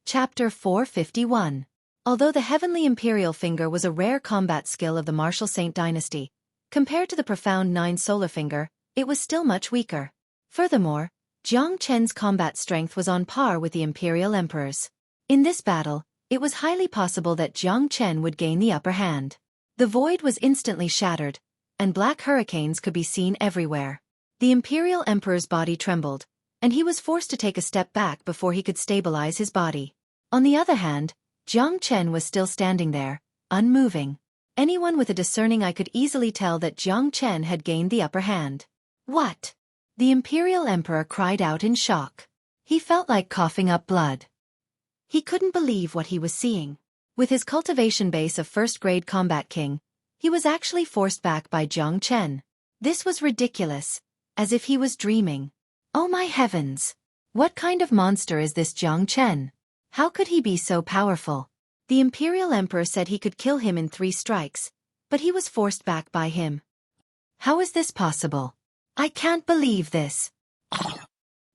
Chapter 451. Although the Heavenly Imperial Finger was a rare combat skill of the Martial Saint dynasty, compared to the profound Nine Solar Finger, it was still much weaker. Furthermore, Jiang Chen's combat strength was on par with the Imperial Emperor's. In this battle, it was highly possible that Jiang Chen would gain the upper hand. The void was instantly shattered, and black hurricanes could be seen everywhere. The Imperial Emperor's body trembled, and he was forced to take a step back before he could stabilize his body. On the other hand, Jiang Chen was still standing there, unmoving. Anyone with a discerning eye could easily tell that Jiang Chen had gained the upper hand. What? The Imperial Emperor cried out in shock. He felt like coughing up blood. He couldn't believe what he was seeing. With his cultivation base of first-grade combat king, he was actually forced back by Jiang Chen. This was ridiculous, as if he was dreaming. Oh my heavens! What kind of monster is this Jiang Chen? How could he be so powerful? The Imperial Emperor said he could kill him in 3 strikes, but he was forced back by him. How is this possible? I can't believe this.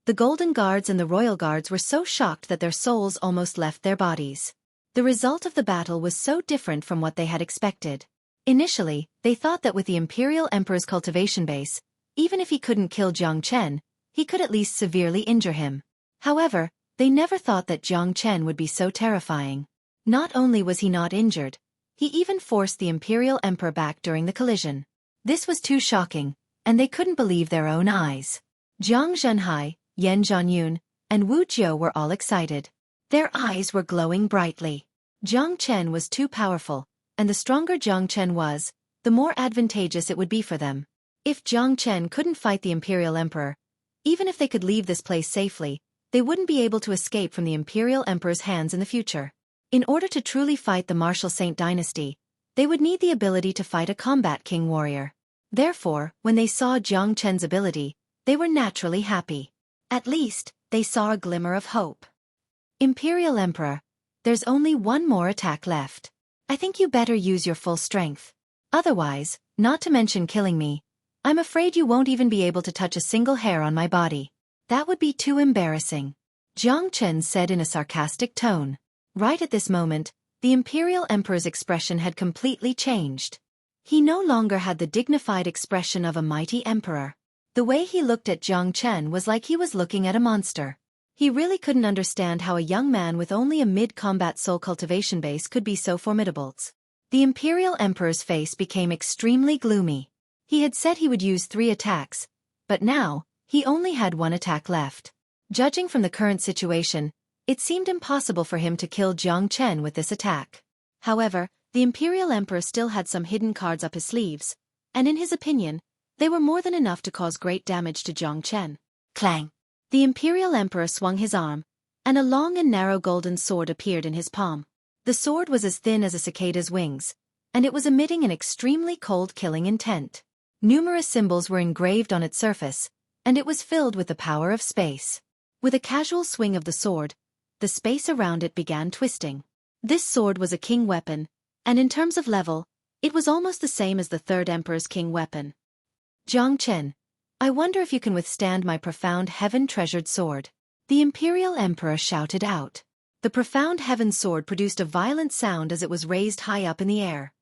The Golden Guards and the Royal Guards were so shocked that their souls almost left their bodies. The result of the battle was so different from what they had expected. Initially, they thought that with the Imperial Emperor's cultivation base, even if he couldn't kill Jiang Chen, he could at least severely injure him. However, they never thought that Jiang Chen would be so terrifying. Not only was he not injured, he even forced the Imperial Emperor back during the collision. This was too shocking, and they couldn't believe their own eyes. Jiang Zhenhai, Yan Zhanyun, and Wu Jiu were all excited. Their eyes were glowing brightly. Jiang Chen was too powerful, and the stronger Jiang Chen was, the more advantageous it would be for them. If Jiang Chen couldn't fight the Imperial Emperor, even if they could leave this place safely, they wouldn't be able to escape from the Imperial Emperor's hands in the future. In order to truly fight the Martial Saint dynasty, they would need the ability to fight a combat king warrior. Therefore, when they saw Jiang Chen's ability, they were naturally happy. At least, they saw a glimmer of hope. Imperial Emperor, there's only one more attack left. I think you better use your full strength. Otherwise, not to mention killing me, I'm afraid you won't even be able to touch a single hair on my body. That would be too embarrassing. Jiang Chen said in a sarcastic tone. Right at this moment, the Imperial Emperor's expression had completely changed. He no longer had the dignified expression of a mighty emperor. The way he looked at Jiang Chen was like he was looking at a monster. He really couldn't understand how a young man with only a mid-combat soul cultivation base could be so formidable. The Imperial Emperor's face became extremely gloomy. He had said he would use 3 attacks, but now, he only had 1 attack left. Judging from the current situation, it seemed impossible for him to kill Jiang Chen with this attack. However, the Imperial Emperor still had some hidden cards up his sleeves, and in his opinion, they were more than enough to cause great damage to Jiang Chen. Clang! The Imperial Emperor swung his arm, and a long and narrow golden sword appeared in his palm. The sword was as thin as a cicada's wings, and it was emitting an extremely cold killing intent. Numerous symbols were engraved on its surface, and it was filled with the power of space. With a casual swing of the sword, the space around it began twisting. This sword was a king weapon, and in terms of level, it was almost the same as the Third Emperor's king weapon. Jiang Chen, I wonder if you can withstand my profound heaven-treasured sword. The Imperial Emperor shouted out. The profound heaven sword produced a violent sound as it was raised high up in the air.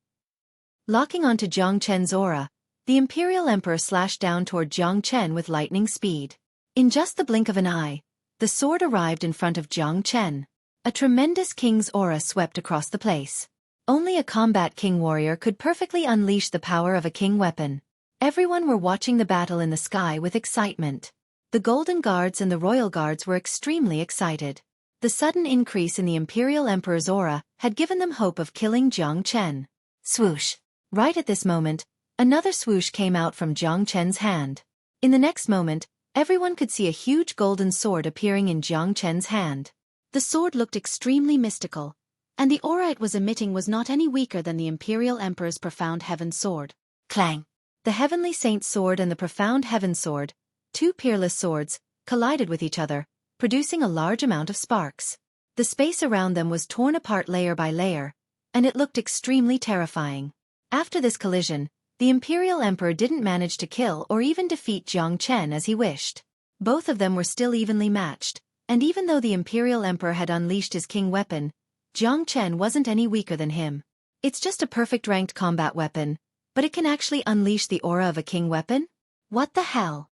Locking onto Jiang Chen's aura, the Imperial Emperor slashed down toward Jiang Chen with lightning speed. In just the blink of an eye, the sword arrived in front of Jiang Chen. A tremendous king's aura swept across the place. Only a combat king warrior could perfectly unleash the power of a king weapon. Everyone were watching the battle in the sky with excitement. The Golden Guards and the Royal Guards were extremely excited. The sudden increase in the Imperial Emperor's aura had given them hope of killing Jiang Chen. Swoosh! Right at this moment, another swoosh came out from Jiang Chen's hand. In the next moment, everyone could see a huge golden sword appearing in Jiang Chen's hand. The sword looked extremely mystical, and the aura it was emitting was not any weaker than the Imperial Emperor's profound heaven sword. Clang! The Heavenly Saint's sword and the profound heaven sword, 2 peerless swords, collided with each other, producing a large amount of sparks. The space around them was torn apart layer by layer, and it looked extremely terrifying. After this collision, the Imperial Emperor didn't manage to kill or even defeat Jiang Chen as he wished. Both of them were still evenly matched, And even though the Imperial Emperor had unleashed his king weapon, Jiang Chen wasn't any weaker than him. It's just a perfect ranked combat weapon, but it can actually unleash the aura of a king weapon? What the hell?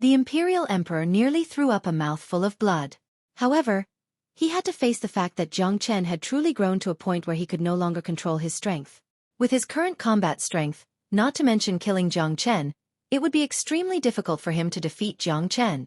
The Imperial Emperor nearly threw up a mouthful of blood. However, he had to face the fact that Jiang Chen had truly grown to a point where he could no longer control his strength. With his current combat strength, not to mention killing Jiang Chen, it would be extremely difficult for him to defeat Jiang Chen.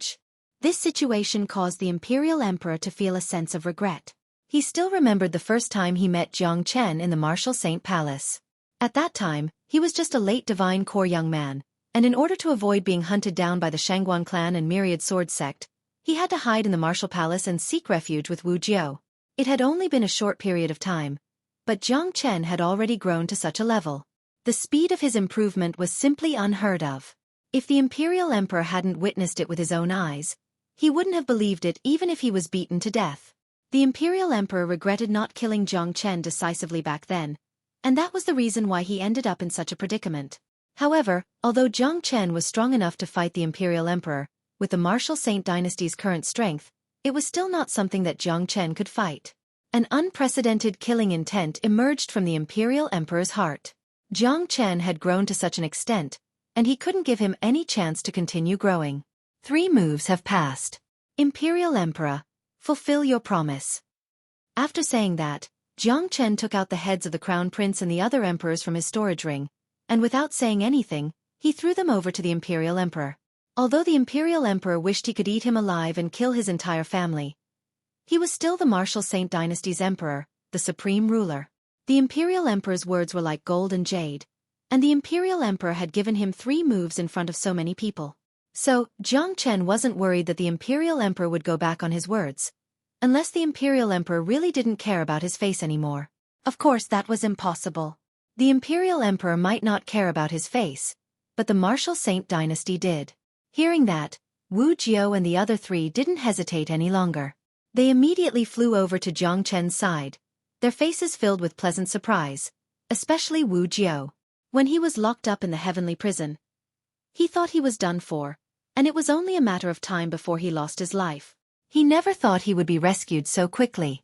This situation caused the Imperial Emperor to feel a sense of regret. He still remembered the first time he met Jiang Chen in the Martial Saint Palace. At that time, he was just a late divine core young man, and in order to avoid being hunted down by the Shangguan clan and Myriad Sword Sect, he had to hide in the Martial Palace and seek refuge with Wu Jiao. It had only been a short period of time, but Jiang Chen had already grown to such a level. The speed of his improvement was simply unheard of. If the Imperial Emperor hadn't witnessed it with his own eyes, he wouldn't have believed it even if he was beaten to death. The Imperial Emperor regretted not killing Jiang Chen decisively back then, and that was the reason why he ended up in such a predicament. However, although Jiang Chen was strong enough to fight the Imperial Emperor, with the Martial Saint Dynasty's current strength, it was still not something that Jiang Chen could fight. An unprecedented killing intent emerged from the Imperial Emperor's heart. Jiang Chen had grown to such an extent, and he couldn't give him any chance to continue growing. 3 moves have passed. Imperial Emperor, fulfill your promise. After saying that, Jiang Chen took out the heads of the Crown Prince and the other emperors from his storage ring, and without saying anything, he threw them over to the Imperial Emperor. Although the Imperial Emperor wished he could eat him alive and kill his entire family, he was still the Martial Saint Dynasty's emperor, the supreme ruler. The Imperial Emperor's words were like gold and jade, and the Imperial Emperor had given him 3 moves in front of so many people. So, Jiang Chen wasn't worried that the Imperial Emperor would go back on his words, unless the Imperial Emperor really didn't care about his face anymore. Of course that was impossible. The Imperial Emperor might not care about his face, but the Martial Saint Dynasty did. Hearing that, Wu Jiao and the other 3 didn't hesitate any longer. They immediately flew over to Jiang Chen's side, their faces filled with pleasant surprise, especially Wu Jiao. When he was locked up in the heavenly prison, he thought he was done for, and it was only a matter of time before he lost his life. He never thought he would be rescued so quickly.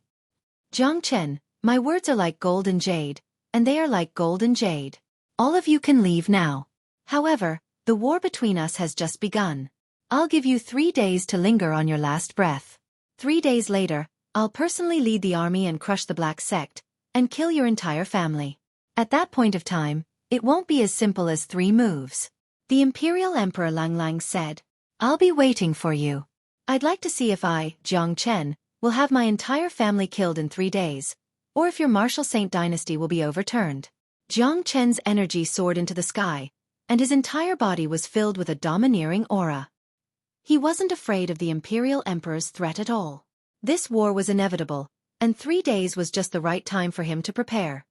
Jiang Chen, my words are like gold and jade, and they are like gold and jade. All of you can leave now. However, the war between us has just begun. I'll give you 3 days to linger on your last breath. 3 days later, I'll personally lead the army and crush the Black Sect, and kill your entire family. At that point of time, it won't be as simple as 3 moves. The Imperial Emperor Lang Lang said, I'll be waiting for you. I'd like to see if I, Jiang Chen, will have my entire family killed in 3 days, or if your Martial Saint Dynasty will be overturned. Jiang Chen's energy soared into the sky, and his entire body was filled with a domineering aura. He wasn't afraid of the Imperial Emperor's threat at all. This war was inevitable, and 3 days was just the right time for him to prepare.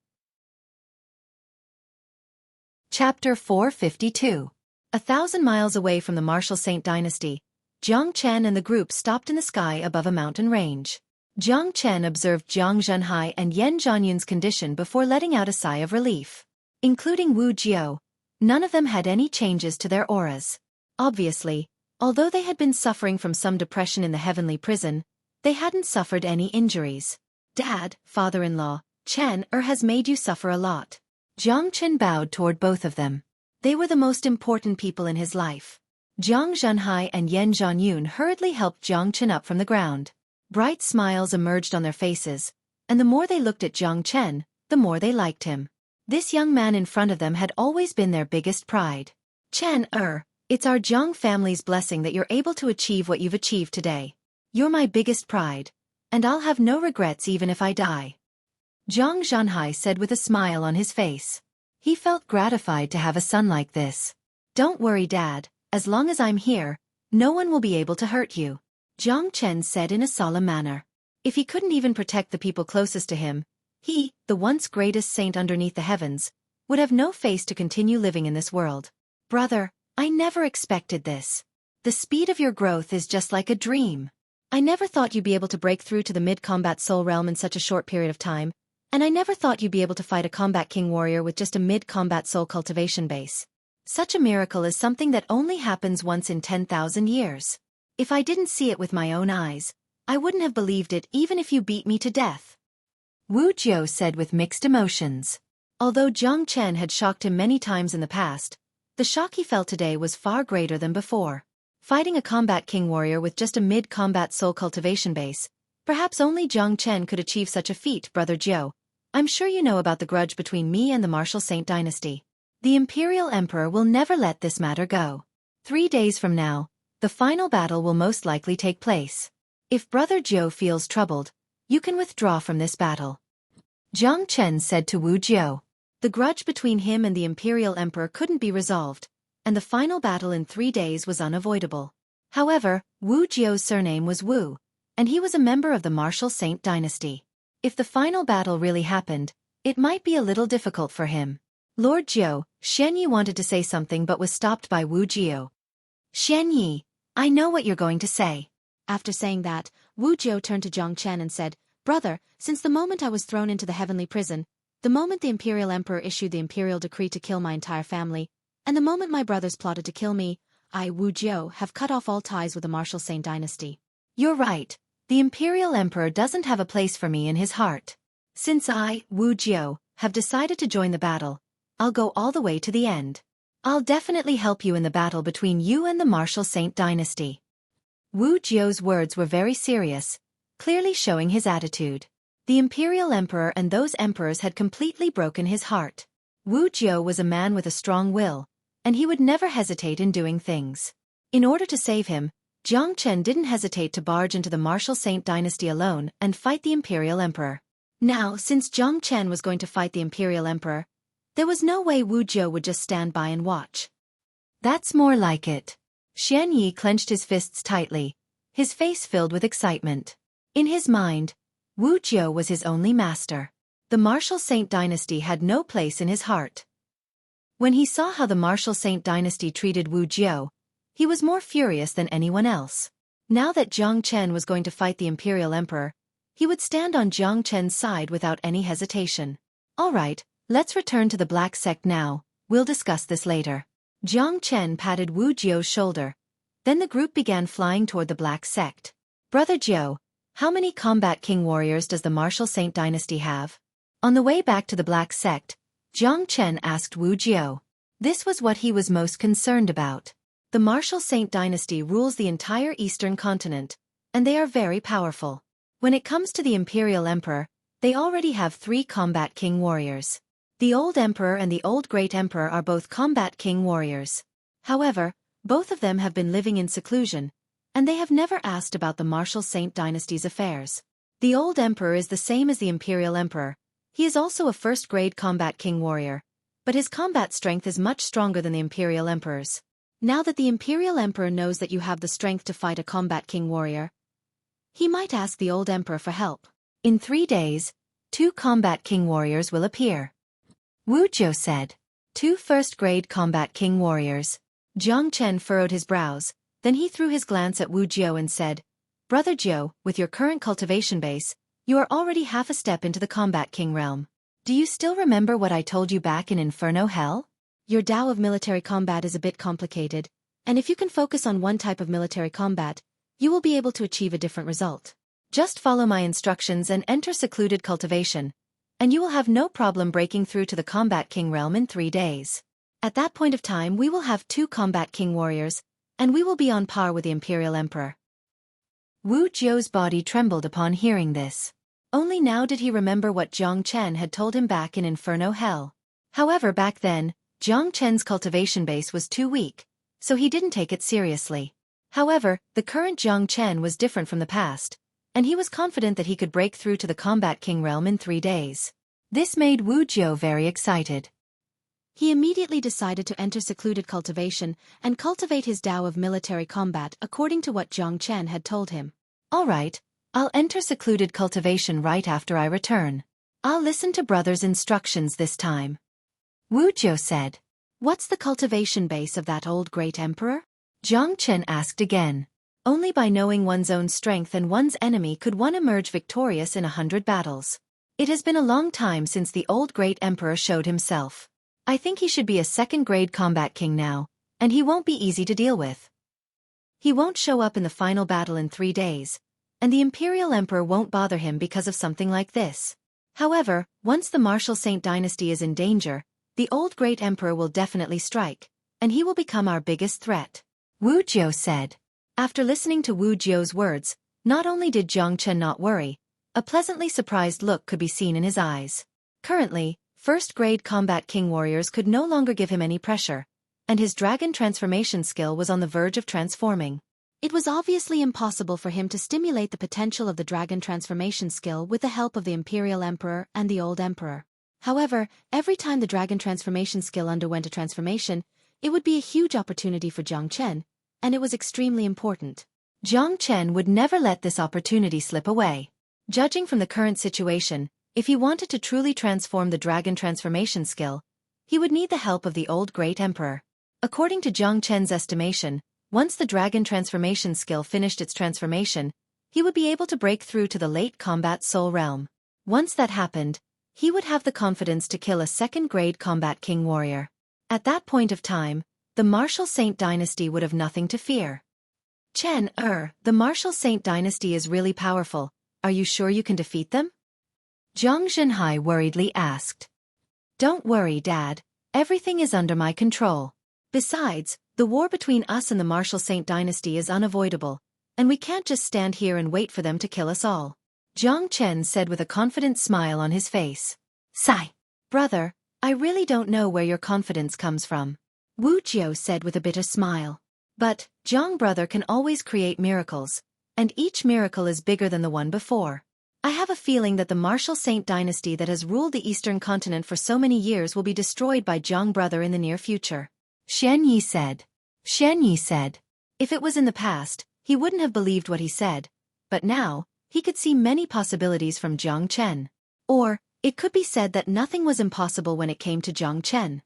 Chapter 452. 1,000 miles away from the Martial Saint Dynasty, Jiang Chen and the group stopped in the sky above a mountain range. Jiang Chen observed Jiang Zhenhai and Yan Zhanyun's condition before letting out a sigh of relief. Including Wu Jiao, none of them had any changes to their auras. Obviously, although they had been suffering from some depression in the heavenly prison, they hadn't suffered any injuries. Dad, father-in-law, Chen has made you suffer a lot. Jiang Chen bowed toward both of them. They were the most important people in his life. Jiang Zhenhai and Yan Zhanyun hurriedly helped Jiang Chen up from the ground. Bright smiles emerged on their faces, and the more they looked at Jiang Chen, the more they liked him. This young man in front of them had always been their biggest pride. Chen, it's our Jiang family's blessing that you're able to achieve what you've achieved today. You're my biggest pride, and I'll have no regrets even if I die. Jiang Zhenhai said with a smile on his face. He felt gratified to have a son like this. Don't worry, Dad, as long as I'm here, no one will be able to hurt you. Jiang Chen said in a solemn manner. If he couldn't even protect the people closest to him, he, the once greatest saint underneath the heavens, would have no face to continue living in this world. Brother, I never expected this. The speed of your growth is just like a dream. I never thought you'd be able to break through to the mid-combat soul realm in such a short period of time, and I never thought you'd be able to fight a combat king warrior with just a mid-combat soul cultivation base. Such a miracle is something that only happens once in 10,000 years. If I didn't see it with my own eyes, I wouldn't have believed it even if you beat me to death. Wu Jiu said with mixed emotions. Although Jiang Chen had shocked him many times in the past, the shock he felt today was far greater than before. Fighting a combat king warrior with just a mid-combat soul cultivation base, perhaps only Jiang Chen could achieve such a feat, Brother Jiu. I'm sure you know about the grudge between me and the Martial Saint dynasty. The Imperial Emperor will never let this matter go. 3 days from now, the final battle will most likely take place. If Brother Jiu feels troubled, you can withdraw from this battle. Jiang Chen said to Wu Jiu. The grudge between him and the Imperial Emperor couldn't be resolved, and the final battle in 3 days was unavoidable. However, Wu Jiu's surname was Wu, and he was a member of the Martial Saint dynasty. If the final battle really happened, it might be a little difficult for him. Lord Jiu, Xueqi wanted to say something but was stopped by Wu Jiu. Xueqi, I know what you're going to say. After saying that, Wu Jiu turned to Jiang Chen and said, Brother, since the moment I was thrown into the heavenly prison, the moment the Imperial Emperor issued the imperial decree to kill my entire family, and the moment my brothers plotted to kill me, I, Wu Jiu, have cut off all ties with the Martial Saint dynasty. You're right. The Imperial Emperor doesn't have a place for me in his heart. Since I, Wu Jiu, have decided to join the battle, I'll go all the way to the end. I'll definitely help you in the battle between you and the Martial Saint dynasty. Wu Jiu's words were very serious, clearly showing his attitude. The Imperial Emperor and those emperors had completely broken his heart. Wu Jiu was a man with a strong will, and he would never hesitate in doing things. In order to save him, Jiang Chen didn't hesitate to barge into the Martial Saint dynasty alone and fight the Imperial Emperor. Now, since Jiang Chen was going to fight the Imperial Emperor, there was no way Wu Jiu would just stand by and watch. That's more like it. Xueqi clenched his fists tightly, his face filled with excitement. In his mind, Wu Jiu was his only master. The Martial Saint dynasty had no place in his heart. When he saw how the Martial Saint dynasty treated Wu Jiu, he was more furious than anyone else. Now that Jiang Chen was going to fight the Imperial Emperor, he would stand on Jiang Chen's side without any hesitation. All right, let's return to the Black Sect now, we'll discuss this later. Jiang Chen patted Wu Jiu's shoulder. Then the group began flying toward the Black Sect. Brother Jiu, how many combat king warriors does the Martial Saint dynasty have? On the way back to the Black Sect, Jiang Chen asked Wu Jiu. This was what he was most concerned about. The Martial Saint dynasty rules the entire Eastern continent, and they are very powerful. When it comes to the Imperial Emperor, they already have 3 combat king warriors. The Old Emperor and the Old Great Emperor are both combat king warriors. However, both of them have been living in seclusion, and they have never asked about the Martial Saint dynasty's affairs. The Old Emperor is the same as the Imperial Emperor. He is also a first-grade combat king warrior, but his combat strength is much stronger than the Imperial Emperor's. Now that the Imperial Emperor knows that you have the strength to fight a combat king warrior, he might ask the Old Emperor for help. In 3 days, 2 combat king warriors will appear. Wu Jiu said. 2 first-grade combat king warriors. Jiang Chen furrowed his brows, then he threw his glance at Wu Jiu and said, Brother Jiu, with your current cultivation base, you are already half a step into the combat king realm. Do you still remember what I told you back in Inferno Hell? Your Tao of military combat is a bit complicated, and if you can focus on one type of military combat, you will be able to achieve a different result. Just follow my instructions and enter secluded cultivation, and you will have no problem breaking through to the combat king realm in 3 days. At that point of time we will have 2 combat king warriors, and we will be on par with the Imperial Emperor. Wu Jiu's body trembled upon hearing this. Only now did he remember what Jiang Chen had told him back in Inferno Hell. However, back then, Jiang Chen's cultivation base was too weak, so he didn't take it seriously. However, the current Jiang Chen was different from the past, and he was confident that he could break through to the combat king realm in 3 days. This made Wu Jiu very excited. He immediately decided to enter secluded cultivation and cultivate his Tao of military combat according to what Jiang Chen had told him. All right, I'll enter secluded cultivation right after I return. I'll listen to brother's instructions this time. Wu Jiu said. What's the cultivation base of that old great emperor? Jiang Chen asked again. Only by knowing one's own strength and one's enemy could one emerge victorious in 100 battles. It has been a long time since the old great emperor showed himself. I think he should be a second-grade combat king now, and he won't be easy to deal with. He won't show up in the final battle in 3 days, and the Imperial Emperor won't bother him because of something like this. However, once the Martial Saint dynasty is in danger, the old great emperor will definitely strike, and he will become our biggest threat. Wu Jiu said. After listening to Wu Jiu's words, not only did Jiang Chen not worry, a pleasantly surprised look could be seen in his eyes. Currently, first-grade combat king warriors could no longer give him any pressure, and his dragon transformation skill was on the verge of transforming. It was obviously impossible for him to stimulate the potential of the dragon transformation skill with the help of the Imperial Emperor and the Old Emperor. However, every time the dragon transformation skill underwent a transformation, it would be a huge opportunity for Jiang Chen, and it was extremely important. Jiang Chen would never let this opportunity slip away. Judging from the current situation, if he wanted to truly transform the dragon transformation skill, he would need the help of the old great emperor. According to Jiang Chen's estimation, once the dragon transformation skill finished its transformation, he would be able to break through to the late combat soul realm. Once that happened, he would have the confidence to kill a second-grade combat king warrior. At that point of time, the Martial Saint dynasty would have nothing to fear. Chen, the Martial Saint dynasty is really powerful. Are you sure you can defeat them? Zhang Zhenhai worriedly asked. Don't worry, Dad. Everything is under my control. Besides, the war between us and the Martial Saint dynasty is unavoidable, and we can't just stand here and wait for them to kill us all. Jiang Chen said with a confident smile on his face. Sigh. Brother, I really don't know where your confidence comes from. Wu Jiu said with a bitter smile. But, Jiang brother can always create miracles, and each miracle is bigger than the one before. I have a feeling that the Martial Saint dynasty that has ruled the eastern continent for so many years will be destroyed by Jiang brother in the near future. Xueqi said. Xueqi said. If it was in the past, he wouldn't have believed what he said, but now, he could see many possibilities from Jiang Chen. Or, it could be said that nothing was impossible when it came to Jiang Chen.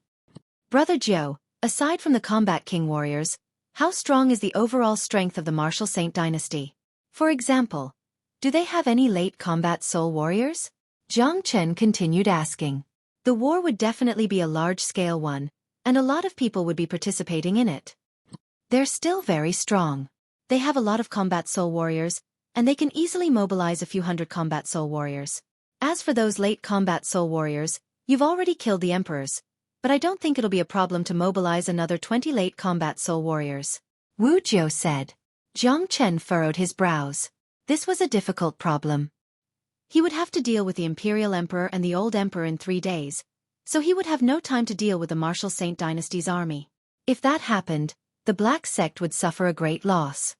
Brother Jiu, aside from the combat king warriors, how strong is the overall strength of the Martial Saint dynasty? For example, do they have any late combat soul warriors? Jiang Chen continued asking. The war would definitely be a large-scale one, and a lot of people would be participating in it. They're still very strong. They have a lot of combat soul warriors, and they can easily mobilize a few hundred combat soul warriors. As for those late combat soul warriors, you've already killed the emperors, but I don't think it'll be a problem to mobilize another 20 late combat soul warriors. Wu Jiu said. Jiang Chen furrowed his brows. This was a difficult problem. He would have to deal with the Imperial Emperor and the Old Emperor in 3 days, so he would have no time to deal with the Martial Saint dynasty's army. If that happened, the Black Sect would suffer a great loss.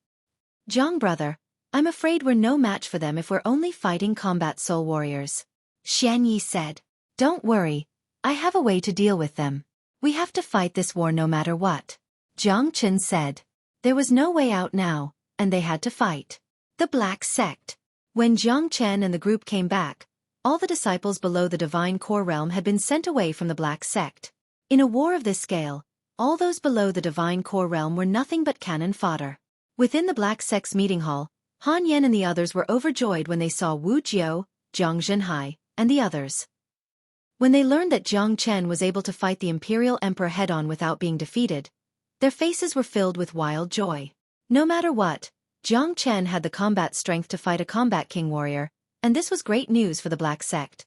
Jiang brother, I'm afraid we're no match for them if we're only fighting combat soul warriors. Xueqi said. Don't worry, I have a way to deal with them. We have to fight this war no matter what. Jiang Chen said. There was no way out now, and they had to fight. The Black Sect. When Jiang Chen and the group came back, all the disciples below the Divine Core Realm had been sent away from the Black Sect. In a war of this scale, all those below the Divine Core Realm were nothing but cannon fodder. Within the Black Sect's meeting hall, Han Yan and the others were overjoyed when they saw Wu Jiu, Zhang Zhenhai, and the others. When they learned that Jiang Chen was able to fight the Imperial Emperor head-on without being defeated, their faces were filled with wild joy. No matter what, Jiang Chen had the combat strength to fight a combat king warrior, and this was great news for the Black Sect.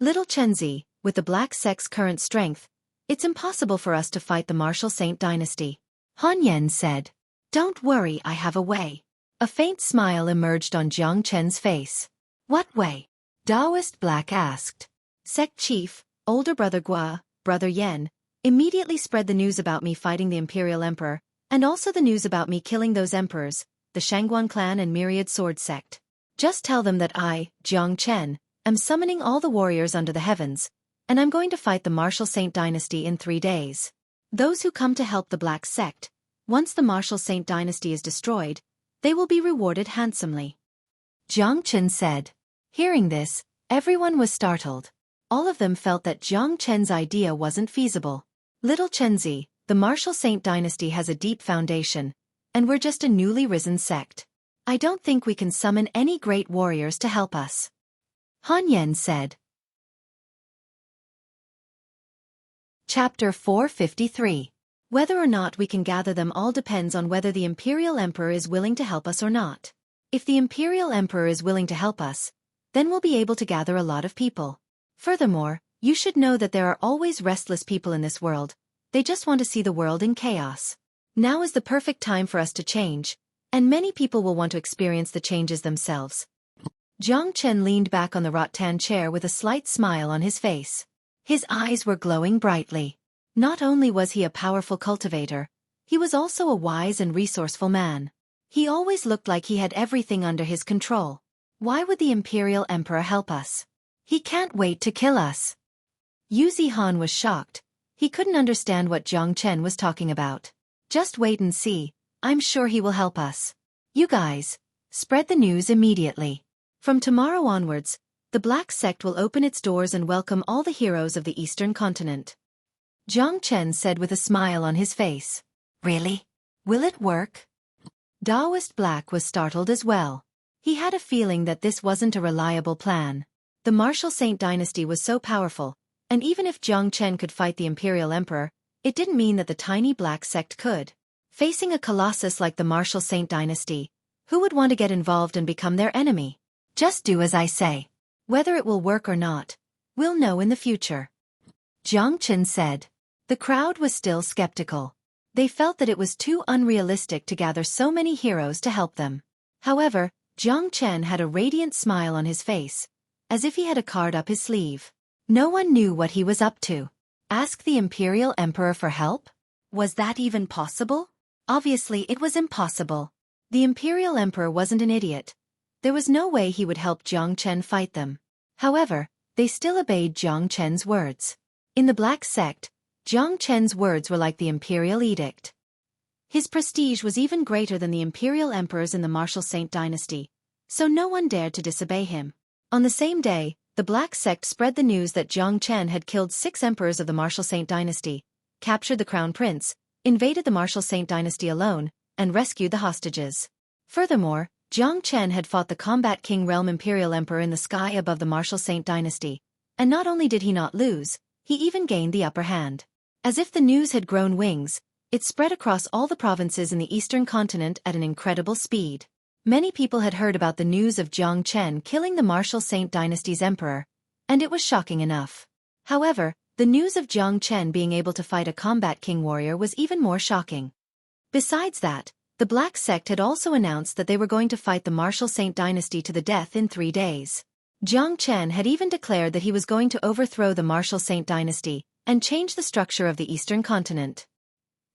Little Chenzi, with the Black Sect's current strength, it's impossible for us to fight the Martial Saint dynasty. Han Yan said. Don't worry, I have a way. A faint smile emerged on Jiang Chen's face. What way? Taoist Black asked. Sect Chief, older brother Gua, brother Yen, immediately spread the news about me fighting the Imperial Emperor, and also the news about me killing those emperors, the Shangguan clan and Myriad Sword Sect. Just tell them that I, Jiang Chen, am summoning all the warriors under the heavens, and I'm going to fight the Martial Saint dynasty in 3 days. Those who come to help the Black Sect, once the Martial Saint dynasty is destroyed, they will be rewarded handsomely. Jiang Chen said. Hearing this, everyone was startled. All of them felt that Jiang Chen's idea wasn't feasible. Little Chenzi, the Martial Saint dynasty has a deep foundation, and we're just a newly risen sect. I don't think we can summon any great warriors to help us. Han Yan said. Chapter 453. Whether or not we can gather them all depends on whether the Imperial Emperor is willing to help us or not. If the Imperial Emperor is willing to help us, then we'll be able to gather a lot of people. Furthermore, you should know that there are always restless people in this world. They just want to see the world in chaos. Now is the perfect time for us to change, and many people will want to experience the changes themselves. Jiang Chen leaned back on the rattan chair with a slight smile on his face. His eyes were glowing brightly. Not only was he a powerful cultivator, he was also a wise and resourceful man. He always looked like he had everything under his control. Why would the Imperial Emperor help us? He can't wait to kill us. Yu Zihan was shocked. He couldn't understand what Jiang Chen was talking about. Just wait and see, I'm sure he will help us. You guys, spread the news immediately. From tomorrow onwards, the Black Sect will open its doors and welcome all the heroes of the Eastern Continent. Jiang Chen said with a smile on his face. Really? Will it work? Daoist Black was startled as well. He had a feeling that this wasn't a reliable plan. The Martial Saint dynasty was so powerful, and even if Jiang Chen could fight the Imperial Emperor, it didn't mean that the tiny Black Sect could. Facing a colossus like the Martial Saint dynasty, who would want to get involved and become their enemy? Just do as I say. Whether it will work or not, we'll know in the future. Jiang Chen said. The crowd was still skeptical. They felt that it was too unrealistic to gather so many heroes to help them. However, Jiang Chen had a radiant smile on his face, as if he had a card up his sleeve. No one knew what he was up to. Ask the Imperial Emperor for help? Was that even possible? Obviously it was impossible. The Imperial Emperor wasn't an idiot. There was no way he would help Jiang Chen fight them. However, they still obeyed Jiang Chen's words. In the Black Sect, Jiang Chen's words were like the Imperial Edict. His prestige was even greater than the Imperial Emperors in the Martial Saint dynasty, so no one dared to disobey him. On the same day, the Black Sect spread the news that Jiang Chen had killed 6 emperors of the Martial Saint dynasty, captured the Crown Prince, invaded the Martial Saint dynasty alone, and rescued the hostages. Furthermore, Jiang Chen had fought the Combat King Realm Imperial Emperor in the sky above the Martial Saint dynasty, and not only did he not lose, he even gained the upper hand. As if the news had grown wings, it spread across all the provinces in the Eastern Continent at an incredible speed. Many people had heard about the news of Jiang Chen killing the Martial Saint dynasty's emperor, and it was shocking enough. However, the news of Jiang Chen being able to fight a Combat King warrior was even more shocking. Besides that, the Black Sect had also announced that they were going to fight the Martial Saint dynasty to the death in 3 days. Jiang Chen had even declared that he was going to overthrow the Martial Saint dynasty and change the structure of the Eastern Continent.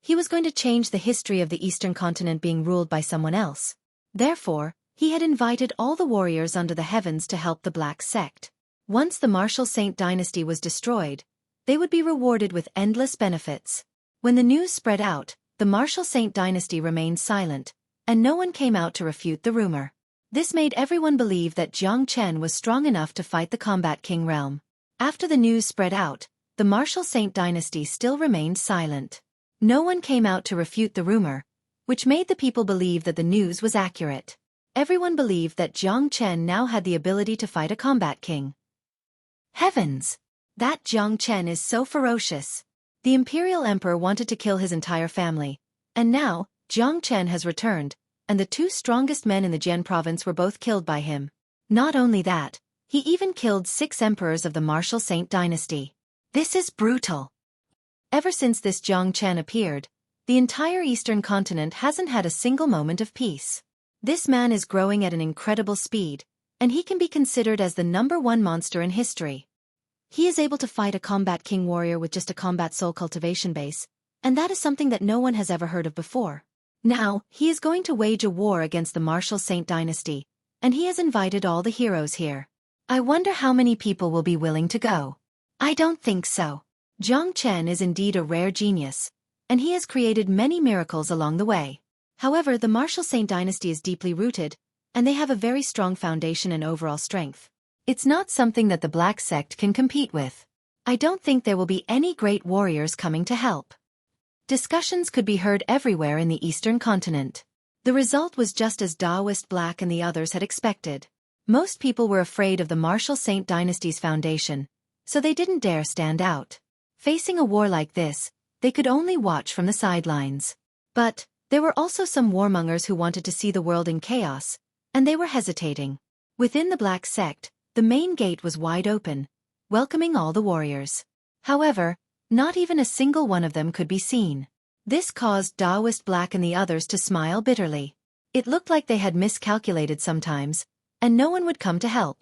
He was going to change the history of the Eastern Continent being ruled by someone else. Therefore, he had invited all the warriors under the heavens to help the Black Sect. Once the Martial Saint dynasty was destroyed, they would be rewarded with endless benefits. When the news spread out, the Martial Saint dynasty remained silent, and no one came out to refute the rumor. This made everyone believe that Jiang Chen was strong enough to fight the Combat King realm. After the news spread out, the Martial Saint dynasty still remained silent. No one came out to refute the rumor, which made the people believe that the news was accurate. Everyone believed that Jiang Chen now had the ability to fight a Combat King. Heavens! That Jiang Chen is so ferocious. The Imperial Emperor wanted to kill his entire family, and now, Jiang Chen has returned, and the 2 strongest men in the Jian province were both killed by him. Not only that, he even killed 6 emperors of the Martial Saint dynasty. This is brutal. Ever since this Jiang Chen appeared, the entire Eastern Continent hasn't had a single moment of peace. This man is growing at an incredible speed, and he can be considered as the #1 monster in history. He is able to fight a Combat King warrior with just a combat soul cultivation base, and that is something that no one has ever heard of before. Now, he is going to wage a war against the Martial Saint dynasty, and he has invited all the heroes here. I wonder how many people will be willing to go. I don't think so. Jiang Chen is indeed a rare genius, and he has created many miracles along the way. However, the Martial Saint dynasty is deeply rooted, and they have a very strong foundation and overall strength. It's not something that the Black Sect can compete with. I don't think there will be any great warriors coming to help. Discussions could be heard everywhere in the Eastern Continent. The result was just as Daoist Black and the others had expected. Most people were afraid of the Martial Saint dynasty's foundation, so they didn't dare stand out. Facing a war like this, they could only watch from the sidelines. But there were also some warmongers who wanted to see the world in chaos, and they were hesitating. Within the Black Sect, the main gate was wide open, welcoming all the warriors. However, not even a single one of them could be seen. This caused Daoist Black and the others to smile bitterly. It looked like they had miscalculated sometimes, and no one would come to help.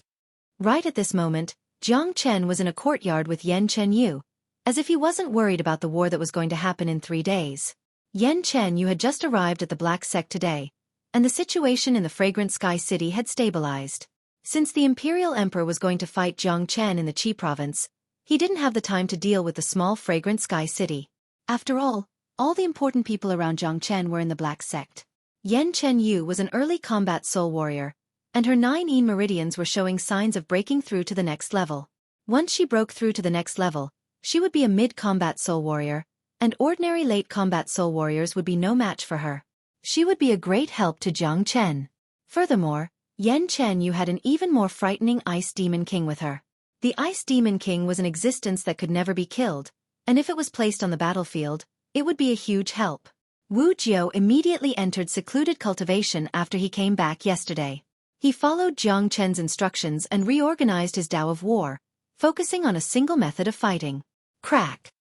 Right at this moment, Jiang Chen was in a courtyard with Yan Chenyu, as if he wasn't worried about the war that was going to happen in 3 days. Yan Chenyu had just arrived at the Black Sect today, and the situation in the Fragrant Sky City had stabilized. Since the Imperial Emperor was going to fight Jiang Chen in the Qi province, he didn't have the time to deal with the small Fragrant Sky City. After all the important people around Jiang Chen were in the Black Sect. Yan Chenyu was an early combat soul warrior, and her 9 Yin meridians were showing signs of breaking through to the next level. Once she broke through to the next level, she would be a mid-combat soul warrior, and ordinary late combat soul warriors would be no match for her. She would be a great help to Jiang Chen. Furthermore, Yan Chenyu had an even more frightening Ice Demon King with her. The Ice Demon King was an existence that could never be killed, and if it was placed on the battlefield, it would be a huge help. Wu Jiao immediately entered secluded cultivation after he came back yesterday. He followed Jiang Chen's instructions and reorganized his Tao of War, focusing on a single method of fighting. Crack.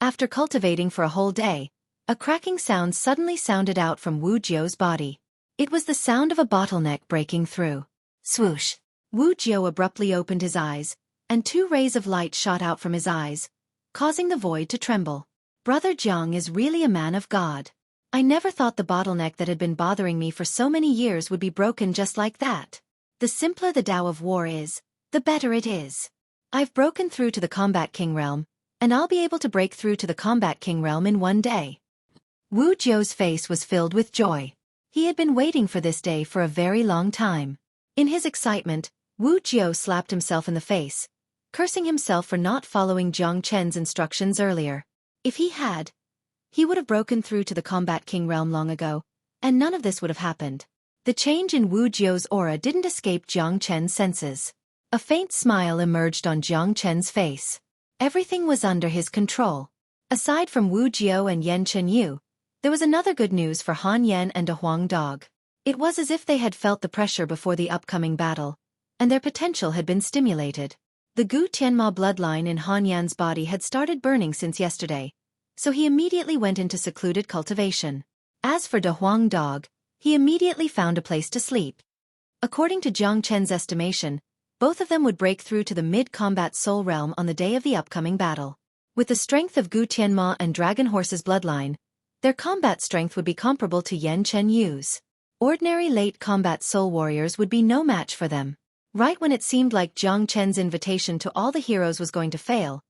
After cultivating for a whole day, a cracking sound suddenly sounded out from Wu Jiao's body. It was the sound of a bottleneck breaking through. Swoosh. Wu Jiao abruptly opened his eyes, and 2 rays of light shot out from his eyes, causing the void to tremble. Brother Jiang is really a man of God. I never thought the bottleneck that had been bothering me for so many years would be broken just like that. The simpler the Tao of War is, the better it is. I've broken through to the Combat King realm, and I'll be able to break through to the Combat King realm in 1 day. Wu Jiao's face was filled with joy. He had been waiting for this day for a very long time. In his excitement, Wu Jiao slapped himself in the face, cursing himself for not following Jiang Chen's instructions earlier. If he had, he would have broken through to the Combat King realm long ago, and none of this would have happened. The change in Wu Jiao's aura didn't escape Jiang Chen's senses. A faint smile emerged on Jiang Chen's face. Everything was under his control. Aside from Wu Jiao and Yan Chenyu, there was another good news for Han Yan and De Huang Dog. It was as if they had felt the pressure before the upcoming battle, and their potential had been stimulated. The Gu Tianma bloodline in Han Yan's body had started burning since yesterday, so he immediately went into secluded cultivation. As for De Huang Dog, he immediately found a place to sleep. According to Jiang Chen's estimation, both of them would break through to the mid-combat soul realm on the day of the upcoming battle. With the strength of Gu Tianma and Dragon Horse's bloodline, their combat strength would be comparable to Yan Chenyu's. Ordinary late combat soul warriors would be no match for them. Right when it seemed like Jiang Chen's invitation to all the heroes was going to fail,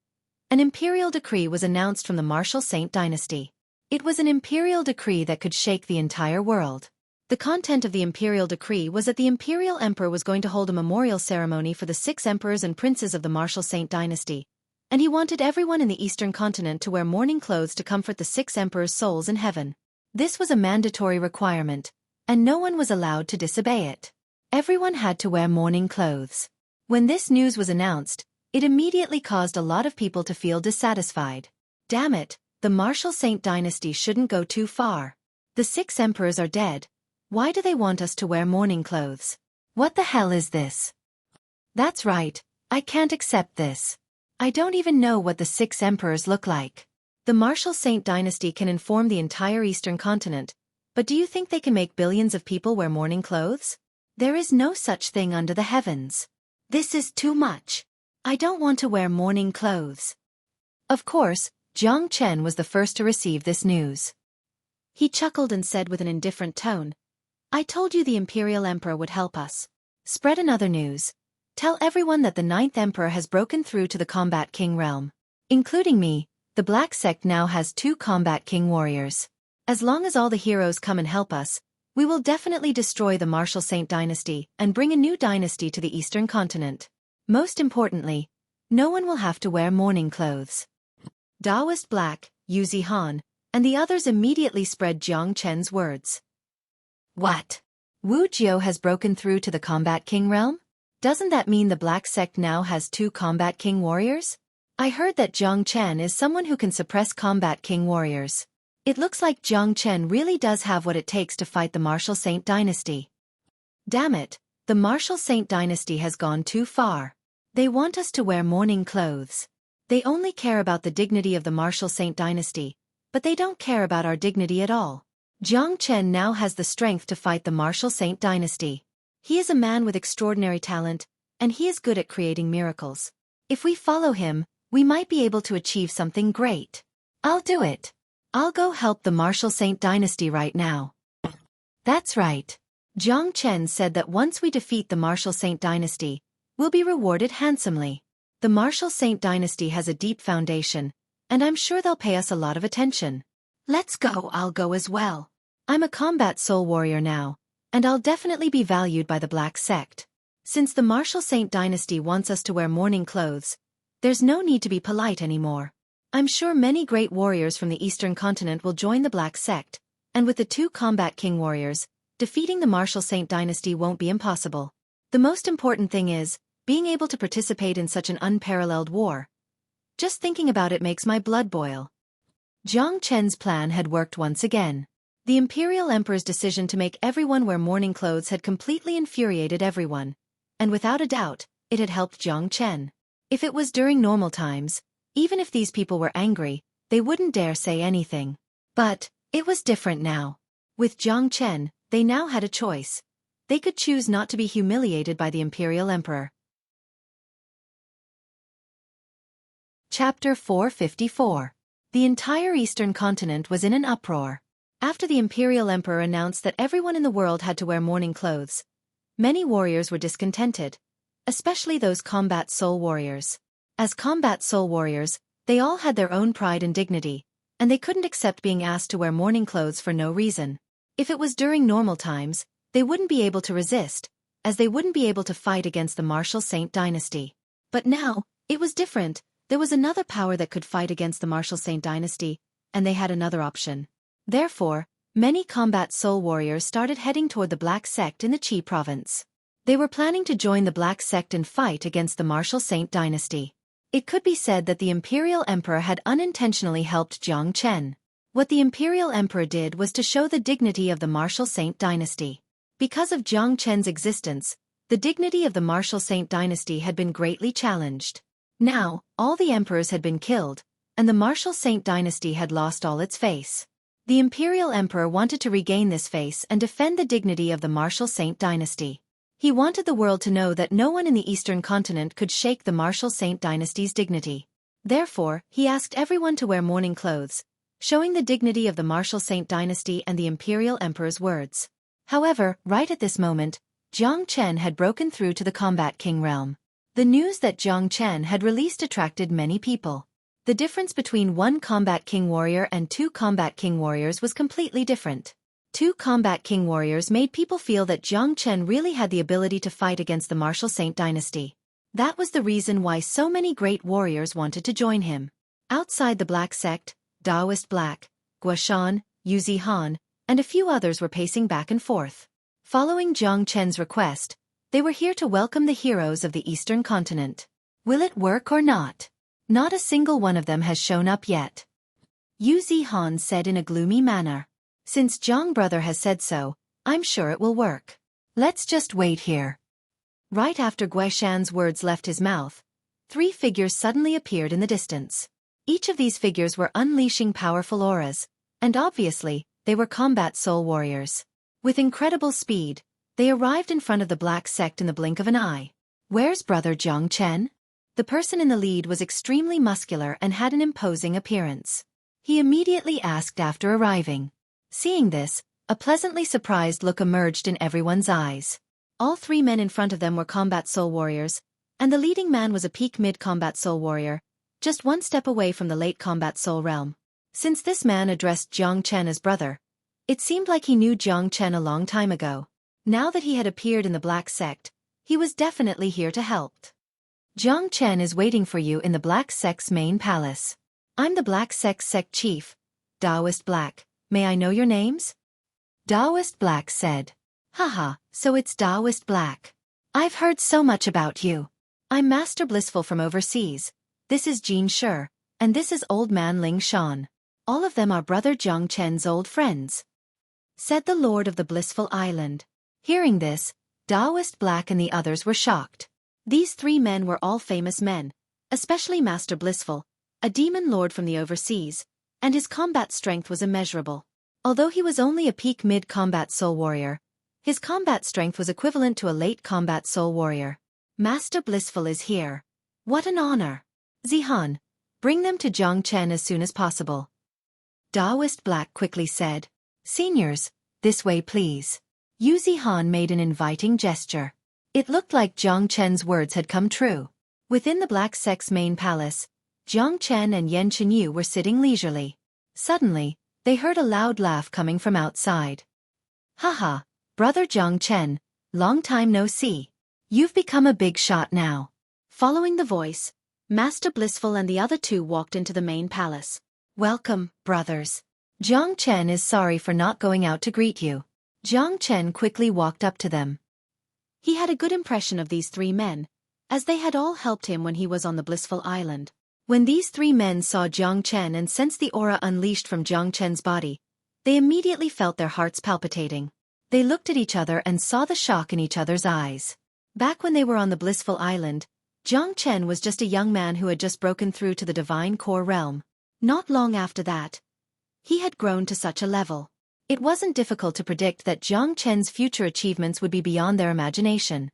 an imperial decree was announced from the Martial Saint dynasty. It was an imperial decree that could shake the entire world. The content of the imperial decree was that the imperial emperor was going to hold a memorial ceremony for the 6 emperors and princes of the Martial Saint dynasty, and he wanted everyone in the eastern continent to wear mourning clothes to comfort the 6 emperors' souls in heaven. This was a mandatory requirement, and no one was allowed to disobey it. Everyone had to wear mourning clothes. When this news was announced, it immediately caused a lot of people to feel dissatisfied. Damn it, the Martial Saint dynasty shouldn't go too far. The 6 emperors are dead. Why do they want us to wear mourning clothes? What the hell is this? That's right, I can't accept this. I don't even know what the 6 emperors look like. The Martial Saint dynasty can inform the entire eastern continent, but do you think they can make billions of people wear mourning clothes? There is no such thing under the heavens. This is too much. I don't want to wear mourning clothes. Of course, Jiang Chen was the first to receive this news. He chuckled and said with an indifferent tone, I told you the Imperial Emperor would help us. Spread another news. Tell everyone that the 9th Emperor has broken through to the Combat King realm. Including me, the Black Sect now has 2 Combat King warriors. As long as all the heroes come and help us, we will definitely destroy the Martial Saint dynasty and bring a new dynasty to the eastern continent. Most importantly, no one will have to wear mourning clothes. Daoist Black, Yu Zihan, and the others immediately spread Jiang Chen's words. What? Wu Jiao has broken through to the Combat King realm? Doesn't that mean the Black Sect now has 2 Combat King warriors? I heard that Jiang Chen is someone who can suppress Combat King warriors. It looks like Jiang Chen really does have what it takes to fight the Martial Saint dynasty. Damn it, the Martial Saint dynasty has gone too far. They want us to wear mourning clothes. They only care about the dignity of the Martial Saint dynasty, but they don't care about our dignity at all. Jiang Chen now has the strength to fight the Martial Saint dynasty. He is a man with extraordinary talent, and he is good at creating miracles. If we follow him, we might be able to achieve something great. I'll do it. I'll go help the Martial Saint dynasty right now. That's right. Jiang Chen said that once we defeat the Martial Saint dynasty, we'll be rewarded handsomely. The Martial Saint dynasty has a deep foundation, and I'm sure they'll pay us a lot of attention. Let's go, I'll go as well. I'm a combat soul warrior now, and I'll definitely be valued by the Black Sect. Since the Martial Saint dynasty wants us to wear mourning clothes, there's no need to be polite anymore. I'm sure many great warriors from the Eastern continent will join the Black Sect, and with the 2 combat king warriors, defeating the Martial Saint dynasty won't be impossible. The most important thing is being able to participate in such an unparalleled war. Just thinking about it makes my blood boil. Jiang Chen's plan had worked once again. The Imperial Emperor's decision to make everyone wear mourning clothes had completely infuriated everyone, and without a doubt, it had helped Jiang Chen. If it was during normal times, even if these people were angry, they wouldn't dare say anything. But it was different now. With Jiang Chen, they now had a choice. They could choose not to be humiliated by the Imperial Emperor. Chapter 454. The entire Eastern continent was in an uproar. After the Imperial Emperor announced that everyone in the world had to wear mourning clothes, many warriors were discontented, especially those combat soul warriors. As combat soul warriors, they all had their own pride and dignity, and they couldn't accept being asked to wear mourning clothes for no reason. If it was during normal times, they wouldn't be able to resist, as they wouldn't be able to fight against the Martial Saint dynasty. But now, it was different. There was another power that could fight against the Martial Saint dynasty, and they had another option. Therefore, many combat soul warriors started heading toward the Black Sect in the Qi province. They were planning to join the Black Sect and fight against the Martial Saint dynasty. It could be said that the Imperial Emperor had unintentionally helped Jiang Chen. What the Imperial Emperor did was to show the dignity of the Martial Saint dynasty. Because of Jiang Chen's existence, the dignity of the Martial Saint dynasty had been greatly challenged. Now, all the emperors had been killed, and the Martial Saint dynasty had lost all its face. The Imperial Emperor wanted to regain this face and defend the dignity of the Martial Saint dynasty. He wanted the world to know that no one in the Eastern continent could shake the Martial Saint dynasty's dignity. Therefore, he asked everyone to wear mourning clothes, showing the dignity of the Martial Saint dynasty and the Imperial Emperor's words. However, right at this moment, Jiang Chen had broken through to the Combat King realm. The news that Jiang Chen had released attracted many people. The difference between 1 Combat King warrior and 2 Combat King warriors was completely different. 2 Combat King warriors made people feel that Jiang Chen really had the ability to fight against the Martial Saint dynasty. That was the reason why so many great warriors wanted to join him. Outside the Black Sect, Daoist Black, Guoshan, Yuzi Han, and a few others were pacing back and forth. Following Jiang Chen's request, they were here to welcome the heroes of the Eastern continent. Will it work or not? Not a single one of them has shown up yet. Yuzi Han said in a gloomy manner. Since Jiang brother has said so, I'm sure it will work. Let's just wait here. Right after Guishan's words left his mouth, 3 figures suddenly appeared in the distance. Each of these figures were unleashing powerful auras, and obviously, they were combat soul warriors. With incredible speed, they arrived in front of the Black Sect in the blink of an eye. Where's brother Jiang Chen? The person in the lead was extremely muscular and had an imposing appearance. He immediately asked after arriving. Seeing this, a pleasantly surprised look emerged in everyone's eyes. All 3 men in front of them were combat soul warriors, and the leading man was a peak mid-combat soul warrior, just 1 step away from the late combat soul realm. Since this man addressed Jiang Chen as brother, it seemed like he knew Jiang Chen a long time ago. Now that he had appeared in the Black Sect, he was definitely here to help. Jiang Chen is waiting for you in the Black Sect's main palace. I'm the Black Sect's sect chief, Daoist Black. May I know your names? Daoist Black said. Haha, so it's Daoist Black. I've heard so much about you. I'm Master Blissful from overseas. This is Jean Shi, and this is Old Man Ling Shan. All of them are brother Jiang Chen's old friends, said the Lord of the Blissful Island. Hearing this, Taoist Black and the others were shocked. These 3 men were all famous men, especially Master Blissful, a demon lord from the overseas, and his combat strength was immeasurable. Although he was only a peak mid-combat soul warrior, his combat strength was equivalent to a late combat soul warrior. Master Blissful is here. What an honor. Zihan, bring them to Zhongchen as soon as possible. Taoist Black quickly said. Seniors, this way please. Yu Zihan made an inviting gesture. It looked like Zhongchen's words had come true. Within the Black Sect's main palace, Zhongchen and Yan Chenyu were sitting leisurely. Suddenly, they heard a loud laugh coming from outside. Haha, brother Zhongchen, long time no see. You've become a big shot now. Following the voice, Master Blissful and the other 2 walked into the main palace. Welcome, brothers. Zhongchen is sorry for not going out to greet you. Zhongchen quickly walked up to them. He had a good impression of these 3 men, as they had all helped him when he was on the Blissful Island. When these 3 men saw Zhongchen and sensed the aura unleashed from Zhongchen's body, they immediately felt their hearts palpitating. They looked at each other and saw the shock in each other's eyes. Back when they were on the Blissful Island, Zhongchen was just a young man who had just broken through to the Divine Core realm. Not long after that, he had grown to such a level. It wasn't difficult to predict that Zhongchen's future achievements would be beyond their imagination.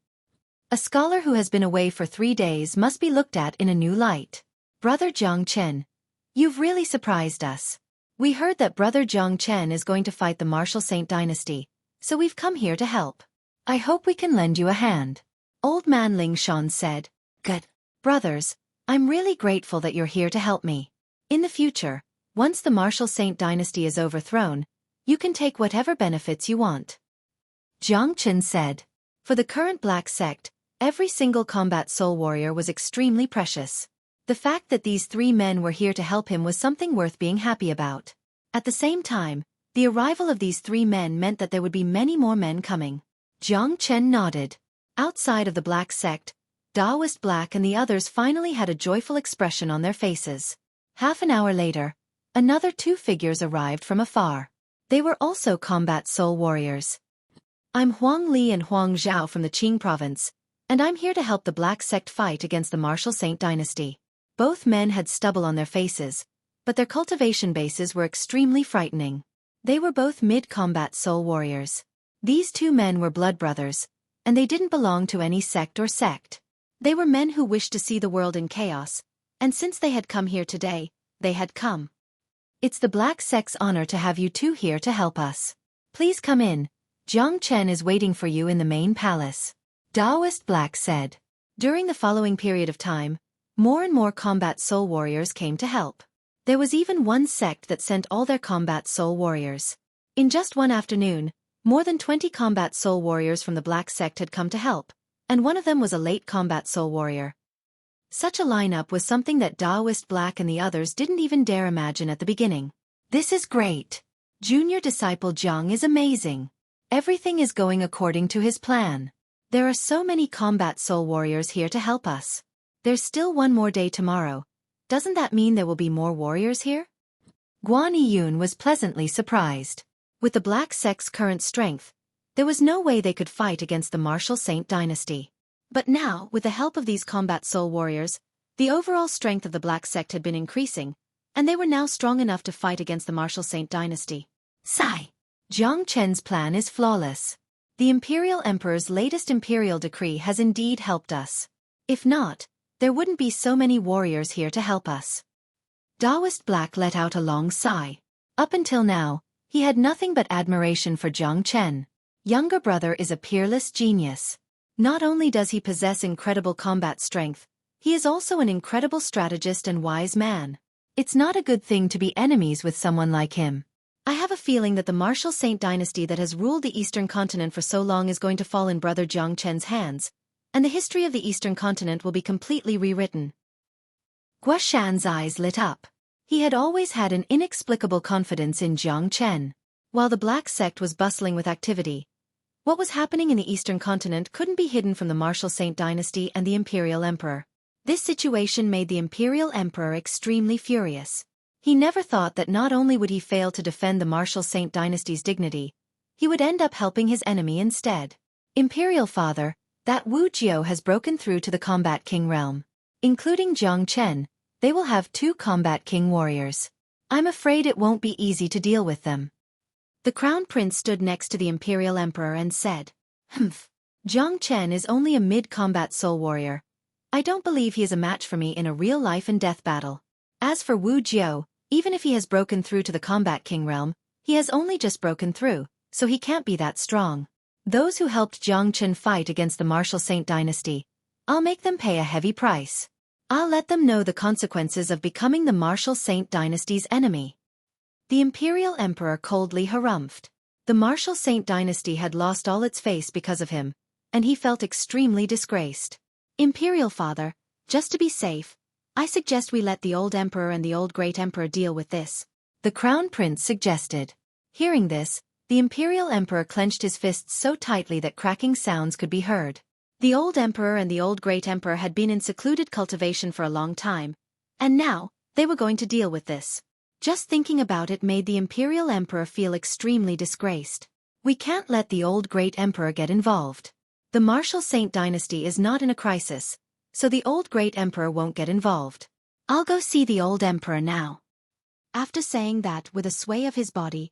A scholar who has been away for 3 days must be looked at in a new light. Brother Zhongchen, you've really surprised us. We heard that Brother Zhongchen is going to fight the Martial Saint Dynasty, so we've come here to help. I hope we can lend you a hand. Old Man Ling Shan said. Good. Brothers, I'm really grateful that you're here to help me. In the future, once the Martial Saint Dynasty is overthrown, you can take whatever benefits you want. Zhongchen said. For the current Black Sect, every single combat soul warrior was extremely precious. The fact that these 3 men were here to help him was something worth being happy about. At the same time, the arrival of these 3 men meant that there would be many more men coming. Zhongchen nodded. Outside of the Black Sect, Taoist Black and the others finally had a joyful expression on their faces. Half an hour later, another 2 figures arrived from afar. They were also combat soul warriors. I'm Huang Li and Huang Zhao from the Qing province, and I'm here to help the Black Sect fight against the Martial Saint Dynasty. Both men had stubble on their faces, but their cultivation bases were extremely frightening. They were both mid-combat soul warriors. These 2 men were blood brothers, and they didn't belong to any sect or sect. They were men who wished to see the world in chaos, and since they had come here today, they had come. It's the Black Sect's honor to have you 2 here to help us. Please come in. Zhongchen is waiting for you in the main palace. Taoist Black said. During the following period of time, more and more combat soul warriors came to help. There was even one sect that sent all their combat soul warriors. In just one afternoon, more than 20 combat soul warriors from the Black Sect had come to help, and one of them was a late combat soul warrior. Such a lineup was something that Taoist Black and the others didn't even dare imagine at the beginning. This is great. Junior Disciple Zhang is amazing. Everything is going according to his plan. There are so many combat soul warriors here to help us. There's still one more day tomorrow. Doesn't that mean there will be more warriors here? Guan Yiyun was pleasantly surprised. With the Black Sect's current strength, there was no way they could fight against the Martial Saint Dynasty. But now, with the help of these combat soul warriors, the overall strength of the Black Sect had been increasing, and they were now strong enough to fight against the Martial Saint Dynasty. Sigh. Zhongchen's plan is flawless. The Imperial Emperor's latest imperial decree has indeed helped us. If not, there wouldn't be so many warriors here to help us. Taoist Black let out a long sigh. Up until now, he had nothing but admiration for Zhongchen. Younger brother is a peerless genius. Not only does he possess incredible combat strength, he is also an incredible strategist and wise man. It's not a good thing to be enemies with someone like him. I have a feeling that the Martial Saint Dynasty that has ruled the Eastern Continent for so long is going to fall in Brother Zhongchen's hands, and the history of the Eastern Continent will be completely rewritten. Guoshan's eyes lit up. He had always had an inexplicable confidence in Zhongchen. While the Black Sect was bustling with activity, what was happening in the Eastern Continent couldn't be hidden from the Martial Saint Dynasty and the Imperial Emperor. This situation made the Imperial Emperor extremely furious. He never thought that not only would he fail to defend the Martial Saint Dynasty's dignity, he would end up helping his enemy instead. Imperial Father, that Wu Jiao has broken through to the Combat King realm. Including Jiang Chen, they will have 2 Combat King warriors. I'm afraid it won't be easy to deal with them. The Crown Prince stood next to the Imperial Emperor and said, Humph. Jiang Chen is only a mid-combat soul warrior. I don't believe he is a match for me in a real life and death battle. As for Wu Jiao, even if he has broken through to the Combat King realm, he has only just broken through, so he can't be that strong. Those who helped Jiang Chen fight against the Martial Saint dynasty, I'll make them pay a heavy price. I'll let them know the consequences of becoming the Martial Saint dynasty's enemy. The Imperial Emperor coldly harumphed. The Martial Saint dynasty had lost all its face because of him, and he felt extremely disgraced. Imperial Father, just to be safe, I suggest we let the old Emperor and the old Great Emperor deal with this. The Crown Prince suggested. Hearing this, the Imperial Emperor clenched his fists so tightly that cracking sounds could be heard. The old Emperor and the old Great Emperor had been in secluded cultivation for a long time, and now, they were going to deal with this. Just thinking about it made the Imperial Emperor feel extremely disgraced. We can't let the old Great Emperor get involved. The Martial Saint dynasty is not in a crisis, so the old Great Emperor won't get involved. I'll go see the old Emperor now. After saying that with a sway of his body,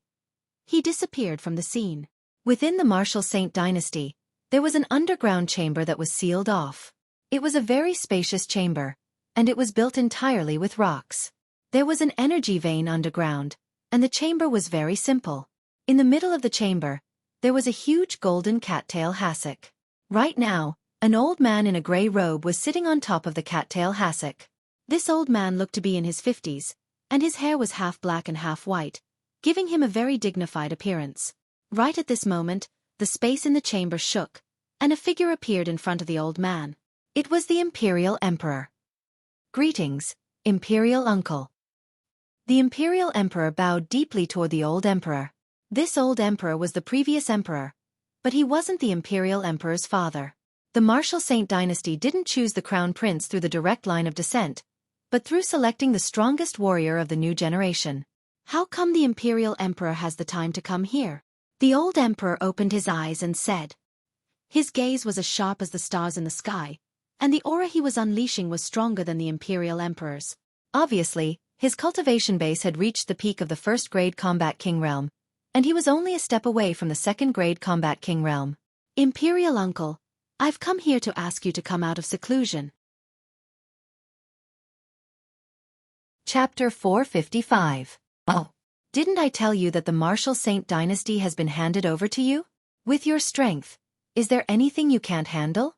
he disappeared from the scene. Within the Martial Saint dynasty, there was an underground chamber that was sealed off. It was a very spacious chamber, and it was built entirely with rocks. There was an energy vein underground, and the chamber was very simple. In the middle of the chamber, there was a huge golden cattail hassock. Right now, an old man in a grey robe was sitting on top of the cattail hassock. This old man looked to be in his 50s, and his hair was half black and half white, giving him a very dignified appearance. Right at this moment, the space in the chamber shook, and a figure appeared in front of the old man. It was the Imperial Emperor. Greetings, Imperial Uncle. The Imperial Emperor bowed deeply toward the old Emperor. This old Emperor was the previous Emperor, but he wasn't the Imperial Emperor's father. The Martial Saint dynasty didn't choose the Crown Prince through the direct line of descent, but through selecting the strongest warrior of the new generation. How come the Imperial Emperor has the time to come here? The old Emperor opened his eyes and said. His gaze was as sharp as the stars in the sky, and the aura he was unleashing was stronger than the Imperial Emperor's. Obviously, his cultivation base had reached the peak of the first-grade Combat King realm, and he was only a step away from the second-grade Combat King realm. Imperial Uncle, I've come here to ask you to come out of seclusion. Chapter 455. Oh, didn't I tell you that the Martial Saint dynasty has been handed over to you? With your strength, is there anything you can't handle?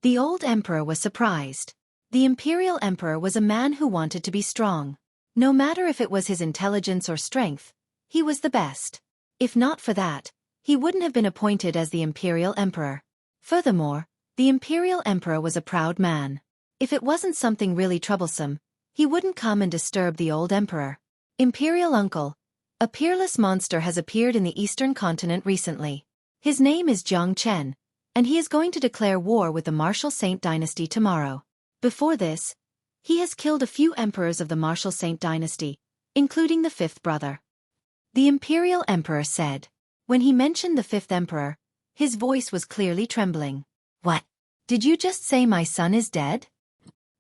The old Emperor was surprised. The Imperial Emperor was a man who wanted to be strong. No matter if it was his intelligence or strength, he was the best. If not for that, he wouldn't have been appointed as the Imperial Emperor. Furthermore, the Imperial Emperor was a proud man. If it wasn't something really troublesome, he wouldn't come and disturb the old Emperor. Imperial Uncle, a peerless monster has appeared in the Eastern continent recently. His name is Jiang Chen, and he is going to declare war with the Martial Saint dynasty tomorrow. Before this, he has killed a few emperors of the Martial Saint dynasty, including the 5th brother. The Imperial Emperor said. When he mentioned the 5th emperor, his voice was clearly trembling. What? Did you just say my son is dead?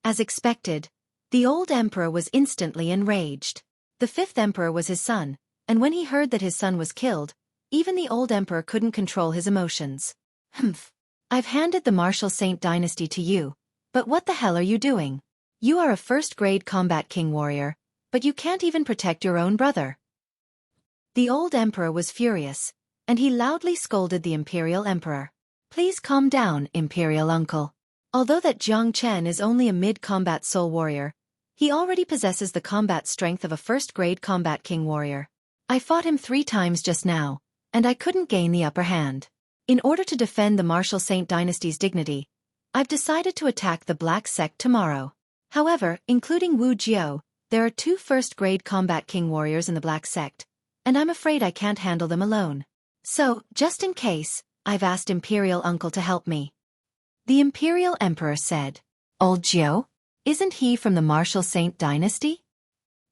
As expected, the old emperor was instantly enraged. The 5th emperor was his son, and when he heard that his son was killed, even the old emperor couldn't control his emotions. Humph. I've handed the Martial Saint dynasty to you, but what the hell are you doing? You are a first-grade Combat King warrior, but you can't even protect your own brother. The old emperor was furious, and he loudly scolded the Imperial Emperor. Please calm down, Imperial Uncle. Although that Jiang Chen is only a mid-combat soul warrior, he already possesses the combat strength of a first-grade Combat King warrior. I fought him 3 times just now, and I couldn't gain the upper hand. In order to defend the Martial Saint dynasty's dignity, I've decided to attack the Black Sect tomorrow. However, including Wu Jiao, there are 2 first-grade Combat King warriors in the Black Sect, and I'm afraid I can't handle them alone. So, just in case, I've asked Imperial Uncle to help me. The Imperial Emperor said. Old Jiao? Isn't he from the Martial Saint dynasty?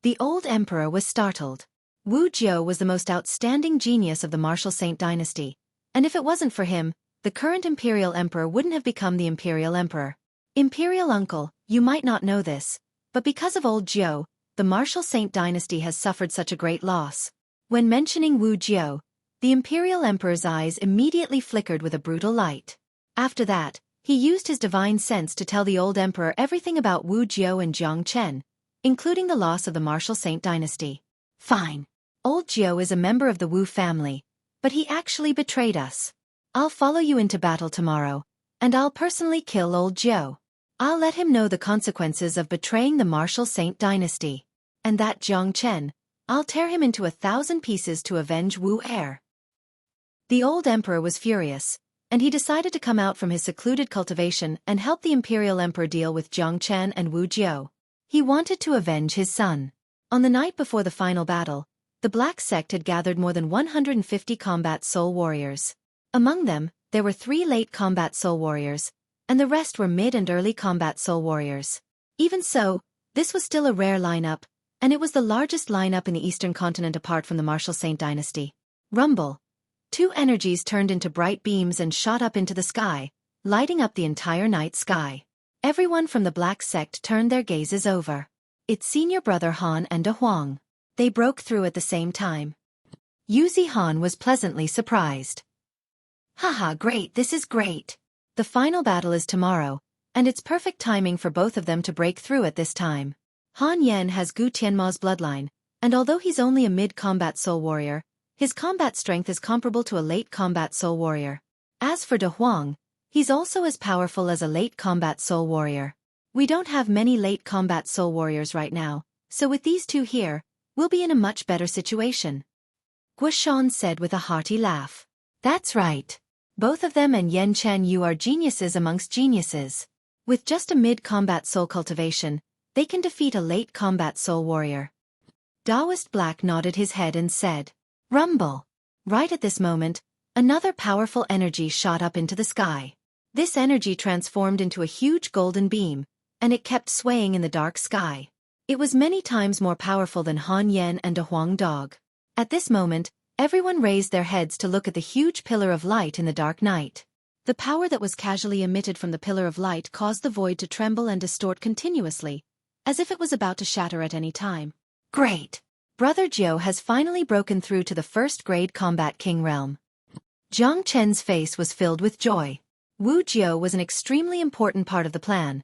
The old emperor was startled. Wu Jiao was the most outstanding genius of the Martial Saint dynasty, and if it wasn't for him, the current Imperial Emperor wouldn't have become the Imperial Emperor. Imperial Uncle, you might not know this, but because of old Jiao, the Martial Saint dynasty has suffered such a great loss. When mentioning Wu Jiao, the Imperial Emperor's eyes immediately flickered with a brutal light. After that, he used his divine sense to tell the old emperor everything about Wu Jiao and Jiang Chen, including the loss of the Martial Saint dynasty. Fine. Old Jiao is a member of the Wu family, but he actually betrayed us. I'll follow you into battle tomorrow, and I'll personally kill old Jiao. I'll let him know the consequences of betraying the Martial Saint dynasty. And that Jiang Chen, I'll tear him into 1,000 pieces to avenge Wu heir. The old emperor was furious, and he decided to come out from his secluded cultivation and help the Imperial Emperor deal with Jiang Chen and Wu Jiao. He wanted to avenge his son. On the night before the final battle, the Black Sect had gathered more than 150 combat soul warriors. Among them, there were 3 late combat soul warriors, and the rest were mid and early combat soul warriors. Even so, this was still a rare lineup, and it was the largest lineup in the Eastern continent apart from the Martial Saint dynasty. Rumble. 2 energies turned into bright beams and shot up into the sky, lighting up the entire night sky. Everyone from the Black Sect turned their gazes over. It's senior brother Han and De Huang. They broke through at the same time. Yuzi Han was pleasantly surprised. Haha, great, this is great. The final battle is tomorrow, and it's perfect timing for both of them to break through at this time. Han Yan has Gu Tianma's bloodline, and although he's only a mid-combat soul warrior, his combat strength is comparable to a late combat soul warrior. As for De Huang, he's also as powerful as a late combat soul warrior. We don't have many late combat soul warriors right now, so with these 2 here, we'll be in a much better situation. Guoshan said with a hearty laugh. That's right. Both of them and Yan Chen Yu are geniuses amongst geniuses. With just a mid-combat soul cultivation, they can defeat a late combat soul warrior. Taoist Black nodded his head and said, Rumble. Right at this moment, another powerful energy shot up into the sky. This energy transformed into a huge golden beam, and it kept swaying in the dark sky. It was many times more powerful than Han Yan and De Huang Dog. At this moment, everyone raised their heads to look at the huge pillar of light in the dark night. The power that was casually emitted from the pillar of light caused the void to tremble and distort continuously, as if it was about to shatter at any time. Great! Brother Jiao has finally broken through to the first-grade combat king realm. Jiang Chen's face was filled with joy. Wu Jiao was an extremely important part of the plan,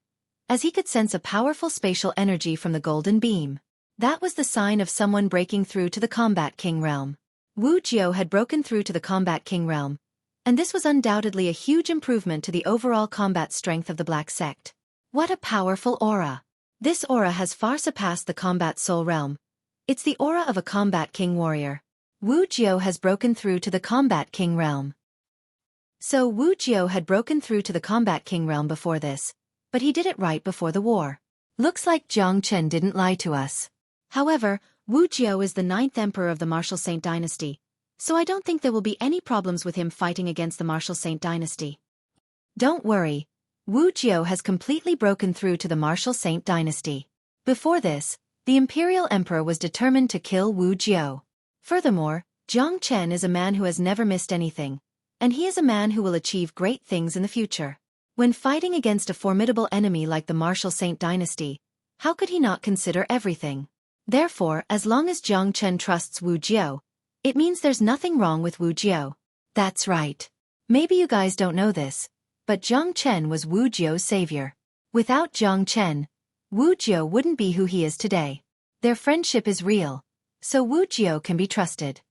as he could sense a powerful spatial energy from the golden beam. That was the sign of someone breaking through to the combat king realm. Wu Jiao had broken through to the combat king realm, and this was undoubtedly a huge improvement to the overall combat strength of the Black Sect. What a powerful aura! This aura has far surpassed the combat soul realm. It's the aura of a combat king warrior. Wu Jiao has broken through to the combat king realm. So Wu Jiao had broken through to the combat king realm before this, but he did it right before the war. Looks like Jiang Chen didn't lie to us. However, Wu Jiao is the 9th emperor of the Martial Saint dynasty, so I don't think there will be any problems with him fighting against the Martial Saint dynasty. Don't worry, Wu Jiao has completely broken through to the Martial Saint dynasty. Before this, the Imperial Emperor was determined to kill Wu Jiao. Furthermore, Jiang Chen is a man who has never missed anything, and he is a man who will achieve great things in the future. When fighting against a formidable enemy like the Martial Saint dynasty, how could he not consider everything? Therefore, as long as Jiang Chen trusts Wu Jiao, it means there's nothing wrong with Wu Jiao. That's right. Maybe you guys don't know this, but Jiang Chen was Wu Jiao's savior. Without Jiang Chen, Wu Jiao wouldn't be who he is today. Their friendship is real, so Wu Jiao can be trusted.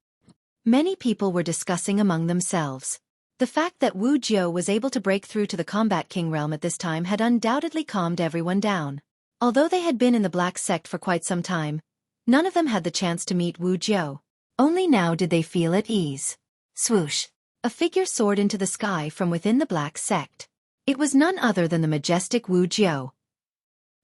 Many people were discussing among themselves. The fact that Wu Jiao was able to break through to the combat king realm at this time had undoubtedly calmed everyone down. Although they had been in the Black Sect for quite some time, none of them had the chance to meet Wu Jiao. Only now did they feel at ease. Swoosh! A figure soared into the sky from within the Black Sect. It was none other than the majestic Wu Jiao.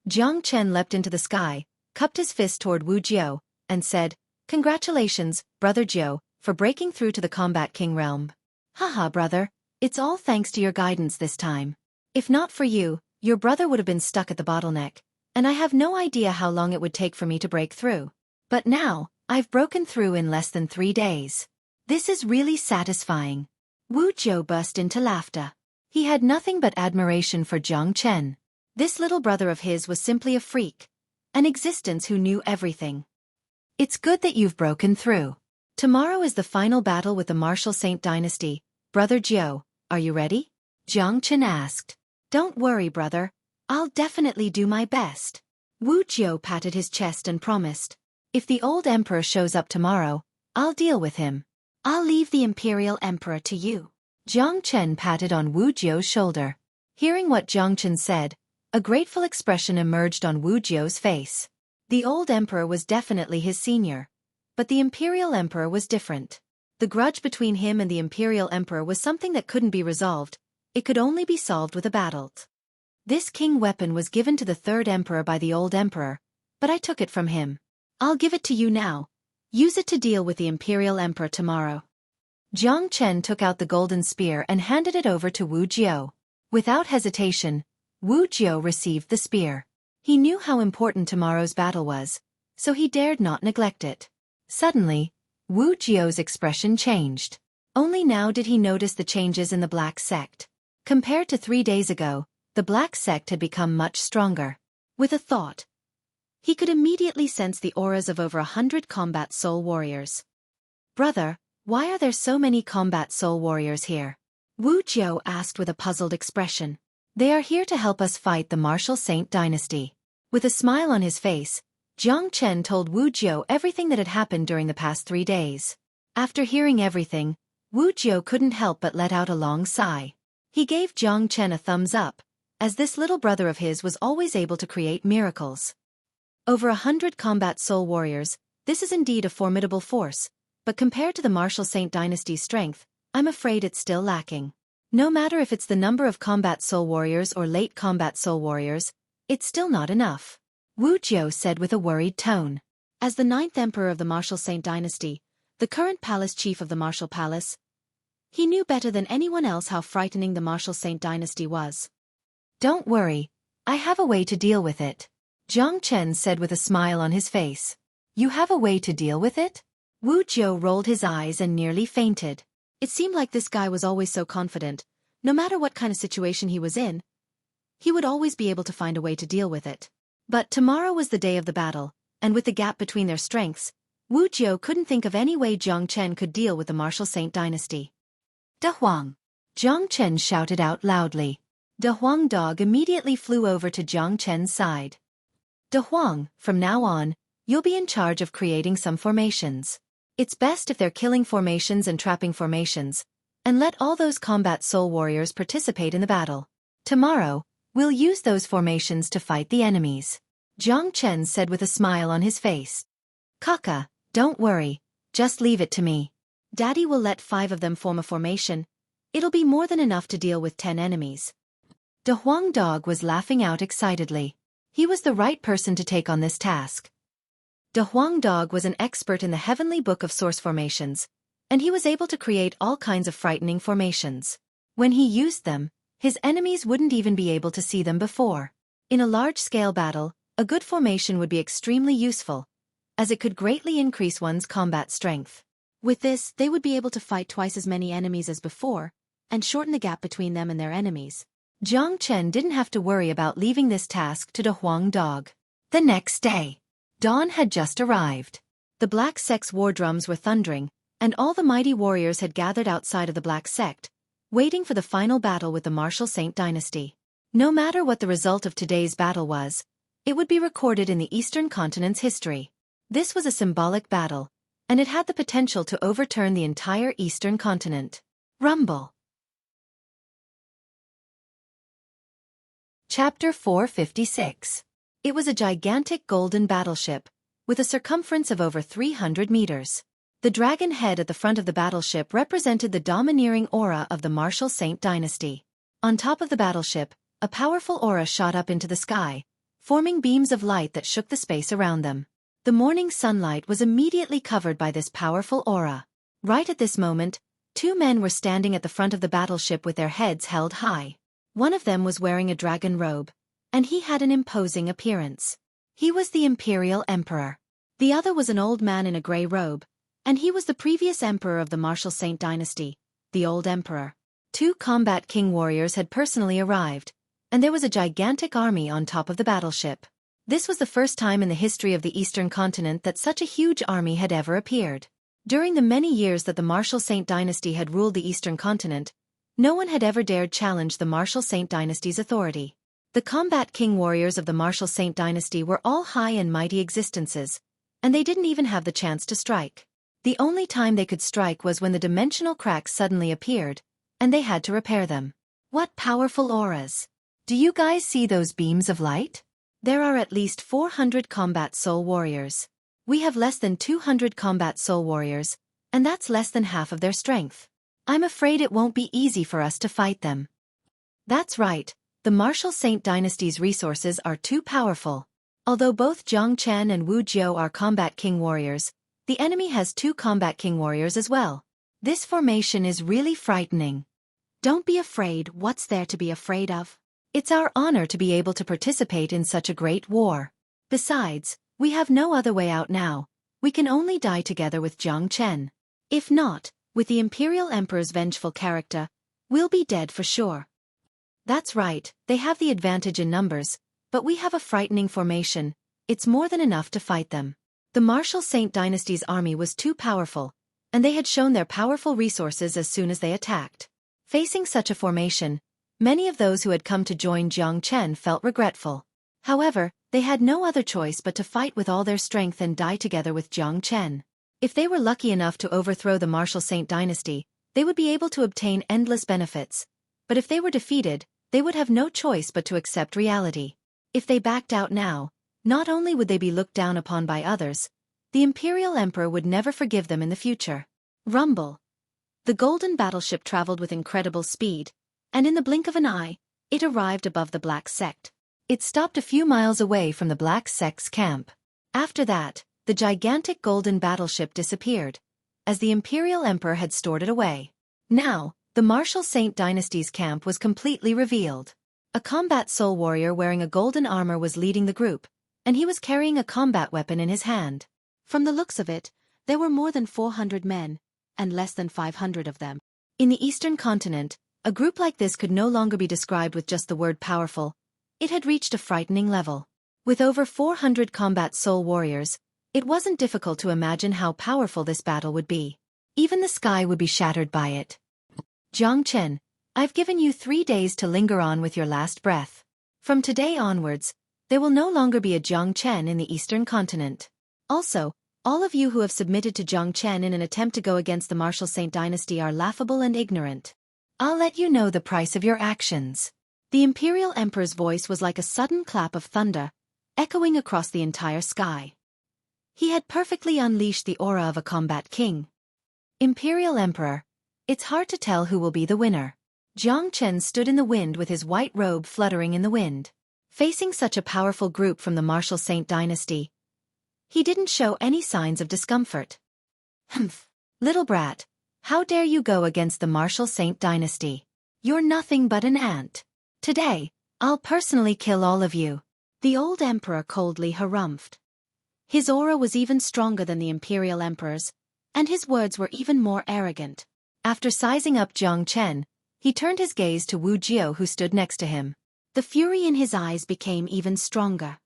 Jiang Chen leapt into the sky, cupped his fist toward Wu Jiao, and said, Congratulations, Brother Jiao, for breaking through to the combat king realm. Haha, brother, it's all thanks to your guidance this time. If not for you, your brother would have been stuck at the bottleneck, and I have no idea how long it would take for me to break through. But now, I've broken through in less than 3 days. This is really satisfying. Wu Jiu burst into laughter. He had nothing but admiration for Jiang Chen. This little brother of his was simply a freak, an existence who knew everything. It's good that you've broken through. Tomorrow is the final battle with the Martial Saint Dynasty. Brother Jiu, are you ready? Jiang Chen asked. Don't worry, brother. I'll definitely do my best. Wu Jiu patted his chest and promised. If the old emperor shows up tomorrow, I'll deal with him. I'll leave the imperial emperor to you. Jiang Chen patted on Wu Jiu's shoulder. Hearing what Jiang Chen said, a grateful expression emerged on Wu Jiu's face. The old emperor was definitely his senior, but the imperial emperor was different. The grudge between him and the imperial emperor was something that couldn't be resolved. It could only be solved with a battle. This king weapon was given to the third emperor by the old emperor, but I took it from him. I'll give it to you now. Use it to deal with the imperial emperor tomorrow. Jiang Chen took out the golden spear and handed it over to Wu Jiu. Without hesitation, Wu Jiu received the spear. He knew how important tomorrow's battle was, so he dared not neglect it. Suddenly, Wu Jiu's expression changed. Only now did he notice the changes in the Black Sect. Compared to 3 days ago, the Black Sect had become much stronger. With a thought, he could immediately sense the auras of over 100 combat soul warriors. Brother, why are there so many combat soul warriors here? Wu Jiu asked with a puzzled expression. They are here to help us fight the Martial Saint Dynasty. With a smile on his face, Jiang Chen told Wu Jiu everything that had happened during the past 3 days. After hearing everything, Wu Jiu couldn't help but let out a long sigh. He gave Jiang Chen a thumbs up, as this little brother of his was always able to create miracles. Over 100 combat soul warriors, this is indeed a formidable force, but compared to the Martial Saint Dynasty's strength, I'm afraid it's still lacking. No matter if it's the number of combat soul warriors or late combat soul warriors, it's still not enough. Wu Jiu said with a worried tone. As the 9th emperor of the Martial Saint Dynasty, the current palace chief of the Martial Palace, he knew better than anyone else how frightening the Martial Saint Dynasty was. Don't worry, I have a way to deal with it. Jiang Chen said with a smile on his face. You have a way to deal with it? Wu Jiu rolled his eyes and nearly fainted. It seemed like this guy was always so confident. No matter what kind of situation he was in, he would always be able to find a way to deal with it. But tomorrow was the day of the battle, and with the gap between their strengths, Wu Jiu couldn't think of any way Jiang Chen could deal with the Martial Saint Dynasty. De Huang! Jiang Chen shouted out loudly. De Huang dog immediately flew over to Jiang Chen's side. De Huang, from now on, you'll be in charge of creating some formations. It's best if they're killing formations and trapping formations, and let all those combat soul warriors participate in the battle. Tomorrow, we'll use those formations to fight the enemies. Jiang Chen said with a smile on his face. Kaka, don't worry, just leave it to me. Daddy will let 5 of them form a formation. It'll be more than enough to deal with 10 enemies. De Huang dog was laughing out excitedly. He was the right person to take on this task. De Huang dog was an expert in the heavenly book of source formations, and he was able to create all kinds of frightening formations. When he used them, his enemies wouldn't even be able to see them before. In a large-scale battle, a good formation would be extremely useful, as it could greatly increase one's combat strength. With this, they would be able to fight twice as many enemies as before, and shorten the gap between them and their enemies. Jiang Chen didn't have to worry about leaving this task to De Huang dog. The next day, dawn had just arrived. The Black Sect's war drums were thundering, and all the mighty warriors had gathered outside of the Black Sect, waiting for the final battle with the Martial Saint Dynasty. No matter what the result of today's battle was, it would be recorded in the Eastern Continent's history. This was a symbolic battle, and it had the potential to overturn the entire Eastern Continent. Rumble. Chapter 456. It was a gigantic golden battleship, with a circumference of over 300 meters. The dragon head at the front of the battleship represented the domineering aura of the Martial Saint Dynasty. On top of the battleship, a powerful aura shot up into the sky, forming beams of light that shook the space around them. The morning sunlight was immediately covered by this powerful aura. Right at this moment, 2 men were standing at the front of the battleship with their heads held high. One of them was wearing a dragon robe, and he had an imposing appearance. He was the Imperial Emperor. The other was an old man in a gray robe, and he was the previous emperor of the Martial Saint Dynasty, the old emperor. 2 combat king warriors had personally arrived, and there was a gigantic army on top of the battleship. This was the first time in the history of the Eastern continent that such a huge army had ever appeared. During the many years that the Martial Saint dynasty had ruled the Eastern continent, no one had ever dared challenge the Martial Saint dynasty's authority. The combat king warriors of the Martial Saint dynasty were all high and mighty existences, and they didn't even have the chance to strike. The only time they could strike was when the dimensional cracks suddenly appeared, and they had to repair them. What powerful auras! Do you guys see those beams of light? There are at least 400 combat soul warriors. We have less than 200 combat soul warriors, and that's less than half of their strength. I'm afraid it won't be easy for us to fight them. That's right, the Martial Saint dynasty's resources are too powerful. Although both Zhang Chen and Wu Jiu are combat king warriors, the enemy has 2 combat king warriors as well. This formation is really frightening. Don't be afraid. What's there to be afraid of? It's our honor to be able to participate in such a great war. Besides, we have no other way out now. We can only die together with Zhang Chen. If not, with the Imperial Emperor's vengeful character, we'll be dead for sure. That's right, they have the advantage in numbers, but we have a frightening formation. It's more than enough to fight them. The Martial Saint dynasty's army was too powerful, and they had shown their powerful resources as soon as they attacked. Facing such a formation, many of those who had come to join Zhang Chen felt regretful. However, they had no other choice but to fight with all their strength and die together with Zhang Chen. If they were lucky enough to overthrow the Martial Saint dynasty, they would be able to obtain endless benefits. But if they were defeated, they would have no choice but to accept reality. If they backed out now, not only would they be looked down upon by others, the Imperial Emperor would never forgive them in the future. Rumble. The golden battleship traveled with incredible speed, and in the blink of an eye, it arrived above the Black Sect. It stopped a few miles away from the Black Sect's camp. After that, the gigantic golden battleship disappeared, as the Imperial Emperor had stored it away. Now, the Martial Saint dynasty's camp was completely revealed. A combat soul warrior wearing a golden armor was leading the group, and he was carrying a combat weapon in his hand. From the looks of it, there were more than 400 men, and less than 500 of them. In the Eastern continent, a group like this could no longer be described with just the word powerful. It had reached a frightening level. With over 400 combat soul warriors, it wasn't difficult to imagine how powerful this battle would be. Even the sky would be shattered by it. Zhang Chen, I've given you 3 days to linger on with your last breath. From today onwards, there will no longer be a Zhang Chen in the Eastern continent. Also, all of you who have submitted to Zhang Chen in an attempt to go against the Martial Saint dynasty are laughable and ignorant. I'll let you know the price of your actions. The Imperial Emperor's voice was like a sudden clap of thunder, echoing across the entire sky. He had perfectly unleashed the aura of a combat king. Imperial Emperor, it's hard to tell who will be the winner. Zhang Chen stood in the wind with his white robe fluttering in the wind. Facing such a powerful group from the Martial Saint dynasty, he didn't show any signs of discomfort. Humph! Little brat, how dare you go against the Martial Saint dynasty? You're nothing but an ant. Today, I'll personally kill all of you. The old emperor coldly harumphed. His aura was even stronger than the Imperial Emperor's, and his words were even more arrogant. After sizing up Zhang Chen, he turned his gaze to Wu Jiu who stood next to him. The fury in his eyes became even stronger.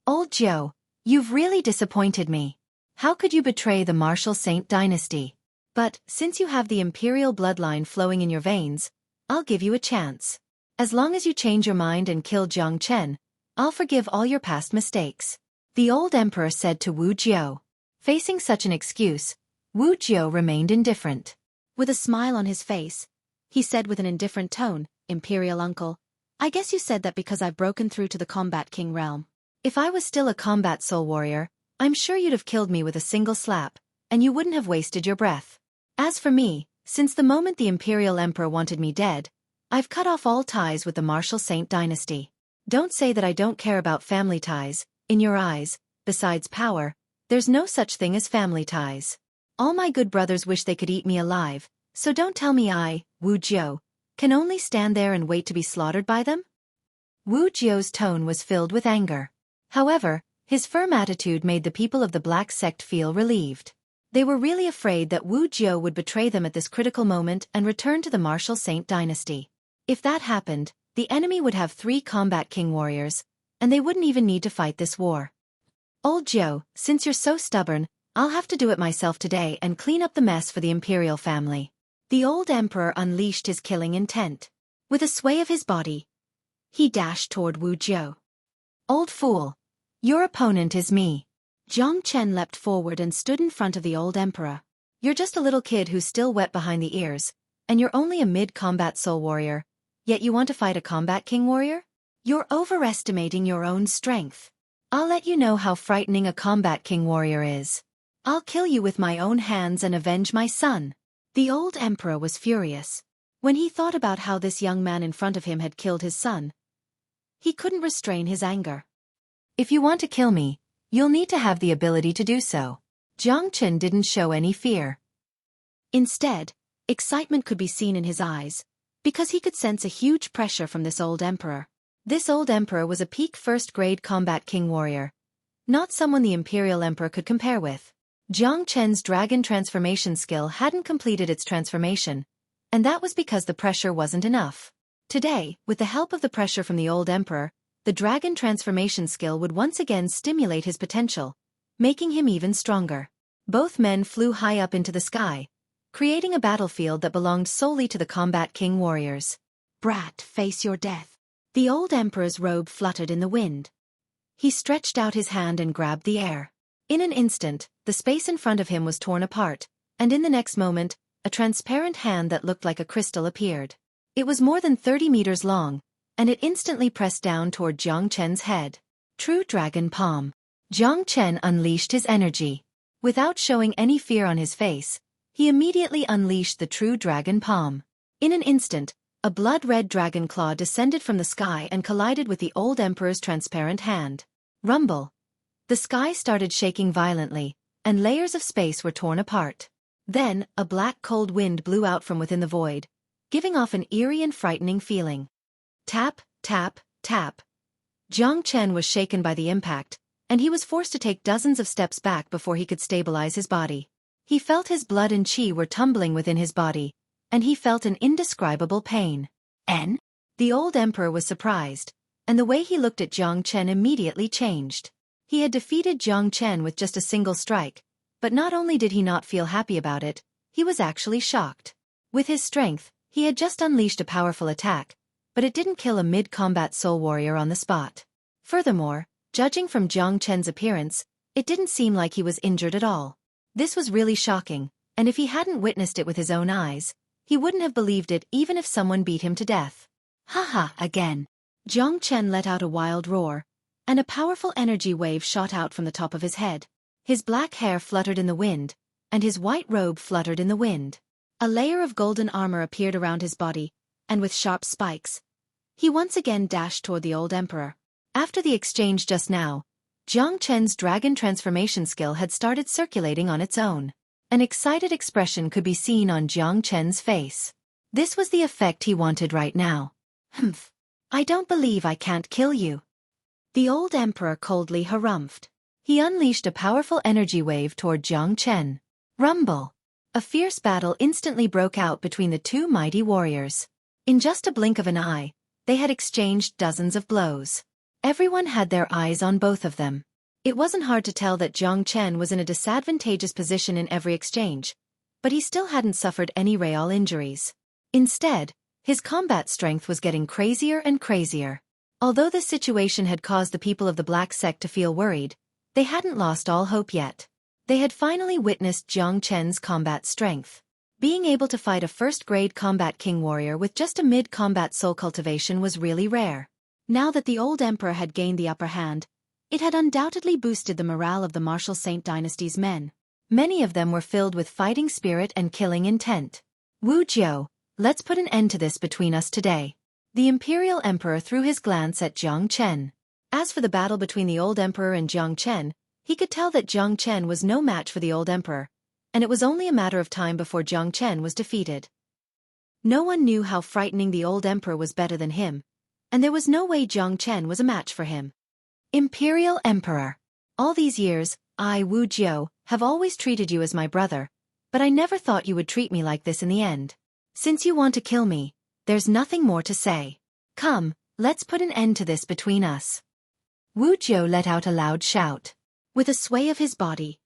Old Jiu, you've really disappointed me. How could you betray the Martial Saint dynasty? But, since you have the imperial bloodline flowing in your veins, I'll give you a chance. As long as you change your mind and kill Zhang Chen, I'll forgive all your past mistakes. The old emperor said to Wu Jiu. Facing such an excuse, Wu Jiu remained indifferent. With a smile on his face, he said with an indifferent tone, Imperial uncle, I guess you said that because I've broken through to the combat king realm. If I was still a combat soul warrior, I'm sure you'd have killed me with a single slap, and you wouldn't have wasted your breath. As for me, since the moment the Imperial Emperor wanted me dead, I've cut off all ties with the Martial Saint dynasty. Don't say that I don't care about family ties. In your eyes, besides power, there's no such thing as family ties. All my good brothers wish they could eat me alive, so don't tell me I, Wu Jiu, can only stand there and wait to be slaughtered by them? Wu Jiu's tone was filled with anger. However, his firm attitude made the people of the Black Sect feel relieved. They were really afraid that Wu Jiu would betray them at this critical moment and return to the martial Saint dynasty. If that happened, the enemy would have 3 combat king warriors, and they wouldn't even need to fight this war. Old Jiu, since you're so stubborn, I'll have to do it myself today and clean up the mess for the imperial family. The old emperor unleashed his killing intent. With a sway of his body, he dashed toward Wu Jiu. Old fool! Your opponent is me. Jiang Chen leapt forward and stood in front of the old emperor. You're just a little kid who's still wet behind the ears, and you're only a mid-combat soul warrior, yet you want to fight a combat king warrior? You're overestimating your own strength. I'll let you know how frightening a combat king warrior is. I'll kill you with my own hands and avenge my son. The old emperor was furious. When he thought about how this young man in front of him had killed his son, he couldn't restrain his anger. If you want to kill me, you'll need to have the ability to do so. Jiang Chen didn't show any fear. Instead, excitement could be seen in his eyes, because he could sense a huge pressure from this old emperor. This old emperor was a peak first-grade combat king warrior, not someone the imperial emperor could compare with. Jiang Chen's dragon transformation skill hadn't completed its transformation, and that was because the pressure wasn't enough. Today, with the help of the pressure from the old emperor, the dragon transformation skill would once again stimulate his potential, making him even stronger. Both men flew high up into the sky, creating a battlefield that belonged solely to the combat king warriors. Brat, face your death. The old emperor's robe fluttered in the wind. He stretched out his hand and grabbed the air. In an instant, the space in front of him was torn apart, and in the next moment, a transparent hand that looked like a crystal appeared. It was more than 30 meters long, and it instantly pressed down toward Jiang Chen's head. True Dragon Palm. Jiang Chen unleashed his energy. Without showing any fear on his face, he immediately unleashed the True Dragon Palm. In an instant, a blood-red dragon claw descended from the sky and collided with the old emperor's transparent hand. Rumble. The sky started shaking violently, and layers of space were torn apart. Then, a black cold wind blew out from within the void, giving off an eerie and frightening feeling. Tap, tap, tap. Jiang Chen was shaken by the impact, and he was forced to take dozens of steps back before he could stabilize his body. He felt his blood and qi were tumbling within his body, and he felt an indescribable pain. The old emperor was surprised, and the way he looked at Jiang Chen immediately changed. He had defeated Jiang Chen with just a single strike, but not only did he not feel happy about it, he was actually shocked. With his strength, he had just unleashed a powerful attack, but it didn't kill a mid-combat soul warrior on the spot. Furthermore, judging from Jiang Chen's appearance, it didn't seem like he was injured at all. This was really shocking, and if he hadn't witnessed it with his own eyes, he wouldn't have believed it even if someone beat him to death. Haha, again. Jiang Chen let out a wild roar, and a powerful energy wave shot out from the top of his head. His black hair fluttered in the wind, and his white robe fluttered in the wind. A layer of golden armor appeared around his body, and with sharp spikes, he once again dashed toward the old emperor. After the exchange just now, Jiang Chen's dragon transformation skill had started circulating on its own. An excited expression could be seen on Jiang Chen's face. This was the effect he wanted right now. Humph. I don't believe I can't kill you. The old emperor coldly harumphed. He unleashed a powerful energy wave toward Jiang Chen. Rumble. A fierce battle instantly broke out between the two mighty warriors. In just a blink of an eye, they had exchanged dozens of blows. Everyone had their eyes on both of them. It wasn't hard to tell that Jiang Chen was in a disadvantageous position in every exchange, but he still hadn't suffered any real injuries. Instead, his combat strength was getting crazier and crazier. Although this situation had caused the people of the Black Sect to feel worried, they hadn't lost all hope yet. They had finally witnessed Jiang Chen's combat strength. Being able to fight a first-grade combat king warrior with just a mid-combat soul cultivation was really rare. Now that the old emperor had gained the upper hand, it had undoubtedly boosted the morale of the martial Saint dynasty's men. Many of them were filled with fighting spirit and killing intent. Wu Jiu, let's put an end to this between us today. The imperial emperor threw his glance at Jiang Chen. As for the battle between the old emperor and Jiang Chen, he could tell that Jiang Chen was no match for the old emperor, and it was only a matter of time before Jiang Chen was defeated. No one knew how frightening the old emperor was better than him, and there was no way Jiang Chen was a match for him. Imperial Emperor. All these years, I, Wu Jiu, have always treated you as my brother, but I never thought you would treat me like this in the end. Since you want to kill me, there's nothing more to say. Come, let's put an end to this between us." Wu Jiu let out a loud shout. With a sway of his body,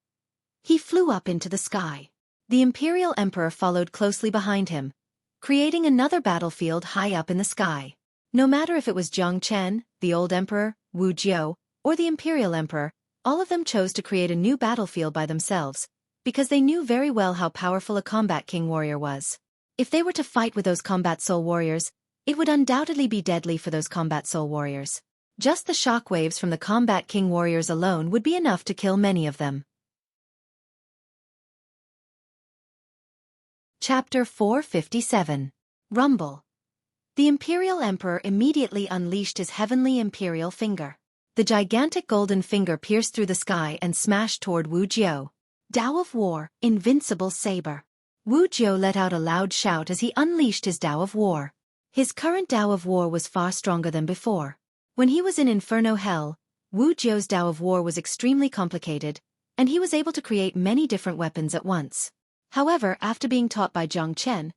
he flew up into the sky. The Imperial Emperor followed closely behind him, creating another battlefield high up in the sky. No matter if it was Jiang Chen, the old emperor, Wu Jiu, or the Imperial Emperor, all of them chose to create a new battlefield by themselves, because they knew very well how powerful a combat king warrior was. If they were to fight with those combat soul warriors, it would undoubtedly be deadly for those combat soul warriors. Just the shockwaves from the combat king warriors alone would be enough to kill many of them. Chapter 457. Rumble. The Imperial Emperor immediately unleashed his heavenly imperial finger. The gigantic golden finger pierced through the sky and smashed toward Wu Jiu. Tao of War, Invincible Saber. Wu Jiu let out a loud shout as he unleashed his Tao of War. His current Tao of War was far stronger than before. When he was in Inferno Hell, Wu Jiu's Tao of War was extremely complicated, and he was able to create many different weapons at once. However, after being taught by Jiang Chen,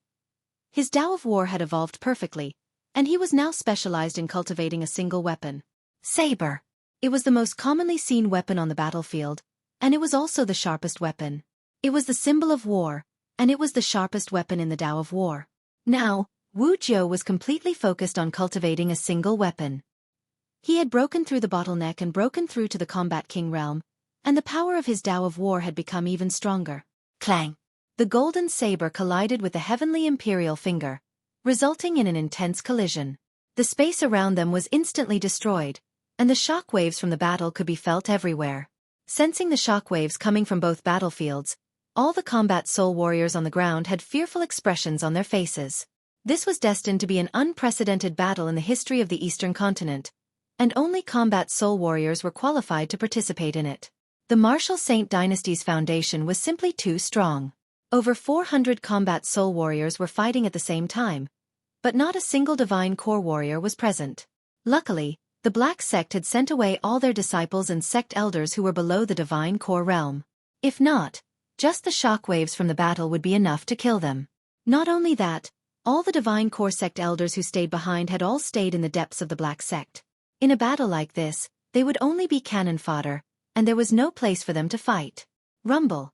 his Tao of War had evolved perfectly, and he was now specialized in cultivating a single weapon. Saber. It was the most commonly seen weapon on the battlefield, and it was also the sharpest weapon. It was the symbol of war, and it was the sharpest weapon in the Tao of War. Now, Wu Jiu was completely focused on cultivating a single weapon. He had broken through the bottleneck and broken through to the Combat King realm, and the power of his Tao of War had become even stronger. Clang! The golden saber collided with the heavenly imperial finger, resulting in an intense collision. The space around them was instantly destroyed, and the shock waves from the battle could be felt everywhere. Sensing the shock waves coming from both battlefields, all the combat soul warriors on the ground had fearful expressions on their faces. This was destined to be an unprecedented battle in the history of the Eastern continent, and only combat soul warriors were qualified to participate in it. The Martial Saint Dynasty's foundation was simply too strong. Over 400 combat soul warriors were fighting at the same time, but not a single divine core warrior was present. Luckily, the Black Sect had sent away all their disciples and sect elders who were below the divine core realm. If not, just the shockwaves from the battle would be enough to kill them. Not only that, all the divine core sect elders who stayed behind had all stayed in the depths of the Black Sect. In a battle like this, they would only be cannon fodder, and there was no place for them to fight. Rumble.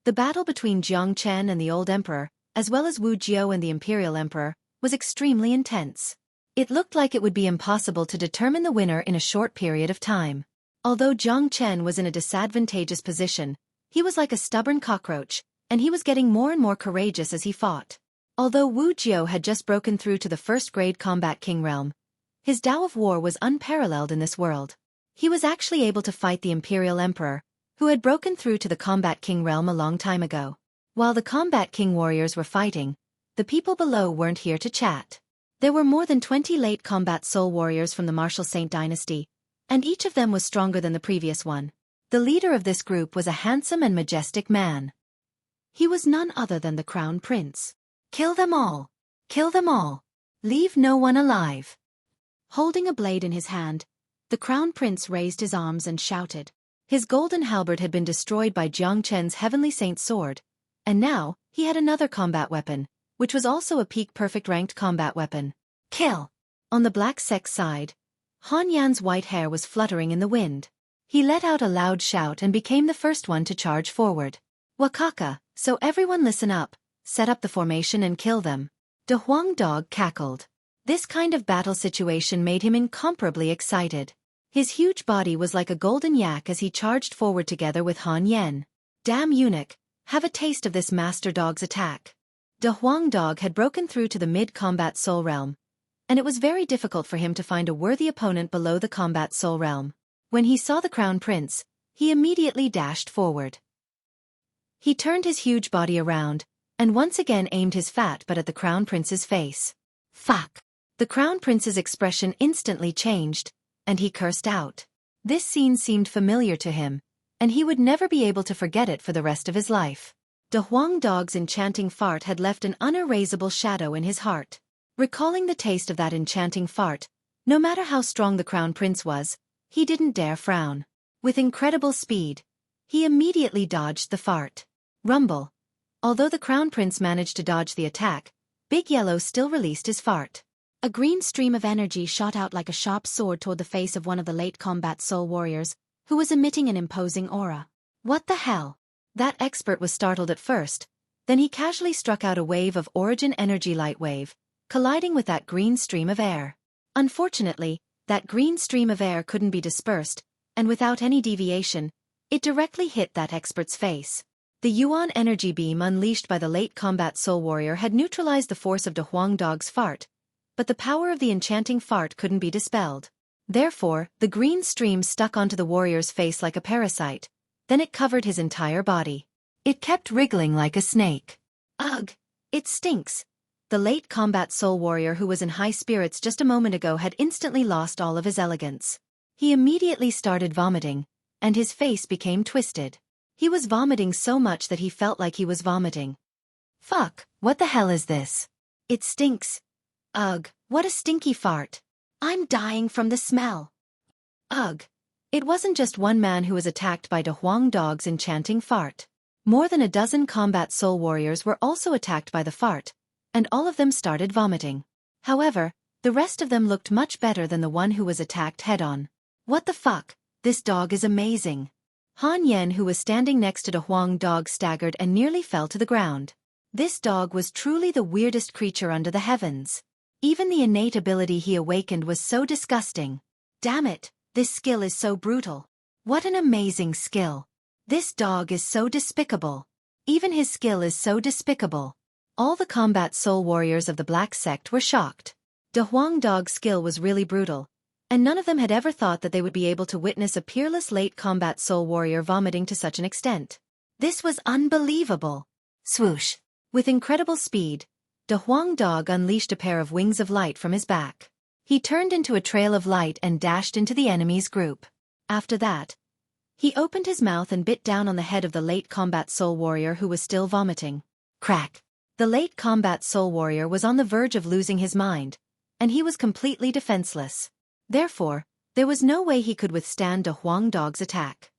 The battle between Jiang Chen and the Old Emperor, as well as Wu Jiu and the Imperial Emperor, was extremely intense. It looked like it would be impossible to determine the winner in a short period of time. Although Jiang Chen was in a disadvantageous position, he was like a stubborn cockroach, and he was getting more and more courageous as he fought. Although Wu Jiu had just broken through to the first-grade Combat King realm, his Tao of War was unparalleled in this world. He was actually able to fight the Imperial Emperor, who had broken through to the Combat King realm a long time ago. While the Combat King warriors were fighting, the people below weren't here to chat. There were more than 20 late combat soul warriors from the Martial Saint Dynasty, and each of them was stronger than the previous one. The leader of this group was a handsome and majestic man. He was none other than the Crown Prince. Kill them all! Kill them all! Leave no one alive! Holding a blade in his hand, the Crown Prince raised his arms and shouted. His golden halberd had been destroyed by Jiang Chen's Heavenly Saint sword, and now he had another combat weapon, which was also a peak-perfect ranked combat weapon. Kill! On the Black Sect side, Han Yan's white hair was fluttering in the wind. He let out a loud shout and became the first one to charge forward. Wakaka, so everyone listen up, set up the formation and kill them. De Huang Dog cackled. This kind of battle situation made him incomparably excited. His huge body was like a golden yak as he charged forward together with Han Yan. Damn eunuch, have a taste of this master dog's attack. De Huang Dog had broken through to the mid-combat soul realm, and it was very difficult for him to find a worthy opponent below the combat soul realm. When he saw the Crown Prince, he immediately dashed forward. He turned his huge body around, and once again aimed his fat butt at the Crown Prince's face. Fuck! The Crown Prince's expression instantly changed, and he cursed out. This scene seemed familiar to him, and he would never be able to forget it for the rest of his life. De Huang Dog's enchanting fart had left an unerasable shadow in his heart. Recalling the taste of that enchanting fart, no matter how strong the Crown Prince was, he didn't dare frown. With incredible speed, He immediately dodged the fart. Rumble. Although the Crown Prince managed to dodge the attack, Big Yellow still released his fart. A green stream of energy shot out like a sharp sword toward the face of one of the late combat soul warriors, who was emitting an imposing aura. What the hell? That expert was startled at first, then he casually struck out a wave of origin energy light wave, colliding with that green stream of air. Unfortunately, that green stream of air couldn't be dispersed, and without any deviation, it directly hit that expert's face. The Yuan energy beam unleashed by the late combat soul warrior had neutralized the force of De Huang Dog's fart, but the power of the enchanting fart couldn't be dispelled. Therefore, the green stream stuck onto the warrior's face like a parasite, then it covered his entire body. It kept wriggling like a snake. Ugh! It stinks! The late combat soul warrior who was in high spirits just a moment ago had instantly lost all of his elegance. He immediately started vomiting, and his face became twisted. He was vomiting so much that he felt like he was vomiting. Fuck, what the hell is this? It stinks. Ugh, what a stinky fart. I'm dying from the smell. Ugh. It wasn't just one man who was attacked by De Huang Dog's enchanting fart. More than a dozen combat soul warriors were also attacked by the fart, and all of them started vomiting. However, the rest of them looked much better than the one who was attacked head-on. What the fuck? This dog is amazing. Han Yen, who was standing next to De Huang Dog, staggered and nearly fell to the ground. This dog was truly the weirdest creature under the heavens. Even the innate ability he awakened was so disgusting. Damn it, this skill is so brutal. What an amazing skill. This dog is so despicable. Even his skill is so despicable. All the combat soul warriors of the Black Sect were shocked. De Huang Dog's skill was really brutal, and none of them had ever thought that they would be able to witness a peerless late combat soul warrior vomiting to such an extent. This was unbelievable. Swoosh. With incredible speed, De Huang Dog unleashed a pair of wings of light from his back. He turned into a trail of light and dashed into the enemy's group. After that, he opened his mouth and bit down on the head of the late combat soul warrior who was still vomiting. Crack. The late combat soul warrior was on the verge of losing his mind, and he was completely defenseless. Therefore, there was no way he could withstand De Huang Dog's attack.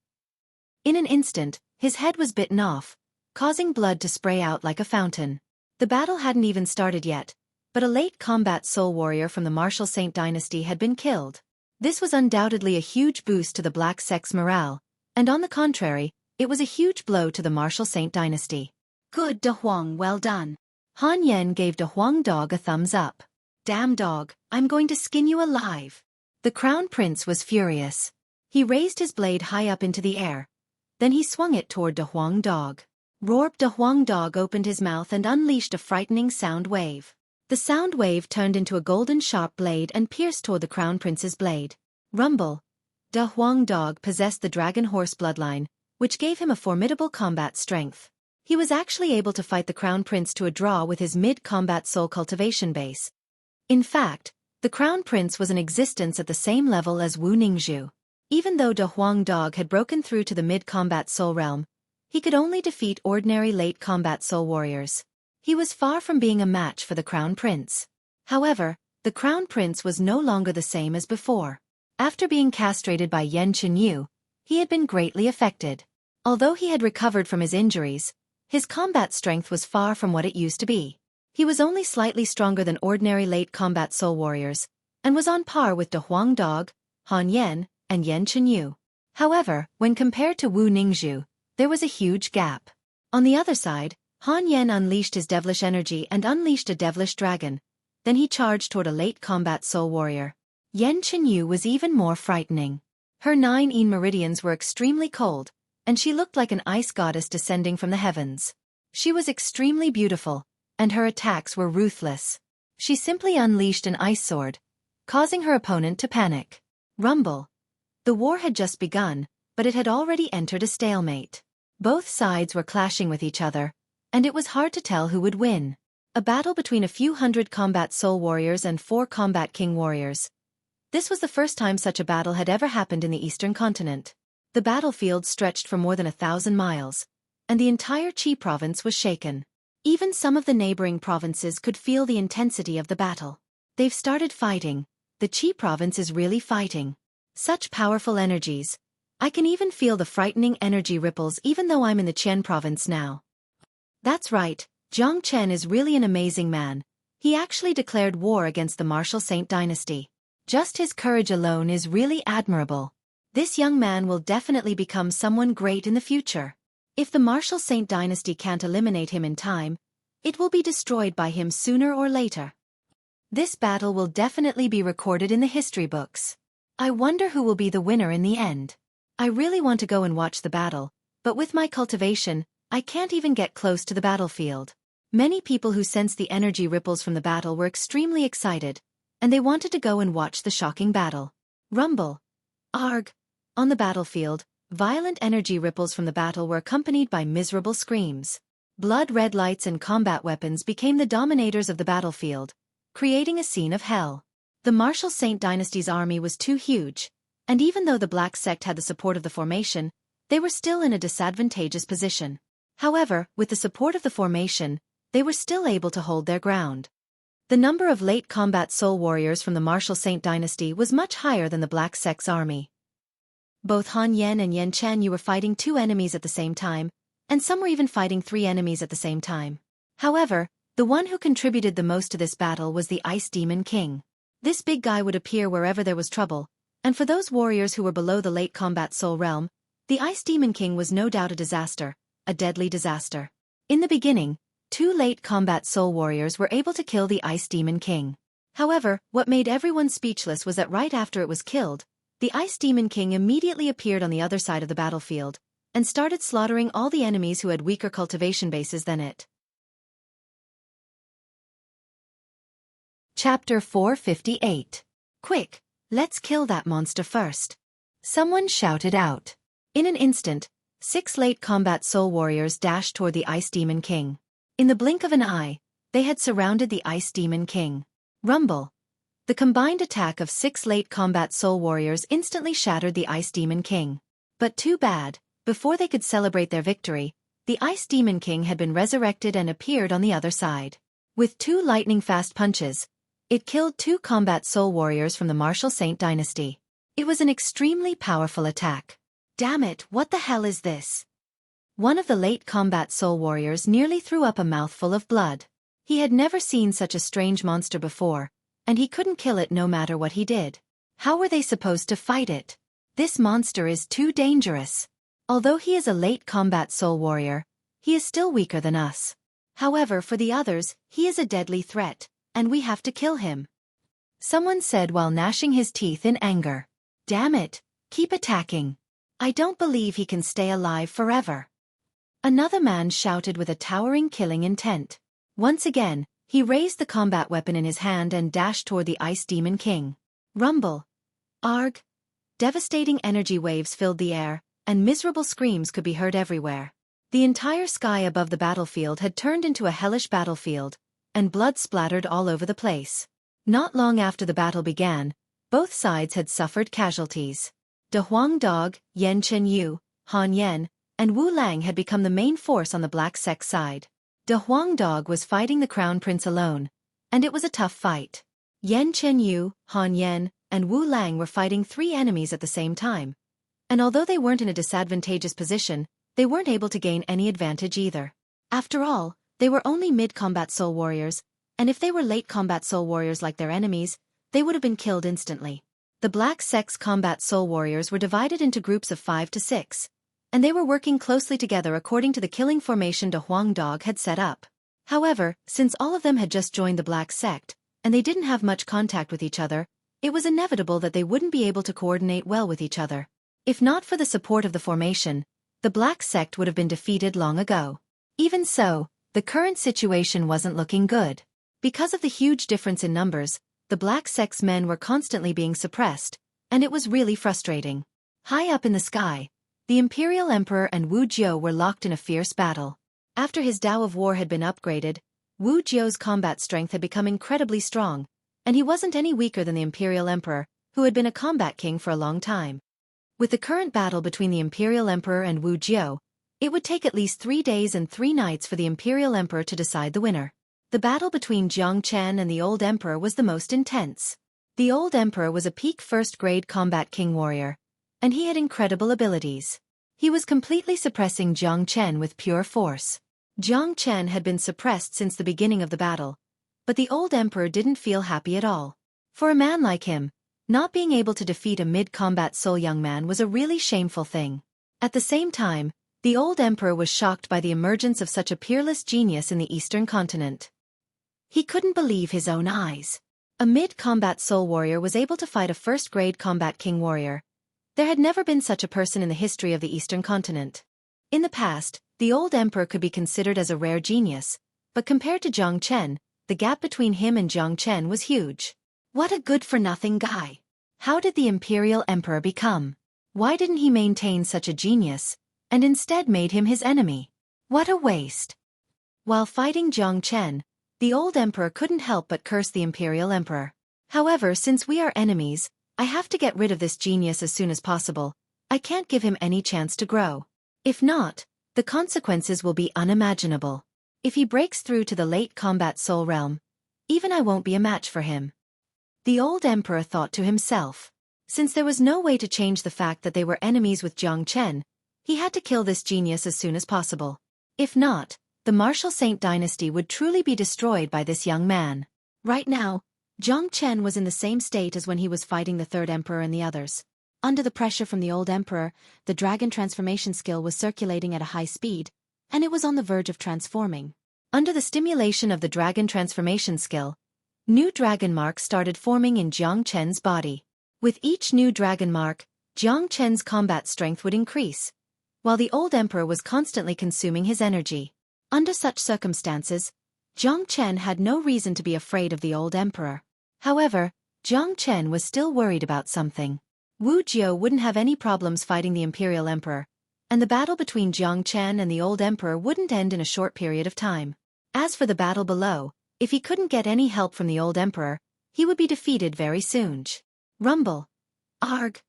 In an instant, his head was bitten off, causing blood to spray out like a fountain. The battle hadn't even started yet, but a late combat soul warrior from the Martial Saint dynasty had been killed. This was undoubtedly a huge boost to the Black Sect's morale, and on the contrary, it was a huge blow to the Martial Saint dynasty. Good, De Huang, well done. Han Yen gave De Huang Dog a thumbs up. Damn dog, I'm going to skin you alive. The Crown Prince was furious. He raised his blade high up into the air. Then he swung it toward De Huang Dog. Roar! De Huang Dog opened his mouth and unleashed a frightening sound wave. The sound wave turned into a golden sharp blade and pierced toward the Crown Prince's blade. Rumble. De Huang Dog possessed the dragon horse bloodline, which gave him a formidable combat strength. He was actually able to fight the Crown Prince to a draw with his mid-combat soul cultivation base. In fact, the Crown Prince was in existence at the same level as Wu Ningzhu. Even though De Huang Dog had broken through to the mid-combat soul realm, he could only defeat ordinary late combat soul warriors. He was far from being a match for the Crown Prince. However, the Crown Prince was no longer the same as before. After being castrated by Yan Chenyu, he had been greatly affected. Although he had recovered from his injuries, his combat strength was far from what it used to be. He was only slightly stronger than ordinary late combat soul warriors, and was on par with De Huang Dog, Han Yen, and Yan Chenyu. However, when compared to Wu Ningzhu, there was a huge gap. On the other side, Han Yen unleashed his devilish energy and unleashed a devilish dragon. Then he charged toward a late combat soul warrior. Yan Chenyu was even more frightening. Her 9 meridians were extremely cold, and she looked like an ice goddess descending from the heavens. She was extremely beautiful, and her attacks were ruthless. She simply unleashed an ice sword, causing her opponent to panic. Rumble. The war had just begun, but it had already entered a stalemate. Both sides were clashing with each other, and it was hard to tell who would win. A battle between a few hundred combat soul warriors and 4 combat king warriors. This was the first time such a battle had ever happened in the eastern continent. The battlefield stretched for more than 1,000 miles, and the entire Qi province was shaken. Even some of the neighboring provinces could feel the intensity of the battle. They've started fighting. The Qi province is really fighting. Such powerful energies. I can even feel the frightening energy ripples even though I'm in the Qian province now. That's right, Jiang Chen is really an amazing man. He actually declared war against the martial Saint dynasty. Just his courage alone is really admirable. This young man will definitely become someone great in the future. If the martial Saint dynasty can't eliminate him in time, it will be destroyed by him sooner or later. This battle will definitely be recorded in the history books. I wonder who will be the winner in the end. I really want to go and watch the battle, but with my cultivation, I can't even get close to the battlefield. Many people who sensed the energy ripples from the battle were extremely excited, and they wanted to go and watch the shocking battle. Rumble. Arg. On the battlefield, violent energy ripples from the battle were accompanied by miserable screams. Blood-red lights and combat weapons became the dominators of the battlefield, creating a scene of hell. The martial Saint dynasty's army was too huge, and even though the Black Sect had the support of the formation, they were still in a disadvantageous position. However, with the support of the formation, they were still able to hold their ground. The number of late combat soul warriors from the martial Saint dynasty was much higher than the Black Sect's army. Both Han Yan and Yan Chen Yu were fighting 2 enemies at the same time, and some were even fighting 3 enemies at the same time. However, the one who contributed the most to this battle was the Ice Demon King. This big guy would appear wherever there was trouble, and for those warriors who were below the late combat soul realm, the Ice Demon King was no doubt a disaster, a deadly disaster. In the beginning, 2 late combat soul warriors were able to kill the Ice Demon King. However, what made everyone speechless was that right after it was killed, the Ice Demon King immediately appeared on the other side of the battlefield, and started slaughtering all the enemies who had weaker cultivation bases than it. Chapter 458. Quick, let's kill that monster first. Someone shouted out. In an instant, 6 late combat soul warriors dashed toward the Ice Demon King. In the blink of an eye, they had surrounded the Ice Demon King. Rumble. The combined attack of 6 late combat soul warriors instantly shattered the Ice Demon King. But too bad, before they could celebrate their victory, the Ice Demon King had been resurrected and appeared on the other side. With 2 lightning-fast punches, it killed 2 combat soul warriors from the martial Saint dynasty. It was an extremely powerful attack. Damn it, what the hell is this? One of the late combat soul warriors nearly threw up a mouthful of blood. He had never seen such a strange monster before, and he couldn't kill it no matter what he did. How were they supposed to fight it? This monster is too dangerous. Although he is a late combat soul warrior, he is still weaker than us. However, for the others, he is a deadly threat, and we have to kill him. Someone said while gnashing his teeth in anger. Damn it, keep attacking. I don't believe he can stay alive forever. Another man shouted with a towering killing intent. Once again, he raised the combat weapon in his hand and dashed toward the Ice Demon King. Rumble. Arg. Devastating energy waves filled the air, and miserable screams could be heard everywhere. The entire sky above the battlefield had turned into a hellish battlefield, and blood splattered all over the place. Not long after the battle began, both sides had suffered casualties. De Huang Dog, Yan Chen Yu, Han Yan, and Wu Lang had become the main force on the Black Sect side. De Huang Dog was fighting the Crown Prince alone, and it was a tough fight. Yan Chen Yu, Han Yan, and Wu Lang were fighting 3 enemies at the same time, and although they weren't in a disadvantageous position, they weren't able to gain any advantage either. After all, they were only mid-combat soul warriors, and if they were late combat soul warriors like their enemies, they would have been killed instantly. The Black Sect's combat soul warriors were divided into groups of 5 to 6, and they were working closely together according to the killing formation De Huang Dog had set up. However, since all of them had just joined the Black Sect, and they didn't have much contact with each other, it was inevitable that they wouldn't be able to coordinate well with each other. If not for the support of the formation, the Black Sect would have been defeated long ago. Even so, the current situation wasn't looking good. Because of the huge difference in numbers, the Black Sect's men were constantly being suppressed, and it was really frustrating. High up in the sky, the Imperial Emperor and Wu Jiu were locked in a fierce battle. After his Tao of War had been upgraded, Wu Jiu's combat strength had become incredibly strong, and he wasn't any weaker than the Imperial Emperor, who had been a combat king for a long time. With the current battle between the Imperial Emperor and Wu Jiu, it would take at least 3 days and 3 nights for the Imperial Emperor to decide the winner. The battle between Jiang Chen and the Old Emperor was the most intense. The Old Emperor was a peak first-grade combat king warrior, and he had incredible abilities. He was completely suppressing Jiang Chen with pure force. Jiang Chen had been suppressed since the beginning of the battle, but the old emperor didn't feel happy at all. For a man like him, not being able to defeat a mid-combat soul young man was a really shameful thing. At the same time, the old emperor was shocked by the emergence of such a peerless genius in the Eastern continent. He couldn't believe his own eyes. A mid-combat soul warrior was able to fight a first-grade combat king warrior. There had never been such a person in the history of the Eastern continent. In the past, the old emperor could be considered as a rare genius, but compared to Jiang Chen, the gap between him and Jiang Chen was huge. What a good-for-nothing guy. How did the imperial emperor become? Why didn't he maintain such a genius, and instead made him his enemy? What a waste. While fighting Jiang Chen, the old emperor couldn't help but curse the imperial emperor. However, since we are enemies, I have to get rid of this genius as soon as possible. I can't give him any chance to grow. If not, the consequences will be unimaginable. If he breaks through to the late combat soul realm, even I won't be a match for him. The old emperor thought to himself. Since there was no way to change the fact that they were enemies with Jiang Chen, he had to kill this genius as soon as possible. If not, the martial saint dynasty would truly be destroyed by this young man. Right now, Jiang Chen was in the same state as when he was fighting the third emperor and the others. Under the pressure from the old emperor, the dragon transformation skill was circulating at a high speed, and it was on the verge of transforming. Under the stimulation of the dragon transformation skill, new dragon marks started forming in Jiang Chen's body. With each new dragon mark, Jiang Chen's combat strength would increase, while the old emperor was constantly consuming his energy. Under such circumstances, Jiang Chen had no reason to be afraid of the old emperor. However, Jiang Chen was still worried about something. Wu Jiao wouldn't have any problems fighting the imperial emperor, and the battle between Jiang Chen and the old emperor wouldn't end in a short period of time. As for the battle below, if he couldn't get any help from the old emperor, he would be defeated very soon. Rumble. Arg.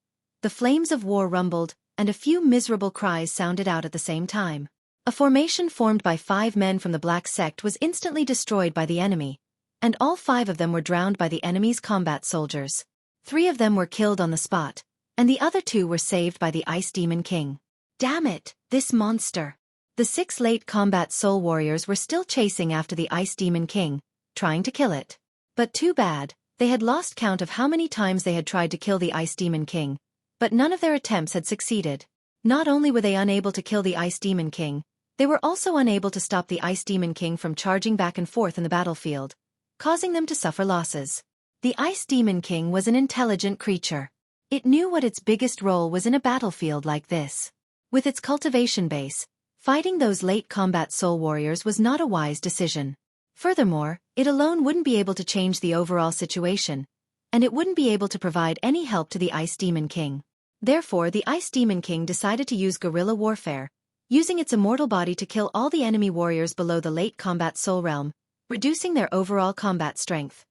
The flames of war rumbled, and a few miserable cries sounded out at the same time. A formation formed by 5 men from the Black Sect was instantly destroyed by the enemy, and all 5 of them were drowned by the enemy's combat soldiers. 3 of them were killed on the spot, and the other 2 were saved by the Ice Demon King. Damn it, this monster. The 6 late combat soul warriors were still chasing after the Ice Demon King, trying to kill it. But too bad, they had lost count of how many times they had tried to kill the Ice Demon King, but none of their attempts had succeeded. Not only were they unable to kill the Ice Demon King, they were also unable to stop the Ice Demon King from charging back and forth in the battlefield, causing them to suffer losses. The Ice Demon King was an intelligent creature. It knew what its biggest role was in a battlefield like this. With its cultivation base, fighting those late combat soul warriors was not a wise decision. Furthermore, it alone wouldn't be able to change the overall situation, and it wouldn't be able to provide any help to the Ice Demon King. Therefore, the Ice Demon King decided to use guerrilla warfare, using its immortal body to kill all the enemy warriors below the late combat soul realm, reducing their overall combat strength.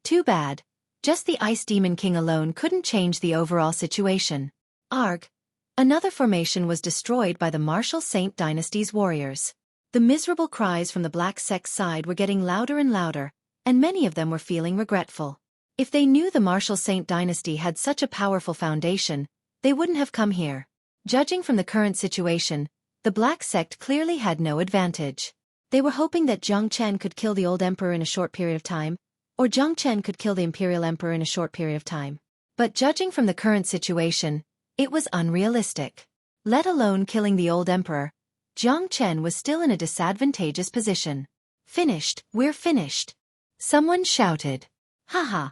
Too bad. Just the Ice Demon King alone couldn't change the overall situation. Arg. Another formation was destroyed by the Martial Saint Dynasty's warriors. The miserable cries from the Black Sect's side were getting louder and louder, and many of them were feeling regretful. If they knew the Martial Saint Dynasty had such a powerful foundation, they wouldn't have come here. Judging from the current situation, the Black Sect clearly had no advantage. They were hoping that Jiang Chen could kill the old emperor in a short period of time, or Jiang Chen could kill the imperial emperor in a short period of time. But judging from the current situation, it was unrealistic. Let alone killing the old emperor, Jiang Chen was still in a disadvantageous position. Finished, we're finished. Someone shouted. Haha.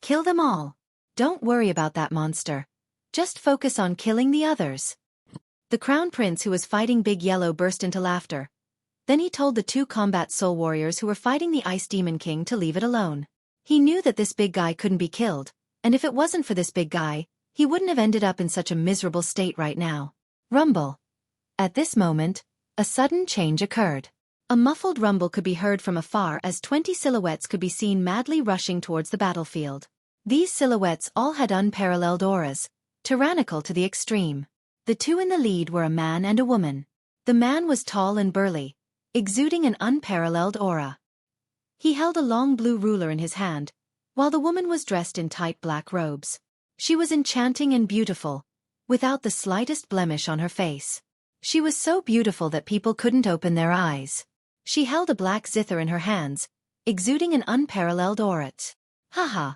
Kill them all. Don't worry about that monster. Just focus on killing the others. The Crown Prince who was fighting Big Yellow burst into laughter. Then he told the 2 combat soul warriors who were fighting the Ice Demon King to leave it alone. He knew that this big guy couldn't be killed, and if it wasn't for this big guy, he wouldn't have ended up in such a miserable state right now. Rumble. At this moment, a sudden change occurred. A muffled rumble could be heard from afar as 20 silhouettes could be seen madly rushing towards the battlefield. These silhouettes all had unparalleled auras, tyrannical to the extreme. The 2 in the lead were a man and a woman. The man was tall and burly, exuding an unparalleled aura. He held a long blue ruler in his hand, while the woman was dressed in tight black robes. She was enchanting and beautiful, without the slightest blemish on her face. She was so beautiful that people couldn't open their eyes. She held a black zither in her hands, exuding an unparalleled aura. Haha,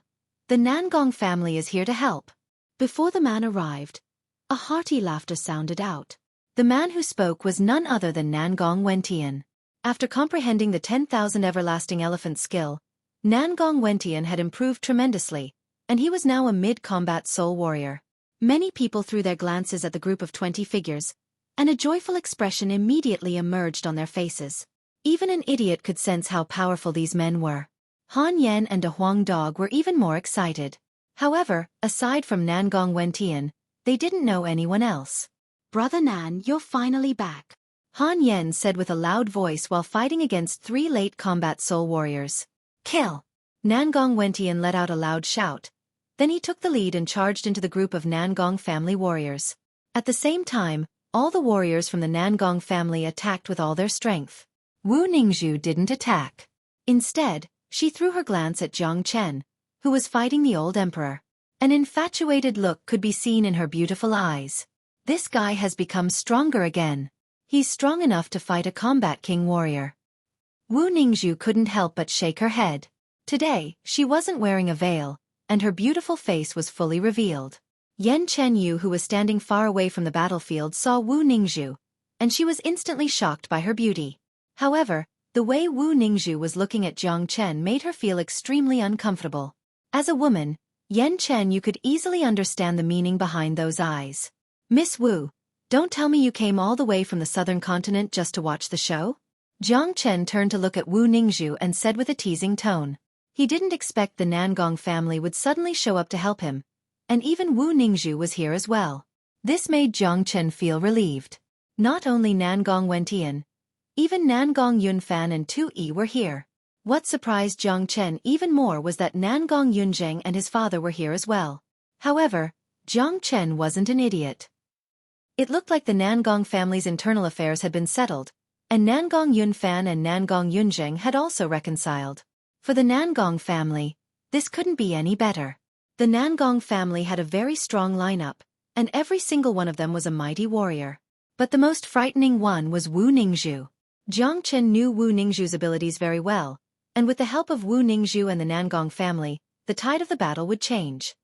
the Nangong family is here to help. Before the man arrived, a hearty laughter sounded out. The man who spoke was none other than Nangong Wentian. After comprehending the 10,000 everlasting elephant skill, Nangong Wentian had improved tremendously, and he was now a mid-combat soul warrior. Many people threw their glances at the group of 20 figures, and a joyful expression immediately emerged on their faces. Even an idiot could sense how powerful these men were. Han Yen and a Huang Dog were even more excited. However, aside from Nangong Wentian, they didn't know anyone else. "Brother Nan, you're finally back," Han Yen said with a loud voice while fighting against 3 late combat soul warriors. "Kill!" Nangong Wentian let out a loud shout. Then he took the lead and charged into the group of Nangong family warriors. At the same time, all the warriors from the Nangong family attacked with all their strength. Wu Ningzhu didn't attack. Instead, she threw her glance at Jiang Chen, who was fighting the old emperor. An infatuated look could be seen in her beautiful eyes. This guy has become stronger again. He's strong enough to fight a combat king warrior. Wu Ningzhu couldn't help but shake her head. Today, she wasn't wearing a veil, and her beautiful face was fully revealed. Yan Chenyu, who was standing far away from the battlefield, saw Wu Ningzhu, and she was instantly shocked by her beauty. However, the way Wu Ningzhu was looking at Jiang Chen made her feel extremely uncomfortable. As a woman, Yan Chenyu could easily understand the meaning behind those eyes. "Miss Wu, don't tell me you came all the way from the southern continent just to watch the show?" Jiang Chen turned to look at Wu Ningzhu and said with a teasing tone. He didn't expect the Nangong family would suddenly show up to help him, and even Wu Ningzhu was here as well. This made Jiang Chen feel relieved. Not only Nangong Wentian, even Nangong Yunfan and Tu Yi were here. What surprised Jiang Chen even more was that Nangong Yunzheng and his father were here as well. However, Jiang Chen wasn't an idiot. It looked like the Nangong family's internal affairs had been settled, and Nangong Yunfan and Nangong Yunzheng had also reconciled. For the Nangong family, this couldn't be any better. The Nangong family had a very strong lineup, and every single one of them was a mighty warrior. But the most frightening one was Wu Ningzhu. Jiang Chen knew Wu Ningzhu's abilities very well, and with the help of Wu Ningzhu and the Nangong family, the tide of the battle would change.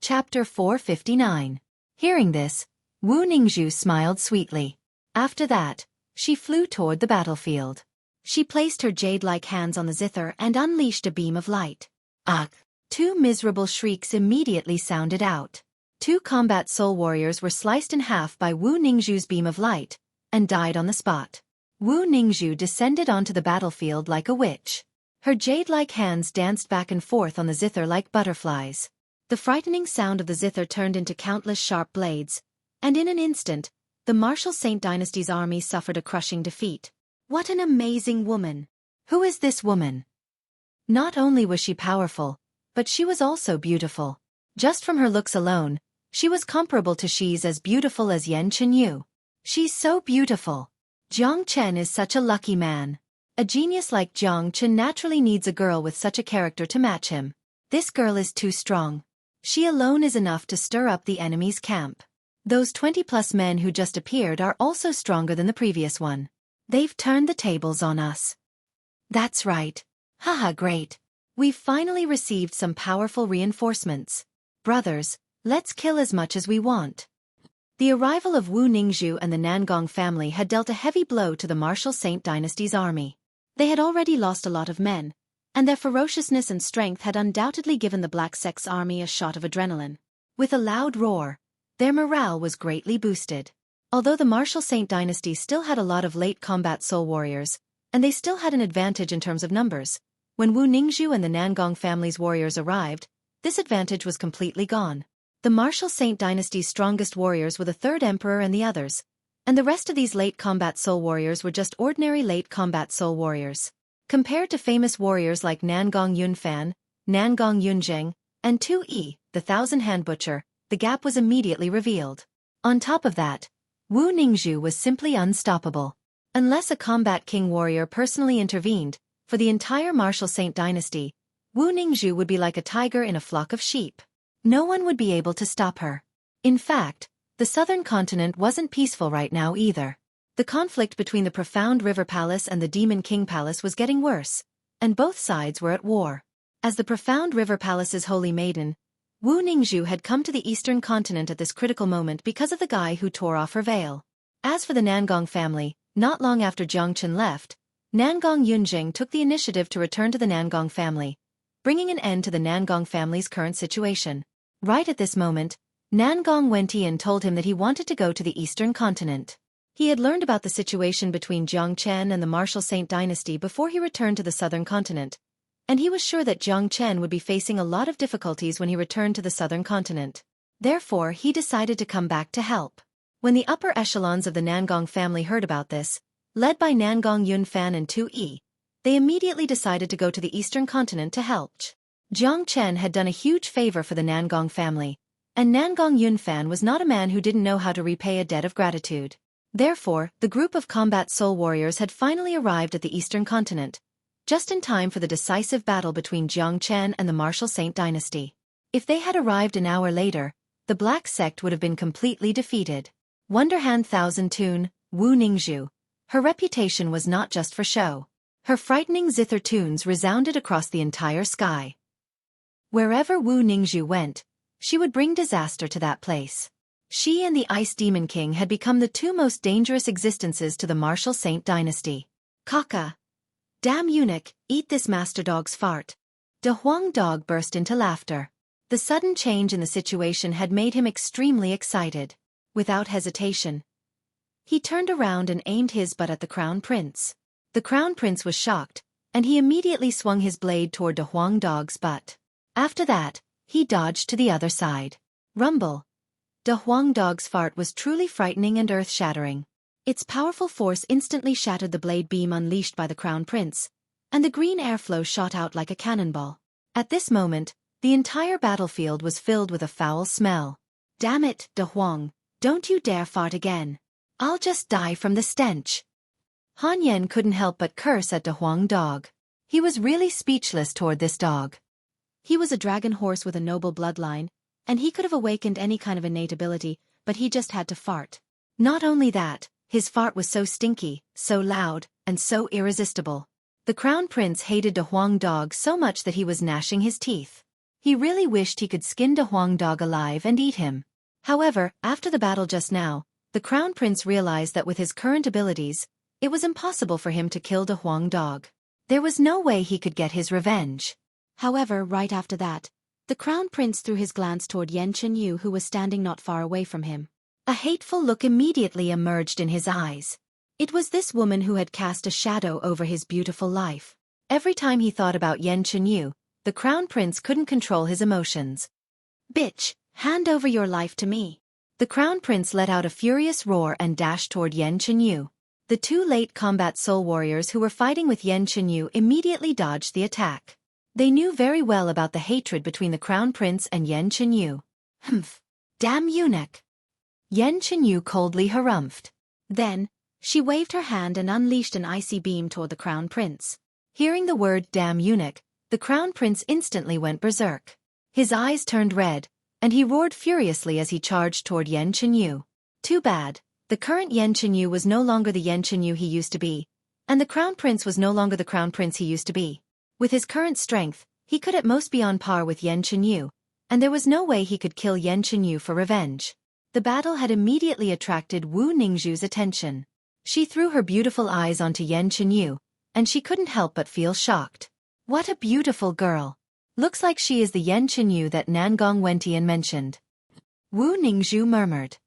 Chapter 459. Hearing this, Wu Ningzhu smiled sweetly. After that, she flew toward the battlefield. She placed her jade-like hands on the zither and unleashed a beam of light. Ugh! 2 miserable shrieks immediately sounded out. 2 combat soul warriors were sliced in half by Wu Ningzhu's beam of light, and died on the spot. Wu Ningzhu descended onto the battlefield like a witch. Her jade-like hands danced back and forth on the zither like butterflies. The frightening sound of the zither turned into countless sharp blades, and in an instant, the Martial Saint Dynasty's army suffered a crushing defeat. What an amazing woman! Who is this woman? Not only was she powerful, but she was also beautiful. Just from her looks alone, she was comparable to she's as beautiful as Yan Chenyu. She's so beautiful. Jiang Chen is such a lucky man. A genius like Jiang Chen naturally needs a girl with such a character to match him. This girl is too strong. She alone is enough to stir up the enemy's camp. Those 20+ men who just appeared are also stronger than the previous one. They've turned the tables on us. That's right. Haha, great. We've finally received some powerful reinforcements. Brothers, let's kill as much as we want. The arrival of Wu Ningzhu and the Nangong family had dealt a heavy blow to the Martial Saint Dynasty's army. They had already lost a lot of men, and their ferociousness and strength had undoubtedly given the Black Sect's army a shot of adrenaline. With a loud roar, their morale was greatly boosted. Although the Martial Saint Dynasty still had a lot of late combat soul warriors, and they still had an advantage in terms of numbers, when Wu Ningzhu and the Nangong family's warriors arrived, this advantage was completely gone. The Martial Saint Dynasty's strongest warriors were the third emperor and the others, and the rest of these late combat soul warriors were just ordinary late combat soul warriors. Compared to famous warriors like Nangong Yunfan, Nangong Yunzheng, and Tu Yi, the Thousand-Hand Butcher, the gap was immediately revealed. On top of that, Wu Ningzhu was simply unstoppable. Unless a combat king warrior personally intervened, for the entire Martial Saint Dynasty, Wu Ningzhu would be like a tiger in a flock of sheep. No one would be able to stop her. In fact, the southern continent wasn't peaceful right now either. The conflict between the Profound River Palace and the Demon King Palace was getting worse, and both sides were at war. As the Profound River Palace's holy maiden, Wu Ningzhu had come to the eastern continent at this critical moment because of the guy who tore off her veil. As for the Nangong family, not long after Jiang Chen left, Nangong Yunjing took the initiative to return to the Nangong family, bringing an end to the Nangong family's current situation. Right at this moment, Nangong Wentian told him that he wanted to go to the eastern continent. He had learned about the situation between Jiang Chen and the Martial Saint dynasty before he returned to the southern continent, and he was sure that Jiang Chen would be facing a lot of difficulties when he returned to the southern continent. Therefore, he decided to come back to help. When the upper echelons of the Nangong family heard about this, led by Nangong Yunfan and Tu Yi, they immediately decided to go to the eastern continent to help. Jiang Chen had done a huge favor for the Nangong family, and Nangong Yunfan was not a man who didn't know how to repay a debt of gratitude. Therefore, the group of combat soul warriors had finally arrived at the eastern continent, just in time for the decisive battle between Jiang Chen and the Martial Saint dynasty. If they had arrived an hour later, the Black Sect would have been completely defeated. Wonderhand Thousand Tune, Wu Ningzhu. Her reputation was not just for show. Her frightening zither tunes resounded across the entire sky. Wherever Wu Ningzhu went, she would bring disaster to that place. She and the Ice Demon King had become the two most dangerous existences to the Martial Saint dynasty. Kaka! Damn eunuch, eat this master dog's fart. De Huang dog burst into laughter. The sudden change in the situation had made him extremely excited. Without hesitation, he turned around and aimed his butt at the Crown Prince. The Crown Prince was shocked, and he immediately swung his blade toward De Huang dog's butt. After that, he dodged to the other side. Rumble! De Huang dog's fart was truly frightening and earth-shattering. Its powerful force instantly shattered the blade beam unleashed by the Crown Prince, and the green airflow shot out like a cannonball. At this moment, the entire battlefield was filled with a foul smell. Damn it, De Huang, don't you dare fart again. I'll just die from the stench. Han Yen couldn't help but curse at De Huang dog. He was really speechless toward this dog. He was a dragon horse with a noble bloodline, and he could have awakened any kind of innate ability, but he just had to fart. Not only that, his fart was so stinky, so loud, and so irresistible. The Crown Prince hated De Huang dog so much that he was gnashing his teeth. He really wished he could skin De Huang dog alive and eat him. However, after the battle just now, the Crown Prince realized that with his current abilities, it was impossible for him to kill De Huang dog. There was no way he could get his revenge. However, right after that, the Crown Prince threw his glance toward Yan Chenyu, who was standing not far away from him. A hateful look immediately emerged in his eyes. It was this woman who had cast a shadow over his beautiful life. Every time he thought about Yan Chenyu, the Crown Prince couldn't control his emotions. Bitch, hand over your life to me. The Crown Prince let out a furious roar and dashed toward Yan Chenyu. The two late combat soul warriors who were fighting with Yan Chenyu immediately dodged the attack. They knew very well about the hatred between the Crown Prince and Yan Chenyu. Humph! Damn eunuch! Yan Chenyu coldly harumphed. Then, she waved her hand and unleashed an icy beam toward the Crown Prince. Hearing the word damn eunuch, the Crown Prince instantly went berserk. His eyes turned red, and he roared furiously as he charged toward Yan Chenyu. Too bad, the current Yan Chenyu was no longer the Yan Chenyu he used to be, and the Crown Prince was no longer the Crown Prince he used to be. With his current strength, he could at most be on par with Yan Chenyu, and there was no way he could kill Yan Chenyu for revenge. The battle had immediately attracted Wu Ningzhu's attention. She threw her beautiful eyes onto Yan Chenyu, and she couldn't help but feel shocked. What a beautiful girl! Looks like she is the Yan Chenyu that Nangong Wentian mentioned. Wu Ningzhu murmured.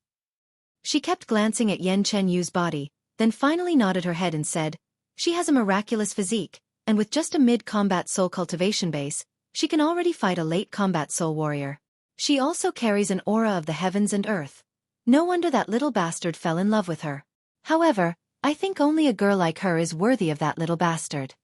She kept glancing at Yan Chenyu's body, then finally nodded her head and said, "She has a miraculous physique, and with just a mid-combat soul cultivation base, she can already fight a late-combat soul warrior. She also carries an aura of the heavens and earth. No wonder that little bastard fell in love with her. However, I think only a girl like her is worthy of that little bastard."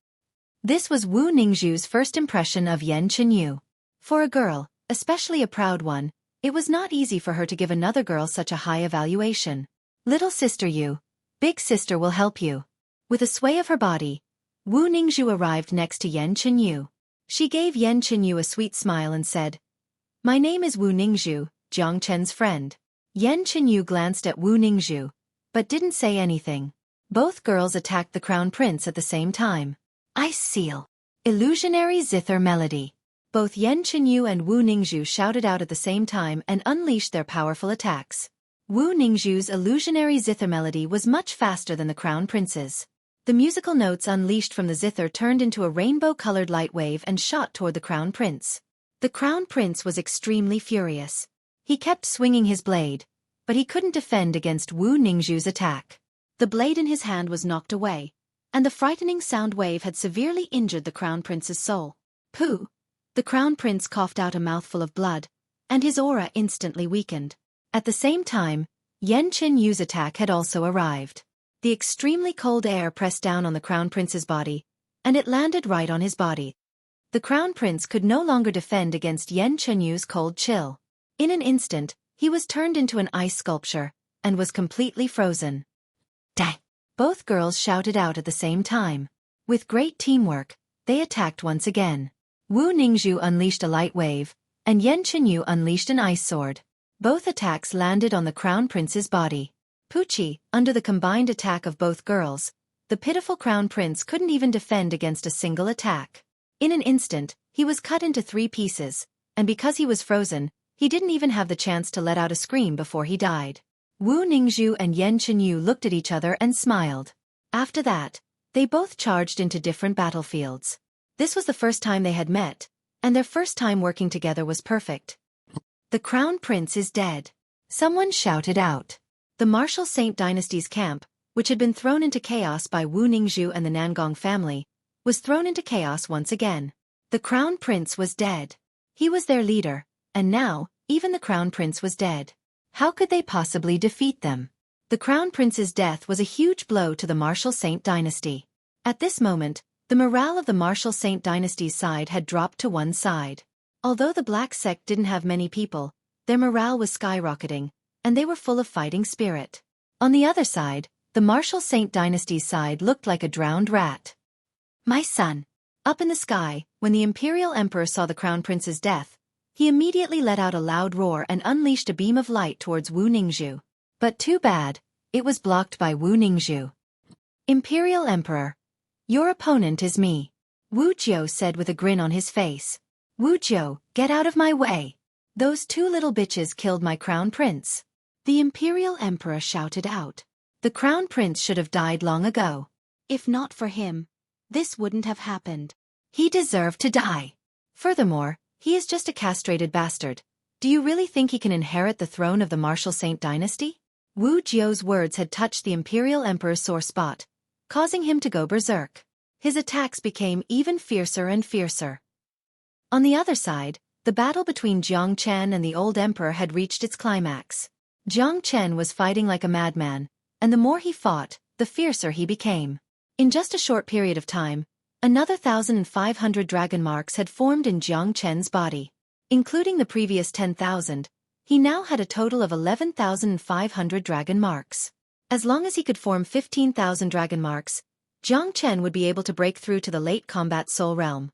This was Wu Ningzhu's first impression of Yan Chenyu. For a girl, especially a proud one, it was not easy for her to give another girl such a high evaluation. "Little sister you. Big sister will help you." With a sway of her body, Wu Ningzhu arrived next to Yan Chenyu. She gave Yan Chenyu a sweet smile and said, "My name is Wu Ningzhu, Jiang Chen's friend." Yan Chenyu glanced at Wu Ningzhu, but didn't say anything. Both girls attacked the crown prince at the same time. Ice Seal. Illusionary Zither Melody. Both Yan Chenyu and Wu Ningzhu shouted out at the same time and unleashed their powerful attacks. Wu Ningzhu's illusionary zither melody was much faster than the crown prince's. The musical notes unleashed from the zither turned into a rainbow-colored light wave and shot toward the crown prince. The crown prince was extremely furious. He kept swinging his blade, but he couldn't defend against Wu Ningzhu's attack. The blade in his hand was knocked away, and the frightening sound wave had severely injured the crown prince's soul. Pooh! The crown prince coughed out a mouthful of blood, and his aura instantly weakened. At the same time, Yan Chenyu's attack had also arrived. The extremely cold air pressed down on the crown prince's body, and it landed right on his body. The crown prince could no longer defend against Yan Chenyu's cold chill. In an instant, he was turned into an ice sculpture, and was completely frozen. Dang! Both girls shouted out at the same time. With great teamwork, they attacked once again. Wu Ningzhu unleashed a light wave, and Yan Chenyu unleashed an ice sword. Both attacks landed on the crown prince's body. Poochie, under the combined attack of both girls, the pitiful crown prince couldn't even defend against a single attack. In an instant, he was cut into 3 pieces, and because he was frozen, he didn't even have the chance to let out a scream before he died. Wu Ningzhu and Yan Chenyu looked at each other and smiled. After that, they both charged into different battlefields. This was the first time they had met, and their first time working together was perfect. The crown prince is dead. Someone shouted out. The Martial Saint Dynasty's camp, which had been thrown into chaos by Wu Ningzhu and the Nangong family, was thrown into chaos once again. The crown prince was dead. He was their leader, and now, even the crown prince was dead. How could they possibly defeat them? The crown prince's death was a huge blow to the Martial Saint Dynasty. At this moment, the morale of the Martial Saint Dynasty's side had dropped to one side. Although the Black Sect didn't have many people, their morale was skyrocketing, and they were full of fighting spirit. On the other side, the Martial Saint Dynasty's side looked like a drowned rat. My son. Up in the sky, when the Imperial Emperor saw the Crown Prince's death, he immediately let out a loud roar and unleashed a beam of light towards Wu Ningzhu. But too bad, it was blocked by Wu Ningzhu. Imperial Emperor. Your opponent is me. Wu Jiu said with a grin on his face. Wu Jiu, get out of my way. Those 2 little bitches killed my crown prince. The Imperial Emperor shouted out. The crown prince should have died long ago. If not for him, this wouldn't have happened. He deserved to die. Furthermore, he is just a castrated bastard. Do you really think he can inherit the throne of the Martial Saint Dynasty? Wu Jiu's words had touched the Imperial Emperor's sore spot, causing him to go berserk. His attacks became even fiercer and fiercer. On the other side, the battle between Jiang Chen and the old emperor had reached its climax. Jiang Chen was fighting like a madman, and the more he fought, the fiercer he became. In just a short period of time, another 1,500 dragon marks had formed in Jiang Chen's body. Including the previous 10,000, he now had a total of 11,500 dragon marks. As long as he could form 15,000 dragon marks, Jiang Chen would be able to break through to the late combat soul realm.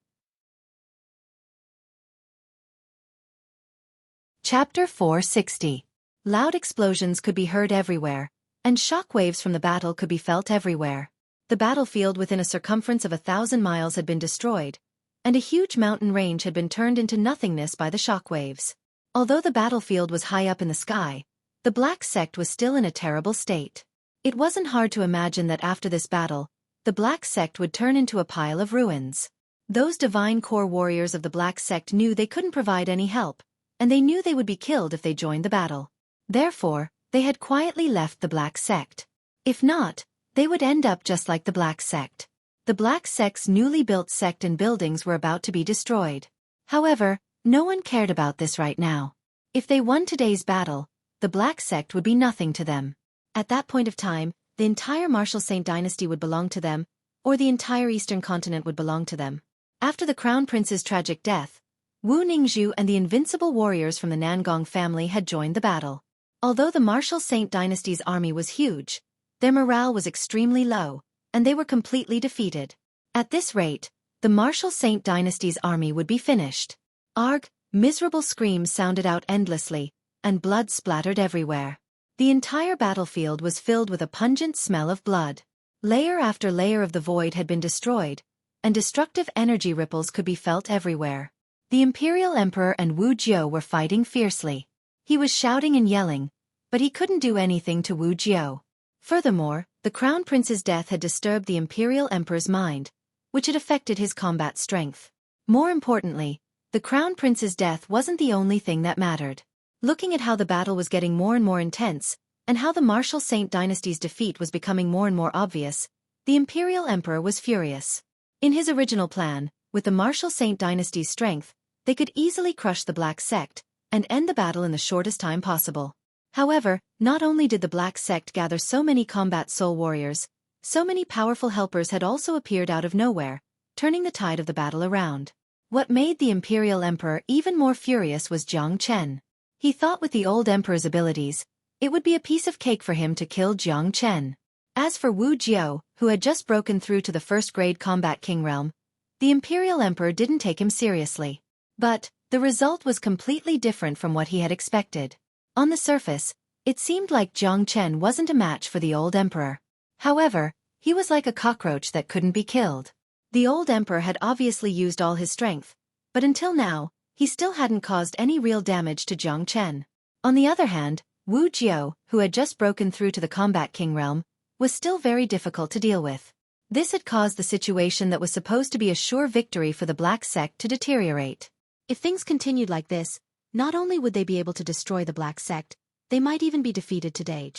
Chapter 460. Loud explosions could be heard everywhere, and shock waves from the battle could be felt everywhere. The battlefield within a circumference of 1,000 miles had been destroyed, and a huge mountain range had been turned into nothingness by the shock waves. Although the battlefield was high up in the sky, the Black Sect was still in a terrible state. It wasn't hard to imagine that after this battle, the Black Sect would turn into a pile of ruins. Those divine core warriors of the Black Sect knew they couldn't provide any help, and they knew they would be killed if they joined the battle. Therefore, they had quietly left the Black Sect. If not, they would end up just like the Black Sect. The Black Sect's newly built sect and buildings were about to be destroyed. However, no one cared about this right now. If they won today's battle, the Black Sect would be nothing to them. At that point of time, the entire Martial Saint Dynasty would belong to them, or the entire Eastern continent would belong to them. After the Crown Prince's tragic death, Wu Ningzhu and the invincible warriors from the Nangong family had joined the battle. Although the Martial Saint Dynasty's army was huge, their morale was extremely low, and they were completely defeated. At this rate, the martial Saint dynasty's army would be finished. Arg! Miserable screams sounded out endlessly, and blood splattered everywhere. The entire battlefield was filled with a pungent smell of blood. Layer after layer of the void had been destroyed, and destructive energy ripples could be felt everywhere. The Imperial Emperor and Wu Jiao were fighting fiercely. He was shouting and yelling, but he couldn't do anything to Wu Jiao. Furthermore, the Crown Prince's death had disturbed the Imperial Emperor's mind, which had affected his combat strength. More importantly, the Crown Prince's death wasn't the only thing that mattered. Looking at how the battle was getting more and more intense, and how the martial Saint dynasty's defeat was becoming more and more obvious, the Imperial Emperor was furious. In his original plan, with the martial Saint dynasty's strength, they could easily crush the Black Sect and end the battle in the shortest time possible. However, not only did the Black Sect gather so many combat soul warriors, so many powerful helpers had also appeared out of nowhere, turning the tide of the battle around. What made the Imperial Emperor even more furious was Jiang Chen. He thought with the old emperor's abilities, it would be a piece of cake for him to kill Jiang Chen. As for Wu Jiao, who had just broken through to the first-grade combat king realm, the Imperial Emperor didn't take him seriously. But the result was completely different from what he had expected. On the surface, it seemed like Jiang Chen wasn't a match for the old emperor. However, he was like a cockroach that couldn't be killed. The old emperor had obviously used all his strength, but until now, he still hadn't caused any real damage to Jiang Chen. On the other hand, Wu Jiao, who had just broken through to the combat king realm, was still very difficult to deal with. This had caused the situation that was supposed to be a sure victory for the Black Sect to deteriorate. If things continued like this, not only would they be able to destroy the Black Sect, they might even be defeated today.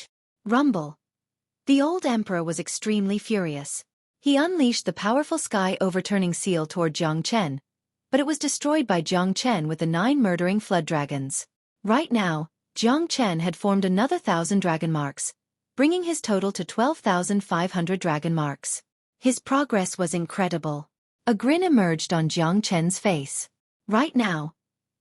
Rumble. The old emperor was extremely furious. He unleashed the powerful sky-overturning seal toward Jiang Chen, but it was destroyed by Jiang Chen with the 9 murdering flood dragons. Right now, Jiang Chen had formed another 1,000 dragon marks, bringing his total to 12,500 dragon marks. His progress was incredible. A grin emerged on Jiang Chen's face. Right now,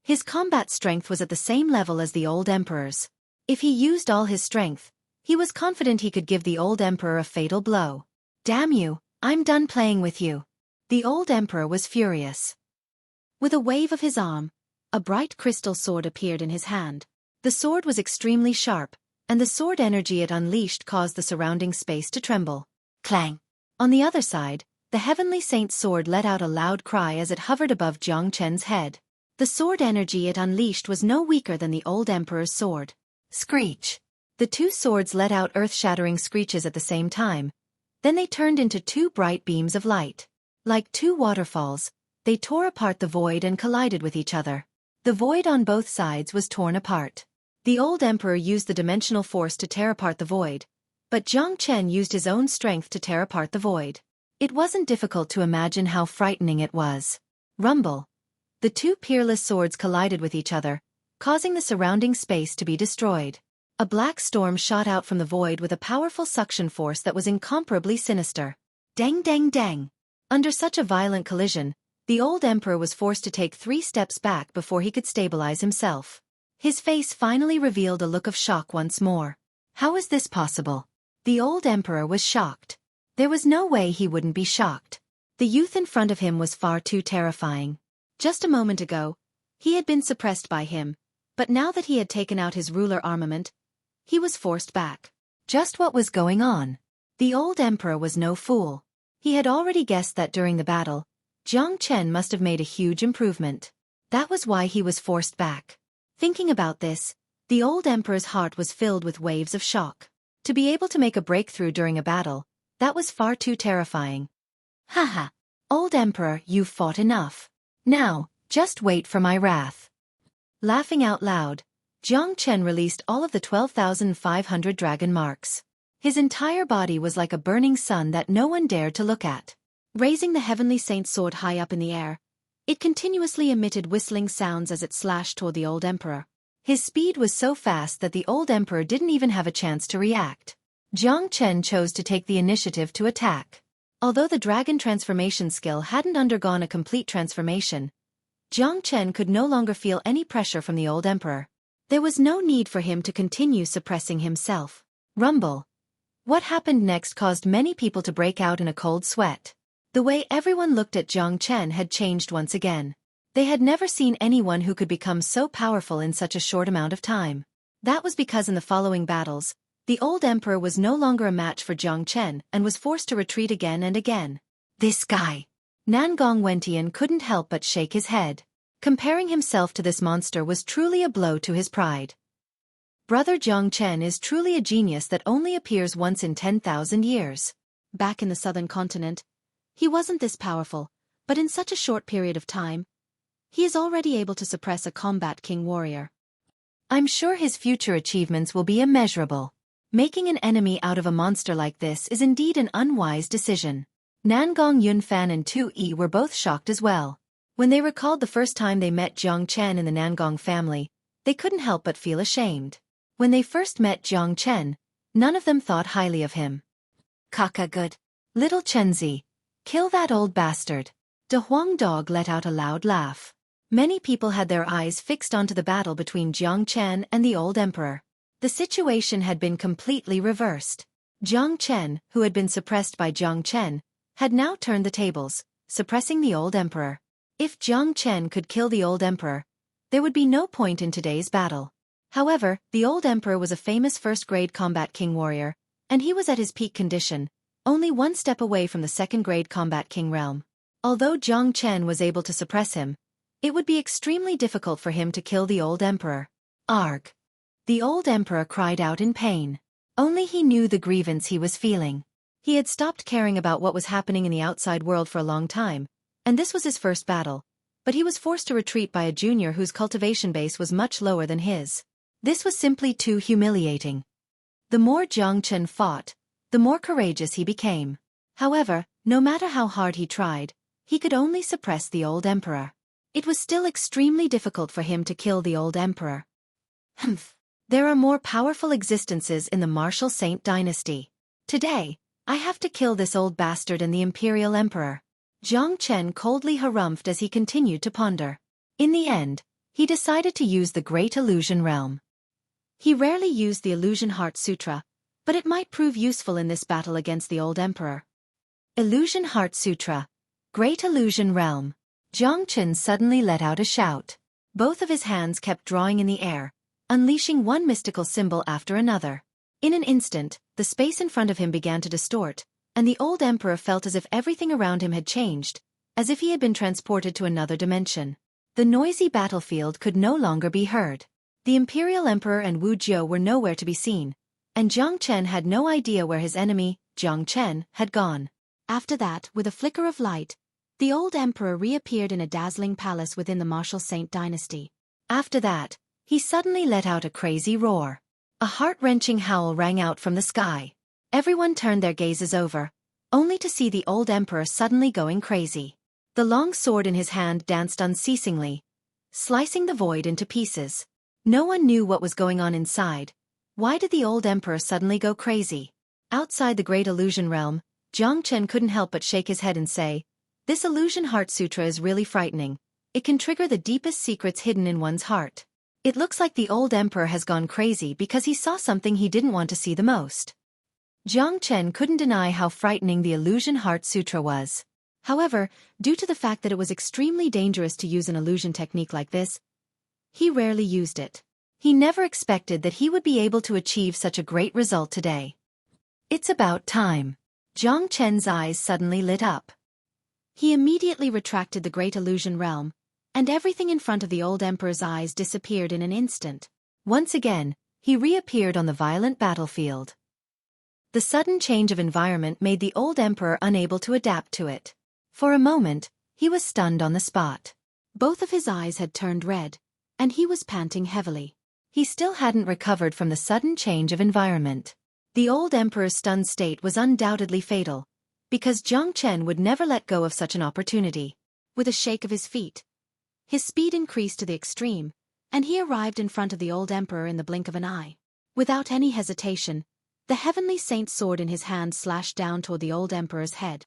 his combat strength was at the same level as the old emperor's. If he used all his strength, he was confident he could give the old emperor a fatal blow. Damn you, I'm done playing with you. The old emperor was furious. With a wave of his arm, a bright crystal sword appeared in his hand. The sword was extremely sharp, and the sword energy it unleashed caused the surrounding space to tremble. Clang! On the other side, the heavenly saint's sword let out a loud cry as it hovered above Jiang Chen's head. The sword energy it unleashed was no weaker than the old emperor's sword. Screech! The two swords let out earth-shattering screeches at the same time. Then they turned into 2 bright beams of light. Like 2 waterfalls, they tore apart the void and collided with each other. The void on both sides was torn apart. The old emperor used the dimensional force to tear apart the void, but Jiang Chen used his own strength to tear apart the void. It wasn't difficult to imagine how frightening it was. Rumble. The 2 peerless swords collided with each other, causing the surrounding space to be destroyed. A black storm shot out from the void with a powerful suction force that was incomparably sinister. Dang dang dang! Under such a violent collision, the old emperor was forced to take 3 steps back before he could stabilize himself. His face finally revealed a look of shock once more. How is this possible? The old emperor was shocked. There was no way he wouldn't be shocked. The youth in front of him was far too terrifying. Just a moment ago, he had been suppressed by him, but now that he had taken out his ruler armament, he was forced back. Just what was going on? The old emperor was no fool. He had already guessed that during the battle, Jiang Chen must have made a huge improvement. That was why he was forced back. Thinking about this, the old emperor's heart was filled with waves of shock. To be able to make a breakthrough during a battle, that was far too terrifying. Haha, old emperor, you've fought enough. Now, just wait for my wrath. Laughing out loud, Jiang Chen released all of the 12,500 dragon marks. His entire body was like a burning sun that no one dared to look at. Raising the heavenly saint's sword high up in the air, it continuously emitted whistling sounds as it slashed toward the old emperor. His speed was so fast that the old emperor didn't even have a chance to react. Jiang Chen chose to take the initiative to attack. Although the dragon transformation skill hadn't undergone a complete transformation, Jiang Chen could no longer feel any pressure from the old emperor. There was no need for him to continue suppressing himself. Rumble. What happened next caused many people to break out in a cold sweat. The way everyone looked at Jiang Chen had changed once again. They had never seen anyone who could become so powerful in such a short amount of time. That was because in the following battles, the old emperor was no longer a match for Jiang Chen and was forced to retreat again and again. This guy. Nangong Wentian couldn't help but shake his head. Comparing himself to this monster was truly a blow to his pride. Brother Jiang Chen is truly a genius that only appears once in 10,000 years. Back in the southern continent, he wasn't this powerful, but in such a short period of time, he is already able to suppress a combat king warrior. I'm sure his future achievements will be immeasurable. Making an enemy out of a monster like this is indeed an unwise decision. Nangong Yunfan and Tu Yi were both shocked as well. When they recalled the first time they met Jiang Chen in the Nangong family, they couldn't help but feel ashamed. When they first met Jiang Chen, none of them thought highly of him. Kaka good. Little Chenzi. Kill that old bastard. De Huang Dog let out a loud laugh. Many people had their eyes fixed onto the battle between Jiang Chen and the old emperor. The situation had been completely reversed. Jiang Chen, who had been suppressed by Jiang Chen, had now turned the tables, suppressing the old emperor. If Jiang Chen could kill the old emperor, there would be no point in today's battle. However, the old emperor was a famous first-grade combat king warrior, and he was at his peak condition, only one step away from the second-grade combat king realm. Although Jiang Chen was able to suppress him, it would be extremely difficult for him to kill the old emperor. Arg! The old emperor cried out in pain. Only he knew the grievance he was feeling. He had stopped caring about what was happening in the outside world for a long time, and this was his first battle, but he was forced to retreat by a junior whose cultivation base was much lower than his. This was simply too humiliating. The more Jiang Chen fought, the more courageous he became. However, no matter how hard he tried, he could only suppress the old emperor. It was still extremely difficult for him to kill the old emperor. Humph. There are more powerful existences in the martial Saint dynasty. Today, I have to kill this old bastard and the imperial emperor. Jiang Chen coldly harumphed as he continued to ponder. In the end, he decided to use the Great Illusion Realm. He rarely used the Illusion Heart Sutra, but it might prove useful in this battle against the old emperor. Illusion Heart Sutra. Great Illusion Realm. Jiang Chen suddenly let out a shout. Both of his hands kept drawing in the air, unleashing one mystical symbol after another. In an instant, the space in front of him began to distort, and the old emperor felt as if everything around him had changed, as if he had been transported to another dimension. The noisy battlefield could no longer be heard. The imperial emperor and Wu Jiu were nowhere to be seen, and Jiang Chen had no idea where his enemy, Jiang Chen, had gone. After that, with a flicker of light, the old emperor reappeared in a dazzling palace within the martial Saint dynasty. After that, he suddenly let out a crazy roar. A heart-wrenching howl rang out from the sky. Everyone turned their gazes over, only to see the old emperor suddenly going crazy. The long sword in his hand danced unceasingly, slicing the void into pieces. No one knew what was going on inside. Why did the old emperor suddenly go crazy? Outside the Great Illusion Realm, Jiang Chen couldn't help but shake his head and say, "This Illusion Heart Sutra is really frightening. It can trigger the deepest secrets hidden in one's heart. It looks like the old emperor has gone crazy because he saw something he didn't want to see the most." Jiang Chen couldn't deny how frightening the Illusion Heart Sutra was. However, due to the fact that it was extremely dangerous to use an illusion technique like this, he rarely used it. He never expected that he would be able to achieve such a great result today. It's about time. Jiang Chen's eyes suddenly lit up. He immediately retracted the Great Illusion Realm, and everything in front of the old emperor's eyes disappeared in an instant. Once again, he reappeared on the violent battlefield. The sudden change of environment made the old emperor unable to adapt to it. For a moment, he was stunned on the spot. Both of his eyes had turned red, and he was panting heavily. He still hadn't recovered from the sudden change of environment. The old emperor's stunned state was undoubtedly fatal, because Jiang Chen would never let go of such an opportunity. With a shake of his feet, his speed increased to the extreme, and he arrived in front of the old emperor in the blink of an eye. Without any hesitation, the heavenly saint's sword in his hand slashed down toward the old emperor's head.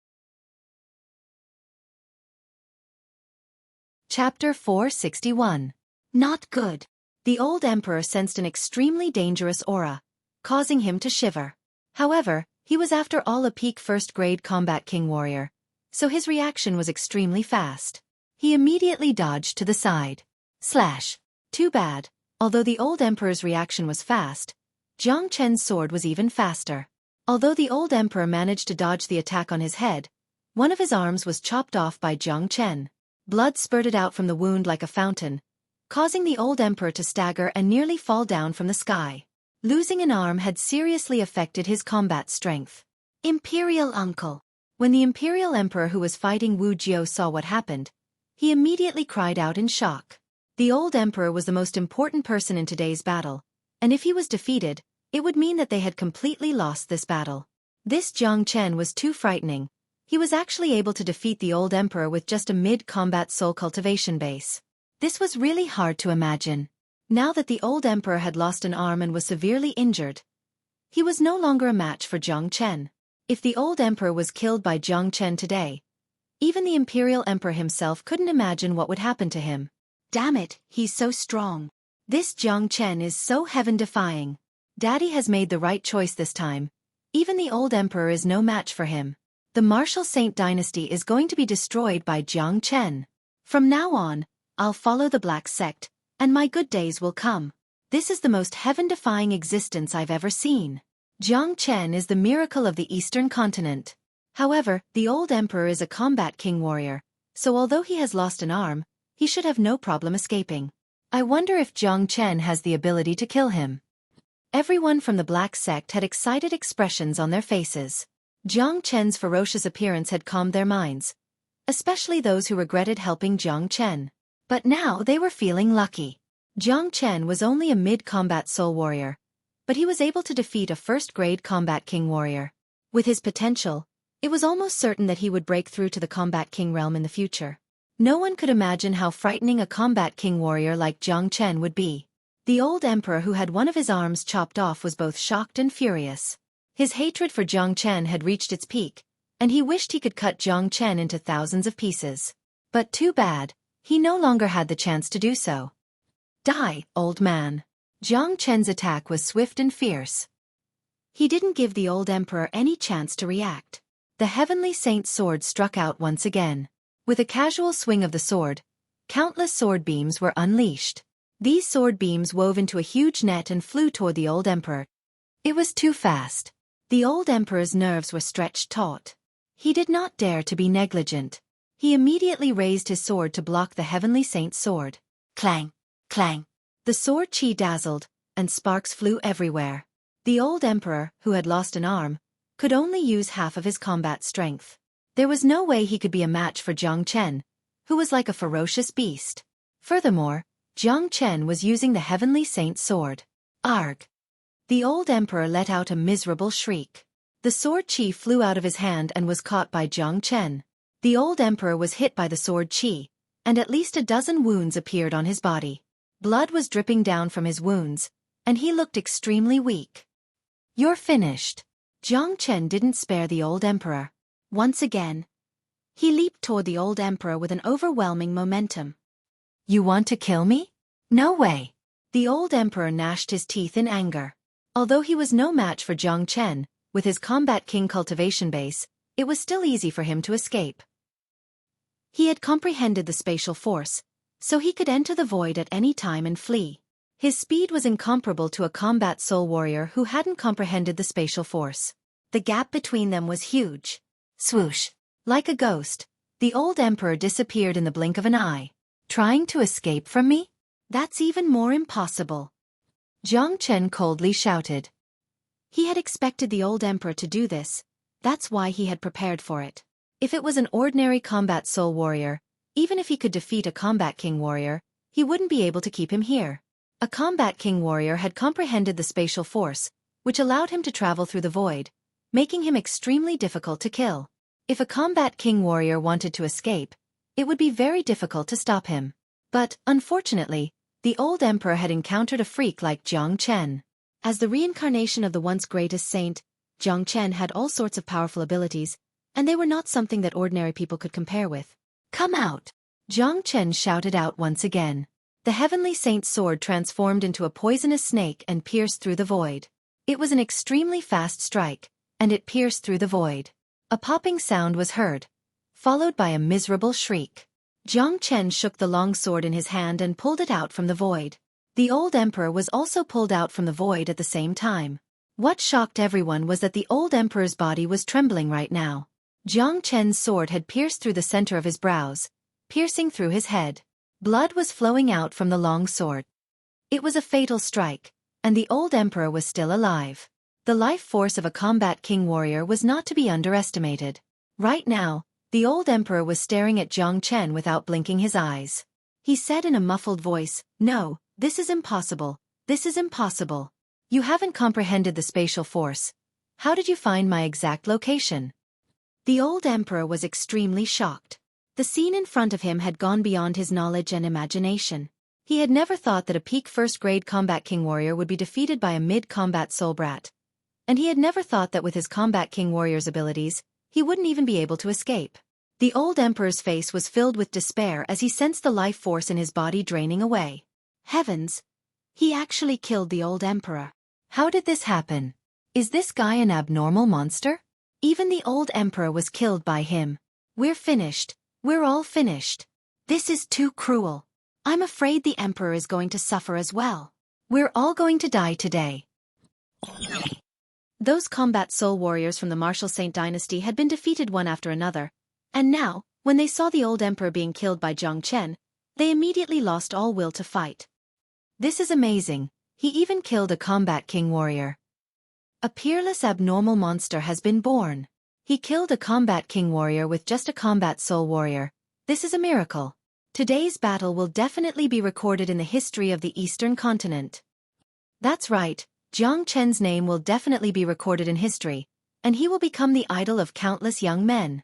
Chapter 461. Not good. The old emperor sensed an extremely dangerous aura, causing him to shiver. However, he was after all a peak first-grade combat king warrior, so his reaction was extremely fast. He immediately dodged to the side. Slash. Too bad. Although the old emperor's reaction was fast, Jiang Chen's sword was even faster. Although the old emperor managed to dodge the attack on his head, one of his arms was chopped off by Jiang Chen. Blood spurted out from the wound like a fountain, causing the old emperor to stagger and nearly fall down from the sky. Losing an arm had seriously affected his combat strength. Imperial Uncle. When the Imperial Emperor who was fighting Wu Jiao saw what happened, he immediately cried out in shock. The old emperor was the most important person in today's battle, and if he was defeated, it would mean that they had completely lost this battle. This Jiang Chen was too frightening. He was actually able to defeat the old emperor with just a mid-combat soul cultivation base. This was really hard to imagine. Now that the old emperor had lost an arm and was severely injured, he was no longer a match for Jiang Chen. If the old emperor was killed by Jiang Chen today, even the imperial emperor himself couldn't imagine what would happen to him. Damn it, he's so strong. This Jiang Chen is so heaven-defying. Daddy has made the right choice this time. Even the old emperor is no match for him. The martial saint dynasty is going to be destroyed by Jiang Chen. From now on, I'll follow the black sect, and my good days will come. This is the most heaven-defying existence I've ever seen. Jiang Chen is the miracle of the Eastern continent. However, the old emperor is a combat king warrior, so although he has lost an arm, he should have no problem escaping. I wonder if Jiang Chen has the ability to kill him. Everyone from the black sect had excited expressions on their faces. Jiang Chen's ferocious appearance had calmed their minds, especially those who regretted helping Jiang Chen. But now they were feeling lucky. Jiang Chen was only a mid-combat soul warrior, but he was able to defeat a first-grade combat king warrior. With his potential, it was almost certain that he would break through to the combat king realm in the future. No one could imagine how frightening a combat king warrior like Jiang Chen would be. The old emperor who had one of his arms chopped off was both shocked and furious. His hatred for Jiang Chen had reached its peak, and he wished he could cut Jiang Chen into thousands of pieces. But too bad, he no longer had the chance to do so. Die, old man. Jiang Chen's attack was swift and fierce. He didn't give the old emperor any chance to react. The heavenly saint's sword struck out once again. With a casual swing of the sword, countless sword beams were unleashed. These sword beams wove into a huge net and flew toward the old emperor. It was too fast. The old emperor's nerves were stretched taut. He did not dare to be negligent. He immediately raised his sword to block the heavenly saint's sword. Clang! Clang! The sword chi dazzled, and sparks flew everywhere. The old emperor, who had lost an arm, could only use half of his combat strength. There was no way he could be a match for Jiang Chen, who was like a ferocious beast. Furthermore, Jiang Chen was using the heavenly saint's sword. Arg! The old emperor let out a miserable shriek. The sword chi flew out of his hand and was caught by Jiang Chen. The old emperor was hit by the sword chi, and at least a dozen wounds appeared on his body. Blood was dripping down from his wounds, and he looked extremely weak. You're finished. Jiang Chen didn't spare the old emperor. Once again, he leaped toward the old emperor with an overwhelming momentum. You want to kill me? No way. The old emperor gnashed his teeth in anger. Although he was no match for Jiang Chen, with his combat king cultivation base, it was still easy for him to escape. He had comprehended the spatial force, so he could enter the void at any time and flee. His speed was incomparable to a combat soul warrior who hadn't comprehended the spatial force. The gap between them was huge. Swoosh! Like a ghost, the old emperor disappeared in the blink of an eye. Trying to escape from me? That's even more impossible. Jiang Chen coldly shouted. He had expected the old emperor to do this, that's why he had prepared for it. If it was an ordinary combat soul warrior, even if he could defeat a combat king warrior, he wouldn't be able to keep him here. A combat king warrior had comprehended the spatial force, which allowed him to travel through the void, making him extremely difficult to kill. If a combat king warrior wanted to escape, it would be very difficult to stop him. But, unfortunately, the old emperor had encountered a freak like Jiang Chen. As the reincarnation of the once greatest saint, Jiang Chen had all sorts of powerful abilities, and they were not something that ordinary people could compare with. Come out! Jiang Chen shouted out once again. The heavenly saint's sword transformed into a poisonous snake and pierced through the void. It was an extremely fast strike, and it pierced through the void. A popping sound was heard, followed by a miserable shriek. Jiang Chen shook the long sword in his hand and pulled it out from the void. The old emperor was also pulled out from the void at the same time. What shocked everyone was that the old emperor's body was trembling right now. Jiang Chen's sword had pierced through the center of his brows, piercing through his head. Blood was flowing out from the long sword. It was a fatal strike, and the old emperor was still alive. The life force of a combat king warrior was not to be underestimated. Right now, the old emperor was staring at Jiang Chen without blinking his eyes. He said in a muffled voice, "No, this is impossible. This is impossible. You haven't comprehended the spatial force. How did you find my exact location?" The old emperor was extremely shocked. The scene in front of him had gone beyond his knowledge and imagination. He had never thought that a peak first-grade combat king warrior would be defeated by a mid-combat soul brat. And he had never thought that with his combat king warrior's abilities, he wouldn't even be able to escape. The old emperor's face was filled with despair as he sensed the life force in his body draining away. Heavens! He actually killed the old emperor. How did this happen? Is this guy an abnormal monster? Even the old emperor was killed by him. We're finished. We're all finished. This is too cruel. I'm afraid the emperor is going to suffer as well. We're all going to die today. Those combat soul warriors from the martial Saint dynasty had been defeated one after another, and now, when they saw the old emperor being killed by Jiang Chen, they immediately lost all will to fight. This is amazing. He even killed a combat king warrior. A peerless abnormal monster has been born. He killed a combat king warrior with just a combat soul warrior. This is a miracle. Today's battle will definitely be recorded in the history of the Eastern continent. That's right, Jiang Chen's name will definitely be recorded in history, and he will become the idol of countless young men.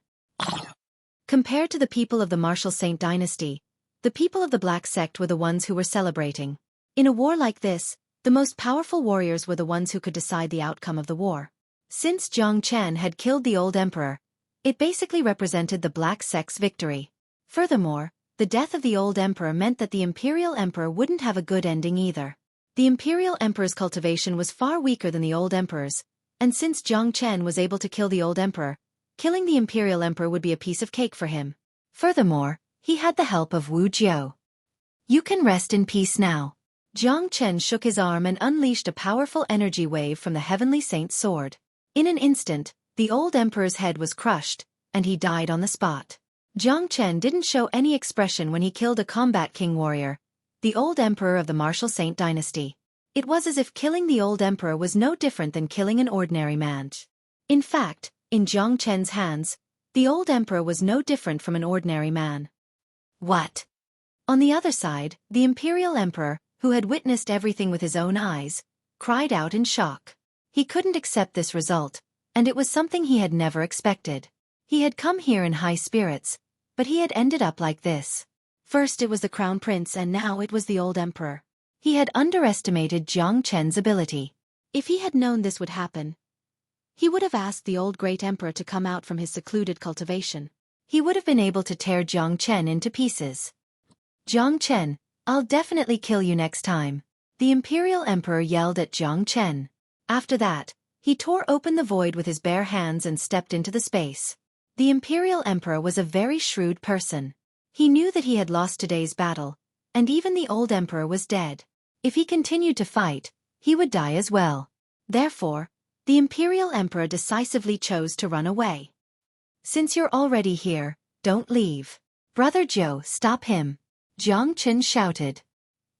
Compared to the people of the martial Saint dynasty, the people of the Black sect were the ones who were celebrating. In a war like this, the most powerful warriors were the ones who could decide the outcome of the war. Since Jiang Chen had killed the old emperor, it basically represented the Black sect's victory. Furthermore, the death of the old emperor meant that the imperial emperor wouldn't have a good ending either. The imperial emperor's cultivation was far weaker than the old emperor's, and since Jiang Chen was able to kill the old emperor, killing the imperial emperor would be a piece of cake for him. Furthermore, he had the help of Wu Jiao. You can rest in peace now. Jiang Chen shook his arm and unleashed a powerful energy wave from the heavenly saint's sword. In an instant, the old emperor's head was crushed, and he died on the spot. Jiang Chen didn't show any expression when he killed a combat king warrior, the old emperor of the martial Saint dynasty. It was as if killing the old emperor was no different than killing an ordinary man. In fact, in Jiang Chen's hands, the old emperor was no different from an ordinary man. What? On the other side, the imperial emperor, who had witnessed everything with his own eyes, cried out in shock. He couldn't accept this result, and it was something he had never expected. He had come here in high spirits, but he had ended up like this. First it was the crown prince and now it was the old emperor. He had underestimated Jiang Chen's ability. If he had known this would happen, he would have asked the old great emperor to come out from his secluded cultivation. He would have been able to tear Jiang Chen into pieces. Jiang Chen, I'll definitely kill you next time. The imperial emperor yelled at Jiang Chen. After that, he tore open the void with his bare hands and stepped into the space. The imperial emperor was a very shrewd person. He knew that he had lost today's battle, and even the old emperor was dead. If he continued to fight, he would die as well. Therefore, the imperial emperor decisively chose to run away. Since you're already here, don't leave. Brother Zhou, stop him. Jiang Chen shouted.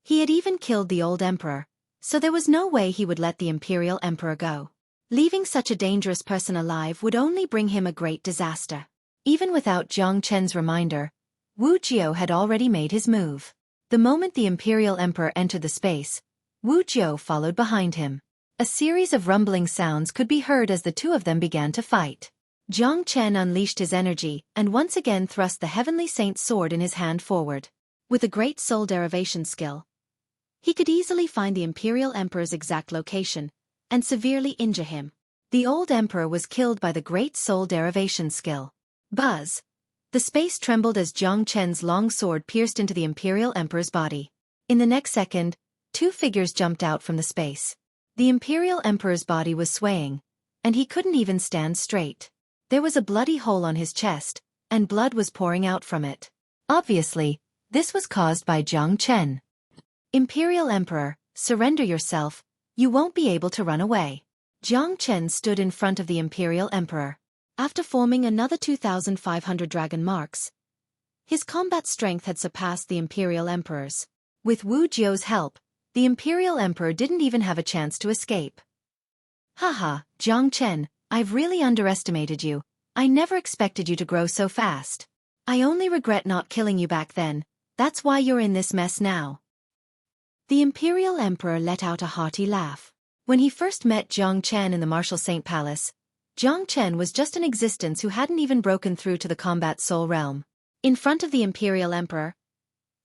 He had even killed the old emperor, so there was no way he would let the imperial emperor go. Leaving such a dangerous person alive would only bring him a great disaster. Even without Jiang Chen's reminder, Wu Jiao had already made his move. The moment the imperial emperor entered the space, Wu Jiao followed behind him. A series of rumbling sounds could be heard as the two of them began to fight. Jiang Chen unleashed his energy and once again thrust the heavenly saint's sword in his hand forward. With a great soul derivation skill, he could easily find the imperial emperor's exact location and severely injure him. The old emperor was killed by the great soul derivation skill. Buzz! The space trembled as Jiang Chen's long sword pierced into the imperial emperor's body. In the next second, two figures jumped out from the space. The imperial emperor's body was swaying, and he couldn't even stand straight. There was a bloody hole on his chest, and blood was pouring out from it. Obviously, this was caused by Jiang Chen. Imperial Emperor, surrender yourself, you won't be able to run away. Jiang Chen stood in front of the Imperial Emperor. After forming another 2,500 dragon marks, his combat strength had surpassed the Imperial Emperor's. With Wu Jiu's help, the Imperial Emperor didn't even have a chance to escape. Haha, Jiang Chen, I've really underestimated you. I never expected you to grow so fast. I only regret not killing you back then. That's why you're in this mess now. The Imperial Emperor let out a hearty laugh. When he first met Jiang Chen in the Martial Saint Palace, Jiang Chen was just an existence who hadn't even broken through to the combat soul realm. In front of the Imperial Emperor,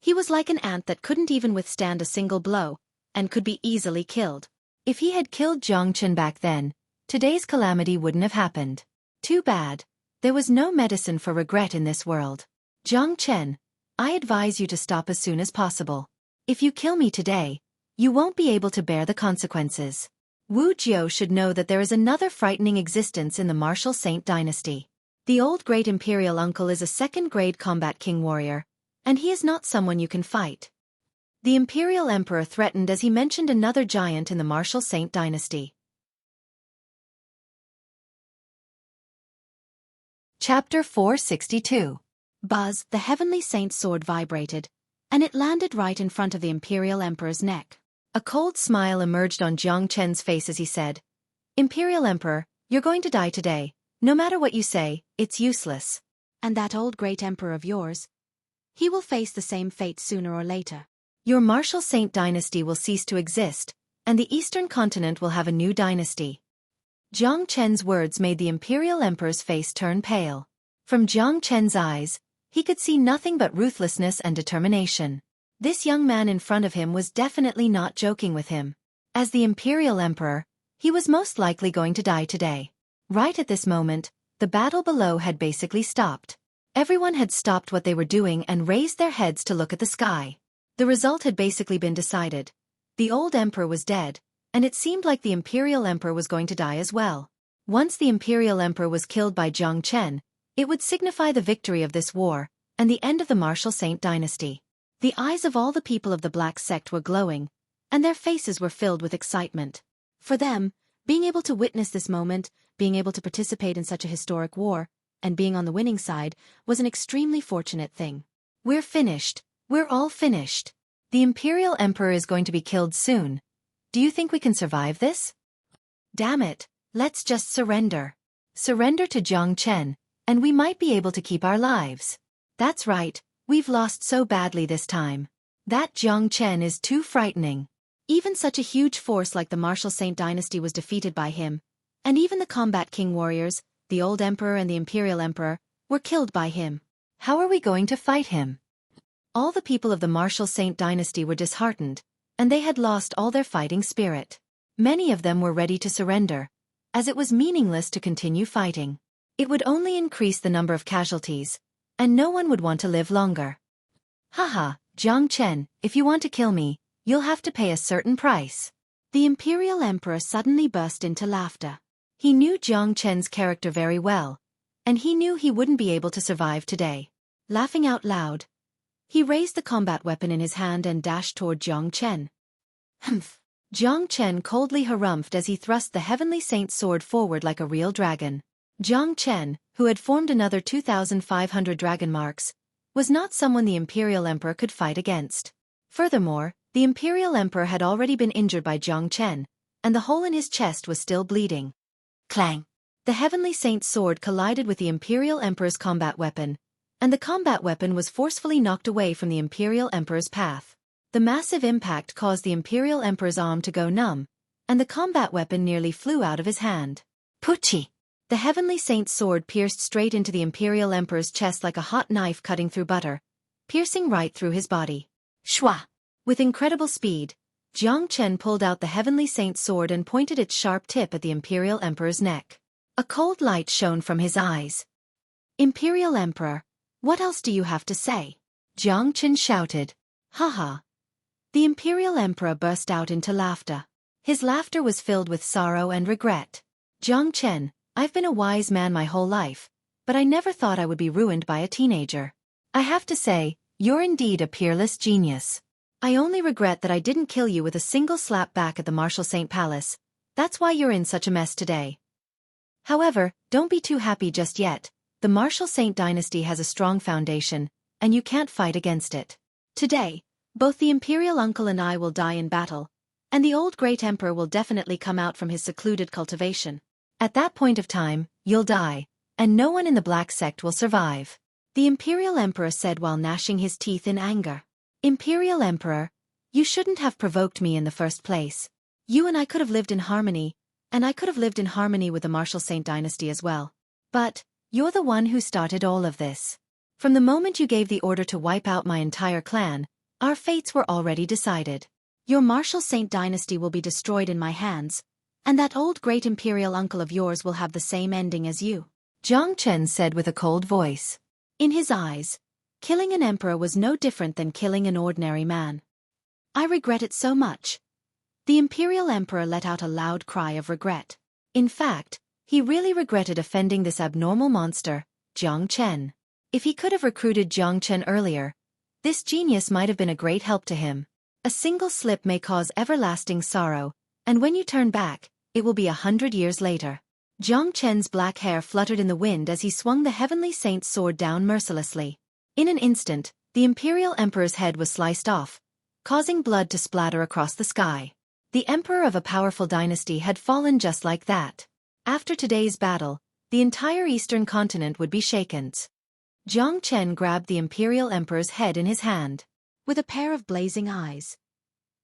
he was like an ant that couldn't even withstand a single blow, and could be easily killed. If he had killed Jiang Chen back then, today's calamity wouldn't have happened. Too bad. There was no medicine for regret in this world. Jiang Chen, I advise you to stop as soon as possible. If you kill me today, you won't be able to bear the consequences. Wu Jiu should know that there is another frightening existence in the Martial Saint dynasty. The old great imperial uncle is a second-grade combat king warrior, and he is not someone you can fight. The Imperial Emperor threatened as he mentioned another giant in the Martial Saint dynasty. Chapter 462. Buzz, the Heavenly Saint's sword vibrated, and it landed right in front of the Imperial Emperor's neck. A cold smile emerged on Jiang Chen's face as he said, Imperial Emperor, you're going to die today. No matter what you say, it's useless. And that old great emperor of yours? He will face the same fate sooner or later. Your Martial Saint dynasty will cease to exist, and the Eastern continent will have a new dynasty. Jiang Chen's words made the Imperial Emperor's face turn pale. From Jiang Chen's eyes, he could see nothing but ruthlessness and determination. This young man in front of him was definitely not joking with him. As the Imperial Emperor, he was most likely going to die today. Right at this moment, the battle below had basically stopped. Everyone had stopped what they were doing and raised their heads to look at the sky. The result had basically been decided. The old emperor was dead, and it seemed like the Imperial Emperor was going to die as well. Once the Imperial Emperor was killed by Jiang Chen, it would signify the victory of this war, and the end of the Martial Saint dynasty. The eyes of all the people of the Black Sect were glowing, and their faces were filled with excitement. For them, being able to witness this moment, being able to participate in such a historic war, and being on the winning side, was an extremely fortunate thing. We're finished. We're all finished. The Imperial Emperor is going to be killed soon. Do you think we can survive this? Damn it, let's just surrender. Surrender to Jiang Chen, and we might be able to keep our lives. That's right, we've lost so badly this time. That Jiang Chen is too frightening. Even such a huge force like the Martial Saint dynasty was defeated by him, and even the combat king warriors, the old emperor and the Imperial Emperor, were killed by him. How are we going to fight him? All the people of the Martial Saint dynasty were disheartened, and they had lost all their fighting spirit. Many of them were ready to surrender, as it was meaningless to continue fighting. It would only increase the number of casualties, and no one would want to live longer. Haha, Jiang Chen, if you want to kill me, you'll have to pay a certain price. The Imperial Emperor suddenly burst into laughter. He knew Jiang Chen's character very well, and he knew he wouldn't be able to survive today. Laughing out loud, he raised the combat weapon in his hand and dashed toward Jiang Chen. Humph! Jiang Chen coldly harumphed as he thrust the Heavenly Saint's sword forward like a real dragon. Jiang Chen, who had formed another 2,500 dragon marks, was not someone the Imperial Emperor could fight against. Furthermore, the Imperial Emperor had already been injured by Jiang Chen, and the hole in his chest was still bleeding. Clang! The Heavenly Saint's sword collided with the Imperial Emperor's combat weapon, and the combat weapon was forcefully knocked away from the Imperial Emperor's path. The massive impact caused the Imperial Emperor's arm to go numb, and the combat weapon nearly flew out of his hand. Puchi! The Heavenly Saint's sword pierced straight into the Imperial Emperor's chest like a hot knife cutting through butter, piercing right through his body. Shwa! With incredible speed, Jiang Chen pulled out the Heavenly Saint's sword and pointed its sharp tip at the Imperial Emperor's neck. A cold light shone from his eyes. Imperial Emperor, what else do you have to say? Jiang Chen shouted. Haha! The Imperial Emperor burst out into laughter. His laughter was filled with sorrow and regret. Jiang Chen, I've been a wise man my whole life, but I never thought I would be ruined by a teenager. I have to say, you're indeed a peerless genius. I only regret that I didn't kill you with a single slap back at the Marshal Saint Palace. That's why you're in such a mess today. However, don't be too happy just yet. The Marshal Saint dynasty has a strong foundation, and you can't fight against it. Today, both the Imperial Uncle and I will die in battle, and the old Great Emperor will definitely come out from his secluded cultivation. At that point of time, you'll die, and no one in the Black Sect will survive. The Imperial Emperor said while gnashing his teeth in anger. Imperial Emperor, you shouldn't have provoked me in the first place. You and I could have lived in harmony, and I could have lived in harmony with the Marshal Saint dynasty as well. But, you're the one who started all of this. From the moment you gave the order to wipe out my entire clan, our fates were already decided. Your Marshal Saint dynasty will be destroyed in my hands, and that old great Imperial Uncle of yours will have the same ending as you. Jiang Chen said with a cold voice. In his eyes, killing an emperor was no different than killing an ordinary man. I regret it so much. The Imperial Emperor let out a loud cry of regret. In fact, he really regretted offending this abnormal monster, Jiang Chen. If he could have recruited Jiang Chen earlier, this genius might have been a great help to him. A single slip may cause everlasting sorrow, and when you turn back, it will be 100 years later. Jiang Chen's black hair fluttered in the wind as he swung the Heavenly Saint's sword down mercilessly. In an instant, the Imperial Emperor's head was sliced off, causing blood to splatter across the sky. The Emperor of a powerful dynasty had fallen just like that. After today's battle, the entire Eastern continent would be shaken. Jiang Chen grabbed the Imperial Emperor's head in his hand. With a pair of blazing eyes,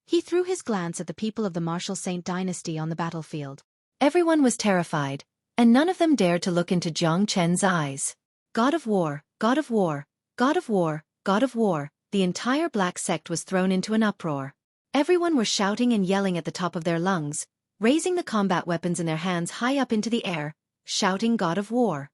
he threw his glance at the people of the Marshal Saint dynasty on the battlefield. Everyone was terrified, and none of them dared to look into Jiang Chen's eyes. God of War, God of War, God of War, God of War, the entire Black Sect was thrown into an uproar. Everyone were shouting and yelling at the top of their lungs, raising the combat weapons in their hands high up into the air, shouting God of War.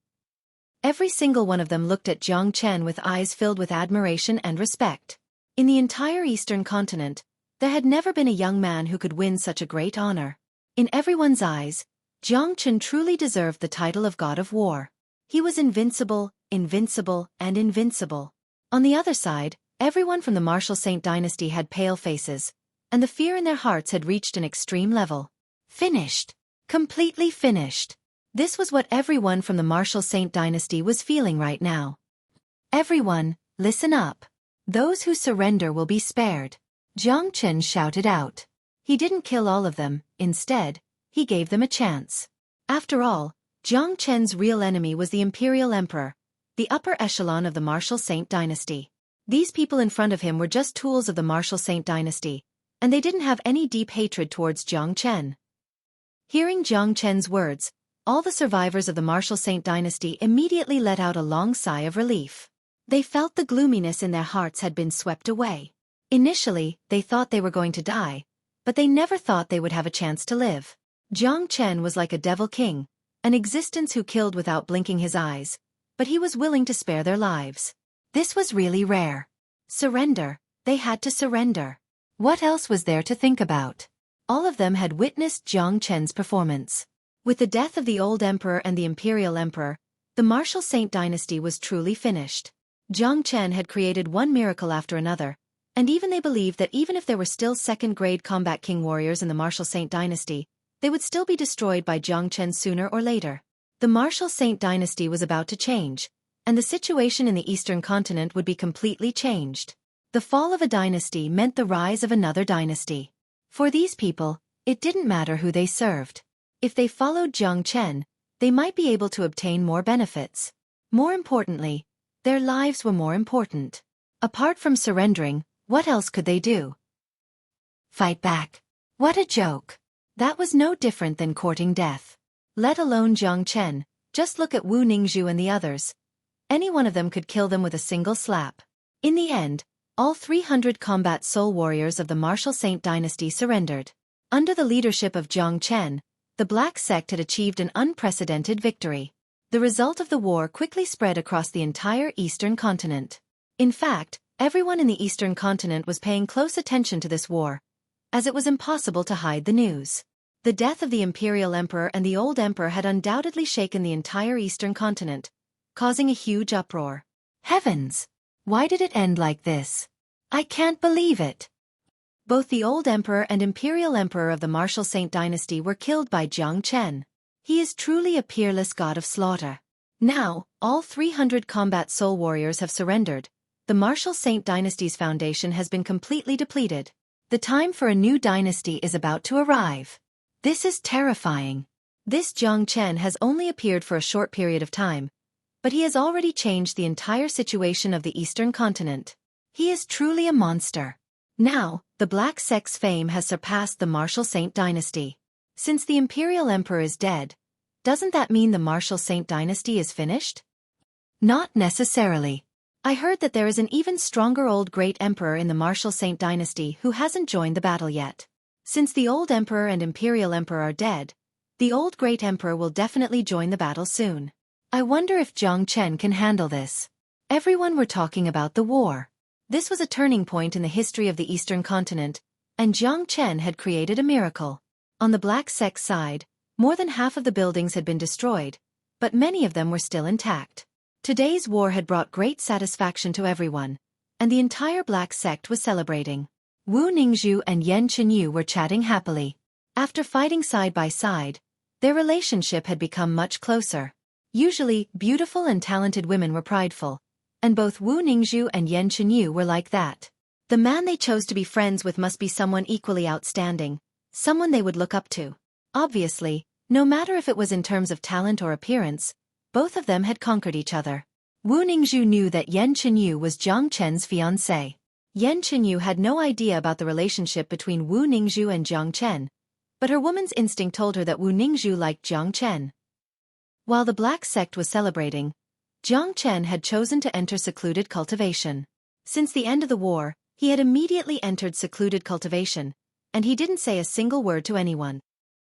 Every single one of them looked at Jiang Chen with eyes filled with admiration and respect. In the entire Eastern continent, there had never been a young man who could win such a great honor. In everyone's eyes, Jiang Chen truly deserved the title of God of War. He was invincible, invincible, and invincible. On the other side, everyone from the Marshal Saint dynasty had pale faces, and the fear in their hearts had reached an extreme level. Finished. Completely finished. This was what everyone from the Marshal Saint dynasty was feeling right now. Everyone, listen up. Those who surrender will be spared. Jiang Chen shouted out. He didn't kill all of them, instead, he gave them a chance. After all, Jiang Chen's real enemy was the Imperial Emperor, the upper echelon of the Marshal Saint dynasty. These people in front of him were just tools of the Marshal Saint dynasty, and they didn't have any deep hatred towards Jiang Chen. Hearing Jiang Chen's words, all the survivors of the Marshal Saint dynasty immediately let out a long sigh of relief. They felt the gloominess in their hearts had been swept away. Initially, they thought they were going to die, but they never thought they would have a chance to live. Jiang Chen was like a devil king, an existence who killed without blinking his eyes, but he was willing to spare their lives. This was really rare. Surrender, they had to surrender. What else was there to think about? All of them had witnessed Jiang Chen's performance. With the death of the old emperor and the Imperial Emperor, the Marshal Saint dynasty was truly finished. Jiang Chen had created one miracle after another, and even they believed that even if there were still second-grade combat king warriors in the Marshal Saint dynasty, they would still be destroyed by Jiang Chen sooner or later. The Marshal Saint dynasty was about to change, and the situation in the Eastern continent would be completely changed. The fall of a dynasty meant the rise of another dynasty. For these people, it didn't matter who they served. If they followed Jiang Chen, they might be able to obtain more benefits. More importantly, their lives were more important. Apart from surrendering, what else could they do? Fight back. What a joke. That was no different than courting death. Let alone Jiang Chen, just look at Wu Ningzhu and the others. Any one of them could kill them with a single slap. In the end, all 300 combat soul warriors of the Marshal Saint dynasty surrendered. Under the leadership of Jiang Chen, the Black Sect had achieved an unprecedented victory. The result of the war quickly spread across the entire Eastern continent. In fact, everyone in the Eastern continent was paying close attention to this war, as it was impossible to hide the news. The death of the Imperial Emperor and the old Emperor had undoubtedly shaken the entire Eastern continent, causing a huge uproar. Heavens! Why did it end like this? I can't believe it! Both the old emperor and imperial emperor of the martial Saint dynasty were killed by Jiang Chen. He is truly a peerless god of slaughter. Now, all 300 combat soul warriors have surrendered. The martial Saint dynasty's foundation has been completely depleted. The time for a new dynasty is about to arrive. This is terrifying. This Jiang Chen has only appeared for a short period of time, but he has already changed the entire situation of the Eastern continent. He is truly a monster. Now, the Black Sect's fame has surpassed the martial Saint dynasty. Since the imperial emperor is dead, doesn't that mean the martial Saint dynasty is finished? Not necessarily. I heard that there is an even stronger old great emperor in the martial Saint dynasty who hasn't joined the battle yet. Since the old emperor and imperial emperor are dead, the old great emperor will definitely join the battle soon. I wonder if Jiang Chen can handle this. Everyone were talking about the war. This was a turning point in the history of the Eastern continent, and Jiang Chen had created a miracle. On the Black Sect side, more than half of the buildings had been destroyed, but many of them were still intact. Today's war had brought great satisfaction to everyone, and the entire Black Sect was celebrating. Wu Ningzhu and Yan Chenyu were chatting happily. After fighting side by side, their relationship had become much closer. Usually, beautiful and talented women were prideful, and both Wu Ningzhu and Yan Chenyu were like that. The man they chose to be friends with must be someone equally outstanding, someone they would look up to. Obviously, no matter if it was in terms of talent or appearance, both of them had conquered each other. Wu Ningzhu knew that Yan Chenyu was Jiang Chen's fiancée. Yan Chenyu had no idea about the relationship between Wu Ningzhu and Jiang Chen, but her woman's instinct told her that Wu Ningzhu liked Jiang Chen. While the Black Sect was celebrating, Jiang Chen had chosen to enter secluded cultivation. Since the end of the war, he had immediately entered secluded cultivation, and he didn't say a single word to anyone.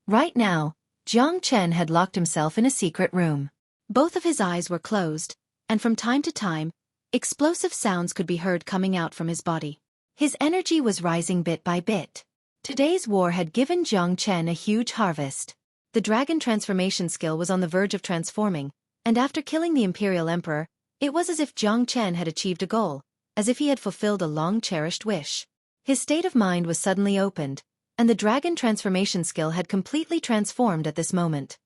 Right now, Jiang Chen had locked himself in a secret room. Both of his eyes were closed, and from time to time, explosive sounds could be heard coming out from his body. His energy was rising bit by bit. Today's war had given Jiang Chen a huge harvest. The dragon transformation skill was on the verge of transforming, and after killing the imperial emperor, it was as if Jiang Chen had achieved a goal, as if he had fulfilled a long-cherished wish. His state of mind was suddenly opened, and the dragon transformation skill had completely transformed at this moment.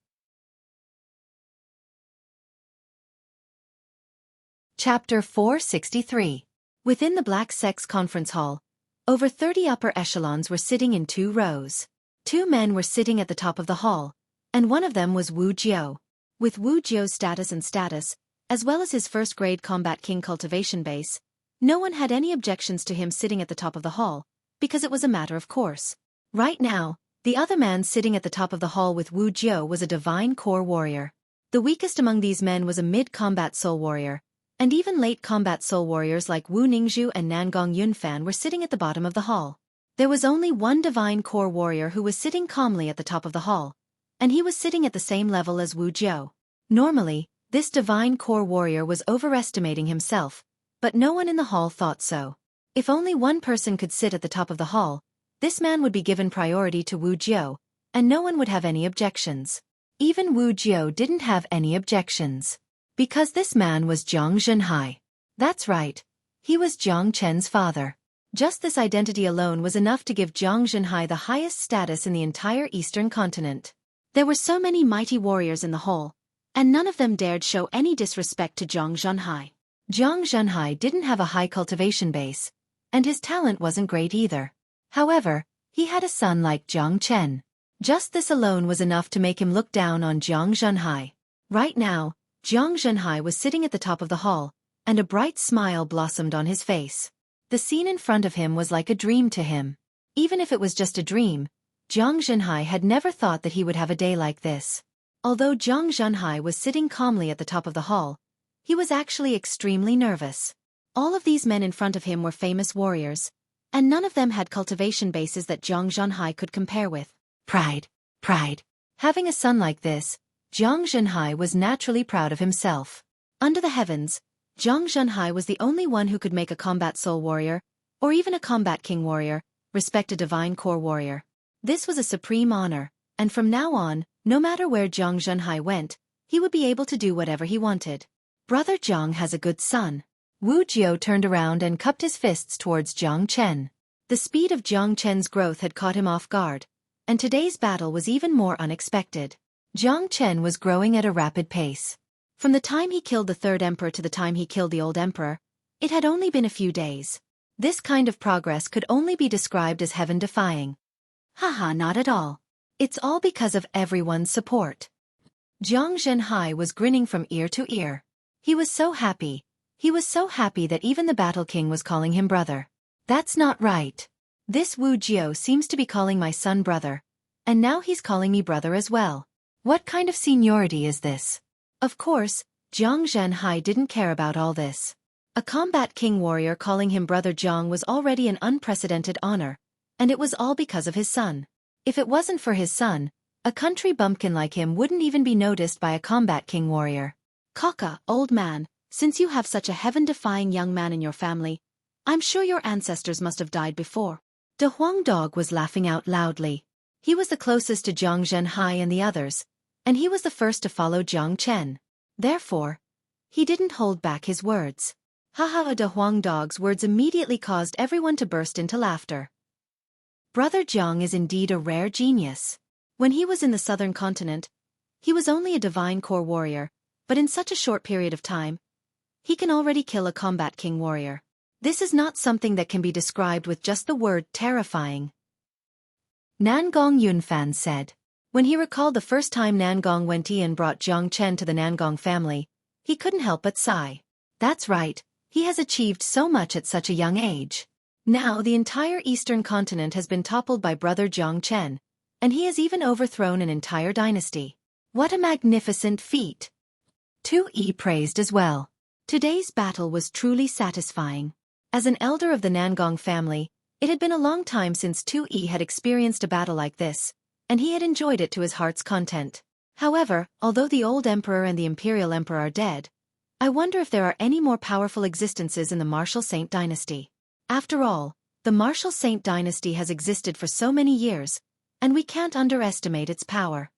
Chapter 463. Within the Black Sect's conference hall, over 30 upper echelons were sitting in 2 rows. 2 men were sitting at the top of the hall, and one of them was Wu Jiao. With Wu Jiao's status, as well as his first-grade combat king cultivation base, no one had any objections to him sitting at the top of the hall, because it was a matter of course. Right now, the other man sitting at the top of the hall with Wu Jiao was a divine core warrior. The weakest among these men was a mid-combat soul warrior, and even late combat soul warriors like Wu Ningzhu and Nangong Yunfan were sitting at the bottom of the hall. There was only one divine core warrior who was sitting calmly at the top of the hall, and he was sitting at the same level as Wu Jiao. Normally, this divine core warrior was overestimating himself, but no one in the hall thought so. If only one person could sit at the top of the hall, this man would be given priority to Wu Jiao, and no one would have any objections. Even Wu Jiao didn't have any objections. Because this man was Jiang Zhenhai. That's right. He was Jiang Chen's father. Just this identity alone was enough to give Jiang Zhenhai the highest status in the entire Eastern continent. There were so many mighty warriors in the hall, and none of them dared show any disrespect to Jiang Zhenhai. Jiang Zhenhai didn't have a high cultivation base, and his talent wasn't great either. However, he had a son like Jiang Chen. Just this alone was enough to make him look down on Jiang Zhenhai. Right now, Jiang Zhenhai was sitting at the top of the hall, and a bright smile blossomed on his face. The scene in front of him was like a dream to him. Even if it was just a dream, Jiang Zhenhai had never thought that he would have a day like this. Although Jiang Zhenhai was sitting calmly at the top of the hall, he was actually extremely nervous. All of these men in front of him were famous warriors, and none of them had cultivation bases that Jiang Zhenhai could compare with. Pride. Having a son like this, Jiang Zhenhai was naturally proud of himself. Under the heavens, Jiang Zhenhai was the only one who could make a combat soul warrior, or even a combat king warrior, respect a divine core warrior. This was a supreme honor, and from now on, no matter where Jiang Zhenhai went, he would be able to do whatever he wanted. Brother Jiang has a good son. Wu Jiao turned around and cupped his fists towards Jiang Chen. The speed of Jiang Chen's growth had caught him off guard, and today's battle was even more unexpected. Jiang Chen was growing at a rapid pace. From the time he killed the third emperor to the time he killed the old emperor, it had only been a few days. This kind of progress could only be described as heaven-defying. Haha, not at all. It's all because of everyone's support. Jiang Zhenhai was grinning from ear to ear. He was so happy. He was so happy that even the Battle King was calling him brother. That's not right. This Wu Jiao seems to be calling my son brother, and now he's calling me brother as well. What kind of seniority is this? Of course, Jiang Zhenhai didn't care about all this. A combat king warrior calling him brother Jiang was already an unprecedented honor, and it was all because of his son. If it wasn't for his son, a country bumpkin like him wouldn't even be noticed by a combat king warrior. Kaka, old man, since you have such a heaven-defying young man in your family, I'm sure your ancestors must have died before. De Huang Dog was laughing out loudly. He was the closest to Jiang Zhenhai and the others, and he was the first to follow Jiang Chen. Therefore, he didn't hold back his words. Haha, De Huang Dog's words immediately caused everyone to burst into laughter. Brother Jiang is indeed a rare genius. When he was in the southern continent, he was only a divine core warrior, but in such a short period of time, he can already kill a combat king warrior. This is not something that can be described with just the word terrifying. Nangong Yunfan said. When he recalled the first time Nangong Wentian brought Jiang Chen to the Nangong family, he couldn't help but sigh. That's right, he has achieved so much at such a young age. Now the entire eastern continent has been toppled by brother Jiang Chen, and he has even overthrown an entire dynasty. What a magnificent feat! Xueqi praised as well. Today's battle was truly satisfying. As an elder of the Nangong family, it had been a long time since Xueqi had experienced a battle like this, and he had enjoyed it to his heart's content. However, although the old emperor and the imperial emperor are dead, I wonder if there are any more powerful existences in the martial Saint dynasty. After all, the martial Saint dynasty has existed for so many years, and we can't underestimate its power.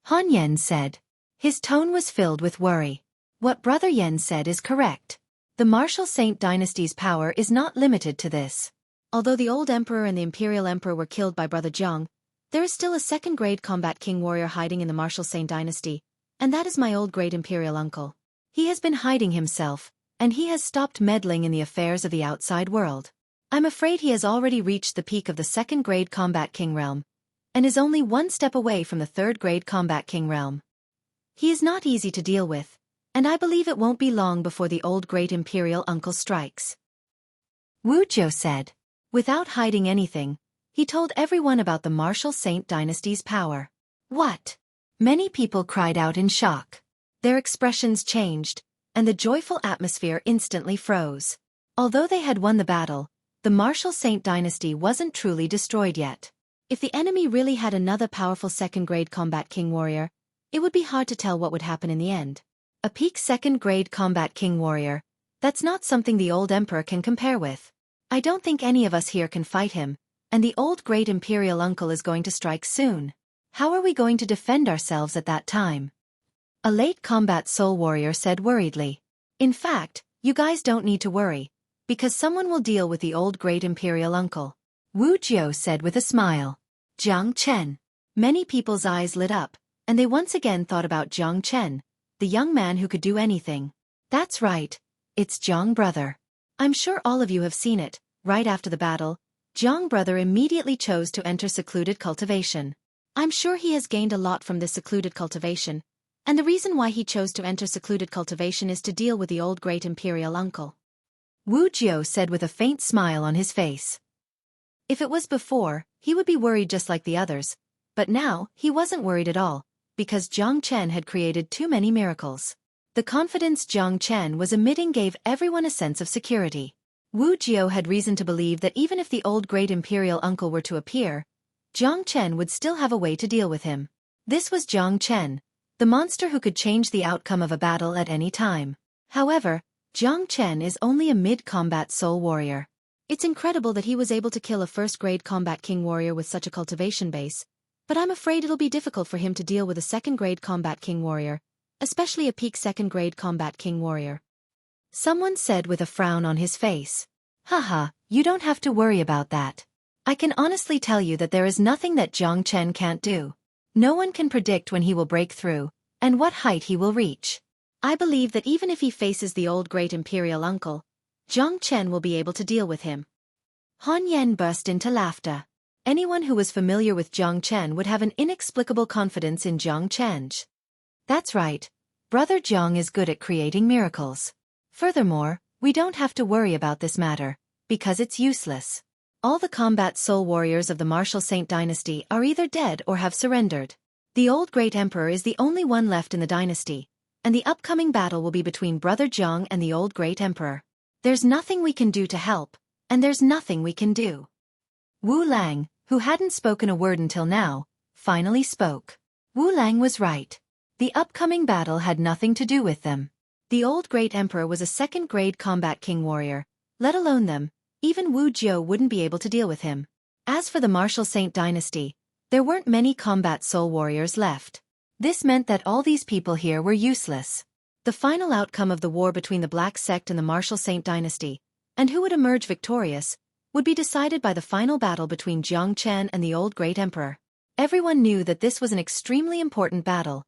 Han Yen said. His tone was filled with worry. What Brother Yen said is correct. The martial Saint dynasty's power is not limited to this. Although the old emperor and the imperial emperor were killed by Brother Jiang, there is still a second-grade combat king warrior hiding in the martial Saint dynasty, and that is my old great imperial uncle. He has been hiding himself, and he has stopped meddling in the affairs of the outside world. I'm afraid he has already reached the peak of the second-grade combat king realm, and is only one step away from the third-grade combat king realm. He is not easy to deal with, and I believe it won't be long before the old great imperial uncle strikes. Wu Jiao said. Without hiding anything, he told everyone about the martial Saint dynasty's power. What? Many people cried out in shock. Their expressions changed, and the joyful atmosphere instantly froze. Although they had won the battle, the martial Saint dynasty wasn't truly destroyed yet. If the enemy really had another powerful second-grade combat king warrior, it would be hard to tell what would happen in the end. A peak second-grade combat king warrior, that's not something the old emperor can compare with. I don't think any of us here can fight him, and the old great imperial uncle is going to strike soon. How are we going to defend ourselves at that time? A late combat soul warrior said worriedly. In fact, you guys don't need to worry, because someone will deal with the old great imperial uncle. Wu Jiao said with a smile. Jiang Chen. Many people's eyes lit up, and they once again thought about Jiang Chen, the young man who could do anything. That's right, it's Jiang brother. I'm sure all of you have seen it. Right after the battle, Jiang brother immediately chose to enter secluded cultivation. I'm sure he has gained a lot from this secluded cultivation, and the reason why he chose to enter secluded cultivation is to deal with the old great imperial uncle. Wu Jiao said with a faint smile on his face. If it was before, he would be worried just like the others, but now, he wasn't worried at all, because Jiang Chen had created too many miracles. The confidence Jiang Chen was emitting gave everyone a sense of security. Wu Jiao had reason to believe that even if the old great imperial uncle were to appear, Jiang Chen would still have a way to deal with him. This was Jiang Chen, the monster who could change the outcome of a battle at any time. However, Jiang Chen is only a mid-combat soul warrior. It's incredible that he was able to kill a first-grade combat king warrior with such a cultivation base, but I'm afraid it'll be difficult for him to deal with a second-grade combat king warrior, especially a peak second-grade combat king warrior. Someone said with a frown on his face. Haha, you don't have to worry about that. I can honestly tell you that there is nothing that Jiang Chen can't do. No one can predict when he will break through, and what height he will reach. I believe that even if he faces the old great imperial uncle, Jiang Chen will be able to deal with him. Han Yan burst into laughter. Anyone who was familiar with Jiang Chen would have an inexplicable confidence in Jiang Chen. That's right. Brother Jiang is good at creating miracles. Furthermore, we don't have to worry about this matter, because it's useless. All the combat soul warriors of the martial Saint dynasty are either dead or have surrendered. The old great emperor is the only one left in the dynasty, and the upcoming battle will be between Brother Jiang and the old great emperor. There's nothing we can do to help, and there's nothing we can do. Wu Lang, who hadn't spoken a word until now, finally spoke. Wu Lang was right. The upcoming battle had nothing to do with them. The old great emperor was a second-grade combat king warrior, let alone them. Even Wu Jiu wouldn't be able to deal with him. As for the martial Saint dynasty, there weren't many combat soul warriors left. This meant that all these people here were useless. The final outcome of the war between the Black Sect and the martial Saint dynasty, and who would emerge victorious, would be decided by the final battle between Jiang Chen and the old great emperor. Everyone knew that this was an extremely important battle,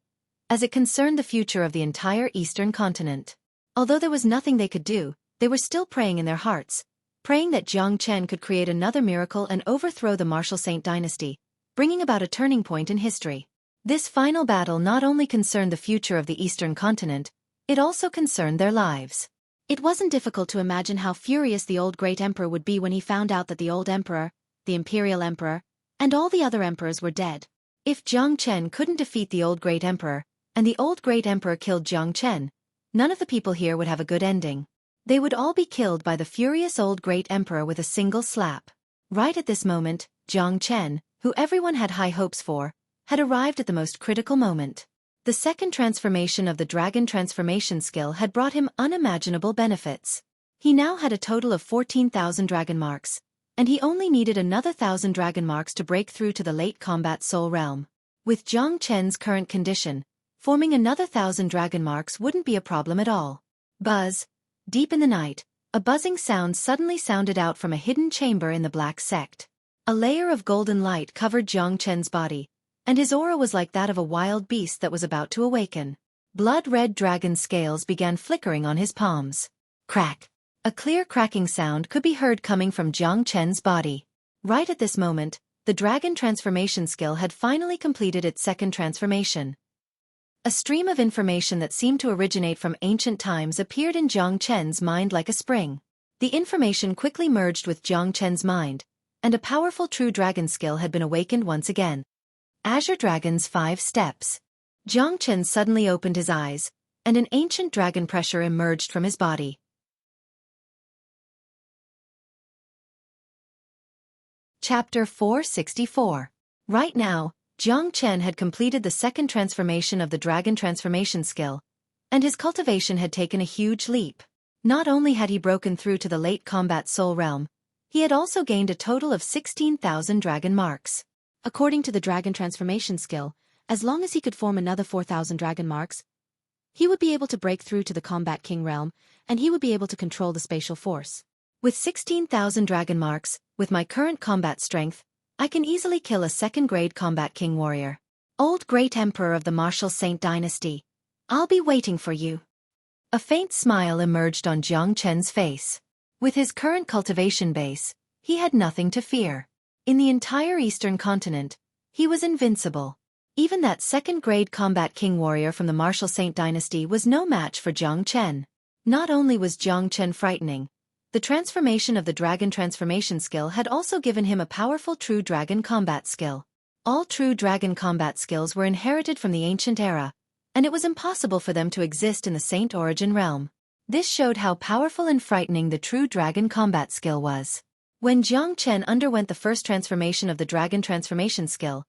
as it concerned the future of the entire eastern continent. Although there was nothing they could do, they were still praying in their hearts, praying that Jiang Chen could create another miracle and overthrow the martial Saint dynasty, bringing about a turning point in history. This final battle not only concerned the future of the eastern continent, it also concerned their lives. It wasn't difficult to imagine how furious the old great emperor would be when he found out that the old emperor, the imperial emperor, and all the other emperors were dead. If Jiang Chen couldn't defeat the old great emperor, and the old great emperor killed Jiang Chen, none of the people here would have a good ending. They would all be killed by the furious old great emperor with a single slap. Right at this moment, Jiang Chen, who everyone had high hopes for, had arrived at the most critical moment. The second transformation of the dragon transformation skill had brought him unimaginable benefits. He now had a total of 14,000 dragon marks, and he only needed another 1,000 dragon marks to break through to the late combat soul realm. With Jiang Chen's current condition, forming another 1,000 dragon marks wouldn't be a problem at all. Buzz. Deep in the night, a buzzing sound suddenly sounded out from a hidden chamber in the Black Sect. A layer of golden light covered Jiang Chen's body, and his aura was like that of a wild beast that was about to awaken. Blood-red dragon scales began flickering on his palms. Crack! A clear cracking sound could be heard coming from Jiang Chen's body. Right at this moment, the dragon transformation skill had finally completed its second transformation. A stream of information that seemed to originate from ancient times appeared in Jiang Chen's mind like a spring. The information quickly merged with Jiang Chen's mind, and a powerful true dragon skill had been awakened once again. Azure Dragon's 5 steps. Jiang Chen suddenly opened his eyes, and an ancient dragon pressure emerged from his body. Chapter 464. Right now, Jiang Chen had completed the second transformation of the dragon transformation skill, and his cultivation had taken a huge leap. Not only had he broken through to the late combat soul realm, he had also gained a total of 16,000 dragon marks. According to the dragon transformation skill, as long as he could form another 4,000 dragon marks, he would be able to break through to the combat king realm, and he would be able to control the spatial force. With 16,000 dragon marks, with my current combat strength, I can easily kill a second-grade combat king warrior. Old great emperor of the martial Saint dynasty, I'll be waiting for you. A faint smile emerged on Jiang Chen's face. With his current cultivation base, he had nothing to fear. In the entire eastern continent, he was invincible. Even that second-grade combat king warrior from the martial Saint dynasty was no match for Jiang Chen. Not only was Jiang Chen frightening, the transformation of the dragon transformation skill had also given him a powerful true dragon combat skill. All true dragon combat skills were inherited from the ancient era, and it was impossible for them to exist in the Saint origin realm. This showed how powerful and frightening the true dragon combat skill was. When Jiang Chen underwent the first transformation of the dragon transformation skill,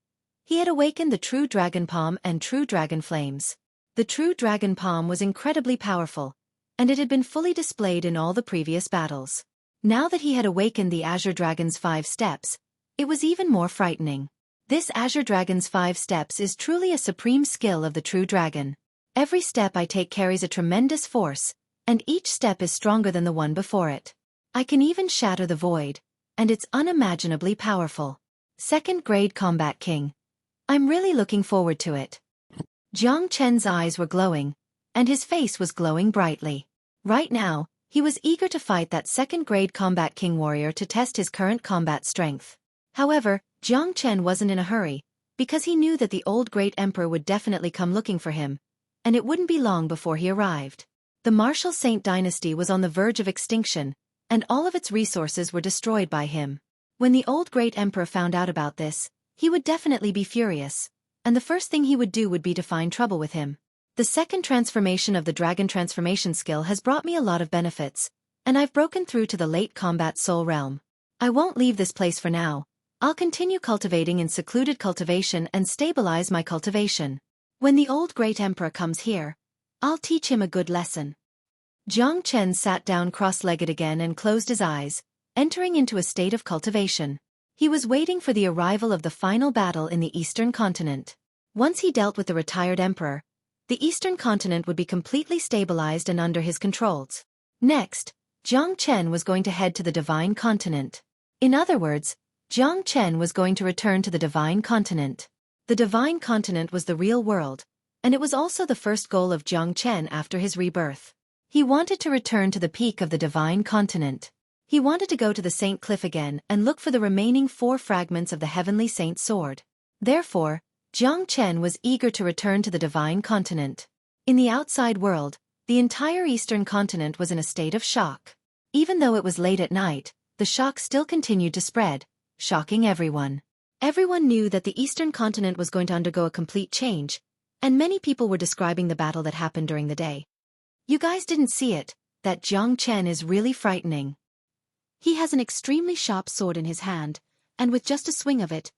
he had awakened the true dragon palm and true dragon flames. The true dragon palm was incredibly powerful, and it had been fully displayed in all the previous battles. Now that he had awakened the Azure Dragon's 5 steps, it was even more frightening. This Azure Dragon's 5 steps is truly a supreme skill of the true dragon. Every step I take carries a tremendous force, and each step is stronger than the one before it. I can even shatter the void, and it's unimaginably powerful. Second grade combat king. I'm really looking forward to it. Jiang Chen's eyes were glowing, and his face was glowing brightly. Right now, he was eager to fight that second-grade combat king warrior to test his current combat strength. However, Jiang Chen wasn't in a hurry, because he knew that the old great emperor would definitely come looking for him, and it wouldn't be long before he arrived. The martial Saint dynasty was on the verge of extinction, and all of its resources were destroyed by him. When the old great emperor found out about this, he would definitely be furious, and the first thing he would do would be to find trouble with him. The second transformation of the dragon transformation skill has brought me a lot of benefits, and I've broken through to the late combat soul realm. I won't leave this place for now. I'll continue cultivating in secluded cultivation and stabilize my cultivation. When the old great emperor comes here, I'll teach him a good lesson. Jiang Chen sat down cross-legged again and closed his eyes, entering into a state of cultivation. He was waiting for the arrival of the final battle in the Eastern continent. Once he dealt with the retired emperor, the Eastern continent would be completely stabilized and under his controls. Next, Jiang Chen was going to head to the Divine Continent. In other words, Jiang Chen was going to return to the Divine Continent. The Divine Continent was the real world, and it was also the first goal of Jiang Chen after his rebirth. He wanted to return to the peak of the Divine Continent. He wanted to go to the Saint Cliff again and look for the remaining 4 fragments of the Heavenly Saint Sword. Therefore, Jiang Chen was eager to return to the Divine Continent. In the outside world, the entire Eastern Continent was in a state of shock. Even though it was late at night, the shock still continued to spread, shocking everyone. Everyone knew that the Eastern Continent was going to undergo a complete change, and many people were describing the battle that happened during the day. You guys didn't see it, that Jiang Chen is really frightening. He has an extremely sharp sword in his hand, and with just a swing of it,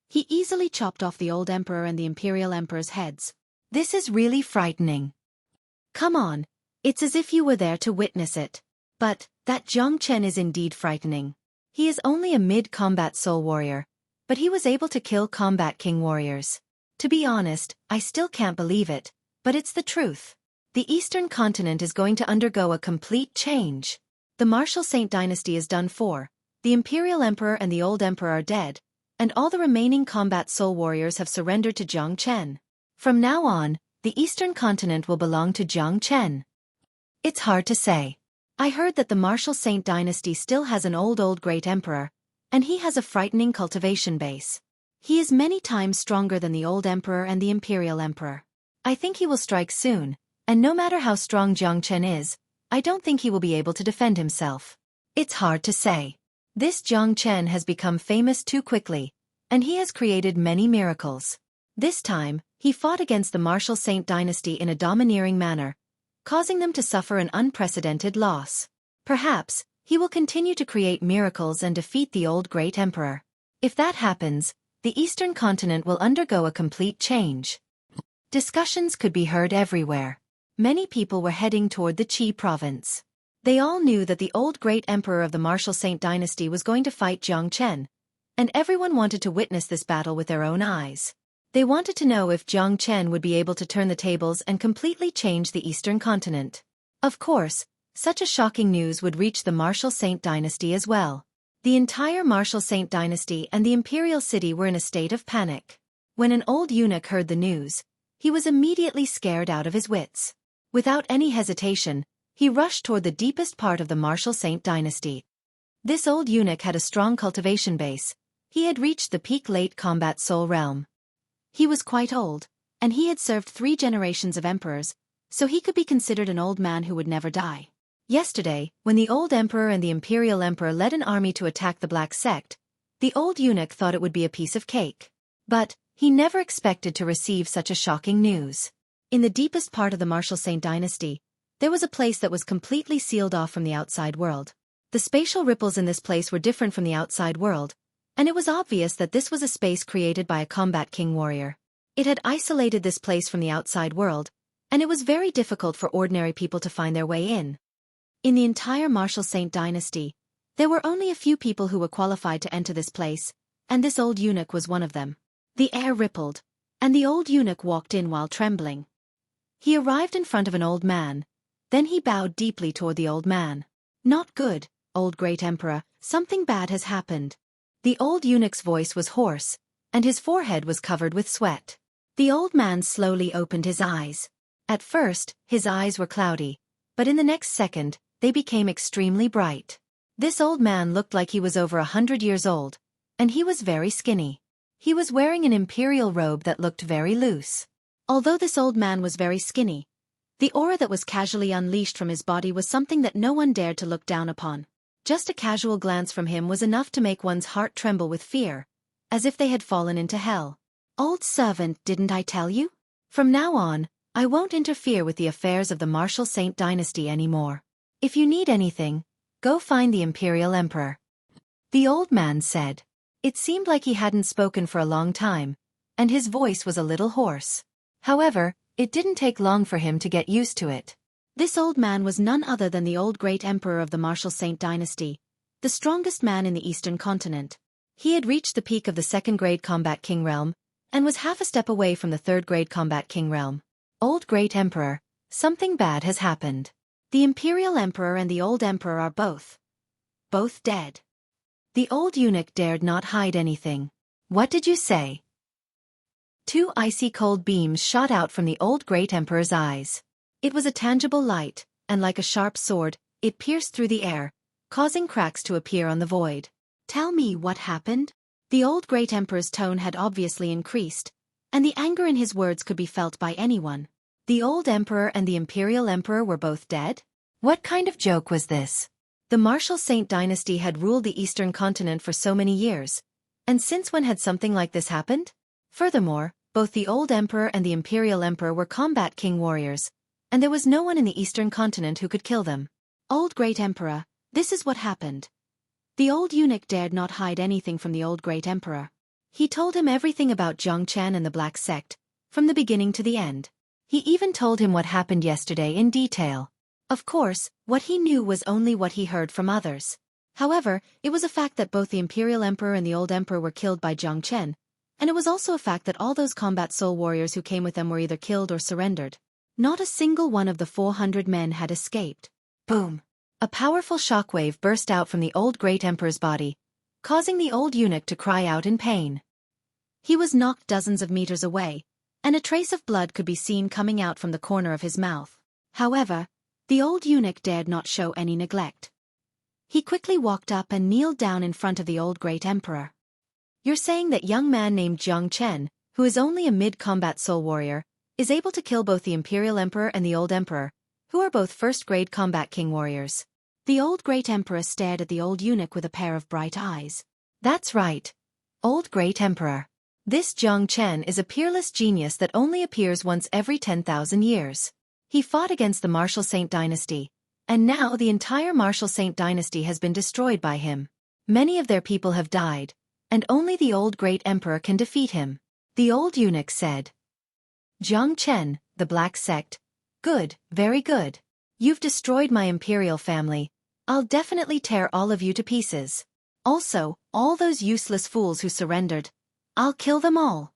he easily chopped off the old emperor and the imperial emperor's heads. This is really frightening. Come on, it's as if you were there to witness it. But, that Jiang Chen is indeed frightening. He is only a mid-combat soul warrior, but he was able to kill combat king warriors. To be honest, I still can't believe it, but it's the truth. The Eastern Continent is going to undergo a complete change. The martial Saint dynasty is done for, the imperial emperor and the old emperor are dead, and all the remaining combat soul warriors have surrendered to Jiang Chen. From now on, the Eastern Continent will belong to Jiang Chen. It's hard to say. I heard that the martial Saint dynasty still has an old great emperor, and he has a frightening cultivation base. He is many times stronger than the old emperor and the imperial emperor. I think he will strike soon, and no matter how strong Jiang Chen is, I don't think he will be able to defend himself. It's hard to say. This Jiang Chen has become famous too quickly, and he has created many miracles. This time, he fought against the martial Saint dynasty in a domineering manner, causing them to suffer an unprecedented loss. Perhaps, he will continue to create miracles and defeat the old great emperor. If that happens, the Eastern Continent will undergo a complete change. Discussions could be heard everywhere. Many people were heading toward the Qi province. They all knew that the old great emperor of the martial Saint dynasty was going to fight Jiang Chen, and everyone wanted to witness this battle with their own eyes. They wanted to know if Jiang Chen would be able to turn the tables and completely change the Eastern Continent. Of course, such a shocking news would reach the martial Saint dynasty as well. The entire martial Saint dynasty and the imperial city were in a state of panic. When an old eunuch heard the news, he was immediately scared out of his wits. Without any hesitation, he rushed toward the deepest part of the martial Saint dynasty. This old eunuch had a strong cultivation base. He had reached the peak late combat soul realm. He was quite old, and he had served 3 generations of emperors, so he could be considered an old man who would never die. Yesterday, when the old emperor and the imperial emperor led an army to attack the Black Sect, the old eunuch thought it would be a piece of cake. But, he never expected to receive such a shocking news. In the deepest part of the martial Saint dynasty, there was a place that was completely sealed off from the outside world. The spatial ripples in this place were different from the outside world, and it was obvious that this was a space created by a combat king warrior. It had isolated this place from the outside world, and it was very difficult for ordinary people to find their way in. In the entire martial Saint dynasty, there were only a few people who were qualified to enter this place, and this old eunuch was one of them. The air rippled, and the old eunuch walked in while trembling. He arrived in front of an old man. Then he bowed deeply toward the old man. Not good, old great emperor, something bad has happened. The old eunuch's voice was hoarse, and his forehead was covered with sweat. The old man slowly opened his eyes. At first, his eyes were cloudy, but in the next second, they became extremely bright. This old man looked like he was over 100 years old, and he was very skinny. He was wearing an imperial robe that looked very loose. Although this old man was very skinny, the aura that was casually unleashed from his body was something that no one dared to look down upon. Just a casual glance from him was enough to make one's heart tremble with fear, as if they had fallen into hell. Old servant, didn't I tell you? From now on, I won't interfere with the affairs of the Martial Saint dynasty anymore. If you need anything, go find the imperial emperor. The old man said. It seemed like he hadn't spoken for a long time, and his voice was a little hoarse. However, it didn't take long for him to get used to it. This old man was none other than the old great emperor of the Martial Saint dynasty, the strongest man in the eastern continent. He had reached the peak of the second-grade combat king realm, and was half a step away from the third-grade combat king realm. Old great emperor, something bad has happened. The imperial emperor and the old emperor are both dead. The old eunuch dared not hide anything. What did you say? Two icy cold beams shot out from the old great emperor's eyes. It was a tangible light, and like a sharp sword, it pierced through the air, causing cracks to appear on the void. Tell me what happened? The old great emperor's tone had obviously increased, and the anger in his words could be felt by anyone. The old emperor and the imperial emperor were both dead? What kind of joke was this? The Martial Saint dynasty had ruled the eastern continent for so many years, and since when had something like this happened? Furthermore, both the old emperor and the imperial emperor were combat king warriors, and there was no one in the eastern continent who could kill them. Old great emperor, this is what happened. The old eunuch dared not hide anything from the old great emperor. He told him everything about Zhang Chen and the Black Sect, from the beginning to the end. He even told him what happened yesterday in detail. Of course, what he knew was only what he heard from others. However, it was a fact that both the imperial emperor and the old emperor were killed by Zhang Chen, and it was also a fact that all those combat soul warriors who came with them were either killed or surrendered. Not a single one of the 400 men had escaped. Boom! A powerful shockwave burst out from the old great emperor's body, causing the old eunuch to cry out in pain. He was knocked dozens of meters away, and a trace of blood could be seen coming out from the corner of his mouth. However, the old eunuch dared not show any neglect. He quickly walked up and kneeled down in front of the old great emperor. You're saying that young man named Zhang Chen, who is only a mid-combat soul warrior, is able to kill both the imperial emperor and the old emperor, who are both first-grade combat king warriors? The old great emperor stared at the old eunuch with a pair of bright eyes. That's right. Old great emperor. This Zhang Chen is a peerless genius that only appears once every 10,000 years. He fought against the Martial Saint dynasty, and now the entire Martial Saint dynasty has been destroyed by him. Many of their people have died, and only the old great emperor can defeat him. The old eunuch said. Zhang Chen, the Black Sect. Good, very good. You've destroyed my imperial family. I'll definitely tear all of you to pieces. Also, all those useless fools who surrendered. I'll kill them all.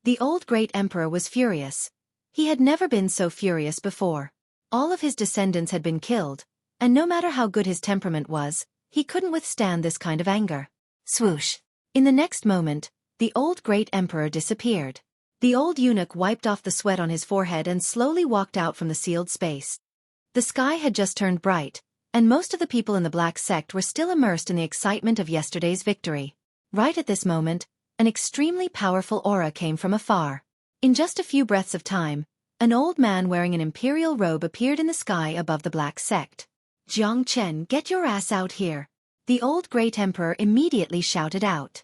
The old great emperor was furious. He had never been so furious before. All of his descendants had been killed, and no matter how good his temperament was, he couldn't withstand this kind of anger. Swoosh! In the next moment, the old great emperor disappeared. The old eunuch wiped off the sweat on his forehead and slowly walked out from the sealed space. The sky had just turned bright, and most of the people in the Black Sect were still immersed in the excitement of yesterday's victory. Right at this moment, an extremely powerful aura came from afar. In just a few breaths of time, an old man wearing an imperial robe appeared in the sky above the Black Sect. Zhang Chen, get your ass out here! The old great emperor immediately shouted out.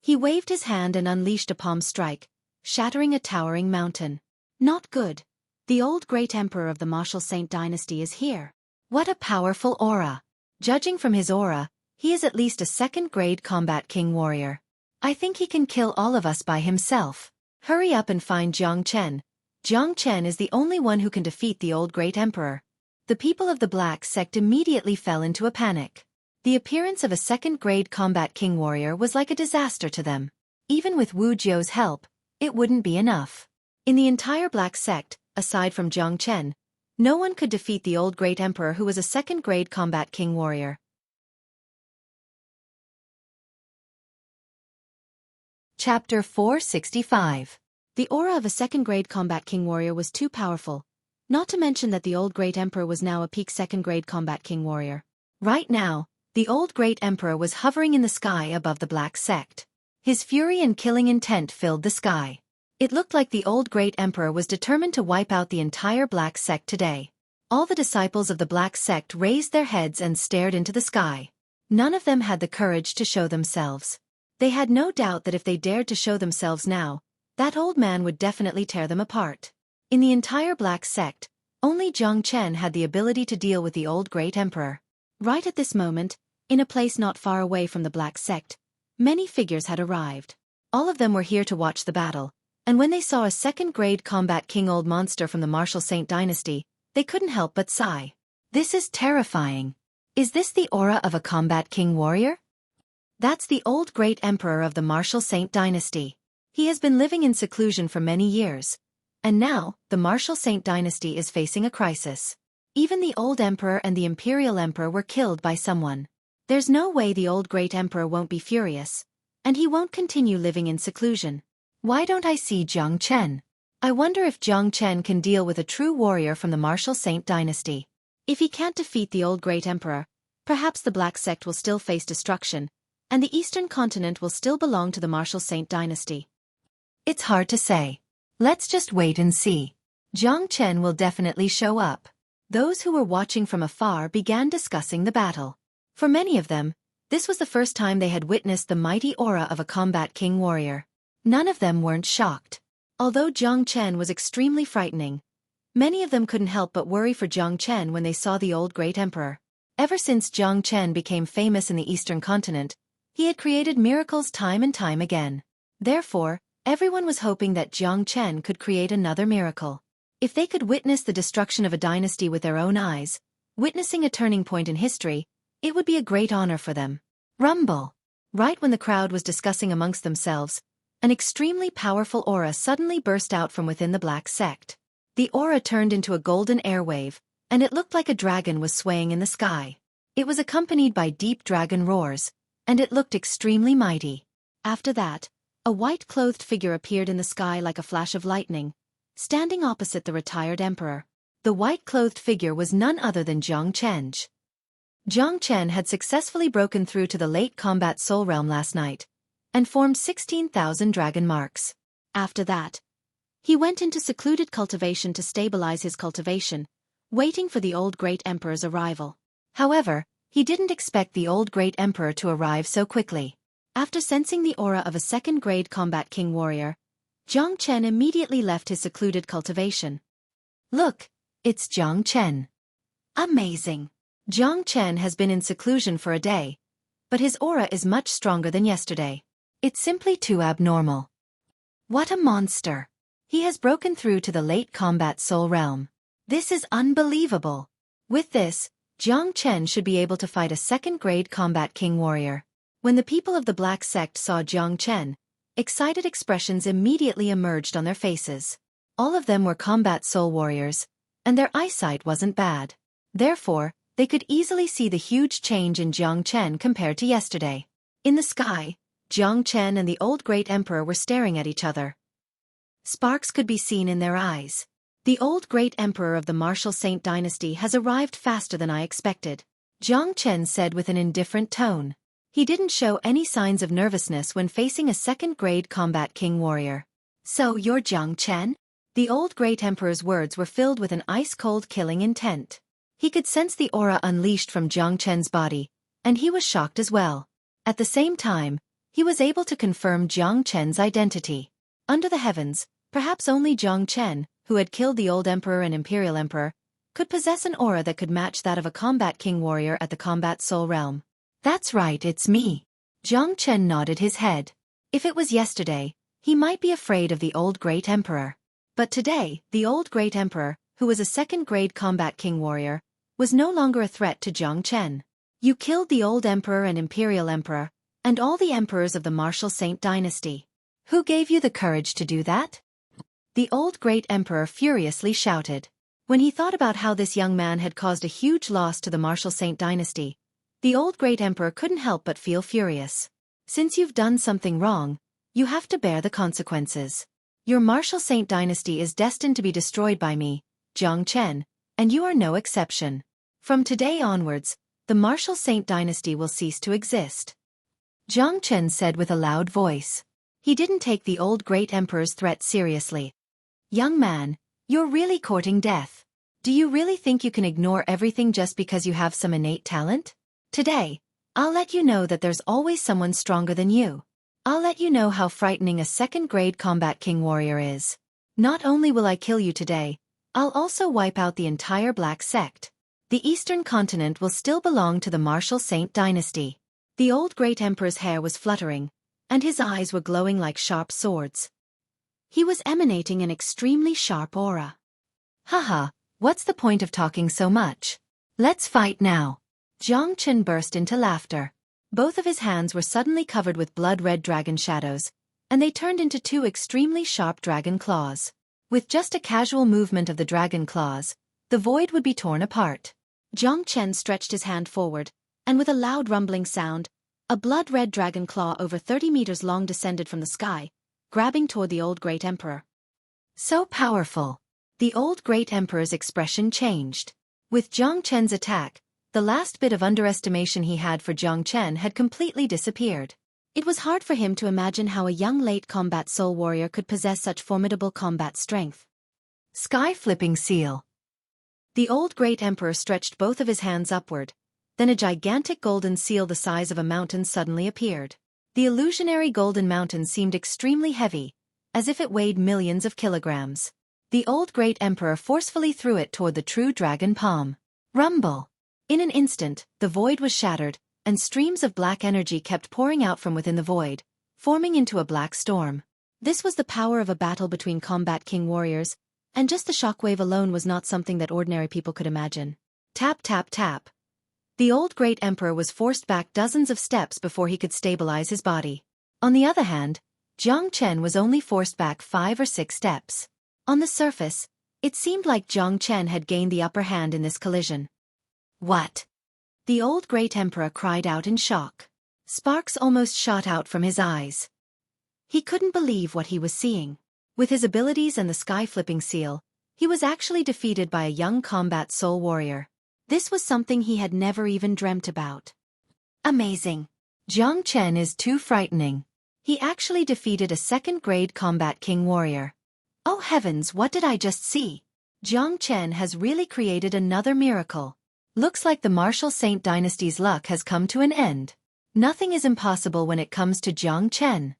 He waved his hand and unleashed a palm strike, shattering a towering mountain. Not good. The old great emperor of the Martial Saint dynasty is here. What a powerful aura. Judging from his aura, he is at least a second-grade combat king warrior. I think he can kill all of us by himself. Hurry up and find Zhang Chen. Zhang Chen is the only one who can defeat the old great emperor. The people of the Black Sect immediately fell into a panic. The appearance of a second-grade combat king warrior was like a disaster to them. Even with Wu Jiu's help, it wouldn't be enough. In the entire Black Sect, aside from Jiang Chen, no one could defeat the old great emperor who was a second-grade combat king warrior. Chapter 465. The aura of a second-grade combat king warrior was too powerful, not to mention that the old great emperor was now a peak second-grade combat king warrior. Right now, the old great emperor was hovering in the sky above the black sect. His fury and killing intent filled the sky. It looked like the old great emperor was determined to wipe out the entire black sect today. All the disciples of the black sect raised their heads and stared into the sky. None of them had the courage to show themselves. They had no doubt that if they dared to show themselves now, that old man would definitely tear them apart. In the entire black sect, only Jiang Chen had the ability to deal with the old great emperor. Right at this moment, in a place not far away from the black sect, many figures had arrived. All of them were here to watch the battle, and when they saw a second-grade combat king old monster from the Martial Saint dynasty, they couldn't help but sigh. This is terrifying. Is this the aura of a combat king warrior? That's the old great emperor of the Martial Saint dynasty. He has been living in seclusion for many years, and now, the Martial Saint dynasty is facing a crisis. Even the old emperor and the imperial emperor were killed by someone. There's no way the old great emperor won't be furious, and he won't continue living in seclusion. Why don't I see Jiang Chen? I wonder if Jiang Chen can deal with a true warrior from the Martial Saint dynasty. If he can't defeat the old great emperor, perhaps the black sect will still face destruction, and the eastern continent will still belong to the Martial Saint dynasty. It's hard to say. Let's just wait and see. Jiang Chen will definitely show up. Those who were watching from afar began discussing the battle. For many of them, this was the first time they had witnessed the mighty aura of a combat king warrior. None of them weren't shocked. Although Jiang Chen was extremely frightening, many of them couldn't help but worry for Jiang Chen when they saw the old great emperor. Ever since Jiang Chen became famous in the eastern continent, he had created miracles time and time again. Therefore, everyone was hoping that Jiang Chen could create another miracle. If they could witness the destruction of a dynasty with their own eyes, witnessing a turning point in history, it would be a great honor for them. Rumble! Right when the crowd was discussing amongst themselves, an extremely powerful aura suddenly burst out from within the black sect. The aura turned into a golden airwave, and it looked like a dragon was swaying in the sky. It was accompanied by deep dragon roars, and it looked extremely mighty. After that, a white-clothed figure appeared in the sky like a flash of lightning, standing opposite the retired emperor. The white-clothed figure was none other than Jiang Chen. Jiang Chen had successfully broken through to the late combat soul realm last night, and formed 16,000 dragon marks. After that, he went into secluded cultivation to stabilize his cultivation, waiting for the old great emperor's arrival. However, he didn't expect the old great emperor to arrive so quickly. After sensing the aura of a second-grade combat king warrior, Jiang Chen immediately left his secluded cultivation. Look, it's Jiang Chen. Amazing! Jiang Chen has been in seclusion for a day, but his aura is much stronger than yesterday. It's simply too abnormal. What a monster! He has broken through to the late combat soul realm. This is unbelievable. With this, Jiang Chen should be able to fight a second-grade combat king warrior. When the people of the black sect saw Jiang Chen, excited expressions immediately emerged on their faces. All of them were combat soul warriors, and their eyesight wasn't bad. Therefore, they could easily see the huge change in Jiang Chen compared to yesterday. In the sky, Jiang Chen and the old great emperor were staring at each other. Sparks could be seen in their eyes. The old great emperor of the Martial Saint dynasty has arrived faster than I expected, Jiang Chen said with an indifferent tone. He didn't show any signs of nervousness when facing a second-grade combat king warrior. So you're Jiang Chen? The old great emperor's words were filled with an ice-cold killing intent. He could sense the aura unleashed from Jiang Chen's body, and he was shocked as well. At the same time, he was able to confirm Jiang Chen's identity. Under the heavens, perhaps only Jiang Chen, who had killed the old emperor and imperial emperor, could possess an aura that could match that of a combat king warrior at the combat soul realm. That's right, it's me. Jiang Chen nodded his head. If it was yesterday, he might be afraid of the old great emperor. But today, the old great emperor, who was a second-grade combat king warrior, was no longer a threat to Jiang Chen. You killed the old emperor and imperial emperor, and all the emperors of the Martial Saint dynasty. Who gave you the courage to do that? the old great emperor furiously shouted. When he thought about how this young man had caused a huge loss to the martial Saint dynasty, the old great emperor couldn't help but feel furious. Since you've done something wrong, you have to bear the consequences. Your martial Saint dynasty is destined to be destroyed by me, Jiang Chen, and you are no exception. From today onwards, the martial Saint dynasty will cease to exist. Jiang Chen said with a loud voice. He didn't take the old great emperor's threat seriously. Young man, you're really courting death. Do you really think you can ignore everything just because you have some innate talent? Today, I'll let you know that there's always someone stronger than you. I'll let you know how frightening a second-grade combat king warrior is. Not only will I kill you today, I'll also wipe out the entire Black Sect. The Eastern continent will still belong to the martial Saint dynasty. The old great emperor's hair was fluttering, and his eyes were glowing like sharp swords. He was emanating an extremely sharp aura. Haha, what's the point of talking so much? Let's fight now. Jiang Chen burst into laughter. Both of his hands were suddenly covered with blood-red dragon shadows, and they turned into two extremely sharp dragon claws. With just a casual movement of the dragon claws, the void would be torn apart. Jiang Chen stretched his hand forward, and with a loud rumbling sound, a blood-red dragon claw over 30 meters long descended from the sky, grabbing toward the old great emperor. So powerful! The old great emperor's expression changed. With Jiang Chen's attack, the last bit of underestimation he had for Jiang Chen had completely disappeared. It was hard for him to imagine how a young late combat soul warrior could possess such formidable combat strength. Sky-flipping seal. The old great emperor stretched both of his hands upward. Then a gigantic golden seal the size of a mountain suddenly appeared. The illusionary golden mountain seemed extremely heavy, as if it weighed millions of kilograms. The old great emperor forcefully threw it toward the true dragon palm. Rumble! In an instant, the void was shattered, and streams of black energy kept pouring out from within the void, forming into a black storm. This was the power of a battle between combat king warriors, and just the shockwave alone was not something that ordinary people could imagine. Tap tap tap. The old great emperor was forced back dozens of steps before he could stabilize his body. On the other hand, Jiang Chen was only forced back 5 or 6 steps. On the surface, it seemed like Jiang Chen had gained the upper hand in this collision. What? The old great emperor cried out in shock. Sparks almost shot out from his eyes. He couldn't believe what he was seeing. With his abilities and the sky-flipping seal, he was actually defeated by a young combat soul warrior. This was something he had never even dreamt about. Amazing. Jiang Chen is too frightening. He actually defeated a second-grade combat king warrior. Oh heavens, what did I just see? Jiang Chen has really created another miracle. Looks like the martial Saint dynasty's luck has come to an end. Nothing is impossible when it comes to Jiang Chen.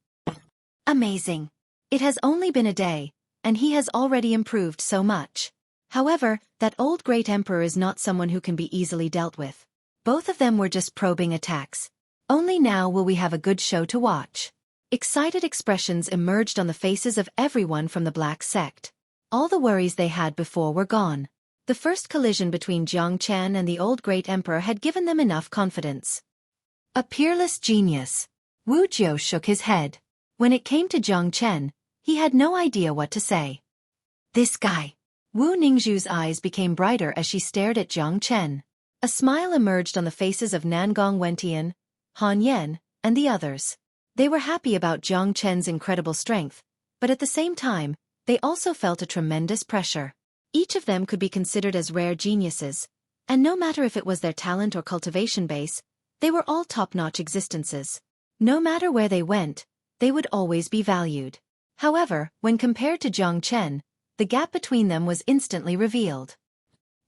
Amazing. It has only been a day, and he has already improved so much. However, that old great emperor is not someone who can be easily dealt with. Both of them were just probing attacks. Only now will we have a good show to watch. Excited expressions emerged on the faces of everyone from the Black Sect. All the worries they had before were gone. The first collision between Jiang Chen and the old great emperor had given them enough confidence. A peerless genius. Wu Jiu shook his head. When it came to Jiang Chen, he had no idea what to say. This guy. Wu Ningzhu's eyes became brighter as she stared at Jiang Chen. A smile emerged on the faces of Nangong Wentian, Han Yan, and the others. They were happy about Jiang Chen's incredible strength, but at the same time, they also felt a tremendous pressure. Each of them could be considered as rare geniuses, and no matter if it was their talent or cultivation base, they were all top-notch existences. No matter where they went, they would always be valued. However, when compared to Jiang Chen, the gap between them was instantly revealed.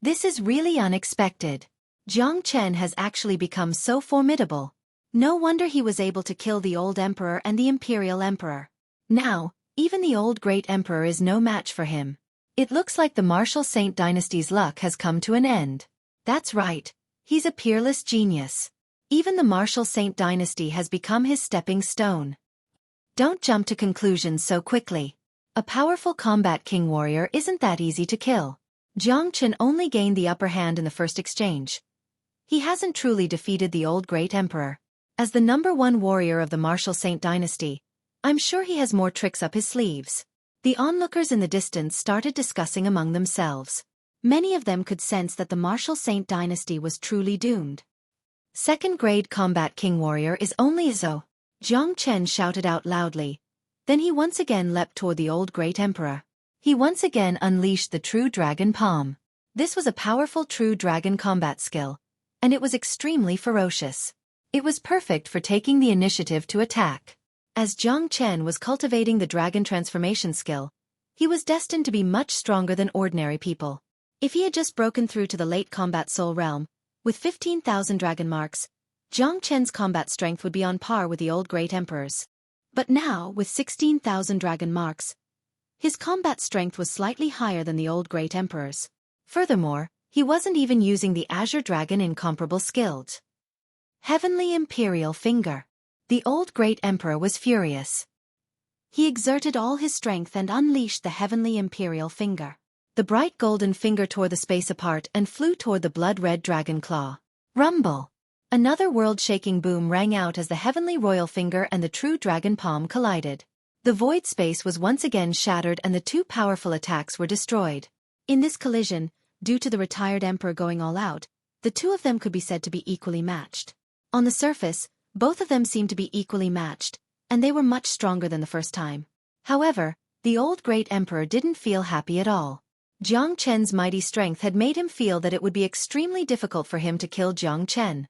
This is really unexpected. Jiang Chen has actually become so formidable. No wonder he was able to kill the old emperor and the imperial emperor. Now, even the old great emperor is no match for him. It looks like the martial Saint dynasty's luck has come to an end. That's right, he's a peerless genius. Even the martial Saint dynasty has become his stepping stone. Don't jump to conclusions so quickly. A powerful combat king warrior isn't that easy to kill. Jiang Chen only gained the upper hand in the first exchange. He hasn't truly defeated the old great emperor. As the #1 warrior of the martial Saint dynasty, I'm sure he has more tricks up his sleeves. The onlookers in the distance started discussing among themselves. Many of them could sense that the martial Saint dynasty was truly doomed. Second-grade combat king warrior is only Zo. Jiang Chen shouted out loudly. Then he once again leapt toward the old great emperor. He once again unleashed the true dragon palm. This was a powerful true dragon combat skill, and it was extremely ferocious. It was perfect for taking the initiative to attack. As Jiang Chen was cultivating the dragon transformation skill, he was destined to be much stronger than ordinary people. If he had just broken through to the late combat soul realm, with 15,000 dragon marks, Jiang Chen's combat strength would be on par with the old great emperor's. But now, with 16,000 dragon marks, his combat strength was slightly higher than the old great emperor's. Furthermore, he wasn't even using the Azure Dragon incomparable skills. Heavenly Imperial Finger. The old great emperor was furious. He exerted all his strength and unleashed the Heavenly Imperial Finger. The bright golden finger tore the space apart and flew toward the blood-red dragon claw. Rumble! Another world-shaking boom rang out as the Heavenly Royal Finger and the true dragon palm collided. The void space was once again shattered and the two powerful attacks were destroyed. In this collision, due to the retired emperor going all out, the two of them could be said to be equally matched. On the surface, both of them seemed to be equally matched, and they were much stronger than the first time. However, the old great emperor didn't feel happy at all. Jiang Chen's mighty strength had made him feel that it would be extremely difficult for him to kill Jiang Chen.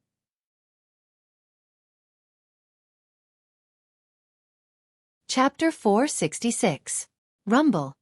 Chapter 466. Rumble.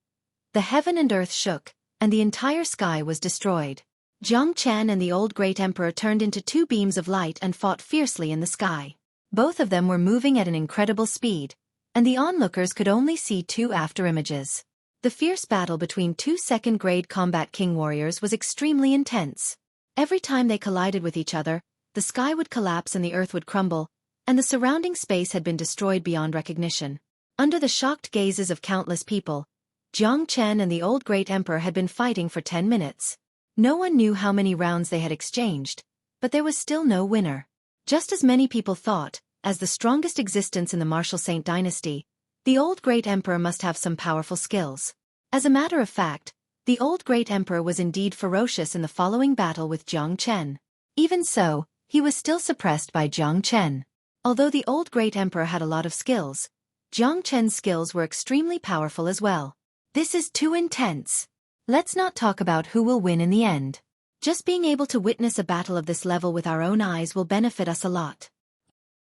The heaven and earth shook, and the entire sky was destroyed. Jiang Chen and the old great emperor turned into two beams of light and fought fiercely in the sky. Both of them were moving at an incredible speed, and the onlookers could only see two afterimages. The fierce battle between two second-grade combat king warriors was extremely intense. Every time they collided with each other, the sky would collapse and the earth would crumble, and the surrounding space had been destroyed beyond recognition. Under the shocked gazes of countless people, Jiang Chen and the old great emperor had been fighting for 10 minutes. No one knew how many rounds they had exchanged, but there was still no winner. Just as many people thought, as the strongest existence in the martial Saint dynasty, the old great emperor must have some powerful skills. As a matter of fact, the old great emperor was indeed ferocious in the following battle with Jiang Chen. Even so, he was still suppressed by Jiang Chen. Although the old great emperor had a lot of skills, Jiang Chen's skills were extremely powerful as well. This is too intense. Let's not talk about who will win in the end. Just being able to witness a battle of this level with our own eyes will benefit us a lot.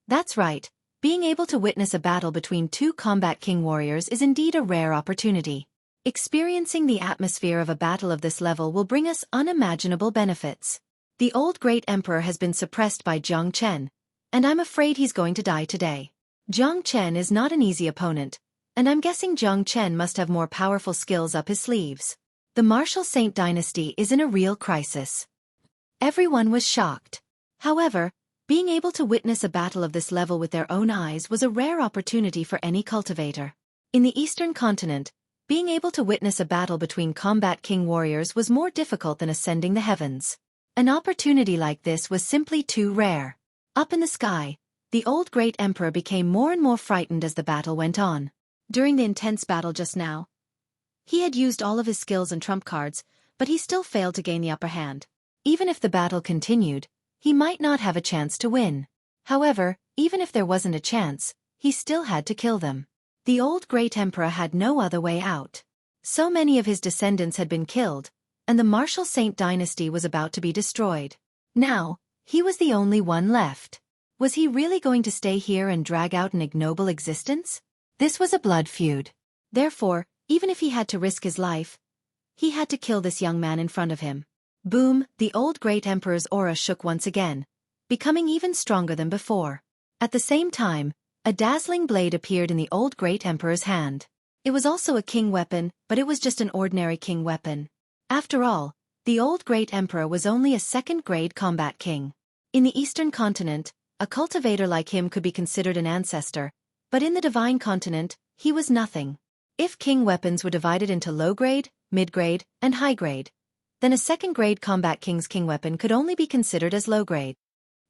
That's right. Being able to witness a battle between two combat king warriors is indeed a rare opportunity. Experiencing the atmosphere of a battle of this level will bring us unimaginable benefits. The old great emperor has been suppressed by Jiang Chen, and I'm afraid he's going to die today. Jiang Chen is not an easy opponent, and I'm guessing Jiang Chen must have more powerful skills up his sleeves. The martial Saint dynasty is in a real crisis. Everyone was shocked. However, being able to witness a battle of this level with their own eyes was a rare opportunity for any cultivator. In the Eastern continent, being able to witness a battle between combat king warriors was more difficult than ascending the heavens. An opportunity like this was simply too rare. Up in the sky, the old great emperor became more and more frightened as the battle went on. During the intense battle just now, he had used all of his skills and trump cards, but he still failed to gain the upper hand. Even if the battle continued, he might not have a chance to win. However, even if there wasn't a chance, he still had to kill them. The old great emperor had no other way out. So many of his descendants had been killed, and the martial Saint dynasty was about to be destroyed. Now, he was the only one left. Was he really going to stay here and drag out an ignoble existence? This was a blood feud. Therefore, even if he had to risk his life, he had to kill this young man in front of him. Boom, the old great emperor's aura shook once again, becoming even stronger than before. At the same time, a dazzling blade appeared in the old great emperor's hand. It was also a king weapon, but it was just an ordinary king weapon. After all, the old great emperor was only a second-grade combat king. In the Eastern continent, a cultivator like him could be considered an ancestor, but in the divine continent, he was nothing. If king weapons were divided into low-grade, mid-grade, and high-grade, then a second-grade combat king's king weapon could only be considered as low-grade.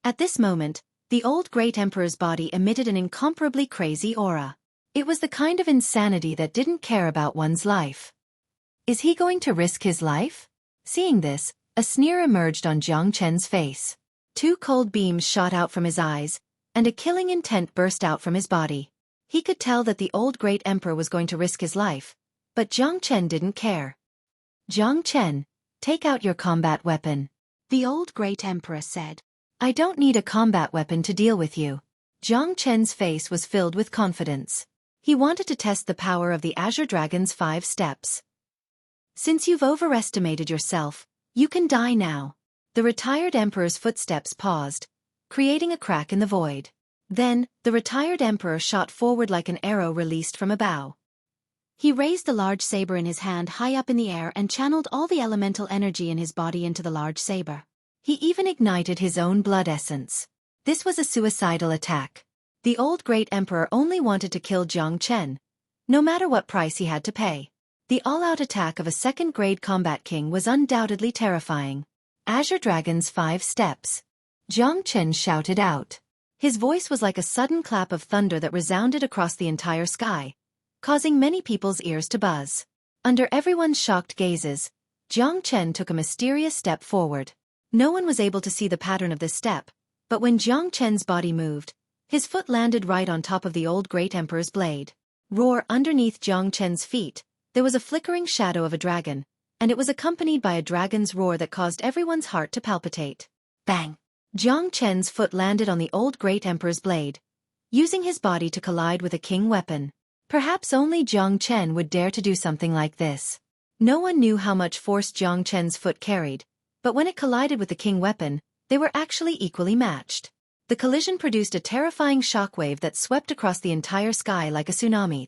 At this moment, the old great emperor's body emitted an incomparably crazy aura. It was the kind of insanity that didn't care about one's life. Is he going to risk his life? Seeing this, a sneer emerged on Jiang Chen's face. Two cold beams shot out from his eyes, and a killing intent burst out from his body. He could tell that the old great emperor was going to risk his life, but Jiang Chen didn't care. Jiang Chen, take out your combat weapon, the old great emperor said. I don't need a combat weapon to deal with you. Jiang Chen's face was filled with confidence. He wanted to test the power of the Azure Dragon's 5 steps. Since you've overestimated yourself, you can die now. The retired emperor's footsteps paused, creating a crack in the void. Then, the retired emperor shot forward like an arrow released from a bow. He raised the large saber in his hand high up in the air and channeled all the elemental energy in his body into the large saber. He even ignited his own blood essence. This was a suicidal attack. The old great emperor only wanted to kill Jiang Chen, no matter what price he had to pay. The all-out attack of a second-grade combat king was undoubtedly terrifying. Azure Dragon's 5 steps. Jiang Chen shouted out. His voice was like a sudden clap of thunder that resounded across the entire sky, causing many people's ears to buzz. Under everyone's shocked gazes, Jiang Chen took a mysterious step forward. No one was able to see the pattern of this step, but when Jiang Chen's body moved, his foot landed right on top of the old great emperor's blade. Roar! Underneath Jiang Chen's feet, there was a flickering shadow of a dragon, and it was accompanied by a dragon's roar that caused everyone's heart to palpitate. Bang! Jiang Chen's foot landed on the old great emperor's blade, using his body to collide with a king weapon. Perhaps only Jiang Chen would dare to do something like this. No one knew how much force Jiang Chen's foot carried, but when it collided with the king weapon, they were actually equally matched. The collision produced a terrifying shockwave that swept across the entire sky like a tsunami.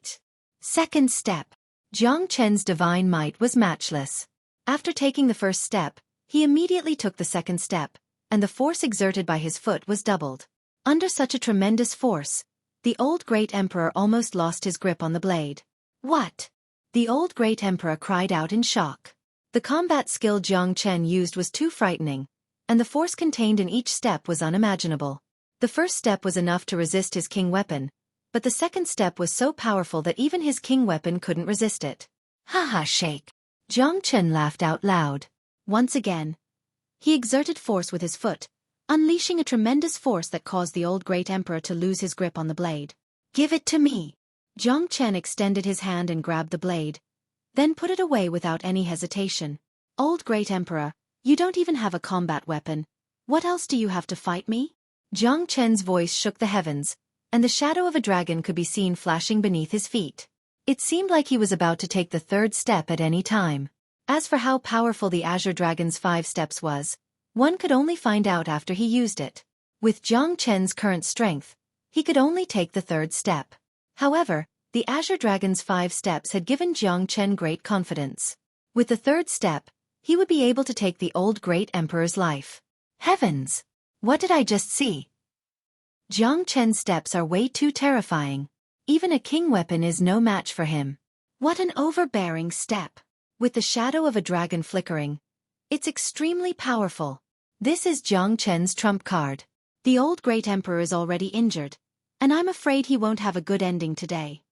Second step. Jiang Chen's divine might was matchless. After taking the first step, he immediately took the second step, and the force exerted by his foot was doubled. Under such a tremendous force, the old great emperor almost lost his grip on the blade. What? The old great emperor cried out in shock. The combat skill Jiang Chen used was too frightening, and the force contained in each step was unimaginable. The first step was enough to resist his king weapon, but the second step was so powerful that even his king weapon couldn't resist it. Haha, shake! Jiang Chen laughed out loud. Once again, he exerted force with his foot, unleashing a tremendous force that caused the old great emperor to lose his grip on the blade. Give it to me! Jiang Chen extended his hand and grabbed the blade, then put it away without any hesitation. Old great emperor, you don't even have a combat weapon. What else do you have to fight me? Jiang Chen's voice shook the heavens, and the shadow of a dragon could be seen flashing beneath his feet. It seemed like he was about to take the third step at any time. As for how powerful the Azure Dragon's 5 steps was, one could only find out after he used it. With Jiang Chen's current strength, he could only take the third step. However, the Azure Dragon's 5 steps had given Jiang Chen great confidence. With the third step, he would be able to take the old great emperor's life. Heavens! What did I just see? Jiang Chen's steps are way too terrifying. Even a king weapon is no match for him. What an overbearing step! With the shadow of a dragon flickering, it's extremely powerful. This is Jiang Chen's trump card. The old great emperor is already injured, and I'm afraid he won't have a good ending today.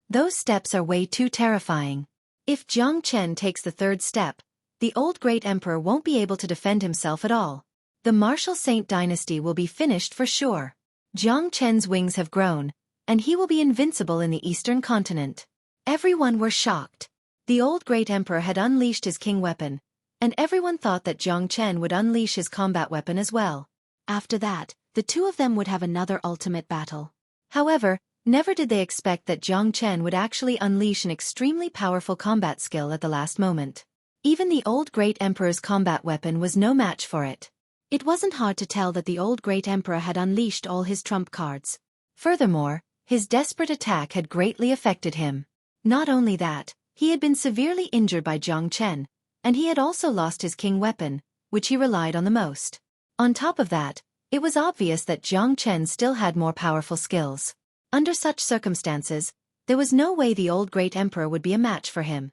Those steps are way too terrifying. If Jiang Chen takes the third step, the old great emperor won't be able to defend himself at all. The martial saint dynasty will be finished for sure. Jiang Chen's wings have grown, and he will be invincible in the eastern continent. Everyone were shocked. The old great emperor had unleashed his king weapon, and everyone thought that Jiang Chen would unleash his combat weapon as well. After that, the two of them would have another ultimate battle. However, never did they expect that Jiang Chen would actually unleash an extremely powerful combat skill at the last moment. Even the old great emperor's combat weapon was no match for it. It wasn't hard to tell that the old great emperor had unleashed all his trump cards. Furthermore, his desperate attack had greatly affected him. Not only that, he had been severely injured by Jiang Chen, and he had also lost his king weapon, which he relied on the most. On top of that, it was obvious that Jiang Chen still had more powerful skills. Under such circumstances, there was no way the old great emperor would be a match for him.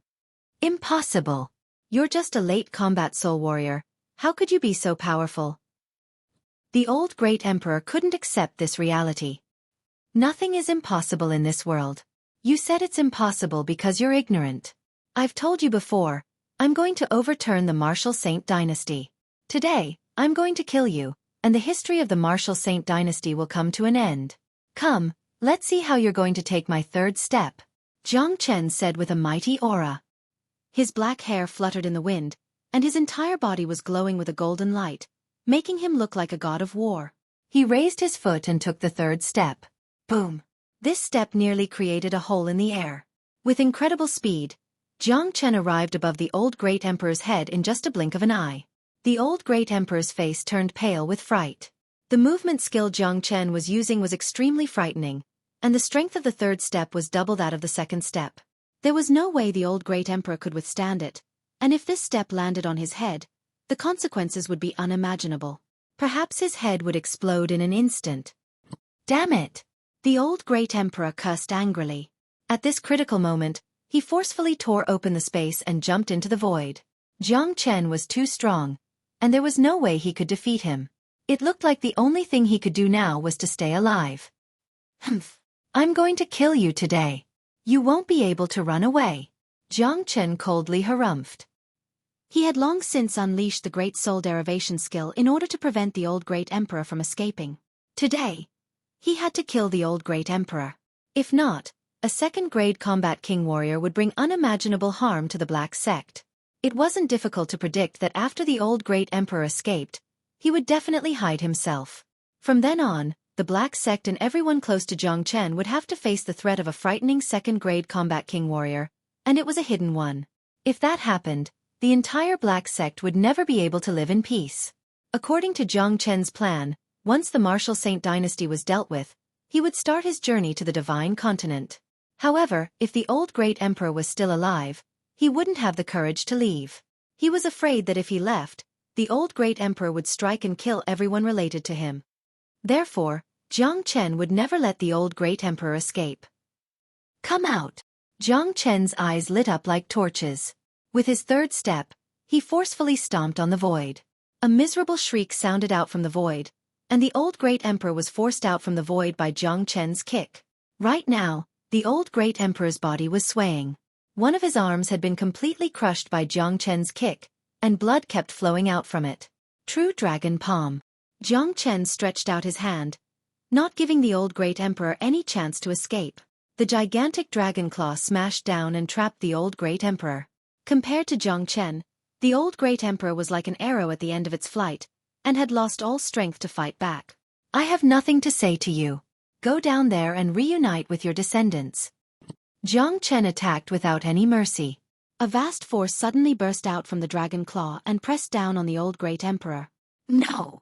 Impossible! You're just a late combat soul warrior. How could you be so powerful? The old great emperor couldn't accept this reality. Nothing is impossible in this world. You said it's impossible because you're ignorant. I've told you before, I'm going to overturn the Martial Saint dynasty. Today, I'm going to kill you, and the history of the Martial Saint dynasty will come to an end. Come, let's see how you're going to take my third step. Jiang Chen said with a mighty aura. His black hair fluttered in the wind, and his entire body was glowing with a golden light, making him look like a god of war. He raised his foot and took the third step. Boom! This step nearly created a hole in the air. With incredible speed, Jiang Chen arrived above the old great emperor's head in just a blink of an eye. The old great emperor's face turned pale with fright. The movement skill Jiang Chen was using was extremely frightening, and the strength of the third step was double that of the second step. There was no way the old great emperor could withstand it, and if this step landed on his head, the consequences would be unimaginable. Perhaps his head would explode in an instant. Damn it! The old great emperor cursed angrily. At this critical moment, he forcefully tore open the space and jumped into the void. Jiang Chen was too strong, and there was no way he could defeat him. It looked like the only thing he could do now was to stay alive. Humph! I'm going to kill you today. You won't be able to run away. Jiang Chen coldly harumphed. He had long since unleashed the Great Soul Derivation skill in order to prevent the old Great Emperor from escaping. Today, he had to kill the old Great Emperor. If not, a second-grade combat king warrior would bring unimaginable harm to the Black Sect. It wasn't difficult to predict that after the old Great Emperor escaped, he would definitely hide himself. From then on, the Black Sect and everyone close to Jiang Chen would have to face the threat of a frightening second-grade combat king warrior, and it was a hidden one. If that happened, the entire Black Sect would never be able to live in peace. According to Jiang Chen's plan, once the Martial Saint dynasty was dealt with, he would start his journey to the Divine Continent. However, if the old Great Emperor was still alive, he wouldn't have the courage to leave. He was afraid that if he left, the old Great Emperor would strike and kill everyone related to him. Therefore, Jiang Chen would never let the old Great Emperor escape. Come out! Jiang Chen's eyes lit up like torches. With his third step, he forcefully stomped on the void. A miserable shriek sounded out from the void, and the old Great Emperor was forced out from the void by Jiang Chen's kick. Right now, the old Great Emperor's body was swaying. One of his arms had been completely crushed by Jiang Chen's kick, and blood kept flowing out from it. True Dragon Palm. Jiang Chen stretched out his hand, not giving the old Great Emperor any chance to escape. The gigantic dragon claw smashed down and trapped the old Great Emperor. Compared to Jiang Chen, the old Great Emperor was like an arrow at the end of its flight, and had lost all strength to fight back. I have nothing to say to you. Go down there and reunite with your descendants. Jiang Chen attacked without any mercy. A vast force suddenly burst out from the dragon claw and pressed down on the old Great Emperor. No!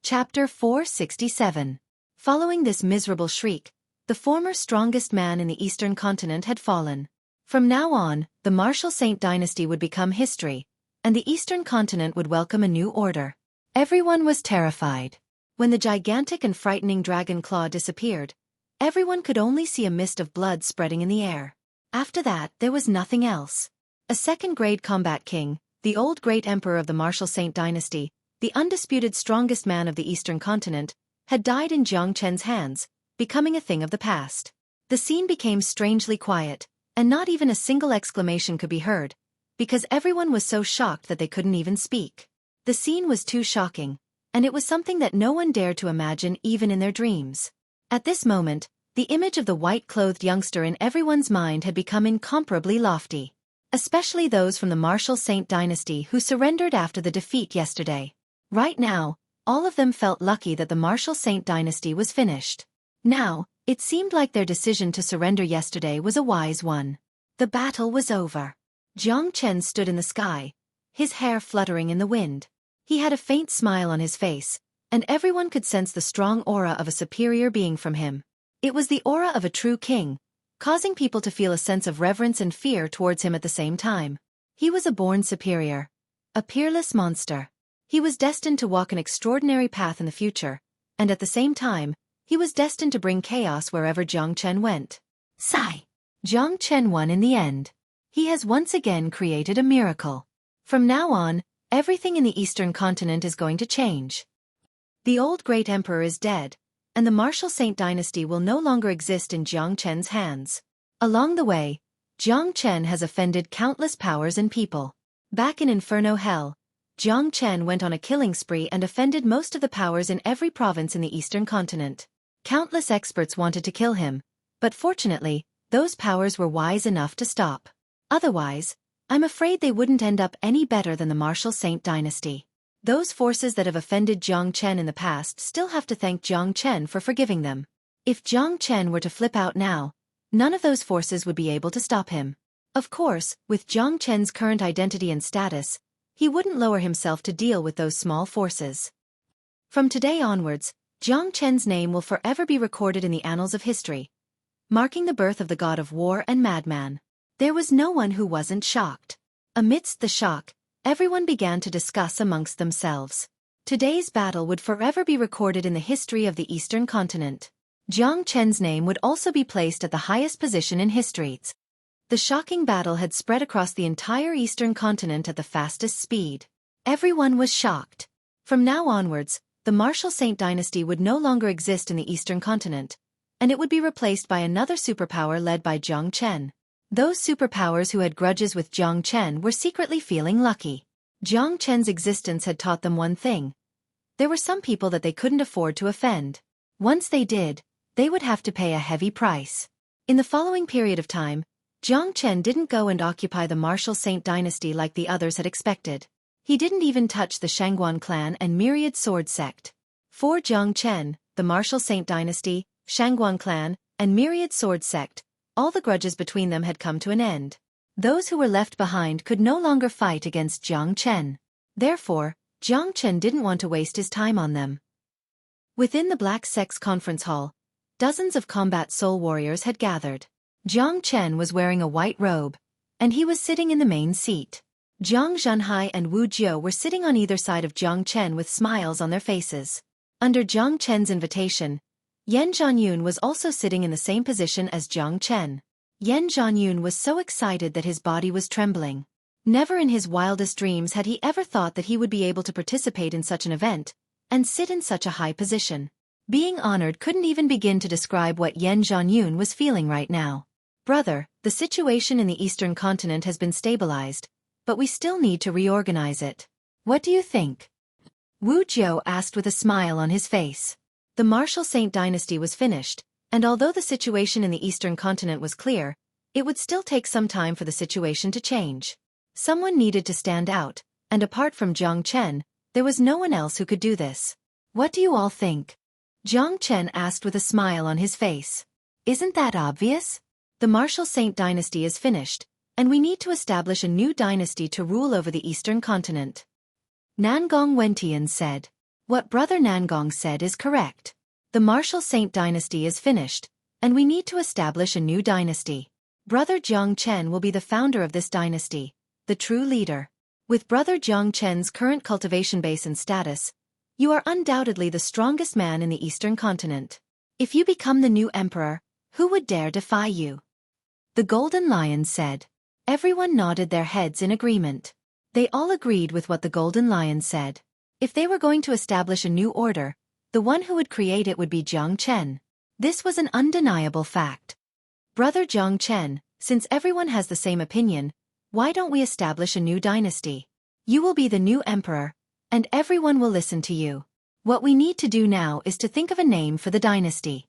Chapter 467. Following this miserable shriek, the former strongest man in the Eastern Continent had fallen. From now on, the Martial Saint dynasty would become history, and the Eastern Continent would welcome a new order. Everyone was terrified. When the gigantic and frightening dragon claw disappeared, everyone could only see a mist of blood spreading in the air. After that, there was nothing else. A second-grade combat king, the old Great Emperor of the Martial Saint dynasty, the undisputed strongest man of the Eastern Continent, had died in Jiang Chen's hands, becoming a thing of the past. The scene became strangely quiet, and not even a single exclamation could be heard, because everyone was so shocked that they couldn't even speak. The scene was too shocking, and it was something that no one dared to imagine even in their dreams. At this moment, the image of the white-clothed youngster in everyone's mind had become incomparably lofty. Especially those from the Martial Saint dynasty who surrendered after the defeat yesterday. Right now, all of them felt lucky that the Martial Saint dynasty was finished. Now, it seemed like their decision to surrender yesterday was a wise one. The battle was over. Jiang Chen stood in the sky, his hair fluttering in the wind. He had a faint smile on his face, and everyone could sense the strong aura of a superior being from him. It was the aura of a true king, causing people to feel a sense of reverence and fear towards him at the same time. He was a born superior, a peerless monster. He was destined to walk an extraordinary path in the future, and at the same time, he was destined to bring chaos wherever Jiang Chen went. Sigh! Jiang Chen won in the end. He has once again created a miracle. From now on, everything in the Eastern Continent is going to change. The old great emperor is dead, and the martial Saint dynasty will no longer exist in Jiang Chen's hands. Along the way, Jiang Chen has offended countless powers and people. Back in Inferno Hell, Jiang Chen went on a killing spree and offended most of the powers in every province in the eastern continent. Countless experts wanted to kill him, but fortunately, those powers were wise enough to stop. Otherwise, I'm afraid they wouldn't end up any better than the martial Saint dynasty. Those forces that have offended Jiang Chen in the past still have to thank Jiang Chen for forgiving them. If Jiang Chen were to flip out now, none of those forces would be able to stop him. Of course, with Jiang Chen's current identity and status, he wouldn't lower himself to deal with those small forces. From today onwards, Jiang Chen's name will forever be recorded in the annals of history, marking the birth of the god of war and madman. There was no one who wasn't shocked. Amidst the shock, everyone began to discuss amongst themselves. Today's battle would forever be recorded in the history of the Eastern continent. Jiang Chen's name would also be placed at the highest position in history. The shocking battle had spread across the entire Eastern continent at the fastest speed. Everyone was shocked. From now onwards, the martial Saint dynasty would no longer exist in the Eastern continent, and it would be replaced by another superpower led by Jiang Chen. Those superpowers who had grudges with Jiang Chen were secretly feeling lucky. Jiang Chen's existence had taught them one thing. There were some people that they couldn't afford to offend. Once they did, they would have to pay a heavy price. In the following period of time, Jiang Chen didn't go and occupy the martial Saint dynasty like the others had expected. He didn't even touch the Shangguan clan and myriad sword sect. For Jiang Chen, the martial Saint dynasty, Shangguan clan, and myriad sword sect, all the grudges between them had come to an end. Those who were left behind could no longer fight against Jiang Chen. Therefore, Jiang Chen didn't want to waste his time on them. Within the Black Sect's conference hall, dozens of combat soul warriors had gathered. Jiang Chen was wearing a white robe, and he was sitting in the main seat. Jiang Zhanhai and Wu Jiu were sitting on either side of Jiang Chen with smiles on their faces. Under Jiang Chen's invitation, Yan Zhanyun was also sitting in the same position as Jiang Chen. Yan Zhanyun was so excited that his body was trembling. Never in his wildest dreams had he ever thought that he would be able to participate in such an event, and sit in such a high position. Being honored couldn't even begin to describe what Yan Zhanyun was feeling right now. Brother, the situation in the Eastern continent has been stabilized, but we still need to reorganize it. What do you think? Wu Jiu asked with a smile on his face. The martial Saint dynasty was finished, and although the situation in the Eastern continent was clear, it would still take some time for the situation to change. Someone needed to stand out, and apart from Jiang Chen, there was no one else who could do this. What do you all think? Jiang Chen asked with a smile on his face. Isn't that obvious? The martial Saint dynasty is finished, and we need to establish a new dynasty to rule over the Eastern continent. Nangong Wentian said. What Brother Nangong said is correct. The martial Saint dynasty is finished, and we need to establish a new dynasty. Brother Jiang Chen will be the founder of this dynasty, the true leader. With Brother Jiang Chen's current cultivation base and status, you are undoubtedly the strongest man in the Eastern continent. If you become the new emperor, who would dare defy you? The Golden Lion said. Everyone nodded their heads in agreement. They all agreed with what the Golden Lion said. If they were going to establish a new order, the one who would create it would be Jiang Chen. This was an undeniable fact. Brother Jiang Chen, since everyone has the same opinion, why don't we establish a new dynasty? You will be the new emperor, and everyone will listen to you. What we need to do now is to think of a name for the dynasty.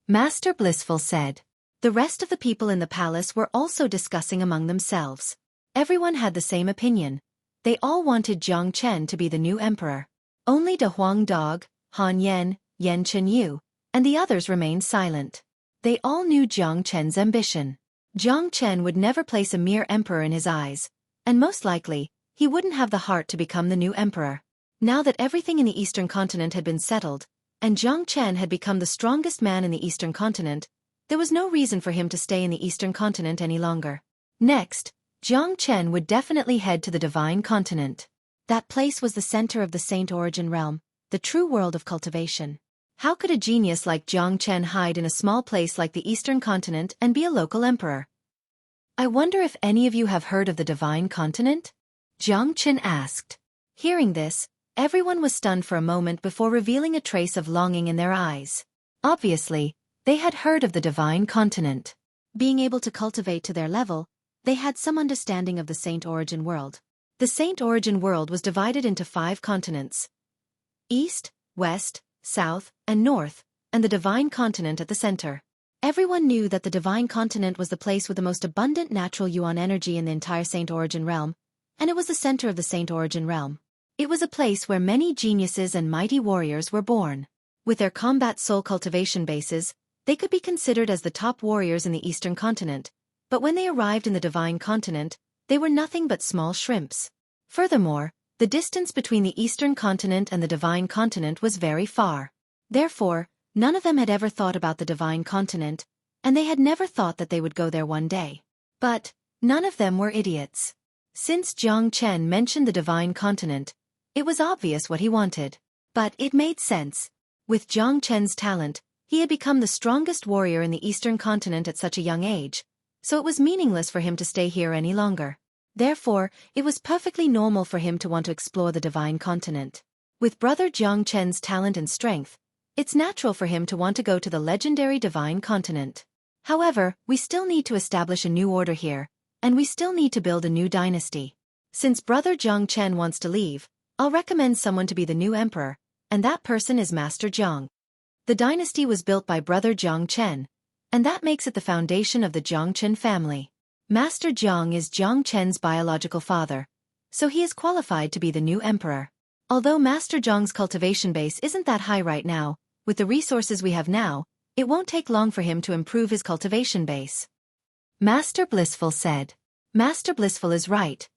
Master Blissful said. The rest of the people in the palace were also discussing among themselves. Everyone had the same opinion. They all wanted Jiang Chen to be the new emperor. Only De Huang Dog, Han Yan, Yan Chenyu, and the others remained silent. They all knew Jiang Chen's ambition. Jiang Chen would never place a mere emperor in his eyes, and most likely, he wouldn't have the heart to become the new emperor. Now that everything in the Eastern continent had been settled, and Jiang Chen had become the strongest man in the Eastern continent, there was no reason for him to stay in the Eastern continent any longer. Next, Jiang Chen would definitely head to the Divine Continent. That place was the center of the Saint Origin realm, the true world of cultivation. How could a genius like Jiang Chen hide in a small place like the Eastern Continent and be a local emperor? I wonder if any of you have heard of the Divine Continent? Jiang Chen asked. Hearing this, Everyone was stunned for a moment before revealing a trace of longing in their eyes. Obviously, they had heard of the divine continent. Being able to cultivate to their level, they had some understanding of the Saint Origin world. The Saint Origin world was divided into 5 continents: East, West, South, and North, and the divine continent at the center. Everyone knew that the divine continent was the place with the most abundant natural yuan energy in the entire Saint Origin realm, and it was the center of the Saint Origin realm. It was a place where many geniuses and mighty warriors were born. With their combat soul cultivation bases, they could be considered as the top warriors in the Eastern continent, but when they arrived in the divine continent, they were nothing but small shrimps. Furthermore, the distance between the Eastern continent and the divine continent was very far. Therefore, none of them had ever thought about the divine continent, and they had never thought that they would go there one day. But none of them were idiots. Since Jiang Chen mentioned the divine continent, it was obvious what he wanted. But it made sense. With Jiang Chen's talent, he had become the strongest warrior in the Eastern continent at such a young age, so it was meaningless for him to stay here any longer. Therefore, it was perfectly normal for him to want to explore the divine continent. With brother Jiang Chen's talent and strength, it's natural for him to want to go to the legendary divine continent. However, we still need to establish a new order here, and we still need to build a new dynasty. Since brother Jiang Chen wants to leave, I'll recommend someone to be the new emperor, and that person is Master Jiang. The dynasty was built by brother Jiang Chen, and that makes it the foundation of the Jiang Chen family. Master Jiang is Jiang Chen's biological father, so he is qualified to be the new emperor. Although Master Jiang's cultivation base isn't that high right now, with the resources we have now, it won't take long for him to improve his cultivation base. Master Blissful said. Master Blissful is right.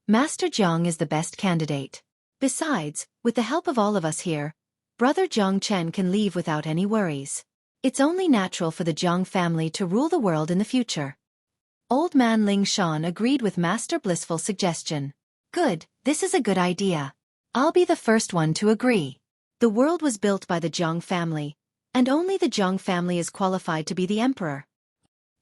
Master Jiang is the best candidate. Besides, with the help of all of us here, brother Jiang Chen can leave without any worries. It's only natural for the Jiang family to rule the world in the future. Old man Ling Shan agreed with Master Blissful's suggestion. Good, this is a good idea. I'll be the first one to agree. The world was built by the Jiang family, and only the Jiang family is qualified to be the emperor.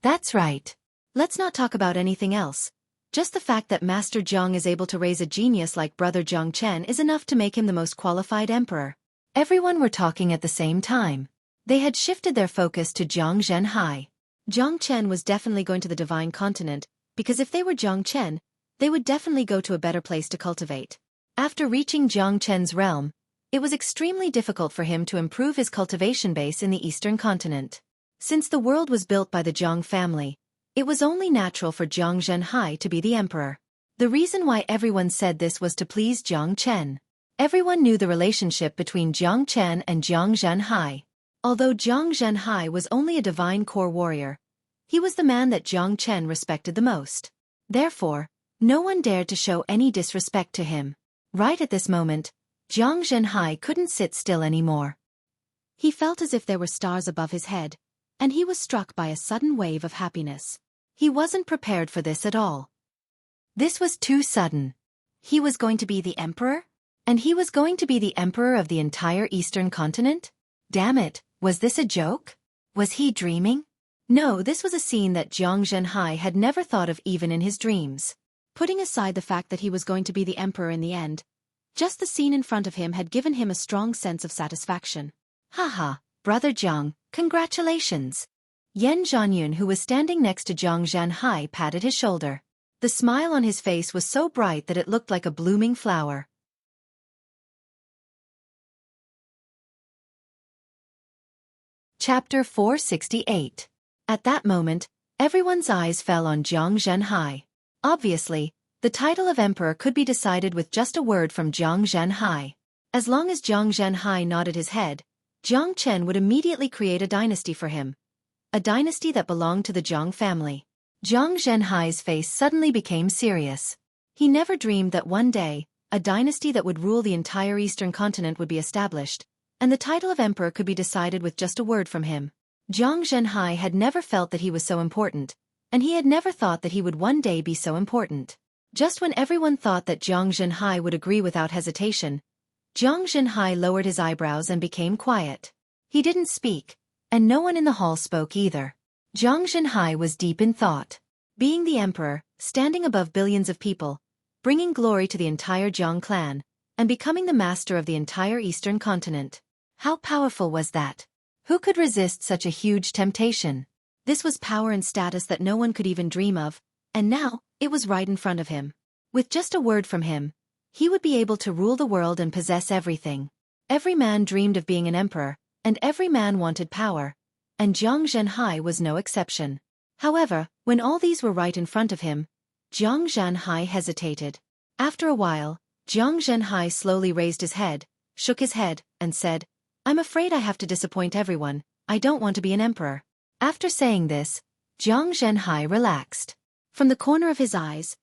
That's right. Let's not talk about anything else. Just the fact that Master Jiang is able to raise a genius like brother Jiang Chen is enough to make him the most qualified emperor. Everyone were talking at the same time. They had shifted their focus to Jiang Zhenhai. Jiang Chen was definitely going to the divine continent, because if they were Jiang Chen, they would definitely go to a better place to cultivate. After reaching Jiang Chen's realm, it was extremely difficult for him to improve his cultivation base in the Eastern continent. Since the world was built by the Jiang family, it was only natural for Jiang Zhenhai to be the emperor. The reason why everyone said this was to please Jiang Chen. Everyone knew the relationship between Jiang Chen and Jiang Zhenhai. Although Jiang Zhenhai was only a divine core warrior, he was the man that Jiang Chen respected the most. Therefore, no one dared to show any disrespect to him. Right at this moment, Jiang Zhenhai couldn't sit still anymore. He felt as if there were stars above his head, and he was struck by a sudden wave of happiness. He wasn't prepared for this at all. This was too sudden. He was going to be the emperor? And he was going to be the emperor of the entire Eastern continent? Damn it, was this a joke? Was he dreaming? No, this was a scene that Jiang Zhenhai had never thought of even in his dreams. Putting aside the fact that he was going to be the emperor in the end, just the scene in front of him had given him a strong sense of satisfaction. Haha, brother Jiang, congratulations. Yan Zhanyun, who was standing next to Jiang Zhenhai, patted his shoulder. The smile on his face was so bright that it looked like a blooming flower. Chapter 468. At that moment, everyone's eyes fell on Jiang Zhenhai. Obviously, the title of emperor could be decided with just a word from Jiang Zhenhai. As long as Jiang Zhenhai nodded his head, Jiang Chen would immediately create a dynasty for him. A dynasty that belonged to the Jiang family. Jiang Zhenhai's face suddenly became serious. He never dreamed that one day, a dynasty that would rule the entire Eastern continent would be established, and the title of emperor could be decided with just a word from him. Jiang Zhenhai had never felt that he was so important, and he had never thought that he would one day be so important. Just when everyone thought that Jiang Zhenhai would agree without hesitation, Jiang Zhenhai lowered his eyebrows and became quiet. He didn't speak, and no one in the hall spoke either. Jiang Zhenhai was deep in thought. Being the emperor, standing above billions of people, bringing glory to the entire Jiang clan, and becoming the master of the entire eastern continent. How powerful was that? Who could resist such a huge temptation? This was power and status that no one could even dream of, and now, it was right in front of him. With just a word from him, he would be able to rule the world and possess everything. Every man dreamed of being an emperor, and every man wanted power, and Zhang Zhenhai was no exception. However, when all these were right in front of him, Zhang Zhenhai hesitated. After a while, Zhang Zhenhai slowly raised his head, shook his head, and said, "I'm afraid I have to disappoint everyone. I don't want to be an emperor." After saying this, Zhang Zhenhai relaxed. From the corner of his eyes,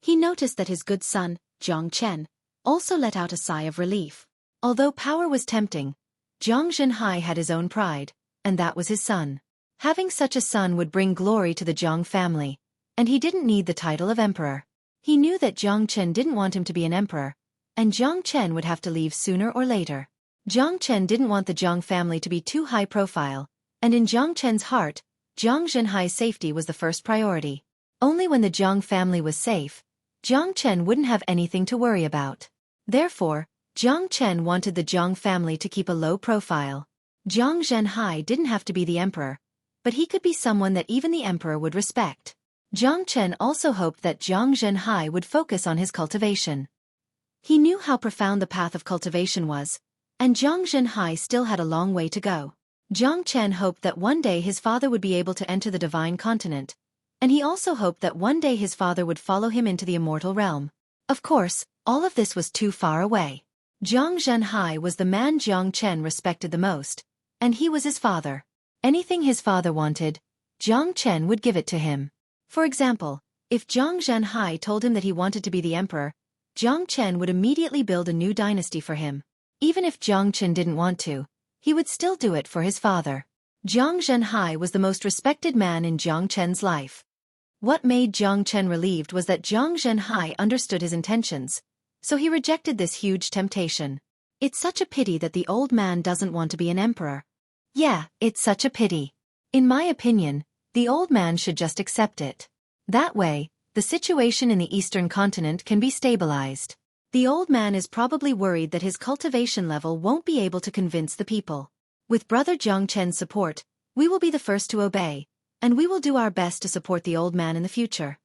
he noticed that his good son, Zhang Chen, also let out a sigh of relief. Although power was tempting, Zhang Zhenhai had his own pride, and that was his son. Having such a son would bring glory to the Zhang family, and he didn't need the title of emperor. He knew that Zhang Chen didn't want him to be an emperor, and Zhang Chen would have to leave sooner or later. Zhang Chen didn't want the Zhang family to be too high profile, and in Zhang Chen's heart, Zhang Zhenhai's safety was the first priority. Only when the Zhang family was safe, Zhang Chen wouldn't have anything to worry about. Therefore, Zhang Chen wanted the Zhang family to keep a low profile. Zhang Zhenhai didn't have to be the emperor, but he could be someone that even the emperor would respect. Zhang Chen also hoped that Zhang Zhenhai would focus on his cultivation. He knew how profound the path of cultivation was, and Zhang Zhenhai still had a long way to go. Zhang Chen hoped that one day his father would be able to enter the divine continent, and he also hoped that one day his father would follow him into the immortal realm. Of course, all of this was too far away. Zhang Zhenhai was the man Zhang Chen respected the most, and he was his father. Anything his father wanted, Zhang Chen would give it to him. For example, if Zhang Zhenhai told him that he wanted to be the emperor, Zhang Chen would immediately build a new dynasty for him. Even if Zhang Chen didn't want to, he would still do it for his father. Zhang Zhenhai was the most respected man in Zhang Chen's life. What made Zhang Chen relieved was that Zhang Zhenhai understood his intentions, so he rejected this huge temptation. It's such a pity that the old man doesn't want to be an emperor. Yeah, it's such a pity. In my opinion, the old man should just accept it. That way, the situation in the eastern continent can be stabilized. The old man is probably worried that his cultivation level won't be able to convince the people. With Brother Zhang Chen's support, we will be the first to obey, and we will do our best to support the old man in the future.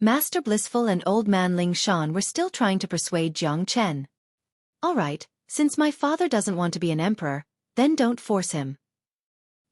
Master Blissful and Old Man Ling Shan were still trying to persuade Zhang Chen. Alright, since my father doesn't want to be an emperor, then don't force him.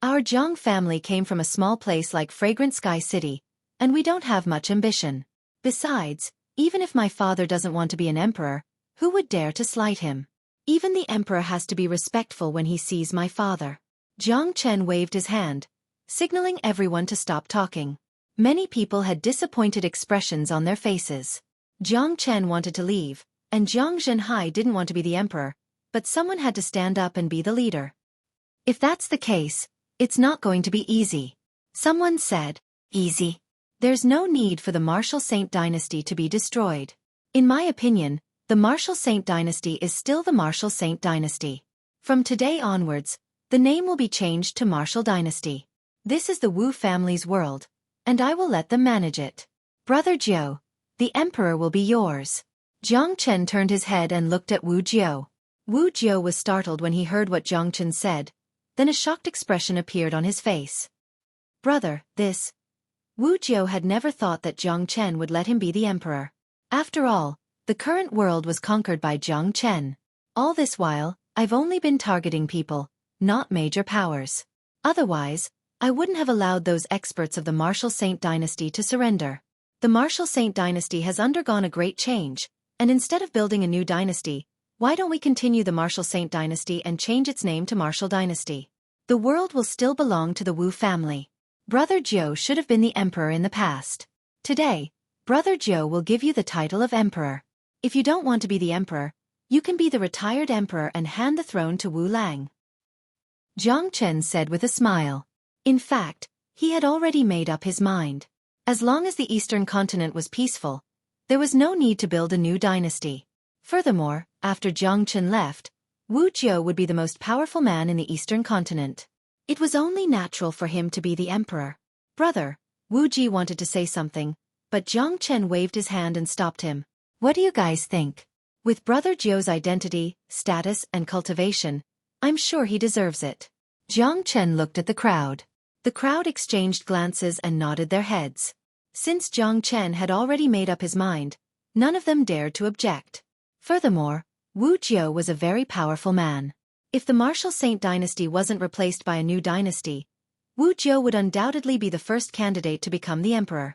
Our Zhang family came from a small place like Fragrant Sky City, and we don't have much ambition. Besides, even if my father doesn't want to be an emperor, who would dare to slight him? Even the emperor has to be respectful when he sees my father. Zhang Chen waved his hand, signaling everyone to stop talking. Many people had disappointed expressions on their faces. Zhang Chen wanted to leave, and Zhang Zhenhai didn't want to be the emperor, but someone had to stand up and be the leader. If that's the case, it's not going to be easy. Someone said, "Easy? There's no need for the Martial Saint dynasty to be destroyed. In my opinion, the Martial Saint dynasty is still the Martial Saint dynasty. From today onwards, the name will be changed to Martial Dynasty. This is the Wu family's world, and I will let them manage it. Brother Jiu, the emperor will be yours." Zhang Chen turned his head and looked at Wu Jiu. Wu Jiu was startled when he heard what Zhang Chen said, then a shocked expression appeared on his face. Brother, this... Wu Jiu had never thought that Zhang Chen would let him be the emperor. After all, the current world was conquered by Zhang Chen. All this while, I've only been targeting people, not major powers. Otherwise, I wouldn't have allowed those experts of the Martial Saint dynasty to surrender. The Martial Saint dynasty has undergone a great change, and instead of building a new dynasty, why don't we continue the Martial Saint dynasty and change its name to Martial Dynasty? The world will still belong to the Wu family. Brother Jiu should have been the emperor in the past. Today, Brother Jiu will give you the title of emperor. If you don't want to be the emperor, you can be the retired emperor and hand the throne to Wu Lang. Zhang Chen said with a smile. In fact, he had already made up his mind. As long as the eastern continent was peaceful, there was no need to build a new dynasty. Furthermore, after Zhang Chen left, Wu Jiu would be the most powerful man in the eastern continent. It was only natural for him to be the emperor. Brother, Wu Ji wanted to say something, but Zhang Chen waved his hand and stopped him. What do you guys think? With Brother Jiu's identity, status, and cultivation, I'm sure he deserves it. Jiang Chen looked at the crowd. The crowd exchanged glances and nodded their heads. Since Jiang Chen had already made up his mind, none of them dared to object. Furthermore, Wu Jiu was a very powerful man. If the martial Saint dynasty wasn't replaced by a new dynasty, Wu Jiu would undoubtedly be the first candidate to become the emperor.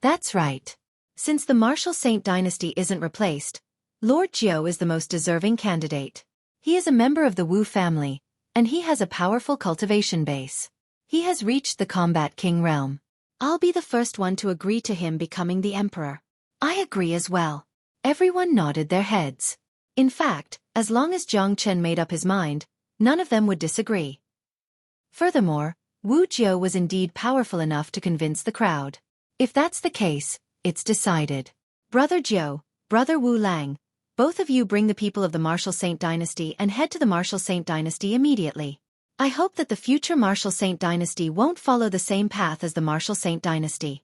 That's right. Since the martial Saint dynasty isn't replaced, Lord Jiu is the most deserving candidate. He is a member of the Wu family, and he has a powerful cultivation base. He has reached the combat king realm. I'll be the first one to agree to him becoming the emperor. I agree as well. Everyone nodded their heads. In fact, as long as Jiang Chen made up his mind, none of them would disagree. Furthermore, Wu Jiu was indeed powerful enough to convince the crowd. If that's the case, it's decided. Brother Jiu, Brother Wu Lang, both of you bring the people of the martial Saint dynasty and head to the martial Saint dynasty immediately. I hope that the future martial Saint dynasty won't follow the same path as the martial Saint dynasty.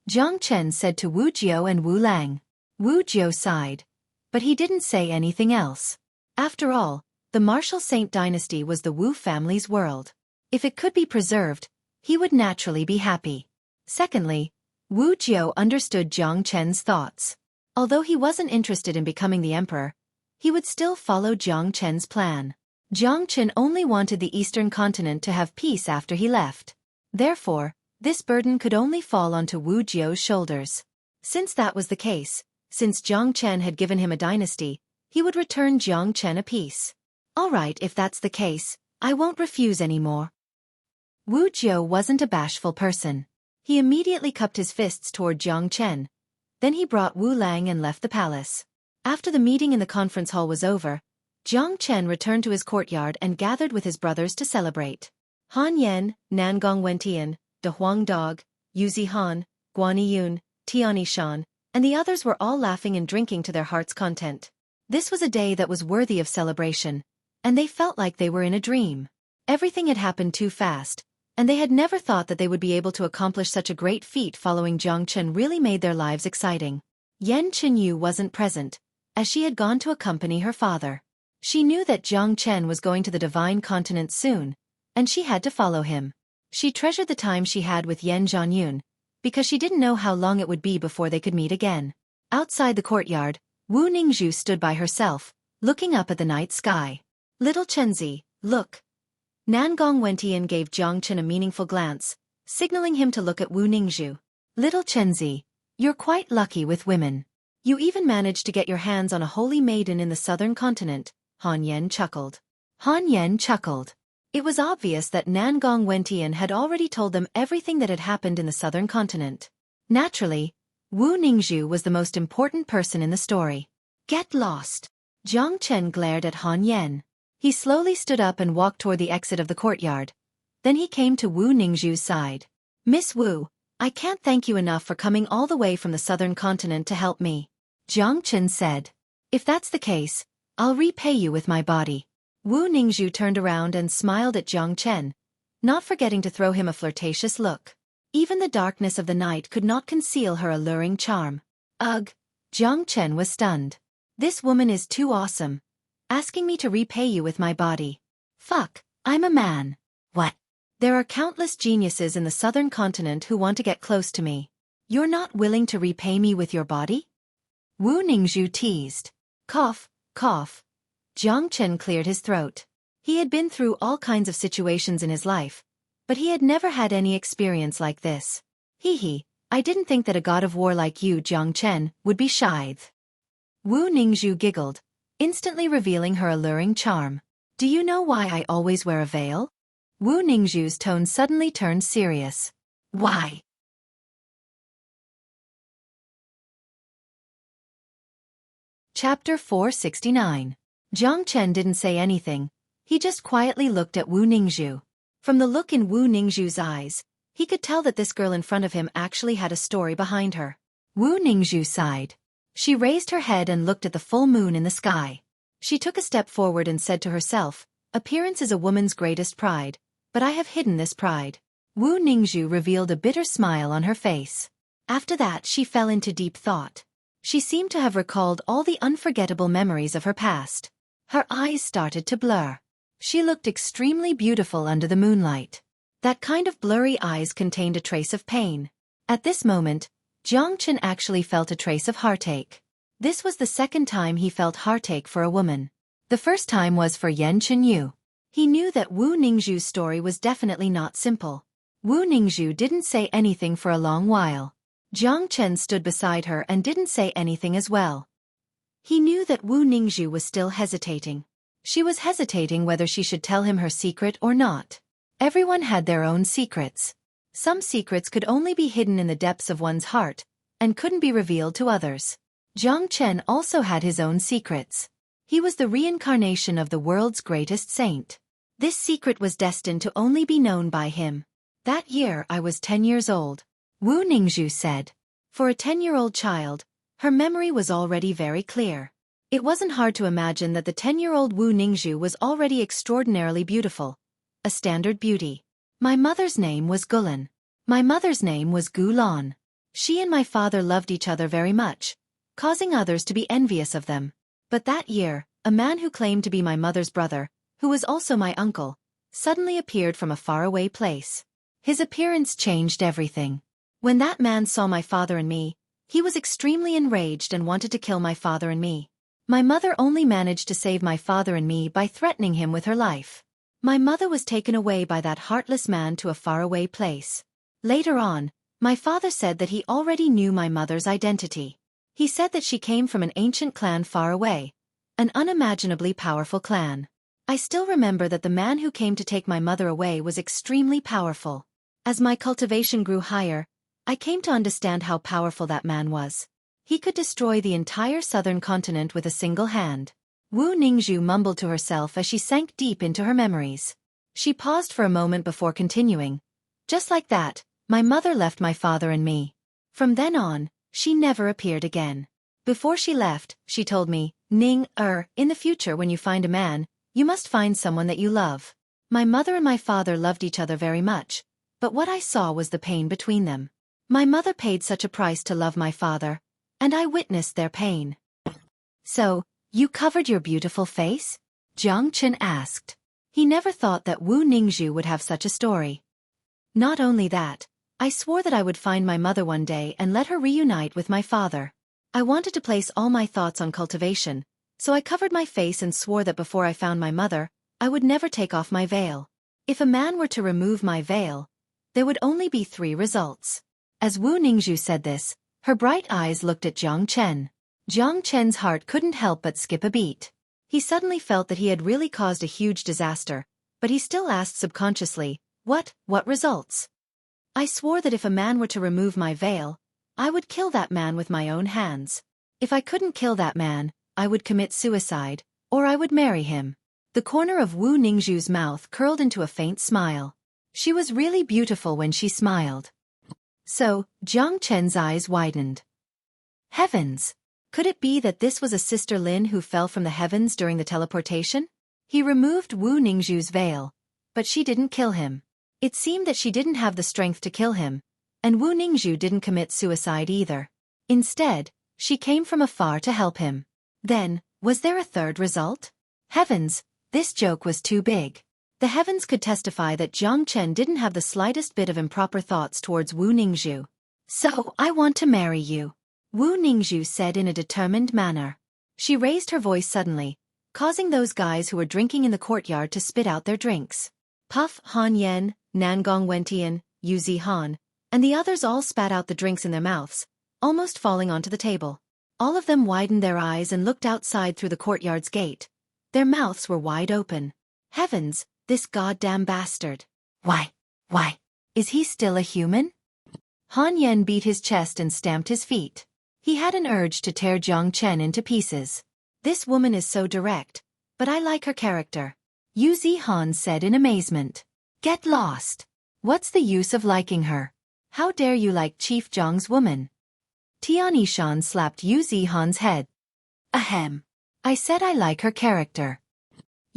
Jiang Chen said to Wu Jiu and Wu Lang. Wu Jiu sighed, but he didn't say anything else. After all, the martial Saint dynasty was the Wu family's world. If it could be preserved, he would naturally be happy. Secondly, Wu Jiu understood Jiang Chen's thoughts. Although he wasn't interested in becoming the emperor, he would still follow Jiang Chen's plan. Jiang Chen only wanted the eastern continent to have peace after he left. Therefore, this burden could only fall onto Wu Jiu's shoulders. Since that was the case, since Jiang Chen had given him a dynasty, he would return Jiang Chen a peace. All right, if that's the case, I won't refuse anymore. Wu Jiu wasn't a bashful person. He immediately cupped his fists toward Jiang Chen. Then he brought Wu Lang and left the palace. After the meeting in the conference hall was over, Jiang Chen returned to his courtyard and gathered with his brothers to celebrate. Han Yan, Nangong Wentian, De Huang Dog, Yuzi Han, Guani Yun, Tiani Shan, and the others were all laughing and drinking to their heart's content. This was a day that was worthy of celebration, and they felt like they were in a dream. Everything had happened too fast, and they had never thought that they would be able to accomplish such a great feat. Following Jiang Chen really made their lives exciting. Yan Chenyu wasn't present, as she had gone to accompany her father. She knew that Jiang Chen was going to the divine continent soon, and she had to follow him. She treasured the time she had with Yan Zhanyun, because she didn't know how long it would be before they could meet again. Outside the courtyard, Wu Ningzhu stood by herself, looking up at the night sky. Little Chenzi, look. Nangong Wentian gave Jiang Chen a meaningful glance, signaling him to look at Wu Ningzhu. Little Chenzi, you're quite lucky with women. You even managed to get your hands on a holy maiden in the southern continent. Han Yan chuckled. Han Yan chuckled. It was obvious that Nangong Wentian had already told them everything that had happened in the southern continent. Naturally, Wu Ningzhu was the most important person in the story. Get lost. Jiang Chen glared at Han Yan. He slowly stood up and walked toward the exit of the courtyard. Then he came to Wu Ningzhu's side. Miss Wu, I can't thank you enough for coming all the way from the southern continent to help me. Jiang Chen said. If that's the case, I'll repay you with my body. Wu Ningzhu turned around and smiled at Jiang Chen, not forgetting to throw him a flirtatious look. Even the darkness of the night could not conceal her alluring charm. Ugh! Jiang Chen was stunned. This woman is too awesome. Asking me to repay you with my body. Fuck, I'm a man. What? There are countless geniuses in the southern continent who want to get close to me. You're not willing to repay me with your body? Wu Ningzhu teased. Cough, cough. Jiang Chen cleared his throat. He had been through all kinds of situations in his life, but he had never had any experience like this. Hee hee, I didn't think that a god of war like you, Jiang Chen, would be shy. Wu Ningzhu giggled, instantly revealing her alluring charm. Do you know why I always wear a veil? Wu Ningzhu's tone suddenly turned serious. Why? Chapter 469. Jiang Chen didn't say anything. He just quietly looked at Wu Ningzhu. From the look in Wu Ningzhu's eyes, he could tell that this girl in front of him actually had a story behind her. Wu Ningzhu sighed. She raised her head and looked at the full moon in the sky. She took a step forward and said to herself, appearance is a woman's greatest pride, but I have hidden this pride. Wu Ningzhu revealed a bitter smile on her face. After that she fell into deep thought. She seemed to have recalled all the unforgettable memories of her past. Her eyes started to blur. She looked extremely beautiful under the moonlight. That kind of blurry eyes contained a trace of pain. At this moment, Jiang Chen actually felt a trace of heartache. This was the second time he felt heartache for a woman. The first time was for Yan Chenyu. He knew that Wu Ningzhu's story was definitely not simple. Wu Ningzhu didn't say anything for a long while. Jiang Chen stood beside her and didn't say anything as well. He knew that Wu Ningzhu was still hesitating. She was hesitating whether she should tell him her secret or not. Everyone had their own secrets. Some secrets could only be hidden in the depths of one's heart, and couldn't be revealed to others. Jiang Chen also had his own secrets. He was the reincarnation of the world's greatest saint. This secret was destined to only be known by him. That year I was 10 years old. Wu Ningzhu said. For a 10-year-old child, her memory was already very clear. It wasn't hard to imagine that the 10-year-old Wu Ningzhu was already extraordinarily beautiful. A standard beauty. My mother's name was Gulan. My mother's name was Gulan. She and my father loved each other very much, causing others to be envious of them. But that year, a man who claimed to be my mother's brother, who was also my uncle, suddenly appeared from a faraway place. His appearance changed everything. When that man saw my father and me, he was extremely enraged and wanted to kill my father and me. My mother only managed to save my father and me by threatening him with her life. My mother was taken away by that heartless man to a faraway place. Later on, my father said that he already knew my mother's identity. He said that she came from an ancient clan far away, an unimaginably powerful clan. I still remember that the man who came to take my mother away was extremely powerful. As my cultivation grew higher, I came to understand how powerful that man was. He could destroy the entire southern continent with a single hand. Wu Ningzhu mumbled to herself as she sank deep into her memories. She paused for a moment before continuing. Just like that, my mother left my father and me. From then on, she never appeared again. Before she left, she told me, in the future when you find a man, you must find someone that you love. My mother and my father loved each other very much, but what I saw was the pain between them. My mother paid such a price to love my father, and I witnessed their pain. So, you covered your beautiful face? Jiang Chen asked. He never thought that Wu Ningzhu would have such a story. Not only that, I swore that I would find my mother one day and let her reunite with my father. I wanted to place all my thoughts on cultivation, so I covered my face and swore that before I found my mother, I would never take off my veil. If a man were to remove my veil, there would only be 3 results. As Wu Ningzhu said this, her bright eyes looked at Jiang Chen. Jiang Chen's heart couldn't help but skip a beat. He suddenly felt that he had really caused a huge disaster, but he still asked subconsciously, What results? I swore that if a man were to remove my veil, I would kill that man with my own hands. If I couldn't kill that man, I would commit suicide, or I would marry him. The corner of Wu Ningzhu's mouth curled into a faint smile. She was really beautiful when she smiled. So, Jiang Chen's eyes widened. Heavens! Could it be that this was a Sister Lin who fell from the heavens during the teleportation? He removed Wu Ningzhu's veil, but she didn't kill him. It seemed that she didn't have the strength to kill him, and Wu Ningzhu didn't commit suicide either. Instead, she came from afar to help him. Then, was there a third result? Heavens, this joke was too big. The heavens could testify that Jiang Chen didn't have the slightest bit of improper thoughts towards Wu Ningzhu. So, I want to marry you, Wu Ningzhu said in a determined manner. She raised her voice suddenly, causing those guys who were drinking in the courtyard to spit out their drinks. Puff Han Yen, Nangong Wentian, Yu Zihan, and the others all spat out the drinks in their mouths, almost falling onto the table. All of them widened their eyes and looked outside through the courtyard's gate. Their mouths were wide open. Heavens, this goddamn bastard. Why, is he still a human? Han Yen beat his chest and stamped his feet. He had an urge to tear Jiang Chen into pieces. This woman is so direct, but I like her character, Yu Zihan said in amazement. Get lost. What's the use of liking her? How dare you like Chief Zhang's woman? Tian Yishan slapped Yu Zihan's head. Ahem. I said I like her character.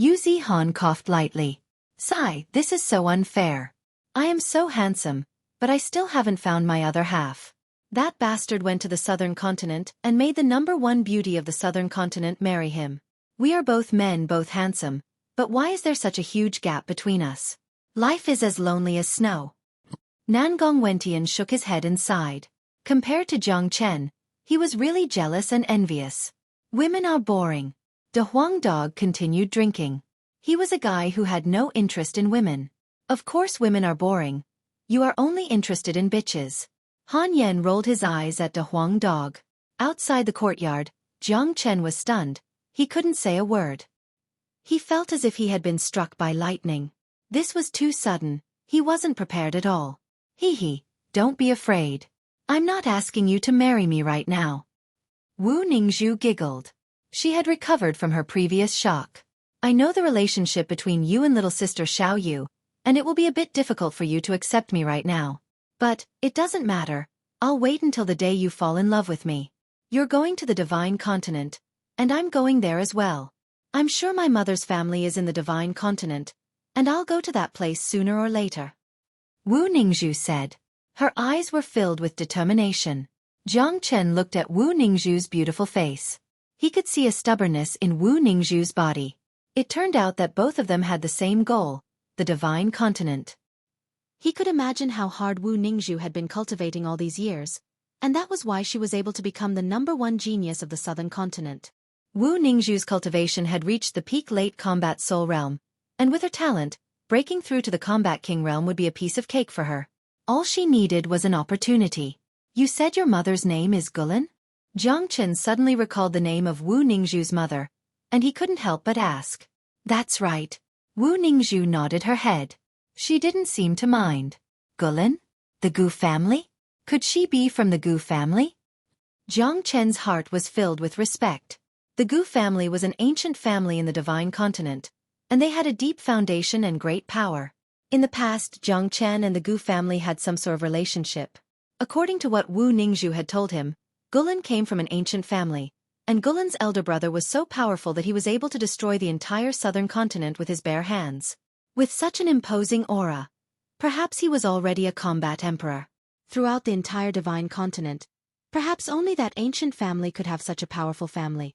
Yu Zihan coughed lightly. Sigh, this is so unfair. I am so handsome, but I still haven't found my other half. That bastard went to the southern continent and made the #1 beauty of the southern continent marry him. We are both men, both handsome, but why is there such a huge gap between us? Life is as lonely as snow. Nangong Wentian shook his head and sighed. Compared to Jiang Chen, he was really jealous and envious. Women are boring. De Huang Dog continued drinking. He was a guy who had no interest in women. Of course women are boring. You are only interested in bitches. Han Yen rolled his eyes at De Huang Dog. Outside the courtyard, Jiang Chen was stunned. He couldn't say a word. He felt as if he had been struck by lightning. This was too sudden. He wasn't prepared at all. Hee, don't be afraid. I'm not asking you to marry me right now. Wu Ningzhu giggled. She had recovered from her previous shock. I know the relationship between you and little sister Xiao Yu, and it will be a bit difficult for you to accept me right now. But, it doesn't matter. I'll wait until the day you fall in love with me. You're going to the Divine Continent, and I'm going there as well. I'm sure my mother's family is in the Divine Continent, and I'll go to that place sooner or later. Wu Ningzhu said. Her eyes were filled with determination. Jiang Chen looked at Wu Ningzhu's beautiful face. He could see a stubbornness in Wu Ningzhu's body. It turned out that both of them had the same goal, the Divine Continent. He could imagine how hard Wu Ningzhu had been cultivating all these years, and that was why she was able to become the #1 genius of the Southern Continent. Wu Ningzhu's cultivation had reached the peak late combat soul realm, and with her talent, breaking through to the combat king realm would be a piece of cake for her. All she needed was an opportunity. You said your mother's name is Gulen? Jiang Chen suddenly recalled the name of Wu Ningzhu's mother, and he couldn't help but ask. That's right. Wu Ningzhu nodded her head. She didn't seem to mind. Gulen? The Gu family? Could she be from the Gu family? Jiang Chen's heart was filled with respect. The Gu family was an ancient family in the Divine Continent, and they had a deep foundation and great power. In the past, Jiang Chen and the Gu family had some sort of relationship. According to what Wu Ningzhu had told him, Gulen came from an ancient family, and Gulen's elder brother was so powerful that he was able to destroy the entire southern continent with his bare hands. With such an imposing aura, perhaps he was already a combat emperor. Throughout the entire Divine Continent, perhaps only that ancient family could have such a powerful family.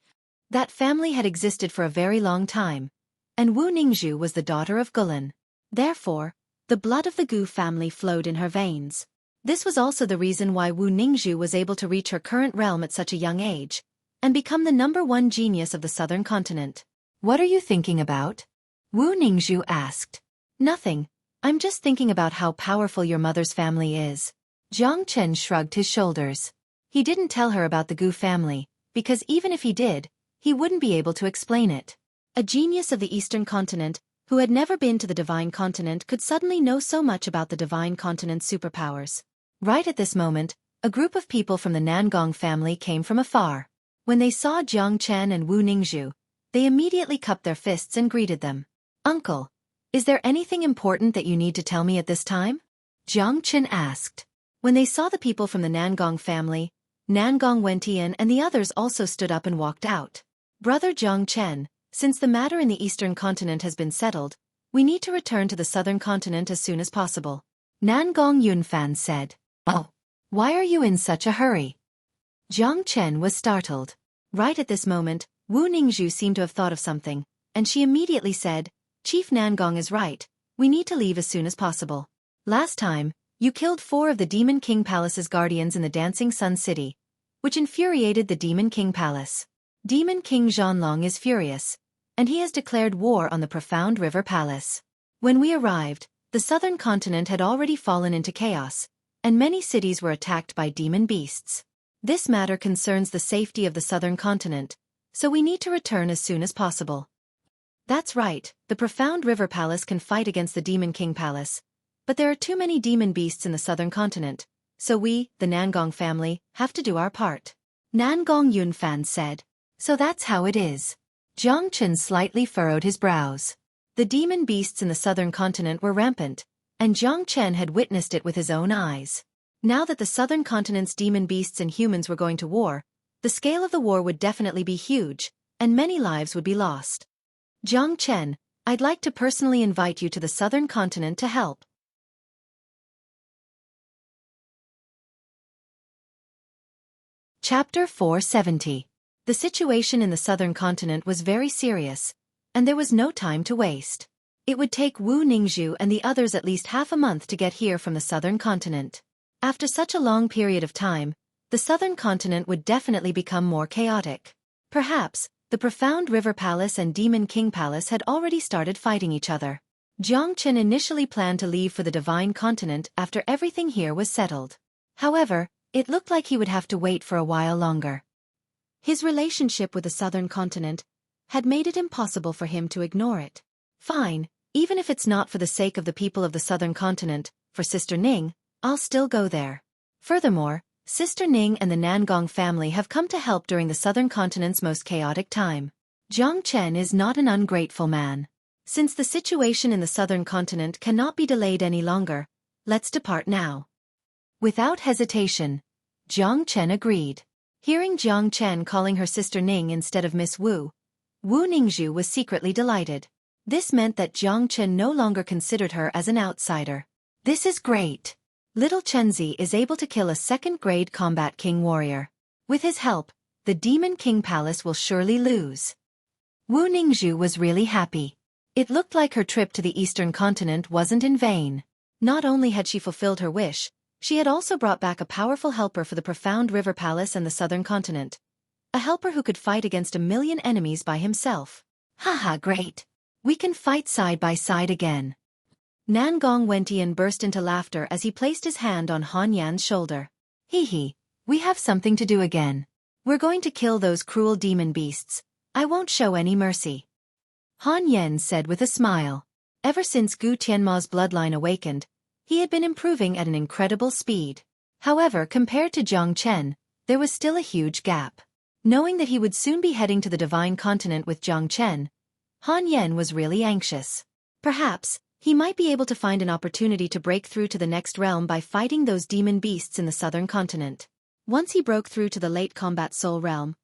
That family had existed for a very long time, and Wu Ningzhu was the daughter of Gulen. Therefore, the blood of the Gu family flowed in her veins. This was also the reason why Wu Ningzhu was able to reach her current realm at such a young age, and become the #1 genius of the Southern Continent. What are you thinking about? Wu Ningzhu asked. Nothing. I'm just thinking about how powerful your mother's family is. Jiang Chen shrugged his shoulders. He didn't tell her about the Gu family, because even if he did, he wouldn't be able to explain it. A genius of the Eastern Continent, who had never been to the Divine Continent, could suddenly know so much about the Divine Continent's superpowers. Right at this moment, a group of people from the Nangong family came from afar. When they saw Jiang Chen and Wu Ningzhu, they immediately cupped their fists and greeted them. Uncle, is there anything important that you need to tell me at this time? Jiang Chen asked. When they saw the people from the Nangong family, Nangong Wentian and the others also stood up and walked out. Brother Jiang Chen, since the matter in the Eastern Continent has been settled, we need to return to the Southern Continent as soon as possible. Nangong Yunfan said. Oh, why are you in such a hurry? Jiang Chen was startled. Right at this moment, Wu Ningzhu seemed to have thought of something, and she immediately said, Chief Nangong is right, we need to leave as soon as possible. Last time, you killed 4 of the Demon King Palace's guardians in the Dancing Sun City, which infuriated the Demon King Palace. Demon King Zhanlong is furious, and he has declared war on the Profound River Palace. When we arrived, the Southern Continent had already fallen into chaos, and many cities were attacked by demon beasts. This matter concerns the safety of the Southern Continent, so we need to return as soon as possible. That's right, the Profound River Palace can fight against the Demon King Palace, but there are too many demon beasts in the Southern Continent, so we, the Nangong family, have to do our part. Nangong Yunfan said. So that's how it is. Jiang Chen slightly furrowed his brows. The demon beasts in the Southern Continent were rampant, and Jiang Chen had witnessed it with his own eyes. Now that the Southern Continent's demon beasts and humans were going to war, the scale of the war would definitely be huge, and many lives would be lost. Jiang Chen, I'd like to personally invite you to the Southern Continent to help. Chapter 470. The situation in the southern continent was very serious, and there was no time to waste. It would take Wu Ningzhu and the others at least half a month to get here from the southern continent. After such a long period of time, the southern continent would definitely become more chaotic. Perhaps, the profound River Palace and Demon King Palace had already started fighting each other. Jiang Chen initially planned to leave for the Divine Continent after everything here was settled. However, it looked like he would have to wait for a while longer. His relationship with the southern continent had made it impossible for him to ignore it. Fine, even if it's not for the sake of the people of the southern continent, for Sister Ning, I'll still go there. Furthermore, Sister Ning and the Nangong family have come to help during the southern continent's most chaotic time. Jiang Chen is not an ungrateful man. Since the situation in the southern continent cannot be delayed any longer, let's depart now. Without hesitation, Jiang Chen agreed. Hearing Jiang Chen calling her Sister Ning instead of Miss Wu, Wu Ningzhu was secretly delighted. This meant that Jiang Chen no longer considered her as an outsider. This is great. Little Chenzi is able to kill a second-grade combat king warrior. With his help, the Demon King Palace will surely lose. Wu Ningzhu was really happy. It looked like her trip to the eastern continent wasn't in vain. Not only had she fulfilled her wish, she had also brought back a powerful helper for the profound River Palace and the southern continent. A helper who could fight against 1,000,000 enemies by himself. Haha, great. We can fight side by side again. Nangong Wentian burst into laughter as he placed his hand on Han Yan's shoulder. Hee, we have something to do again. We're going to kill those cruel demon beasts. I won't show any mercy. Han Yan said with a smile. Ever since Gu Tianma's bloodline awakened, he had been improving at an incredible speed. However, compared to Jiang Chen, there was still a huge gap. Knowing that he would soon be heading to the Divine Continent with Jiang Chen, Han Yan was really anxious. Perhaps, he might be able to find an opportunity to break through to the next realm by fighting those demon beasts in the southern continent. Once he broke through to the late combat soul realm,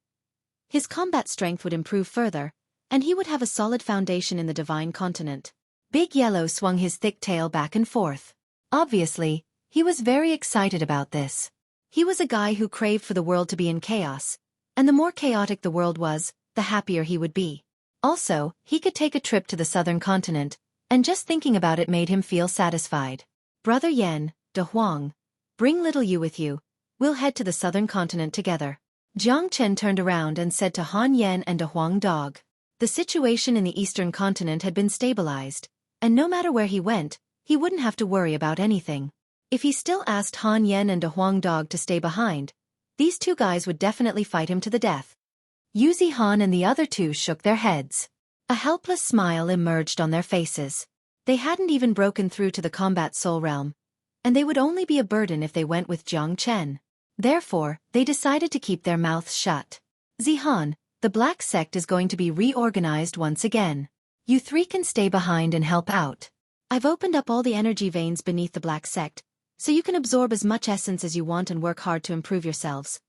his combat strength would improve further, and he would have a solid foundation in the Divine Continent. Big Yellow swung his thick tail back and forth. Obviously, he was very excited about this. He was a guy who craved for the world to be in chaos, and the more chaotic the world was, the happier he would be. Also, he could take a trip to the southern continent, and just thinking about it made him feel satisfied. Brother Yan, De Huang, bring little Yu with you. We'll head to the southern continent together. Jiang Chen turned around and said to Han Yan and De Huang Dog. The situation in the eastern continent had been stabilized, and no matter where he went, he wouldn't have to worry about anything. If he still asked Han Yan and De Huang Dog to stay behind, these two guys would definitely fight him to the death. Yu Zihan and the other two shook their heads. A helpless smile emerged on their faces. They hadn't even broken through to the combat soul realm, and they would only be a burden if they went with Jiang Chen. Therefore, they decided to keep their mouths shut. Zihan, the Black Sect is going to be reorganized once again. You three can stay behind and help out. I've opened up all the energy veins beneath the Black Sect, so you can absorb as much essence as you want and work hard to improve yourselves.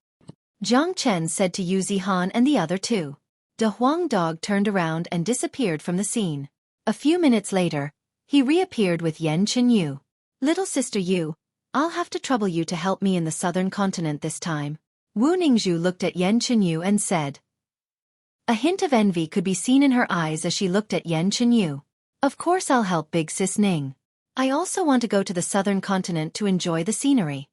Jiang Chen said to Yu Zihan and the other two. De Huang Dog turned around and disappeared from the scene. A few minutes later, he reappeared with Yan Chenyu. Little sister Yu, I'll have to trouble you to help me in the southern continent this time. Wu Ningzhu looked at Yan Chenyu and said. A hint of envy could be seen in her eyes as she looked at Yan Chenyu. Of course I'll help Big Sis Ning. I also want to go to the southern continent to enjoy the scenery.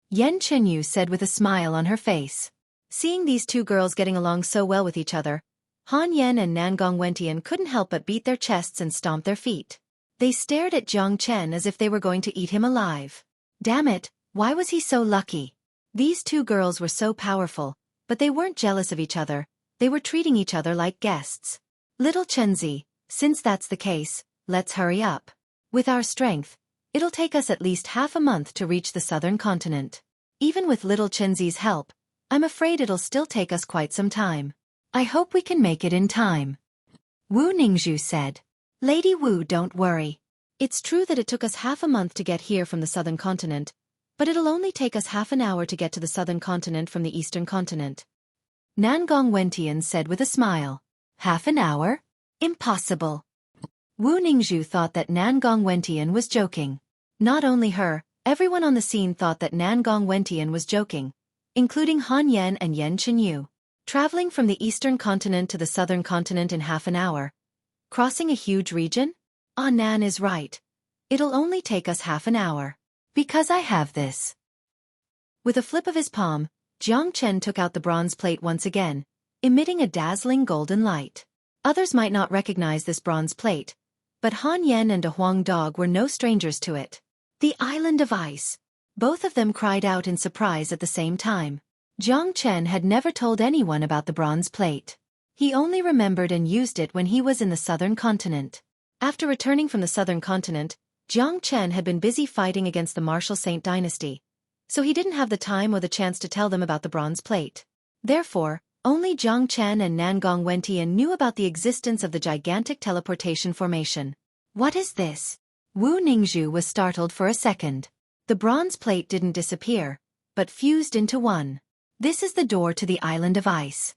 Yan Chenyu said with a smile on her face. Seeing these two girls getting along so well with each other, Han Yan and Nangong Wentian couldn't help but beat their chests and stomp their feet. They stared at Jiang Chen as if they were going to eat him alive. Damn it, why was he so lucky? These two girls were so powerful, but they weren't jealous of each other, they were treating each other like guests. Little Chenzi, since that's the case, let's hurry up. With our strength, it'll take us at least half a month to reach the southern continent. Even with little Chenzi's help, I'm afraid it'll still take us quite some time. I hope we can make it in time. Wu Ningzhu said. Lady Wu, don't worry. It's true that it took us half a month to get here from the southern continent, but it'll only take us half an hour to get to the southern continent from the eastern continent. Nangong Wentian said with a smile. Half an hour? Impossible. Wu Ningzhu thought that Nangong Wentian was joking. Not only her, everyone on the scene thought that Nangong Wentian was joking, including Han Yan and Yan Chenyu. Traveling from the eastern continent to the southern continent in half an hour. Crossing a huge region? Ah, Nan is right. It'll only take us half an hour. Because I have this. With a flip of his palm, Jiang Chen took out the bronze plate once again, emitting a dazzling golden light. Others might not recognize this bronze plate, but Han Yan and De Huang Dog were no strangers to it. The Island of Ice. Both of them cried out in surprise at the same time. Jiang Chen had never told anyone about the bronze plate. He only remembered and used it when he was in the southern continent. After returning from the southern continent, Jiang Chen had been busy fighting against the Martial Saint dynasty, so he didn't have the time or the chance to tell them about the bronze plate. Therefore, only Jiang Chen and Nangong Wentian knew about the existence of the gigantic teleportation formation. What is this? Wu Ningzhu was startled for a second. The bronze plate didn't disappear, but fused into one. This is the door to the Island of Ice.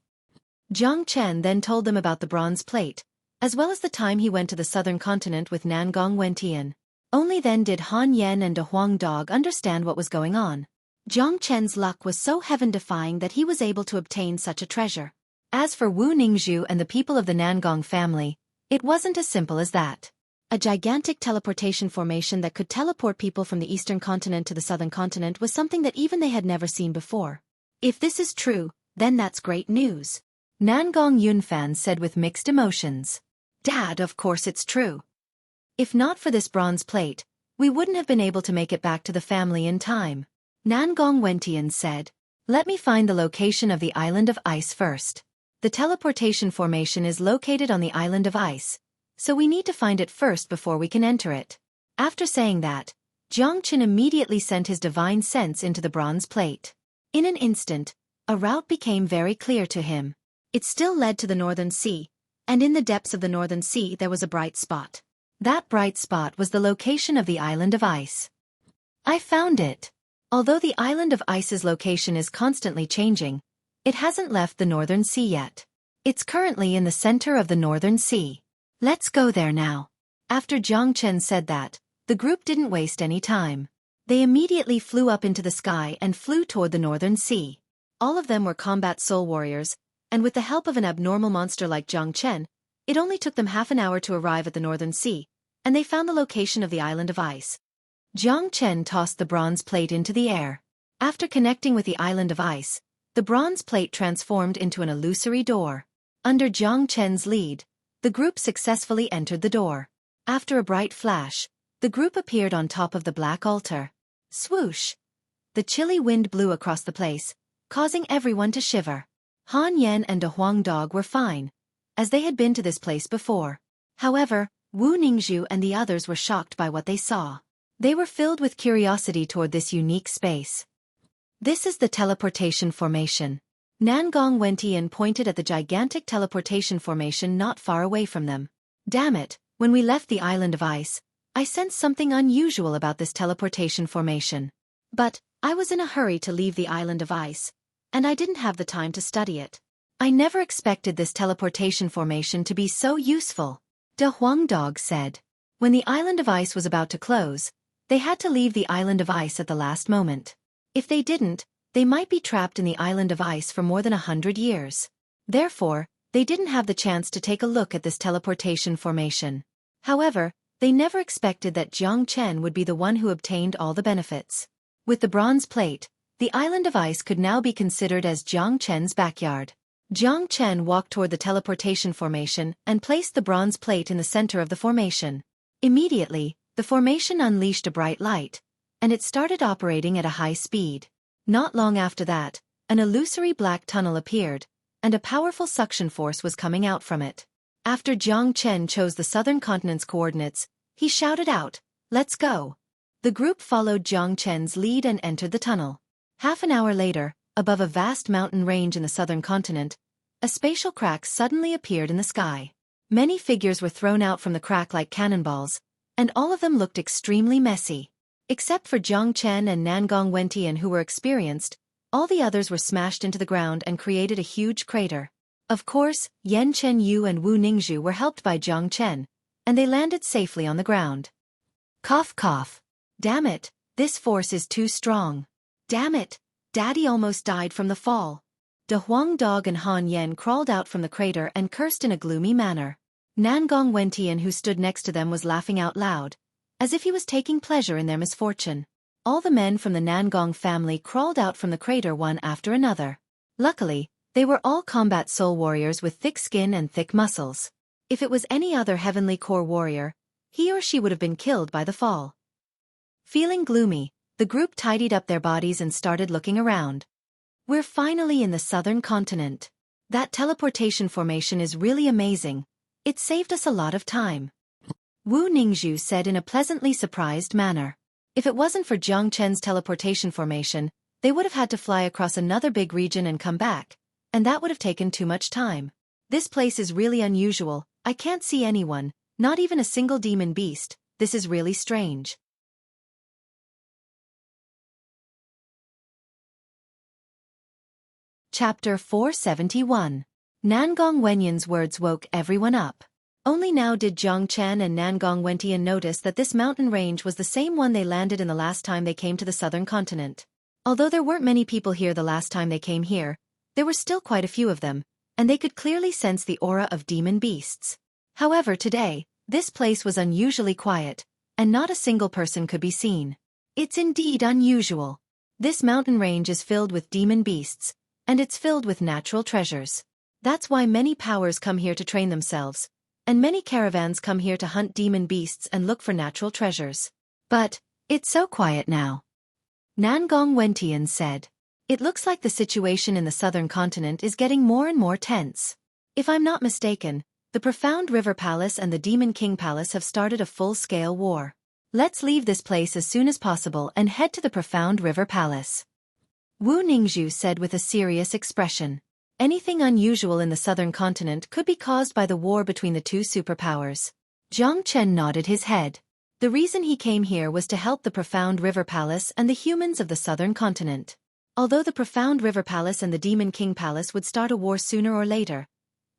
Jiang Chen then told them about the bronze plate, as well as the time he went to the southern continent with Nangong Wentian. Only then did Han Yan and De Huang Dog understand what was going on. Jiang Chen's luck was so heaven-defying that he was able to obtain such a treasure. As for Wu Ningzhu and the people of the Nangong family, it wasn't as simple as that. A gigantic teleportation formation that could teleport people from the eastern continent to the southern continent was something that even they had never seen before. If this is true, then that's great news. Nangong Yunfan said with mixed emotions. Dad, of course it's true. If not for this bronze plate, we wouldn't have been able to make it back to the family in time. Nangong Wentian said. Let me find the location of the Island of Ice first. The teleportation formation is located on the Island of Ice, so we need to find it first before we can enter it. After saying that, Jiang Chen immediately sent his divine sense into the bronze plate. In an instant, a route became very clear to him. It still led to the Northern Sea, and in the depths of the Northern Sea there was a bright spot. That bright spot was the location of the Island of Ice. I found it. Although the Island of Ice's location is constantly changing, it hasn't left the Northern Sea yet. It's currently in the center of the Northern Sea. Let's go there now. After Jiang Chen said that, the group didn't waste any time. They immediately flew up into the sky and flew toward the Northern Sea. All of them were combat soul warriors, and with the help of an abnormal monster like Jiang Chen, it only took them half an hour to arrive at the Northern Sea, and they found the location of the Island of Ice. Jiang Chen tossed the bronze plate into the air. After connecting with the Island of Ice, the bronze plate transformed into an illusory door. Under Jiang Chen's lead, the group successfully entered the door. After a bright flash, the group appeared on top of the black altar. Swoosh! The chilly wind blew across the place, causing everyone to shiver. Han Yan and De Huang Dog were fine, as they had been to this place before. However, Wu Ningzhu and the others were shocked by what they saw. They were filled with curiosity toward this unique space. This is the teleportation formation. Nangong Wentian pointed at the gigantic teleportation formation not far away from them. Damn it, when we left the Island of Ice, I sensed something unusual about this teleportation formation. But, I was in a hurry to leave the Island of Ice, and I didn't have the time to study it. I never expected this teleportation formation to be so useful. De Huang Dog said. When the Island of Ice was about to close, they had to leave the Island of Ice at the last moment. If they didn't, they might be trapped in the Island of Ice for more than 100 years. Therefore, they didn't have the chance to take a look at this teleportation formation. However, they never expected that Jiang Chen would be the one who obtained all the benefits. With the bronze plate, the Island of Ice could now be considered as Jiang Chen's backyard. Jiang Chen walked toward the teleportation formation and placed the bronze plate in the center of the formation. Immediately, the formation unleashed a bright light, and it started operating at a high speed. Not long after that, an illusory black tunnel appeared, and a powerful suction force was coming out from it. After Jiang Chen chose the southern continent's coordinates, he shouted out, "Let's go!" The group followed Jiang Chen's lead and entered the tunnel. Half an hour later, above a vast mountain range in the southern continent, a spatial crack suddenly appeared in the sky. Many figures were thrown out from the crack like cannonballs, and all of them looked extremely messy. Except for Jiang Chen and Nangong Wentian who were experienced, all the others were smashed into the ground and created a huge crater. Of course, Yan Chenyu and Wu Ningzhu were helped by Jiang Chen, and they landed safely on the ground. Cough cough. Damn it, this force is too strong. Damn it, Daddy almost died from the fall. De Huang Dog and Han Yen crawled out from the crater and cursed in a gloomy manner. Nangong Wentian, who stood next to them, was laughing out loud, as if he was taking pleasure in their misfortune. All the men from the Nangong family crawled out from the crater one after another. Luckily, they were all combat soul warriors with thick skin and thick muscles. If it was any other heavenly core warrior, he or she would have been killed by the fall. Feeling gloomy, the group tidied up their bodies and started looking around. We're finally in the southern continent. That teleportation formation is really amazing. It saved us a lot of time. Wu Ningzhu said in a pleasantly surprised manner. If it wasn't for Jiang Chen's teleportation formation, they would have had to fly across another big region and come back, and that would have taken too much time. This place is really unusual. I can't see anyone, not even a single demon beast. This is really strange. Chapter 471. Nangong Wenyan's words woke everyone up. Only now did Jiang Chen and Nangong Wentian notice that this mountain range was the same one they landed in the last time they came to the southern continent. Although there weren't many people here the last time they came here, there were still quite a few of them, and they could clearly sense the aura of demon beasts. However, today, this place was unusually quiet, and not a single person could be seen. It's indeed unusual. This mountain range is filled with demon beasts, and it's filled with natural treasures. That's why many powers come here to train themselves, and many caravans come here to hunt demon beasts and look for natural treasures. But it's so quiet now. Nangong Wentian said. It looks like the situation in the southern continent is getting more and more tense. If I'm not mistaken, the Profound River Palace and the Demon King Palace have started a full-scale war. Let's leave this place as soon as possible and head to the Profound River Palace. Wu Ningzhu said with a serious expression. Anything unusual in the southern continent could be caused by the war between the two superpowers. Jiang Chen nodded his head. The reason he came here was to help the Profound River Palace and the humans of the southern continent. Although the Profound River Palace and the Demon King Palace would start a war sooner or later,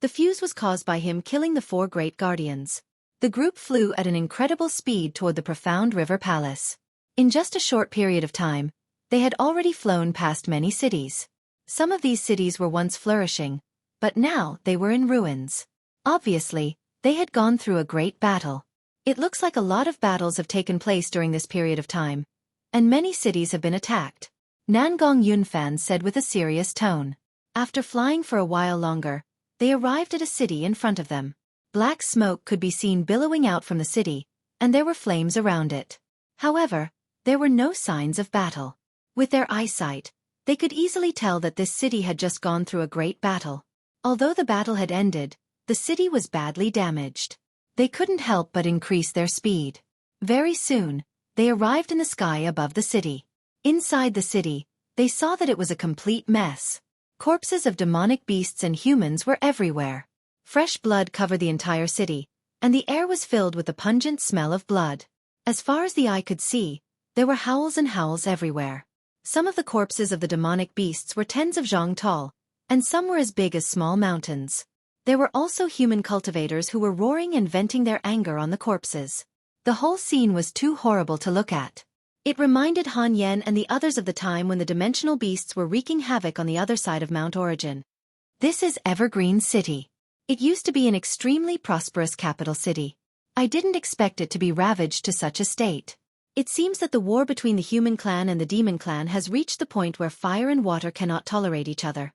the fuse was caused by him killing the 4 great guardians. The group flew at an incredible speed toward the Profound River Palace. In just a short period of time, they had already flown past many cities. Some of these cities were once flourishing, but now they were in ruins. Obviously, they had gone through a great battle. It looks like a lot of battles have taken place during this period of time, and many cities have been attacked. Nangong Yunfan said with a serious tone. After flying for a while longer, they arrived at a city in front of them. Black smoke could be seen billowing out from the city, and there were flames around it. However, there were no signs of battle. With their eyesight, they could easily tell that this city had just gone through a great battle. Although the battle had ended, the city was badly damaged. They couldn't help but increase their speed. Very soon, they arrived in the sky above the city. Inside the city, they saw that it was a complete mess. Corpses of demonic beasts and humans were everywhere. Fresh blood covered the entire city, and the air was filled with the pungent smell of blood. As far as the eye could see, there were howls and howls everywhere. Some of the corpses of the demonic beasts were tens of zhang tall, and some were as big as small mountains. There were also human cultivators who were roaring and venting their anger on the corpses. The whole scene was too horrible to look at. It reminded Han Yen and the others of the time when the dimensional beasts were wreaking havoc on the other side of Mount Origin. This is Evergreen City. It used to be an extremely prosperous capital city. I didn't expect it to be ravaged to such a state. It seems that the war between the human clan and the demon clan has reached the point where fire and water cannot tolerate each other.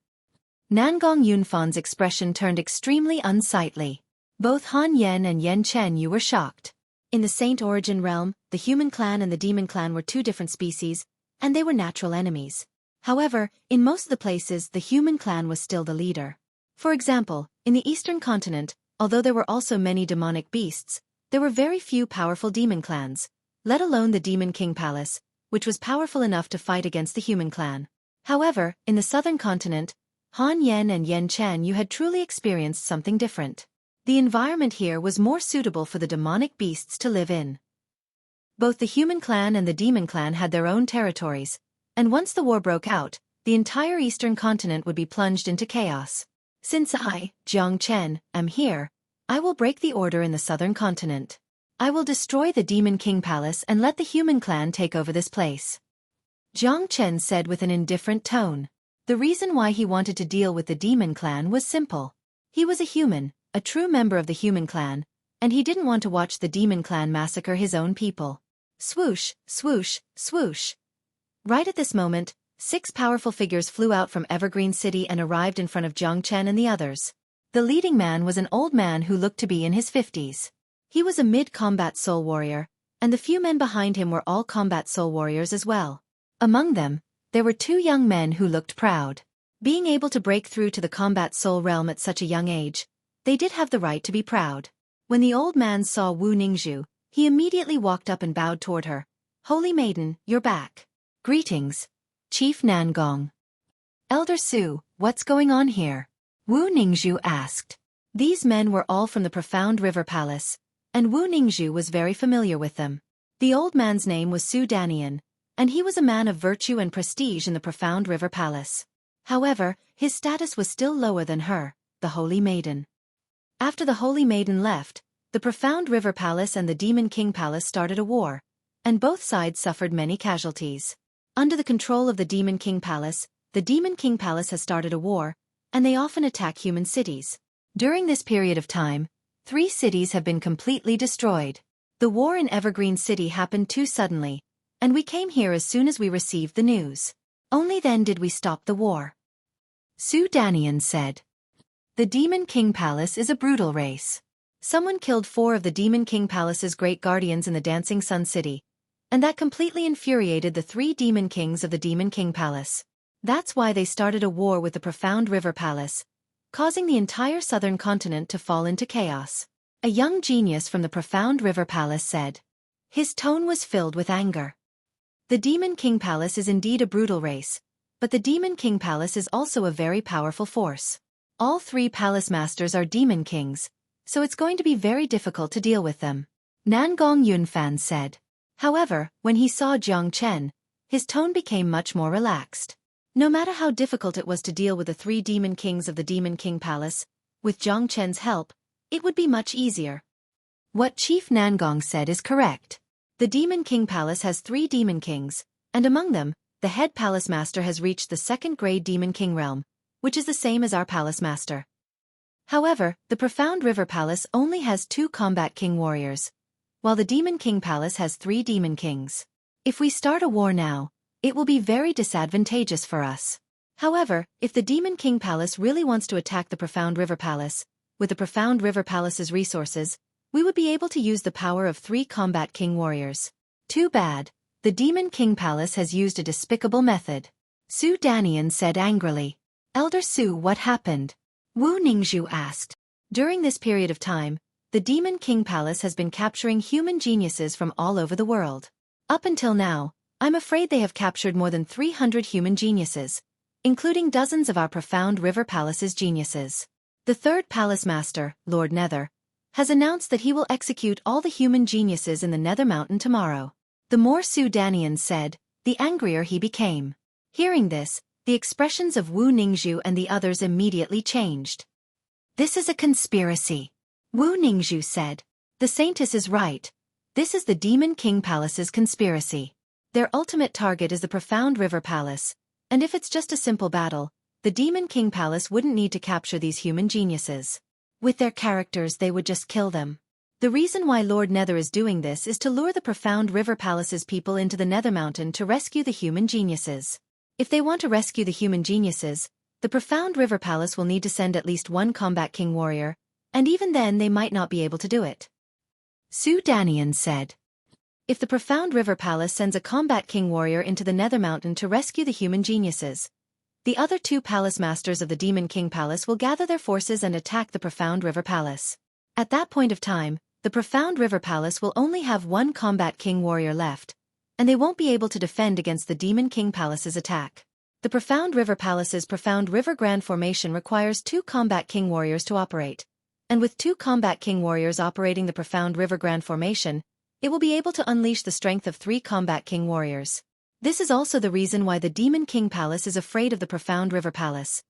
Nangong Yunfan's expression turned extremely unsightly. Both Han Yen and Yen Chen Yu were shocked. In the Saint Origin realm, the human clan and the demon clan were 2 different species, and they were natural enemies. However, in most of the places the human clan was still the leader. For example, in the eastern continent, although there were also many demonic beasts, there were very few powerful demon clans, let alone the Demon King Palace, which was powerful enough to fight against the human clan. However, in the southern continent, Han Yen and Yen Chen Yu had truly experienced something different. The environment here was more suitable for the demonic beasts to live in. Both the human clan and the demon clan had their own territories, and once the war broke out, the entire eastern continent would be plunged into chaos. Since I, Jiang Chen, am here, I will break the order in the southern continent. I will destroy the Demon King Palace and let the human clan take over this place. Jiang Chen said with an indifferent tone. The reason why he wanted to deal with the demon clan was simple. He was a human, a true member of the human clan, and he didn't want to watch the demon clan massacre his own people. Swoosh, swoosh, swoosh. Right at this moment, 6 powerful figures flew out from Evergreen City and arrived in front of Jiang Chen and the others. The leading man was an old man who looked to be in his 50s. He was a mid-combat soul warrior, and the few men behind him were all combat soul warriors as well. Among them, there were 2 young men who looked proud. Being able to break through to the combat soul realm at such a young age, they did have the right to be proud. When the old man saw Wu Ningzhu, he immediately walked up and bowed toward her. Holy Maiden, you're back. Greetings, Chief Nangong. Elder Su, what's going on here? Wu Ningzhu asked. These men were all from the Profound River Palace, and Wu Ningzhu was very familiar with them. The old man's name was Su Danian, and he was a man of virtue and prestige in the Profound River Palace. However, his status was still lower than her, the Holy Maiden. After the Holy Maiden left, the Profound River Palace and the Demon King Palace started a war, and both sides suffered many casualties. Under the control of the Demon King Palace, the Demon King Palace has started a war, and they often attack human cities. During this period of time, 3 cities have been completely destroyed. The war in Evergreen City happened too suddenly, and we came here as soon as we received the news. Only then did we stop the war. Su Danian said. The Demon King Palace is a brutal race. Someone killed 4 of the Demon King Palace's great guardians in the Dancing Sun City, and that completely infuriated the 3 Demon Kings of the Demon King Palace. That's why they started a war with the Profound River Palace, causing the entire southern continent to fall into chaos. A young genius from the Profound River Palace said. His tone was filled with anger. The Demon King Palace is indeed a brutal race, but the Demon King Palace is also a very powerful force. All 3 palace masters are demon kings, so it's going to be very difficult to deal with them. Nangong Yunfan said. However, when he saw Jiang Chen, his tone became much more relaxed. No matter how difficult it was to deal with the 3 demon kings of the Demon King Palace, with Jiang Chen's help, it would be much easier. What Chief Nangong said is correct. The Demon King Palace has 3 demon kings, and among them, the head palace master has reached the 2nd grade Demon King realm, which is the same as our palace master. However, the Profound River Palace only has 2 combat king warriors, while the Demon King Palace has 3 demon kings. If we start a war now, it will be very disadvantageous for us. However, if the Demon King Palace really wants to attack the Profound River Palace, with the Profound River Palace's resources, we would be able to use the power of 3 combat king warriors. Too bad, the Demon King Palace has used a despicable method. Su Danian said angrily. Elder Su, what happened? Wu Ningzhu asked. During this period of time, the Demon King Palace has been capturing human geniuses from all over the world. Up until now, I'm afraid they have captured more than 300 human geniuses, including dozens of our Profound River Palace's geniuses. The 3rd Palace Master, Lord Nether, has announced that he will execute all the human geniuses in the Nether Mountain tomorrow. The more Su Danian said, the angrier he became. Hearing this, the expressions of Wu Ningzhu and the others immediately changed. This is a conspiracy. Wu Ningzhu said. The Saintess is right. This is the Demon King Palace's conspiracy. Their ultimate target is the Profound River Palace, and if it's just a simple battle, the Demon King Palace wouldn't need to capture these human geniuses. With their characters they would just kill them. The reason why Lord Nether is doing this is to lure the Profound River Palace's people into the Nether Mountain to rescue the human geniuses. If they want to rescue the human geniuses, the Profound River Palace will need to send at least 1 combat king warrior, and even then they might not be able to do it. Su Danian said. If the Profound River Palace sends a combat king warrior into the Nether Mountain to rescue the human geniuses, the other 2 palace masters of the Demon King Palace will gather their forces and attack the Profound River Palace. At that point of time, the Profound River Palace will only have 1 combat king warrior left, and they won't be able to defend against the Demon King Palace's attack. The Profound River Palace's Profound River Grand Formation requires 2 combat king warriors to operate, and with 2 combat king warriors operating the Profound River Grand Formation, it will be able to unleash the strength of 3 combat king warriors. This is also the reason why the Demon King Palace is afraid of the Profound River Palace,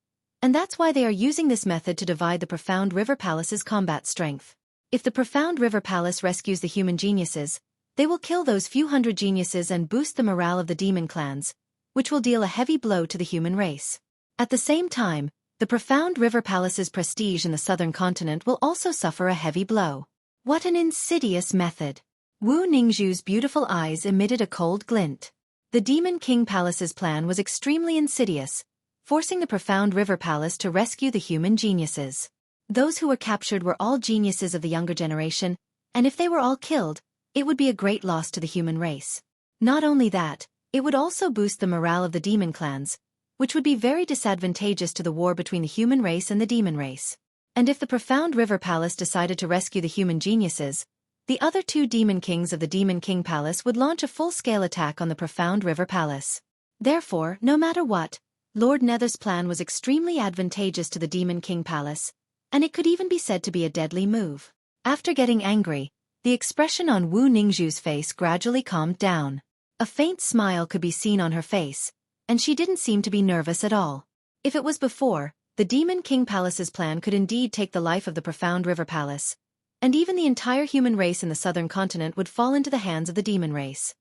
and that's why they are using this method to divide the Profound River Palace's combat strength. If the Profound River Palace rescues the human geniuses, they will kill those few hundred geniuses and boost the morale of the demon clans, which will deal a heavy blow to the human race. At the same time, the profound river palace's prestige in the southern continent will also suffer a heavy blow. What an insidious method! Wu Ningzhu's beautiful eyes emitted a cold glint. The Demon King Palace's plan was extremely insidious, forcing the profound river palace to rescue the human geniuses. Those who were captured were all geniuses of the younger generation, and if they were all killed, it would be a great loss to the human race. Not only that, it would also boost the morale of the demon clans, which would be very disadvantageous to the war between the human race and the demon race. And if the profound river palace decided to rescue the human geniuses, the other two demon kings of the Demon King Palace would launch a full-scale attack on the profound river palace. Therefore, no matter what, Lord Nether's plan was extremely advantageous to the Demon King Palace, and it could even be said to be a deadly move. After getting angry, the expression on Wu Ningzhu's face gradually calmed down. A faint smile could be seen on her face, and she didn't seem to be nervous at all. If it was before, the Demon King Palace's plan could indeed take the life of the profound river palace, and even the entire human race in the southern continent would fall into the hands of the demon race.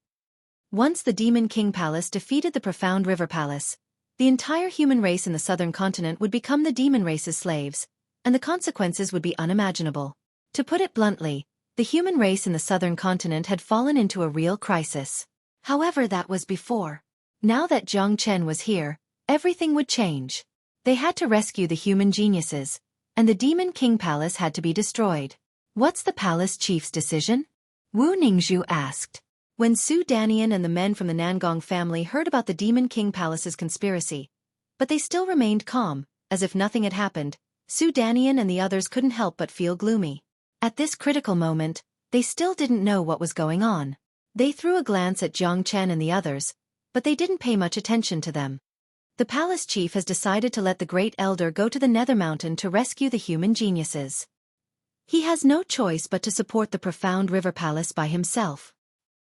Once the Demon King Palace defeated the profound river palace, the entire human race in the southern continent would become the demon race's slaves, and the consequences would be unimaginable. To put it bluntly, the human race in the southern continent had fallen into a real crisis. However, that was before. Now that Zhang Chen was here, everything would change. They had to rescue the human geniuses, and the Demon King Palace had to be destroyed. What's the palace chief's decision? Wu Ningzhu asked. When Su Danian and the men from the Nangong family heard about the Demon King Palace's conspiracy, but they still remained calm, as if nothing had happened, Su Danian and the others couldn't help but feel gloomy. At this critical moment, they still didn't know what was going on. They threw a glance at Zhang Chen and the others, but they didn't pay much attention to them. The palace chief has decided to let the Great Elder go to the Nether Mountain to rescue the human geniuses. He has no choice but to support the profound river palace by himself.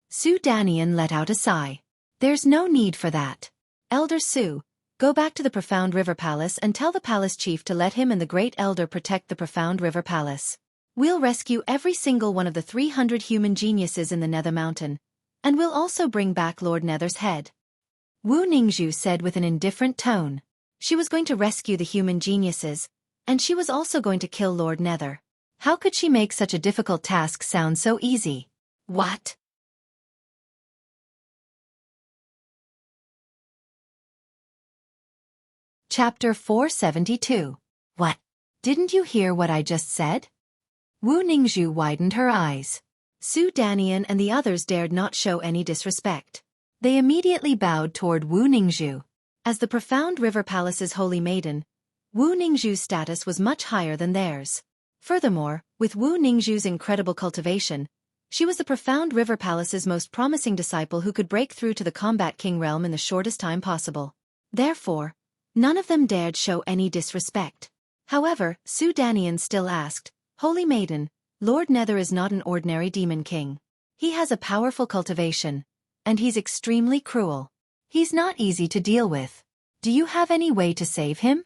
Su Danian let out a sigh. There's no need for that. Elder Su, go back to the profound river palace and tell the palace chief to let him and the Great Elder protect the profound river palace. We'll rescue every single one of the 300 human geniuses in the Nether Mountain, and we'll also bring back Lord Nether's head. Wu Ningzhu said with an indifferent tone. She was going to rescue the human geniuses, and she was also going to kill Lord Nether. How could she make such a difficult task sound so easy? What? Chapter 472. What? Didn't you hear what I just said? Wu Ningzhu widened her eyes. Su Danian and the others dared not show any disrespect. They immediately bowed toward Wu Ningzhu. As the profound river palace's holy maiden, Wu Ningzhu's status was much higher than theirs. Furthermore, with Wu Ningzhu's incredible cultivation, she was the profound river palace's most promising disciple who could break through to the combat king realm in the shortest time possible. Therefore, none of them dared show any disrespect. However, Su Danian still asked, Holy Maiden, Lord Nether is not an ordinary demon king. He has a powerful cultivation, and he's extremely cruel. He's not easy to deal with. Do you have any way to save him?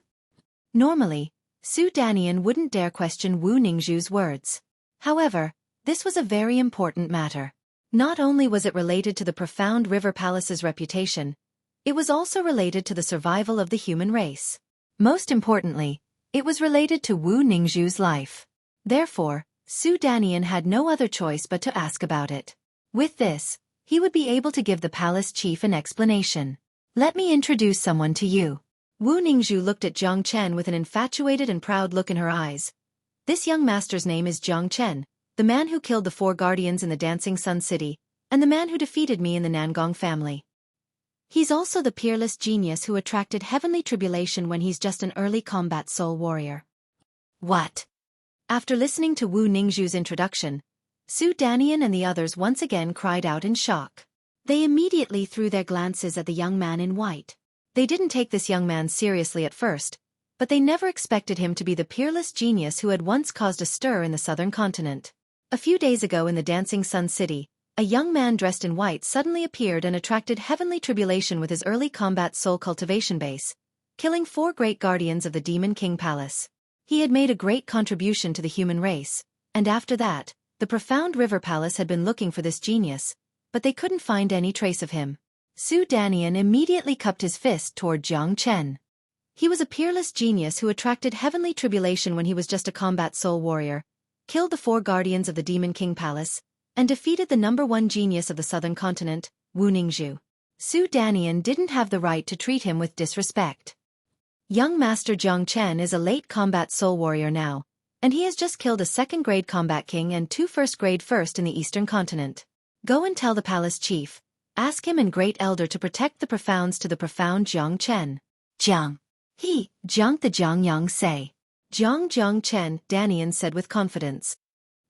Normally, Su Danian wouldn't dare question Wu Ningzhu's words. However, this was a very important matter. Not only was it related to the profound river palace's reputation, it was also related to the survival of the human race. Most importantly, it was related to Wu Ningzhu's life. Therefore, Su Danian had no other choice but to ask about it. With this, he would be able to give the palace chief an explanation. Let me introduce someone to you. Wu Ningzhu looked at Zhang Chen with an infatuated and proud look in her eyes. This young master's name is Zhang Chen, the man who killed the 4 guardians in the Dancing Sun City, and the man who defeated me in the Nangong family. He's also the peerless genius who attracted heavenly tribulation when he's just an early combat soul warrior. What? After listening to Wu Ningzhu's introduction, Su Danian and the others once again cried out in shock. They immediately threw their glances at the young man in white. They didn't take this young man seriously at first, but they never expected him to be the peerless genius who had once caused a stir in the southern continent. A few days ago in the Dancing Sun City, a young man dressed in white suddenly appeared and attracted heavenly tribulation with his early combat soul cultivation base, killing 4 great guardians of the Demon King Palace. He had made a great contribution to the human race, and after that, the profound river palace had been looking for this genius, but they couldn't find any trace of him. Su Danian immediately cupped his fist toward Jiang Chen. He was a peerless genius who attracted heavenly tribulation when he was just a combat soul warrior, killed the 4 guardians of the Demon King Palace, and defeated the #1 genius of the southern continent, Wu Ningzhu. Su Danian didn't have the right to treat him with disrespect. Young Master Jiang Chen is a late combat soul warrior now, and he has just killed a 2nd-grade combat king and 2 first-grade first in the eastern continent. Go and tell the palace chief, ask him and Great Elder to protect the profounds to the profound Jiang Chen. Jiang. He, Jiang the Jiang Yang say. Jiang Chen, Danian said with confidence.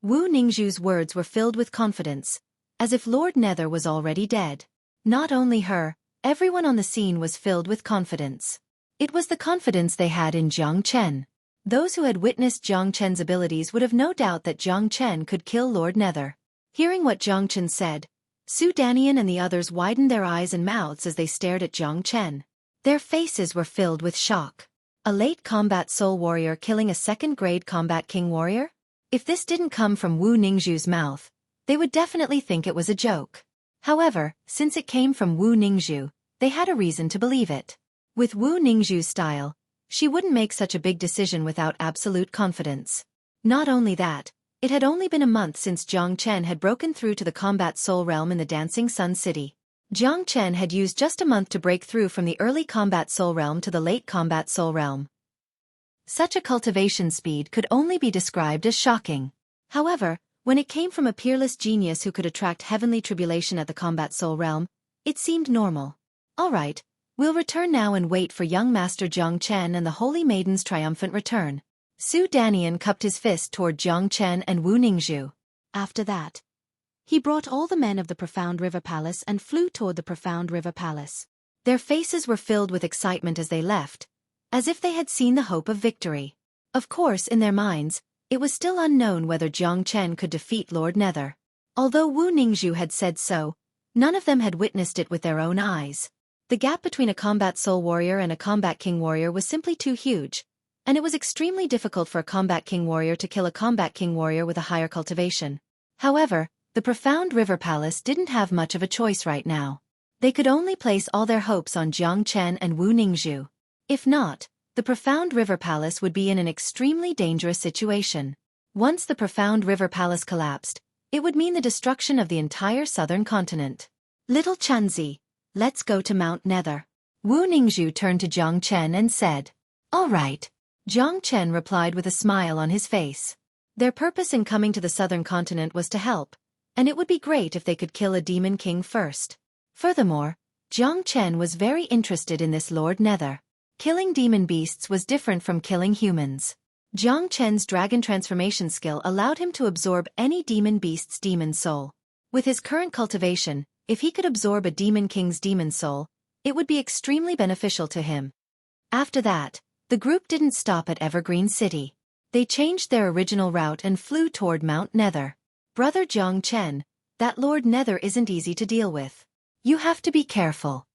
Wu Ningzhu's words were filled with confidence, as if Lord Nether was already dead. Not only her, everyone on the scene was filled with confidence. It was the confidence they had in Jiang Chen. Those who had witnessed Jiang Chen's abilities would have no doubt that Jiang Chen could kill Lord Nether. Hearing what Jiang Chen said, Su Danian and the others widened their eyes and mouths as they stared at Jiang Chen. Their faces were filled with shock. A late combat soul warrior killing a 2nd-grade combat king warrior? If this didn't come from Wu Ningzhu's mouth, they would definitely think it was a joke. However, since it came from Wu Ningzhu, they had a reason to believe it. With Wu Ningzhu's style, she wouldn't make such a big decision without absolute confidence. Not only that, it had only been a month since Jiang Chen had broken through to the combat soul realm in the Dancing Sun City. Jiang Chen had used just a month to break through from the early combat soul realm to the late combat soul realm. Such a cultivation speed could only be described as shocking. However, when it came from a peerless genius who could attract heavenly tribulation at the combat soul realm, it seemed normal. Alright, we'll return now and wait for young Master Jiang Chen and the Holy Maiden's triumphant return. Su Danian cupped his fist toward Jiang Chen and Wu Ningzhu. After that, he brought all the men of the Profound River Palace and flew toward the Profound River Palace. Their faces were filled with excitement as they left, as if they had seen the hope of victory. Of course, in their minds, it was still unknown whether Jiang Chen could defeat Lord Nether. Although Wu Ningzhu had said so, none of them had witnessed it with their own eyes. The gap between a combat soul warrior and a combat king warrior was simply too huge, and it was extremely difficult for a combat king warrior to kill a combat king warrior with a higher cultivation. However, the Profound River Palace didn't have much of a choice right now. They could only place all their hopes on Jiang Chen and Wu Ningzhu. If not, the Profound River Palace would be in an extremely dangerous situation. Once the Profound River Palace collapsed, it would mean the destruction of the entire southern continent. Little Chanzi, let's go to Mount Nether. Wu Ningzhu turned to Jiang Chen and said. All right. Jiang Chen replied with a smile on his face. Their purpose in coming to the southern continent was to help, and it would be great if they could kill a demon king first. Furthermore, Jiang Chen was very interested in this Lord Nether. Killing demon beasts was different from killing humans. Jiang Chen's dragon transformation skill allowed him to absorb any demon beast's demon soul. With his current cultivation, if he could absorb a demon king's demon soul, it would be extremely beneficial to him. After that, the group didn't stop at Evergreen City. They changed their original route and flew toward Mount Nether. Brother Jiang Chen, that Lord Nether isn't easy to deal with. You have to be careful.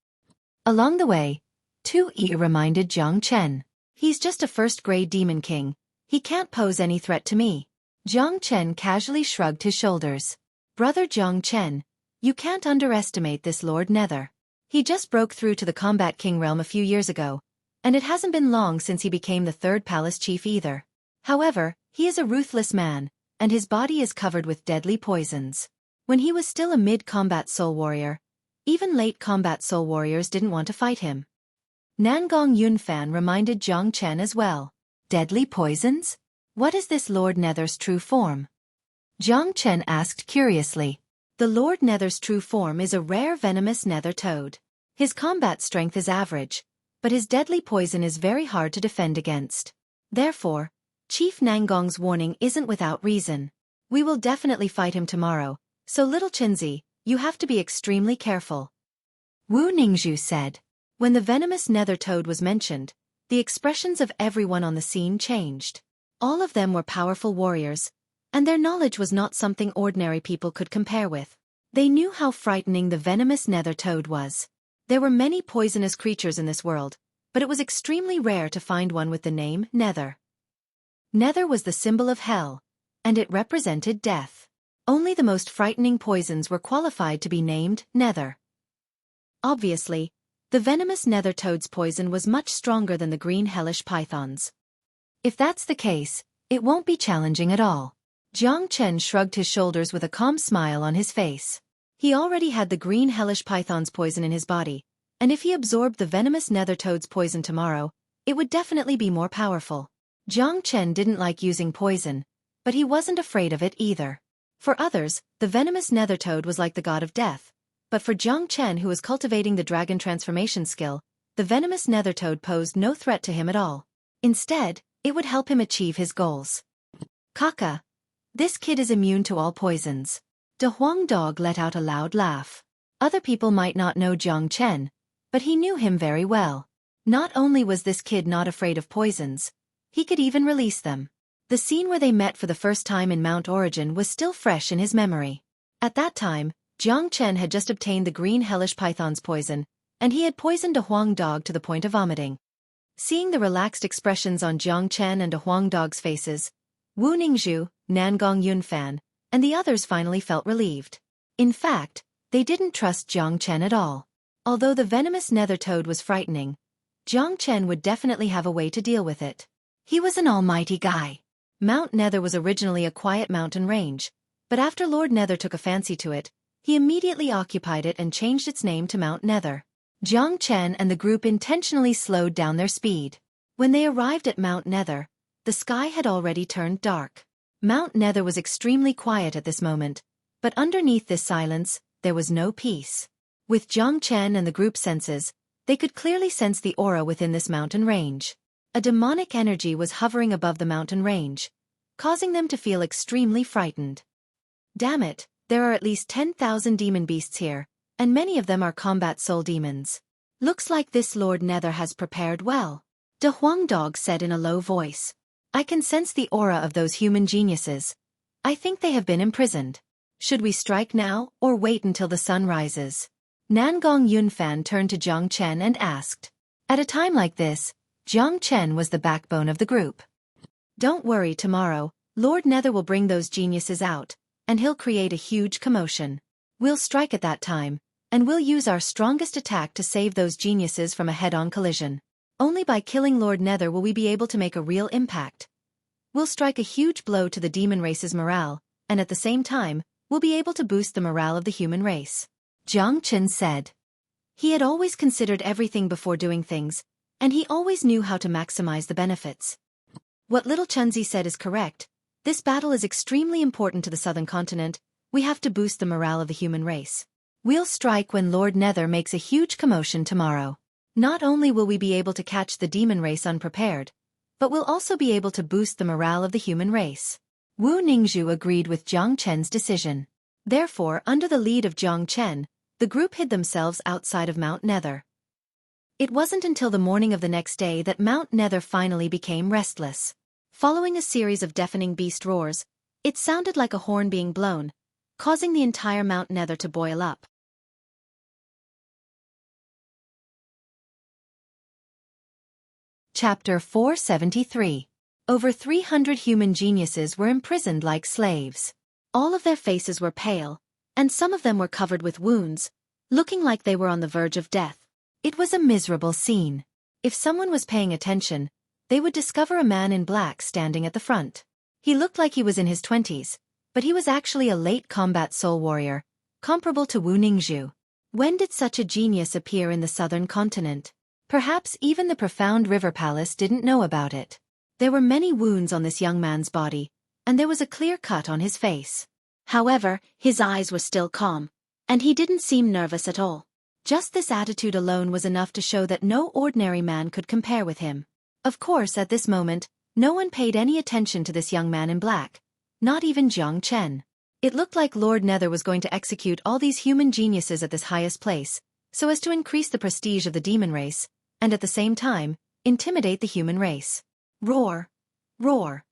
Along the way, Tu-Yi reminded Jiang Chen. He's just a first-grade demon king. He can't pose any threat to me. Jiang Chen casually shrugged his shoulders. Brother Jiang Chen, you can't underestimate this Lord Nether. He just broke through to the Combat King realm a few years ago, and it hasn't been long since he became the 3rd palace chief either. However, he is a ruthless man, and his body is covered with deadly poisons. When he was still a mid-combat soul warrior, even late combat soul warriors didn't want to fight him. Nangong Yunfan reminded Jiang Chen as well. Deadly poisons? What is this Lord Nether's true form? Jiang Chen asked curiously. The Lord Nether's true form is a rare venomous nether toad. His combat strength is average, but his deadly poison is very hard to defend against. Therefore, Chief Nangong's warning isn't without reason. We will definitely fight him tomorrow, so little Chenzi, you have to be extremely careful. Wu Ningzhu said. When the venomous nether toad was mentioned, the expressions of everyone on the scene changed. All of them were powerful warriors, and their knowledge was not something ordinary people could compare with. They knew how frightening the venomous nether toad was. There were many poisonous creatures in this world, but it was extremely rare to find one with the name Nether. Nether was the symbol of hell, and it represented death. Only the most frightening poisons were qualified to be named Nether. Obviously, the venomous nether toad's poison was much stronger than the green hellish python's. If that's the case, it won't be challenging at all. Jiang Chen shrugged his shoulders with a calm smile on his face. He already had the green hellish python's poison in his body, and if he absorbed the venomous nether toad's poison tomorrow, it would definitely be more powerful. Jiang Chen didn't like using poison, but he wasn't afraid of it either. For others, the venomous nether toad was like the god of death, but for Jiang Chen, who was cultivating the dragon transformation skill, the venomous nether toad posed no threat to him at all. Instead, it would help him achieve his goals. Kaka. This kid is immune to all poisons. De Huang Dog let out a loud laugh. Other people might not know Jiang Chen, but he knew him very well. Not only was this kid not afraid of poisons, he could even release them. The scene where they met for the first time in Mount Origin was still fresh in his memory. At that time, Jiang Chen had just obtained the green hellish python's poison, and he had poisoned De Huang Dog to the point of vomiting. Seeing the relaxed expressions on Jiang Chen and De Huang Dog's faces, Wu Ningzhu, Nangong Yunfan, and the others finally felt relieved. In fact, they didn't trust Jiang Chen at all. Although the venomous nether toad was frightening, Jiang Chen would definitely have a way to deal with it. He was an almighty guy. Mount Nether was originally a quiet mountain range, but after Lord Nether took a fancy to it, he immediately occupied it and changed its name to Mount Nether. Jiang Chen and the group intentionally slowed down their speed. When they arrived at Mount Nether, the sky had already turned dark. Mount Nether was extremely quiet at this moment, but underneath this silence, there was no peace. With Jiang Chen and the group's senses, they could clearly sense the aura within this mountain range. A demonic energy was hovering above the mountain range, causing them to feel extremely frightened. Damn it, there are at least 10,000 demon beasts here, and many of them are combat soul demons. Looks like this Lord Nether has prepared well. De Huang Dog said in a low voice. I can sense the aura of those human geniuses. I think they have been imprisoned. Should we strike now, or wait until the sun rises? Nangong Yunfan turned to Jiang Chen and asked. At a time like this, Jiang Chen was the backbone of the group. Don't worry, tomorrow, Lord Nether will bring those geniuses out, and he'll create a huge commotion. We'll strike at that time, and we'll use our strongest attack to save those geniuses from a head-on collision. Only by killing Lord Nether will we be able to make a real impact. We'll strike a huge blow to the demon race's morale, and at the same time, we'll be able to boost the morale of the human race. Jiang Chen said. He had always considered everything before doing things, and he always knew how to maximize the benefits. What little Chunzi said is correct. This battle is extremely important to the southern continent. We have to boost the morale of the human race. We'll strike when Lord Nether makes a huge commotion tomorrow. Not only will we be able to catch the demon race unprepared, but we'll also be able to boost the morale of the human race. Wu Ningzhu agreed with Jiang Chen's decision. Therefore, under the lead of Jiang Chen, the group hid themselves outside of Mount Nether. It wasn't until the morning of the next day that Mount Nether finally became restless. Following a series of deafening beast roars, it sounded like a horn being blown, causing the entire Mount Nether to boil up. Chapter 473. Over 300 human geniuses were imprisoned like slaves. All of their faces were pale, and some of them were covered with wounds, looking like they were on the verge of death. It was a miserable scene. If someone was paying attention, they would discover a man in black standing at the front. He looked like he was in his 20s, but he was actually a late combat soul warrior, comparable to Wu Ningzhu. When did such a genius appear in the southern continent? Perhaps even the profound river palace didn't know about it. There were many wounds on this young man's body, and there was a clear cut on his face. However, his eyes were still calm, and he didn't seem nervous at all. Just this attitude alone was enough to show that no ordinary man could compare with him. Of course, at this moment, no one paid any attention to this young man in black, not even Jiang Chen. It looked like Lord Nether was going to execute all these human geniuses at this highest place, so as to increase the prestige of the demon race, and at the same time, intimidate the human race. Roar! Roar!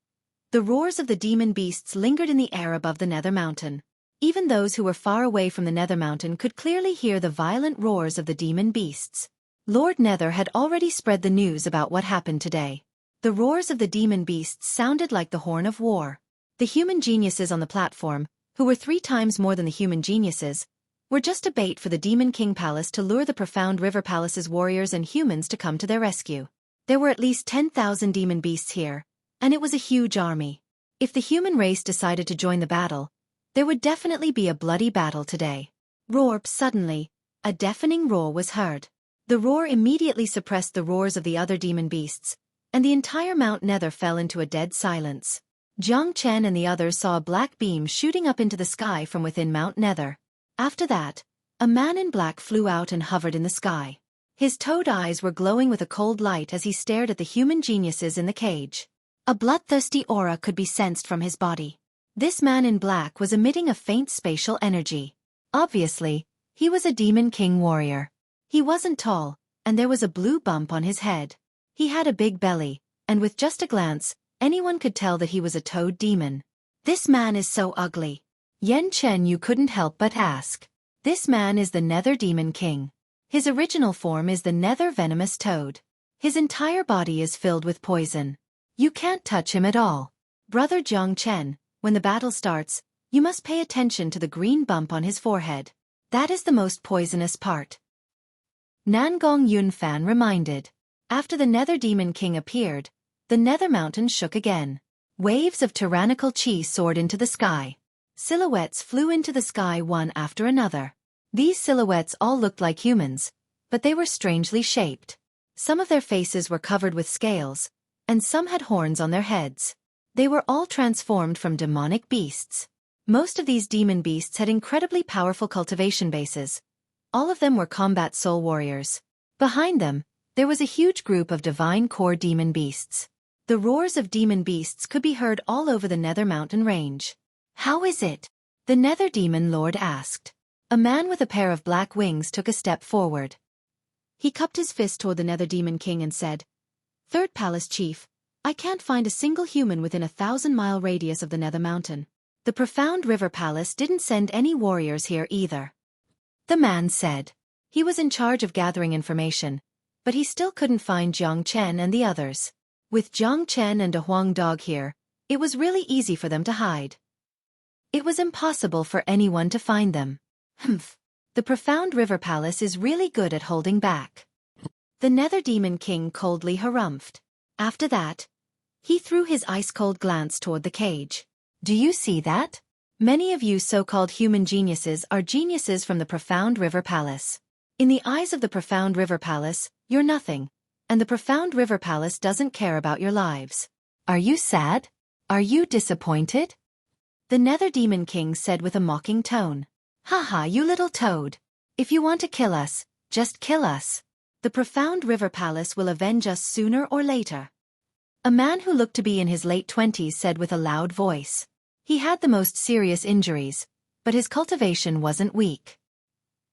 The roars of the demon beasts lingered in the air above the Nether Mountain. Even those who were far away from the Nether Mountain could clearly hear the violent roars of the demon beasts. Lord Nether had already spread the news about what happened today. The roars of the demon beasts sounded like the horn of war. The human geniuses on the platform, who were 3 times more than the human geniuses, were just a bait for the Demon King Palace to lure the Profound River Palace's warriors and humans to come to their rescue. There were at least 10,000 demon beasts here, and it was a huge army. If the human race decided to join the battle, there would definitely be a bloody battle today. Roar! Suddenly, a deafening roar was heard. The roar immediately suppressed the roars of the other demon beasts, and the entire Mount Nether fell into a dead silence. Jiang Chen and the others saw a black beam shooting up into the sky from within Mount Nether. After that, a man in black flew out and hovered in the sky. His toad eyes were glowing with a cold light as he stared at the human geniuses in the cage. A bloodthirsty aura could be sensed from his body. This man in black was emitting a faint spatial energy. Obviously, he was a Demon King warrior. He wasn't tall, and there was a blue bump on his head. He had a big belly, and with just a glance, anyone could tell that he was a toad demon. This man is so ugly. Yen Chen, you couldn't help but ask. This man is the Nether Demon King. His original form is the Nether Venomous Toad. His entire body is filled with poison. You can't touch him at all. Brother Jiang Chen, when the battle starts, you must pay attention to the green bump on his forehead. That is the most poisonous part. Nangong Yunfan reminded. After the Nether Demon King appeared, the Nether Mountain shook again. Waves of tyrannical chi soared into the sky. Silhouettes flew into the sky one after another. These silhouettes all looked like humans, but they were strangely shaped. Some of their faces were covered with scales, and some had horns on their heads. They were all transformed from demonic beasts. Most of these demon beasts had incredibly powerful cultivation bases. All of them were combat soul warriors. Behind them, there was a huge group of divine core demon beasts. The roars of demon beasts could be heard all over the Nether Mountain range. How is it? The Nether Demon Lord asked. A man with a pair of black wings took a step forward. He cupped his fist toward the Nether Demon King and said, "Third Palace Chief, I can't find a single human within a 1,000-mile radius of the Nether Mountain. The Profound River Palace didn't send any warriors here either." The man said. He was in charge of gathering information, but he still couldn't find Jiang Chen and the others. With Jiang Chen and a Huang dog here, it was really easy for them to hide. It was impossible for anyone to find them. Humph. The Profound River Palace is really good at holding back. The Nether Demon King coldly harumphed. After that, he threw his ice-cold glance toward the cage. Do you see that? Many of you so-called human geniuses are geniuses from the Profound River Palace. In the eyes of the Profound River Palace, you're nothing, and the Profound River Palace doesn't care about your lives. Are you sad? Are you disappointed? The Nether Demon King said with a mocking tone. Haha, you little toad. If you want to kill us, just kill us. The Profound River Palace will avenge us sooner or later. A man who looked to be in his late 20s said with a loud voice. He had the most serious injuries, but his cultivation wasn't weak.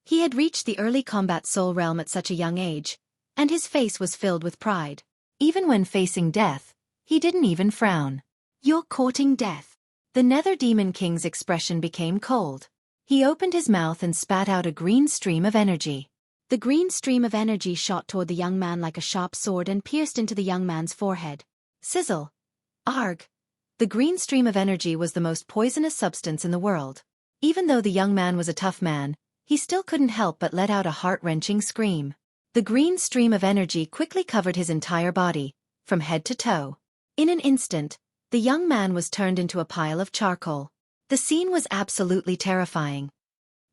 He had reached the early combat soul realm at such a young age, and his face was filled with pride. Even when facing death, he didn't even frown. You're courting death. The Nether Demon King's expression became cold. He opened his mouth and spat out a green stream of energy. The green stream of energy shot toward the young man like a sharp sword and pierced into the young man's forehead. Sizzle. Arg. The green stream of energy was the most poisonous substance in the world. Even though the young man was a tough man, he still couldn't help but let out a heart-wrenching scream. The green stream of energy quickly covered his entire body, from head to toe. In an instant, the young man was turned into a pile of charcoal. The scene was absolutely terrifying.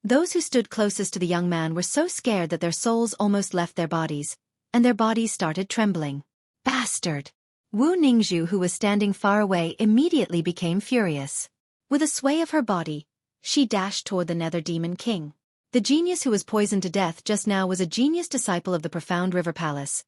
Those who stood closest to the young man were so scared that their souls almost left their bodies, and their bodies started trembling. Bastard! Wu Ningzhu, who was standing far away, immediately became furious. With a sway of her body, she dashed toward the Nether Demon King. The genius who was poisoned to death just now was a genius disciple of the Profound River Palace.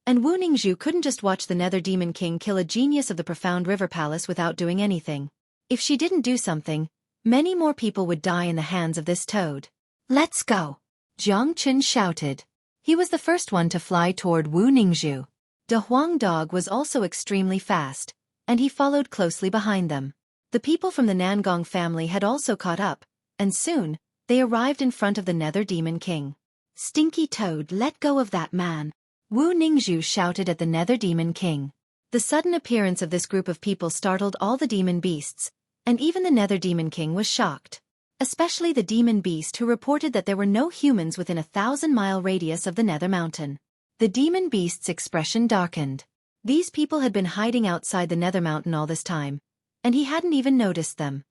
And Wu Ningzhu couldn't just watch the Nether Demon King kill a genius of the Profound River Palace without doing anything. If she didn't do something, many more people would die in the hands of this toad. Let's go! Jiang Chen shouted. He was the first one to fly toward Wu Ningzhu. De Huang Dog was also extremely fast, and he followed closely behind them. The people from the Nangong family had also caught up, and soon, they arrived in front of the Nether Demon King. Stinky toad, let go of that man! Wu Ningzhu shouted at the Nether Demon King. The sudden appearance of this group of people startled all the demon beasts, and even the Nether Demon King was shocked. especially the demon beast who reported that there were no humans within a 1,000-mile radius of the Nether Mountain. The demon beast's expression darkened. These people had been hiding outside the Nether Mountain all this time, and he hadn't even noticed them.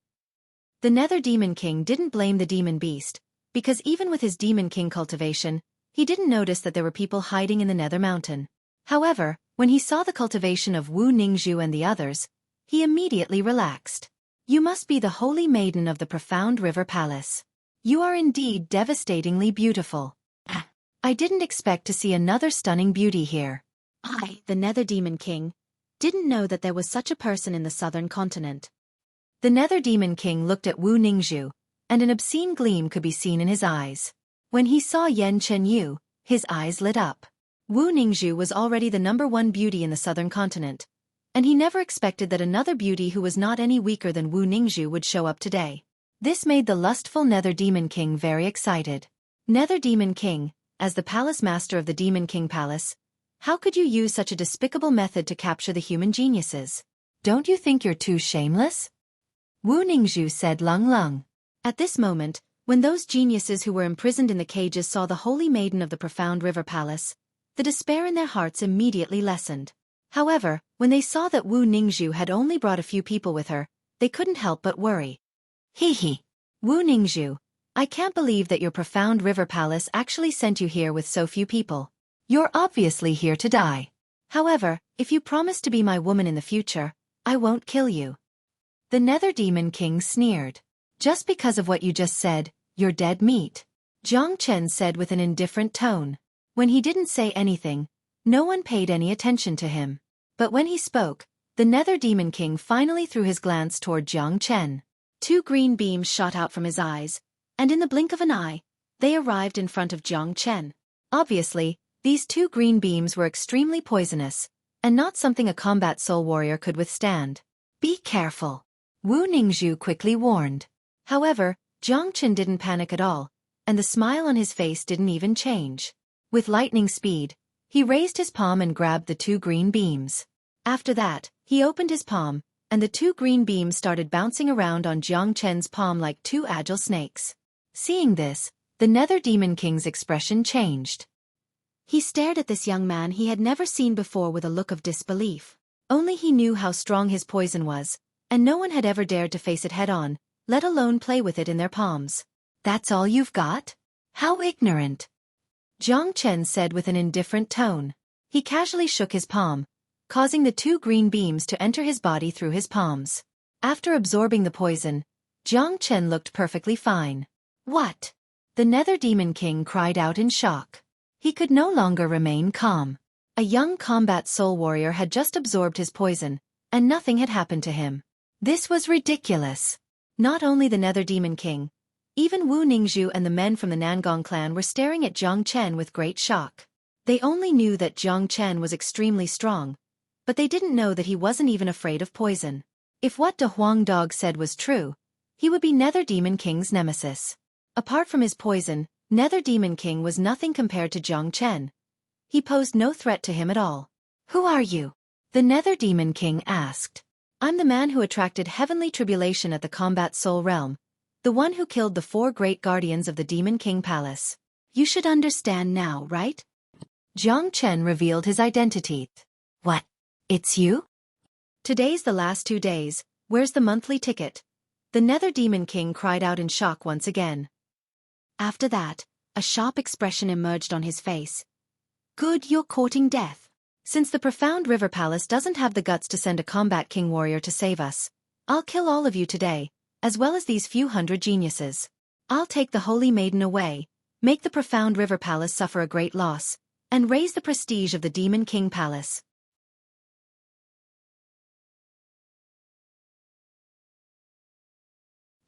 The Nether Demon King didn't blame the demon beast, because even with his Demon King cultivation, he didn't notice that there were people hiding in the Nether Mountain. However, when he saw the cultivation of Wu Ningzhu and the others, he immediately relaxed. You must be the holy maiden of the profound river palace. You are indeed devastatingly beautiful. I didn't expect to see another stunning beauty here. I, the Nether Demon King, didn't know that there was such a person in the southern continent. The Nether Demon King looked at Wu Ningzhu, and an obscene gleam could be seen in his eyes. When he saw Yan Chenyu, his eyes lit up. Wu Ningzhu was already the #1 beauty in the southern continent, and he never expected that another beauty who was not any weaker than Wu Ningzhu would show up today. This made the lustful Nether Demon King very excited. Nether Demon King, as the palace master of the Demon King Palace, how could you use such a despicable method to capture the human geniuses? Don't you think you're too shameless? Wu Ningzhu said Lung Lung. At this moment, when those geniuses who were imprisoned in the cages saw the holy maiden of the profound river palace, the despair in their hearts immediately lessened. However, when they saw that Wu Ningzhu had only brought a few people with her, they couldn't help but worry. Hee hee. Wu Ningzhu, I can't believe that your profound river palace actually sent you here with so few people. You're obviously here to die. However, if you promise to be my woman in the future, I won't kill you. The Nether Demon King sneered. Just because of what you just said, you're dead meat. Jiang Chen said with an indifferent tone. When he didn't say anything, no one paid any attention to him. But when he spoke, the Nether Demon King finally threw his glance toward Jiang Chen. 2 green beams shot out from his eyes, and in the blink of an eye, they arrived in front of Jiang Chen. Obviously, these 2 green beams were extremely poisonous, and not something a combat soul warrior could withstand. Be careful, Wu Ningzhu quickly warned. However, Jiang Chen didn't panic at all, and the smile on his face didn't even change. With lightning speed, he raised his palm and grabbed the 2 green beams. After that, he opened his palm, and the 2 green beams started bouncing around on Jiang Chen's palm like 2 agile snakes. Seeing this, the Nether Demon King's expression changed. He stared at this young man he had never seen before with a look of disbelief. Only he knew how strong his poison was, and no one had ever dared to face it head-on, let alone play with it in their palms. That's all you've got? How ignorant! Jiang Chen said with an indifferent tone. He casually shook his palm, causing the 2 green beams to enter his body through his palms. After absorbing the poison, Jiang Chen looked perfectly fine. What? The Nether Demon King cried out in shock. He could no longer remain calm. A young combat soul warrior had just absorbed his poison, and nothing had happened to him. This was ridiculous. Not only the Nether Demon King, even Wu Ningzhu and the men from the Nangong clan were staring at Jiang Chen with great shock. They only knew that Jiang Chen was extremely strong, but they didn't know that he wasn't even afraid of poison. If what De Huang Dog said was true, he would be Nether Demon King's nemesis. Apart from his poison, Nether Demon King was nothing compared to Jiang Chen. He posed no threat to him at all. Who are you? The Nether Demon King asked. I'm the man who attracted heavenly tribulation at the combat soul realm, the one who killed the 4 great guardians of the Demon King Palace. You should understand now, right? Jiang Chen revealed his identity. What? It's you? Today's the last 2 days, where's the monthly ticket? The Nether Demon King cried out in shock once again. After that, a sharp expression emerged on his face. Good, you're courting death. Since the profound river palace doesn't have the guts to send a combat king warrior to save us, I'll kill all of you today, as well as these few hundred geniuses. I'll take the holy maiden away, make the profound river palace suffer a great loss, and raise the prestige of the Demon King Palace.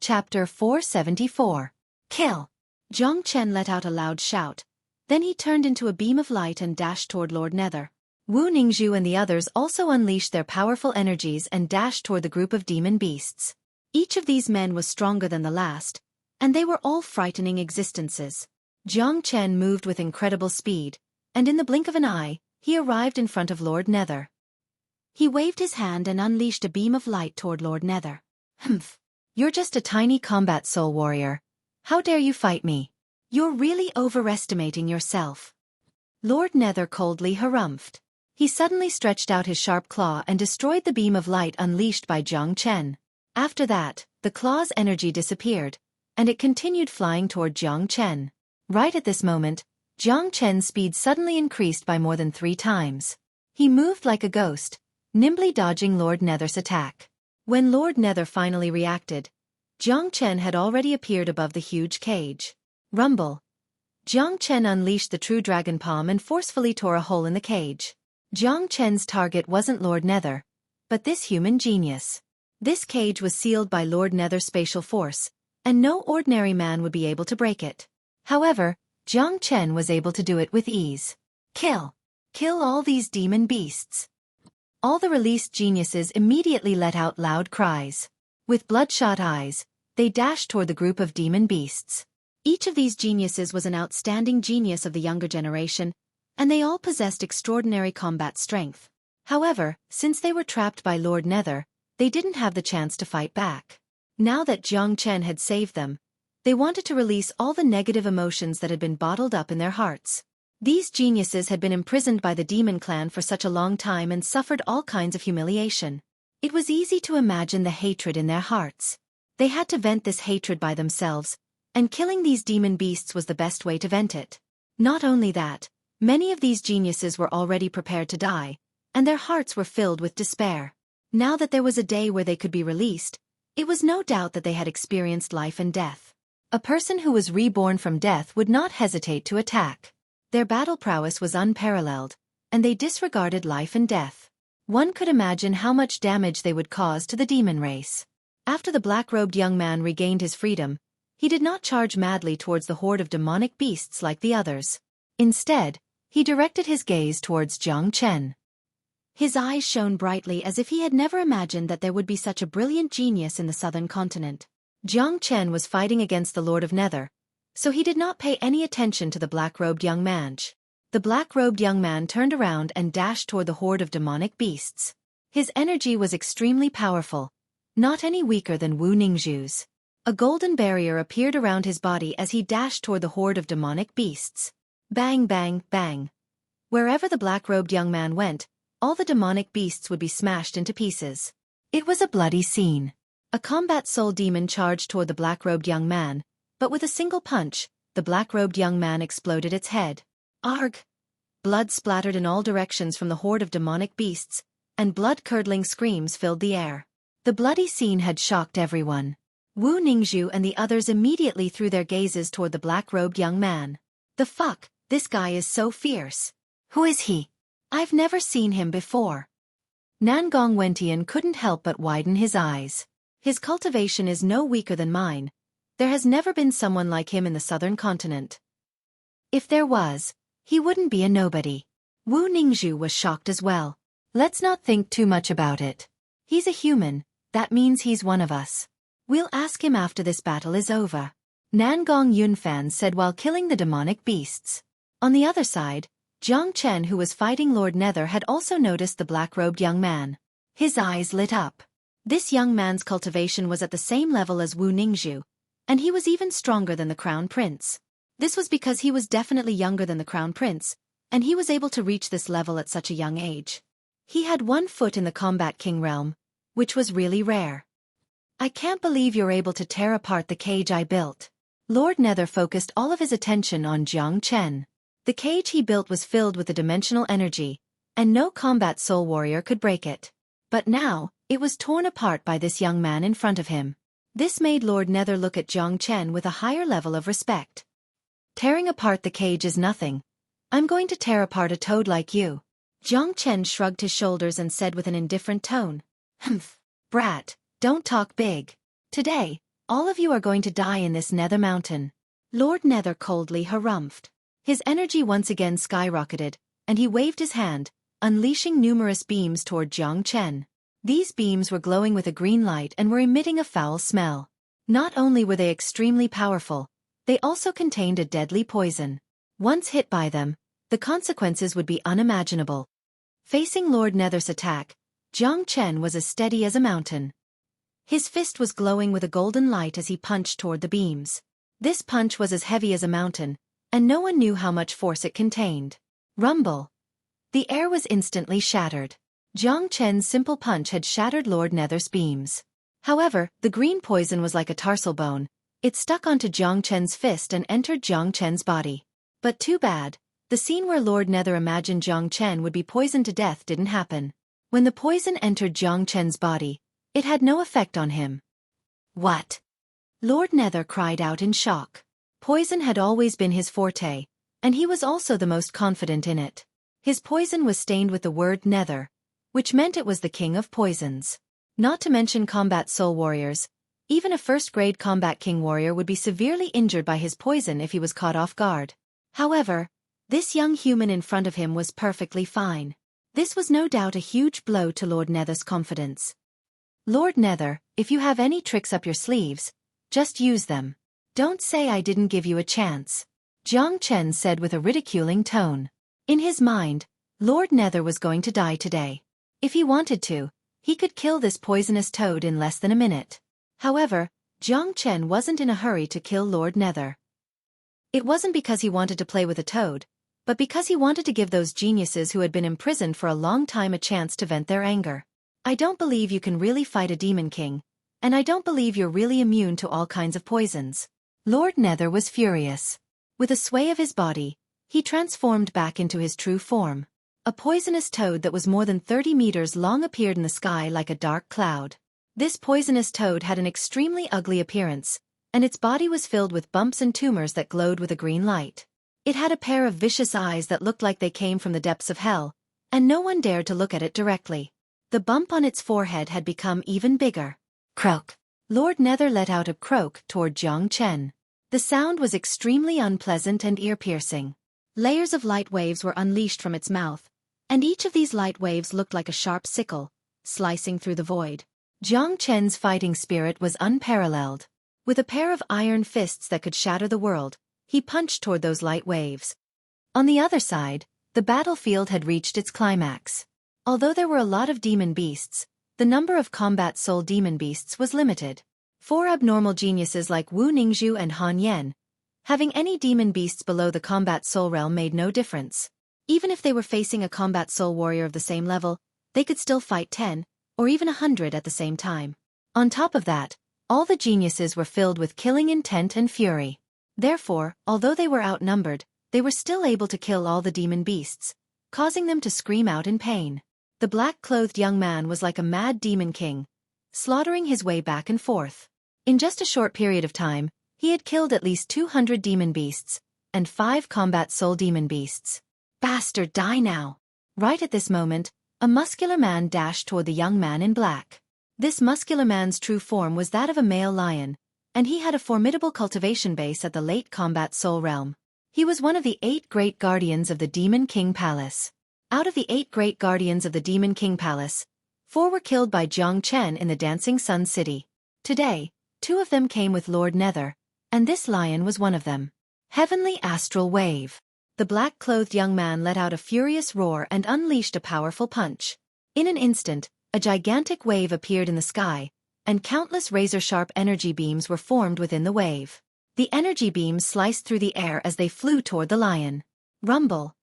Chapter 474. Kill! Jiang Chen let out a loud shout. Then he turned into a beam of light and dashed toward Lord Nether. Wu Ningzhu and the others also unleashed their powerful energies and dashed toward the group of demon beasts. Each of these men was stronger than the last, and they were all frightening existences. Jiang Chen moved with incredible speed, and in the blink of an eye, he arrived in front of Lord Nether. He waved his hand and unleashed a beam of light toward Lord Nether. Humph! You're just a tiny combat soul warrior. How dare you fight me? You're really overestimating yourself. Lord Nether coldly harumphed. He suddenly stretched out his sharp claw and destroyed the beam of light unleashed by Jiang Chen. After that, the claw's energy disappeared, and it continued flying toward Jiang Chen. Right at this moment, Jiang Chen's speed suddenly increased by more than 3 times. He moved like a ghost, nimbly dodging Lord Nether's attack. When Lord Nether finally reacted, Jiang Chen had already appeared above the huge cage. Rumble. Jiang Chen unleashed the true dragon palm and forcefully tore a hole in the cage. Jiang Chen's target wasn't Lord Nether, but this human genius. This cage was sealed by Lord Nether's spatial force, and no ordinary man would be able to break it. However, Jiang Chen was able to do it with ease. Kill! Kill all these demon beasts! All the released geniuses immediately let out loud cries. With bloodshot eyes, they dashed toward the group of demon beasts. Each of these geniuses was an outstanding genius of the younger generation, and they all possessed extraordinary combat strength. However, since they were trapped by Lord Nether, they didn't have the chance to fight back. Now that Jiang Chen had saved them, they wanted to release all the negative emotions that had been bottled up in their hearts. These geniuses had been imprisoned by the demon clan for such a long time and suffered all kinds of humiliation. It was easy to imagine the hatred in their hearts. They had to vent this hatred by themselves, and killing these demon beasts was the best way to vent it. Not only that, many of these geniuses were already prepared to die, and their hearts were filled with despair. Now that there was a day where they could be released, it was no doubt that they had experienced life and death. A person who was reborn from death would not hesitate to attack. Their battle prowess was unparalleled, and they disregarded life and death. One could imagine how much damage they would cause to the demon race. After the black-robed young man regained his freedom, he did not charge madly towards the horde of demonic beasts like the others. Instead, he directed his gaze towards Jiang Chen. His eyes shone brightly as if he had never imagined that there would be such a brilliant genius in the southern continent. Jiang Chen was fighting against the Lord of Nether, so he did not pay any attention to the black-robed young man. The black-robed young man turned around and dashed toward the horde of demonic beasts. His energy was extremely powerful, not any weaker than Wu Ningzhu's. A golden barrier appeared around his body as he dashed toward the horde of demonic beasts. Bang, bang, bang. Wherever the black-robed young man went, all the demonic beasts would be smashed into pieces. It was a bloody scene. A combat soul demon charged toward the black-robed young man, but with a single punch, the black-robed young man exploded its head. Arg! Blood splattered in all directions from the horde of demonic beasts, and blood-curdling screams filled the air. The bloody scene had shocked everyone. Wu Ningzhu and the others immediately threw their gazes toward the black-robed young man. The fuck, this guy is so fierce. Who is he? I've never seen him before. Nangong Wentian couldn't help but widen his eyes. His cultivation is no weaker than mine. There has never been someone like him in the southern continent. If there was, he wouldn't be a nobody. Wu Ningzhu was shocked as well. Let's not think too much about it. He's a human, that means he's one of us. We'll ask him after this battle is over. Nangong Yunfan said while killing the demonic beasts. On the other side, Jiang Chen, who was fighting Lord Nether, had also noticed the black-robed young man. His eyes lit up. This young man's cultivation was at the same level as Wu Ningzhu, and he was even stronger than the Crown Prince. This was because he was definitely younger than the Crown Prince, and he was able to reach this level at such a young age. He had 1 foot in the Combat King realm, which was really rare. I can't believe you're able to tear apart the cage I built. Lord Nether focused all of his attention on Jiang Chen. The cage he built was filled with the dimensional energy, and no combat soul warrior could break it. But now, it was torn apart by this young man in front of him. This made Lord Nether look at Jiang Chen with a higher level of respect. Tearing apart the cage is nothing. I'm going to tear apart a toad like you. Jiang Chen shrugged his shoulders and said with an indifferent tone. Humph, brat, don't talk big. Today, all of you are going to die in this nether mountain. Lord Nether coldly harumphed. His energy once again skyrocketed, and he waved his hand, unleashing numerous beams toward Jiang Chen. These beams were glowing with a green light and were emitting a foul smell. Not only were they extremely powerful, they also contained a deadly poison. Once hit by them, the consequences would be unimaginable. Facing Lord Nether's attack, Jiang Chen was as steady as a mountain. His fist was glowing with a golden light as he punched toward the beams. This punch was as heavy as a mountain, and no one knew how much force it contained. Rumble! The air was instantly shattered. Jiang Chen's simple punch had shattered Lord Nether's beams. However, the green poison was like a tarsal bone. It stuck onto Jiang Chen's fist and entered Jiang Chen's body. But too bad, the scene where Lord Nether imagined Jiang Chen would be poisoned to death didn't happen. When the poison entered Jiang Chen's body, it had no effect on him. What? Lord Nether cried out in shock. Poison had always been his forte, and he was also the most confident in it. His poison was stained with the word Nether, which meant it was the king of poisons. Not to mention combat soul warriors, even a first-grade combat king warrior would be severely injured by his poison if he was caught off guard. However, this young human in front of him was perfectly fine. This was no doubt a huge blow to Lord Nether's confidence. Lord Nether, if you have any tricks up your sleeves, just use them. Don't say I didn't give you a chance, Jiang Chen said with a ridiculing tone. In his mind, Lord Nether was going to die today. If he wanted to, he could kill this poisonous toad in less than a minute. However, Jiang Chen wasn't in a hurry to kill Lord Nether. It wasn't because he wanted to play with a toad, but because he wanted to give those geniuses who had been imprisoned for a long time a chance to vent their anger. I don't believe you can really fight a demon king, and I don't believe you're really immune to all kinds of poisons. Lord Nether was furious. With a sway of his body, he transformed back into his true form. A poisonous toad that was more than 30 meters long appeared in the sky like a dark cloud. This poisonous toad had an extremely ugly appearance, and its body was filled with bumps and tumors that glowed with a green light. It had a pair of vicious eyes that looked like they came from the depths of hell, and no one dared to look at it directly. The bump on its forehead had become even bigger. Croak! Lord Nether let out a croak toward Jiang Chen. The sound was extremely unpleasant and ear-piercing. Layers of light waves were unleashed from its mouth, and each of these light waves looked like a sharp sickle, slicing through the void. Jiang Chen's fighting spirit was unparalleled. With a pair of iron fists that could shatter the world, he punched toward those light waves. On the other side, the battlefield had reached its climax. Although there were a lot of demon beasts, the number of combat soul demon beasts was limited. 4 abnormal geniuses like Wu Ningzhu and Han Yan. Having any demon beasts below the combat soul realm made no difference. Even if they were facing a combat soul warrior of the same level, they could still fight 10, or even 100 at the same time. On top of that, all the geniuses were filled with killing intent and fury. Therefore, although they were outnumbered, they were still able to kill all the demon beasts, causing them to scream out in pain. The black-clothed young man was like a mad demon king, slaughtering his way back and forth. In just a short period of time, he had killed at least 200 demon beasts, and 5 combat soul demon beasts. Bastard, die now! Right at this moment, a muscular man dashed toward the young man in black. This muscular man's true form was that of a male lion, and he had a formidable cultivation base at the late combat soul realm. He was one of the 8 great guardians of the Demon King Palace. Out of the 8 great guardians of the Demon King Palace, 4 were killed by Jiang Chen in the Dancing Sun City. Today, 2 of them came with Lord Nether, and this lion was one of them. Heavenly Astral Wave. The black-clothed young man let out a furious roar and unleashed a powerful punch. In an instant, a gigantic wave appeared in the sky, and countless razor-sharp energy beams were formed within the wave. The energy beams sliced through the air as they flew toward the lion. Rumble!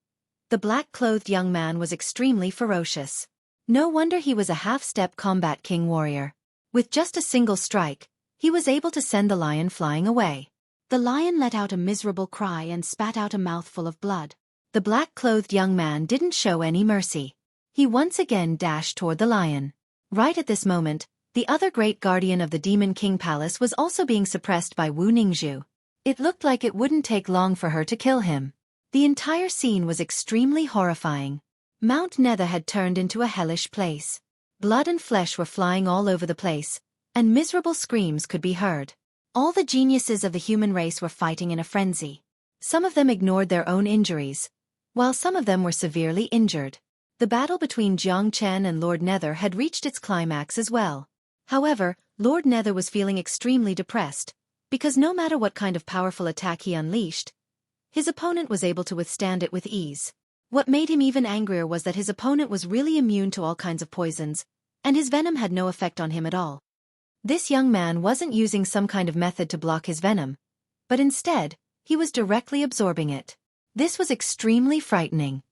The black-clothed young man was extremely ferocious. No wonder he was a half-step combat king warrior. With just a single strike, he was able to send the lion flying away. The lion let out a miserable cry and spat out a mouthful of blood. The black-clothed young man didn't show any mercy. He once again dashed toward the lion. Right at this moment, the other great guardian of the Demon King Palace was also being suppressed by Wu Ningzhu. It looked like it wouldn't take long for her to kill him. The entire scene was extremely horrifying. Mount Nether had turned into a hellish place. Blood and flesh were flying all over the place, and miserable screams could be heard. All the geniuses of the human race were fighting in a frenzy. Some of them ignored their own injuries, while some of them were severely injured. The battle between Jiang Chen and Lord Nether had reached its climax as well. However, Lord Nether was feeling extremely depressed, because no matter what kind of powerful attack he unleashed, his opponent was able to withstand it with ease. What made him even angrier was that his opponent was really immune to all kinds of poisons, and his venom had no effect on him at all. This young man wasn't using some kind of method to block his venom, but instead, he was directly absorbing it. This was extremely frightening.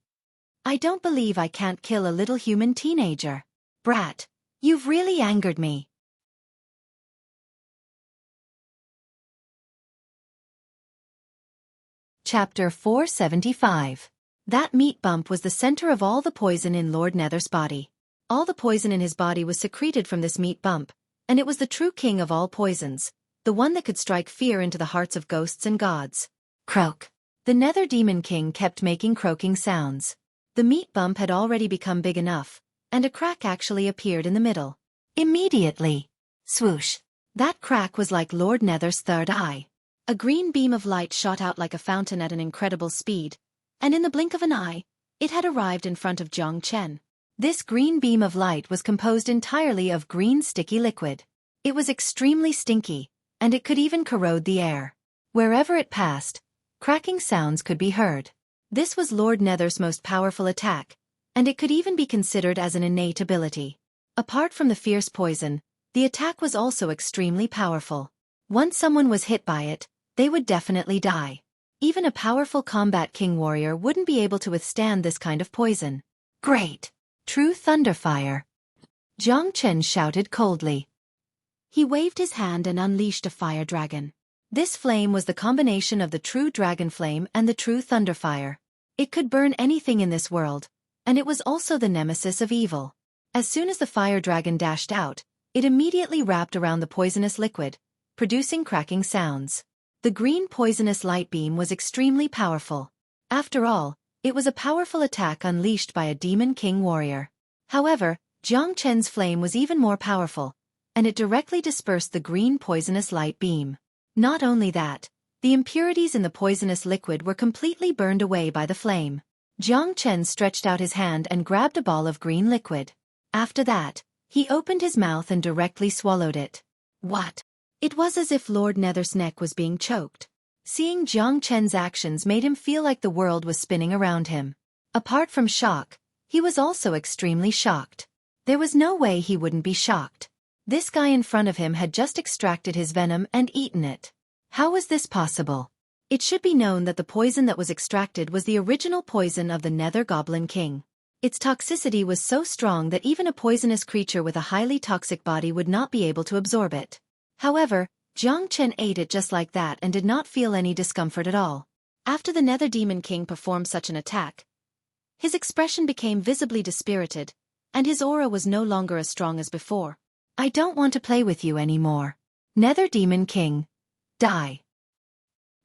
I don't believe I can't kill a little human teenager. Brat, you've really angered me. Chapter 475. That meat bump was the center of all the poison in Lord Nether's body. All the poison in his body was secreted from this meat bump, and it was the true king of all poisons, the one that could strike fear into the hearts of ghosts and gods. Croak. The Nether Demon King kept making croaking sounds. The meat bump had already become big enough, and a crack actually appeared in the middle. Immediately. Swoosh. That crack was like Lord Nether's third eye. A green beam of light shot out like a fountain at an incredible speed, and in the blink of an eye, it had arrived in front of Jiang Chen. This green beam of light was composed entirely of green sticky liquid. It was extremely stinky, and it could even corrode the air. Wherever it passed, cracking sounds could be heard. This was Lord Nether's most powerful attack, and it could even be considered as an innate ability. Apart from the fierce poison, the attack was also extremely powerful. Once someone was hit by it, they would definitely die. Even a powerful combat king warrior wouldn't be able to withstand this kind of poison. Great! True Thunderfire! Jiang Chen shouted coldly. He waved his hand and unleashed a fire dragon. This flame was the combination of the true dragon flame and the true Thunderfire. It could burn anything in this world, and it was also the nemesis of evil. As soon as the fire dragon dashed out, it immediately wrapped around the poisonous liquid, producing cracking sounds. The green poisonous light beam was extremely powerful. After all, it was a powerful attack unleashed by a demon king warrior. However, Jiang Chen's flame was even more powerful, and it directly dispersed the green poisonous light beam. Not only that, the impurities in the poisonous liquid were completely burned away by the flame. Jiang Chen stretched out his hand and grabbed a ball of green liquid. After that, he opened his mouth and directly swallowed it. What? It was as if Lord Nether's neck was being choked. Seeing Jiang Chen's actions made him feel like the world was spinning around him. Apart from shock, he was also extremely shocked. There was no way he wouldn't be shocked. This guy in front of him had just extracted his venom and eaten it. How was this possible? It should be known that the poison that was extracted was the original poison of the Nether Goblin King. Its toxicity was so strong that even a poisonous creature with a highly toxic body would not be able to absorb it. However, Jiang Chen ate it just like that and did not feel any discomfort at all. After the Nether Demon King performed such an attack, his expression became visibly dispirited, and his aura was no longer as strong as before. I don't want to play with you anymore. Nether Demon King. Die.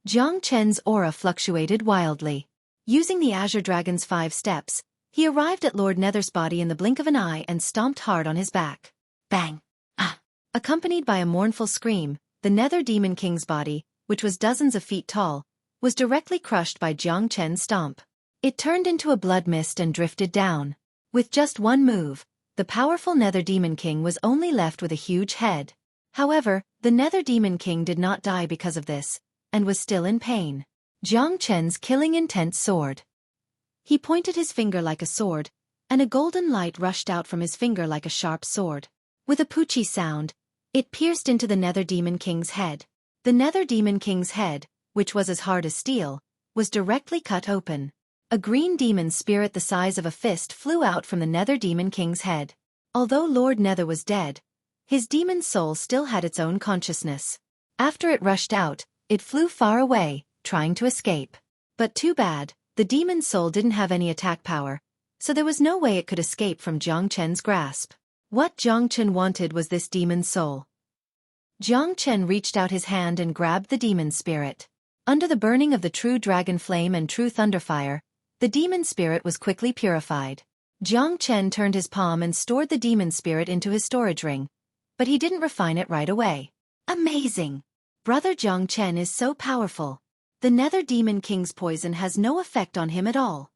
Jiang Chen's aura fluctuated wildly. Using the Azure Dragon's 5 steps, he arrived at Lord Nether's body in the blink of an eye and stomped hard on his back. Bang! Ah! Accompanied by a mournful scream, the Nether Demon King's body, which was dozens of feet tall, was directly crushed by Jiang Chen's stomp. It turned into a blood mist and drifted down. With just one move, the powerful Nether Demon King was only left with a huge head. However, the Nether Demon King did not die because of this, and was still in pain. Jiang Chen's killing intent soared. He pointed his finger like a sword, and a golden light rushed out from his finger like a sharp sword. With a poochie sound, it pierced into the Nether Demon King's head. The Nether Demon King's head, which was as hard as steel, was directly cut open. A green demon spirit the size of a fist flew out from the Nether Demon King's head. Although Lord Nether was dead, his demon soul still had its own consciousness. After it rushed out, it flew far away, trying to escape. But too bad, the demon soul didn't have any attack power, so there was no way it could escape from Jiang Chen's grasp. What Jiang Chen wanted was this demon soul. Jiang Chen reached out his hand and grabbed the demon spirit. Under the burning of the true dragon flame and true thunderfire, the demon spirit was quickly purified. Jiang Chen turned his palm and stored the demon spirit into his storage ring, but he didn't refine it right away. Amazing! Brother Jiang Chen is so powerful. The Nether Demon King's poison has no effect on him at all.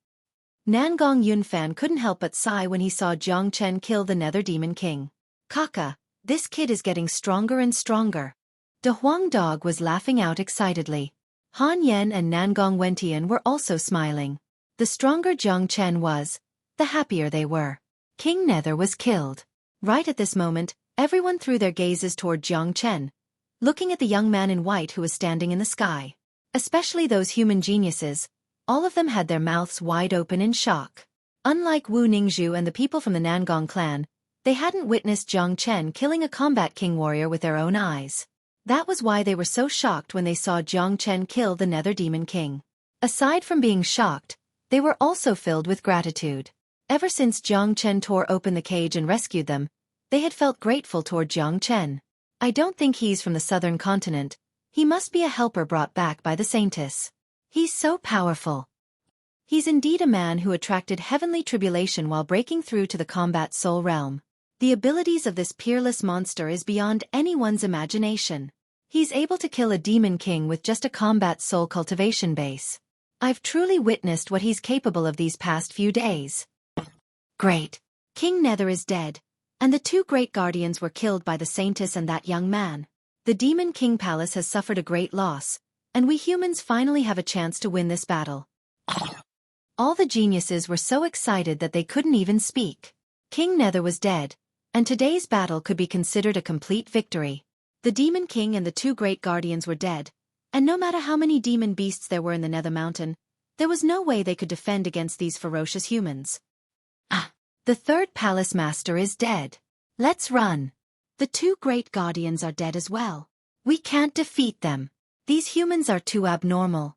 Nangong Yunfan couldn't help but sigh when he saw Jiang Chen kill the Nether Demon King. Kaka, this kid is getting stronger and stronger. De Huang Dog was laughing out excitedly. Han Yen and Nangong Wentian were also smiling. The stronger Jiang Chen was, the happier they were. King Nether was killed. Right at this moment, Everyone threw their gazes toward Jiang Chen, looking at the young man in white who was standing in the sky. Especially those human geniuses, all of them had their mouths wide open in shock. Unlike Wu Ningzhu and the people from the Nangong clan, they hadn't witnessed Jiang Chen killing a combat king warrior with their own eyes. That was why they were so shocked when they saw Jiang Chen kill the Nether Demon King. Aside from being shocked, they were also filled with gratitude. Ever since Jiang Chen tore open the cage and rescued them, they had felt grateful toward Jiang Chen. I don't think he's from the southern continent. He must be a helper brought back by the Saintess. He's so powerful. He's indeed a man who attracted heavenly tribulation while breaking through to the combat soul realm. The abilities of this peerless monster is beyond anyone's imagination. He's able to kill a demon king with just a combat soul cultivation base. I've truly witnessed what he's capable of these past few days. Great. King Nether is dead, and the two great guardians were killed by the Saintess and that young man. The Demon King Palace has suffered a great loss, and we humans finally have a chance to win this battle. All the geniuses were so excited that they couldn't even speak. King Nether was dead, and today's battle could be considered a complete victory. The Demon King and the two great guardians were dead, and no matter how many demon beasts there were in the Nether Mountain, there was no way they could defend against these ferocious humans. The third palace master is dead. Let's run. The two great guardians are dead as well. We can't defeat them. These humans are too abnormal.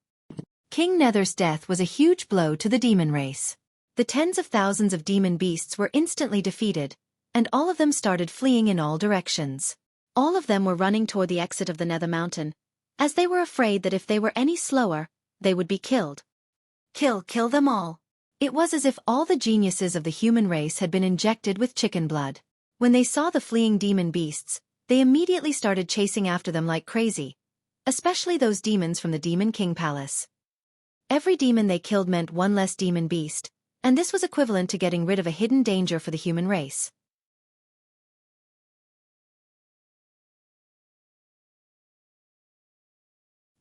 King Nether's death was a huge blow to the demon race. The tens of thousands of demon beasts were instantly defeated, and all of them started fleeing in all directions. All of them were running toward the exit of the Nether Mountain, as they were afraid that if they were any slower, they would be killed. Kill them all. It was as if all the geniuses of the human race had been injected with chicken blood. When they saw the fleeing demon beasts, they immediately started chasing after them like crazy, especially those demons from the Demon King Palace. Every demon they killed meant one less demon beast, and this was equivalent to getting rid of a hidden danger for the human race.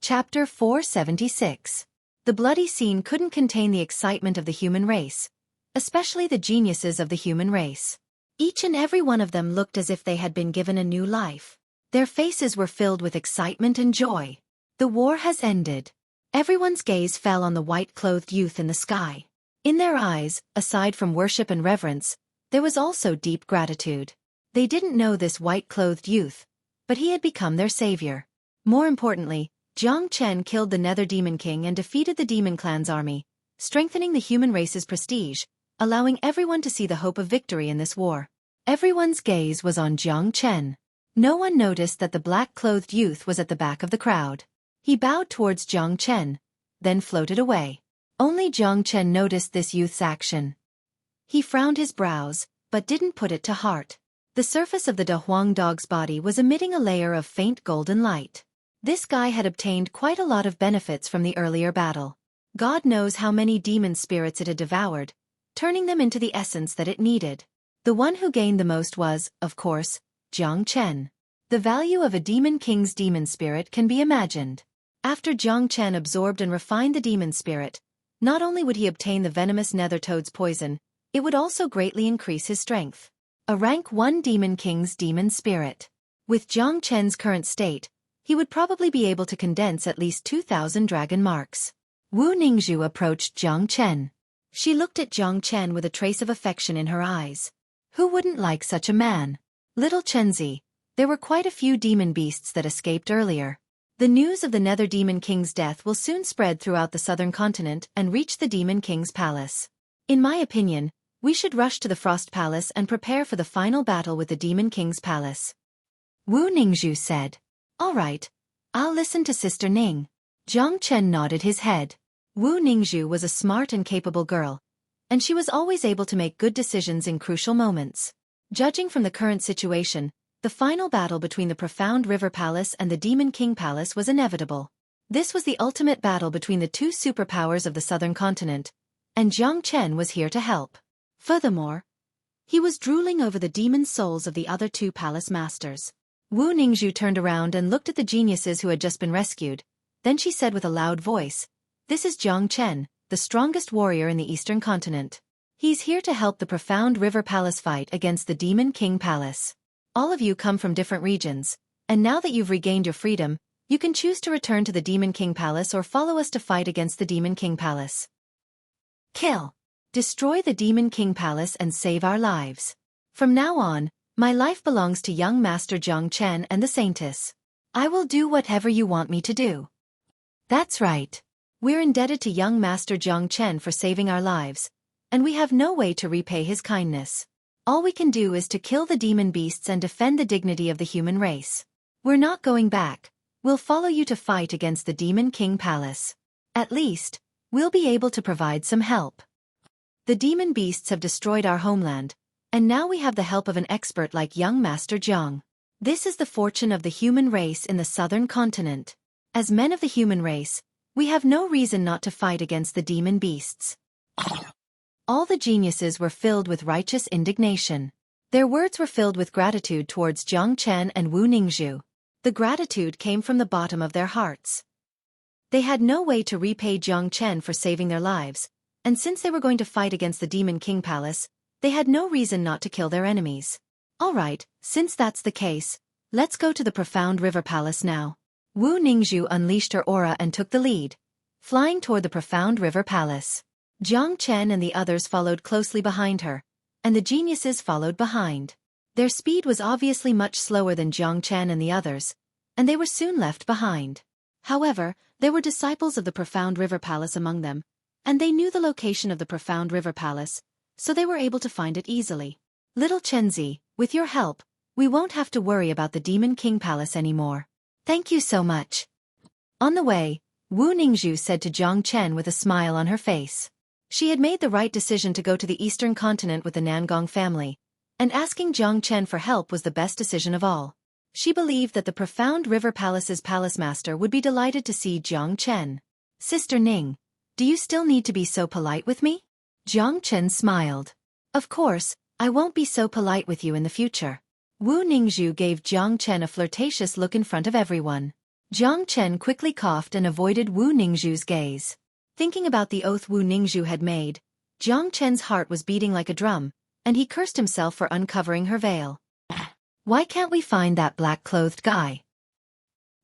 Chapter 476. The bloody scene couldn't contain the excitement of the human race, especially the geniuses of the human race. Each and every one of them looked as if they had been given a new life. Their faces were filled with excitement and joy. The war has ended. Everyone's gaze fell on the white-clothed youth in the sky. In their eyes, aside from worship and reverence, there was also deep gratitude. They didn't know this white-clothed youth, but he had become their savior. More importantly, Jiang Chen killed the Nether Demon King and defeated the Demon Clan's army, strengthening the human race's prestige, allowing everyone to see the hope of victory in this war. Everyone's gaze was on Jiang Chen. No one noticed that the black-clothed youth was at the back of the crowd. He bowed towards Jiang Chen, then floated away. Only Jiang Chen noticed this youth's action. He frowned his brows, but didn't put it to heart. The surface of the Da Huang dog's body was emitting a layer of faint golden light. This guy had obtained quite a lot of benefits from the earlier battle. God knows how many demon spirits it had devoured, turning them into the essence that it needed. The one who gained the most was, of course, Jiang Chen. The value of a demon king's demon spirit can be imagined. After Jiang Chen absorbed and refined the demon spirit, not only would he obtain the venomous nether toad's poison, it would also greatly increase his strength. A rank 1 demon king's demon spirit. With Jiang Chen's current state, he would probably be able to condense at least 2,000 dragon marks. Wu Ningzhu approached Jiang Chen. She looked at Jiang Chen with a trace of affection in her eyes. Who wouldn't like such a man? Little Chenzi, there were quite a few demon beasts that escaped earlier. The news of the Nether Demon King's death will soon spread throughout the southern continent and reach the Demon King's palace. In my opinion, we should rush to the Frost Palace and prepare for the final battle with the Demon King's palace. Wu Ningzhu said. All right, I'll listen to Sister Ning. Jiang Chen nodded his head. Wu Ningzhu was a smart and capable girl, and she was always able to make good decisions in crucial moments. Judging from the current situation, the final battle between the Profound River Palace and the Demon King Palace was inevitable. This was the ultimate battle between the two superpowers of the southern continent, and Jiang Chen was here to help. Furthermore, he was drooling over the demon souls of the other two palace masters. Wu Ningzhu turned around and looked at the geniuses who had just been rescued. Then she said with a loud voice, "This is Jiang Chen, the strongest warrior in the eastern continent. He's here to help the Profound River Palace fight against the Demon King Palace." All of you come from different regions, and now that you've regained your freedom, you can choose to return to the Demon King Palace or follow us to fight against the Demon King Palace. Kill. Destroy the Demon King Palace and save our lives. From now on, my life belongs to young Master Zhang Chen and the Saintess. I will do whatever you want me to do. That's right. We're indebted to young Master Zhang Chen for saving our lives, and we have no way to repay his kindness. All we can do is to kill the demon beasts and defend the dignity of the human race. We're not going back. We'll follow you to fight against the Demon King Palace. At least, we'll be able to provide some help. The demon beasts have destroyed our homeland, and now we have the help of an expert like young Master Zhang. This is the fortune of the human race in the southern continent. As men of the human race, we have no reason not to fight against the demon beasts. All the geniuses were filled with righteous indignation. Their words were filled with gratitude towards Zhang Chen and Wu Ningzhu. The gratitude came from the bottom of their hearts. They had no way to repay Zhang Chen for saving their lives, and since they were going to fight against the Demon King Palace, they had no reason not to kill their enemies. Alright, since that's the case, let's go to the Profound River Palace now. Wu Ningzhu unleashed her aura and took the lead, flying toward the Profound River Palace. Zhang Chen and the others followed closely behind her, and the geniuses followed behind. Their speed was obviously much slower than Zhang Chen and the others, and they were soon left behind. However, there were disciples of the Profound River Palace among them, and they knew the location of the Profound River Palace, so they were able to find it easily. Little Chenzi, with your help, we won't have to worry about the Demon King Palace anymore. Thank you so much. On the way, Wu Ningzhu said to Zhang Chen with a smile on her face. She had made the right decision to go to the eastern continent with the Nangong family, and asking Zhang Chen for help was the best decision of all. She believed that the Profound River Palace's palace master would be delighted to see Zhang Chen. Sister Ning, do you still need to be so polite with me? Zhang Chen smiled. Of course, I won't be so polite with you in the future. Wu Ningzhu gave Zhang Chen a flirtatious look in front of everyone. Zhang Chen quickly coughed and avoided Wu Ningzhu's gaze. Thinking about the oath Wu Ningzhu had made, Zhang Chen's heart was beating like a drum, and he cursed himself for uncovering her veil. Why can't we find that black-clothed guy?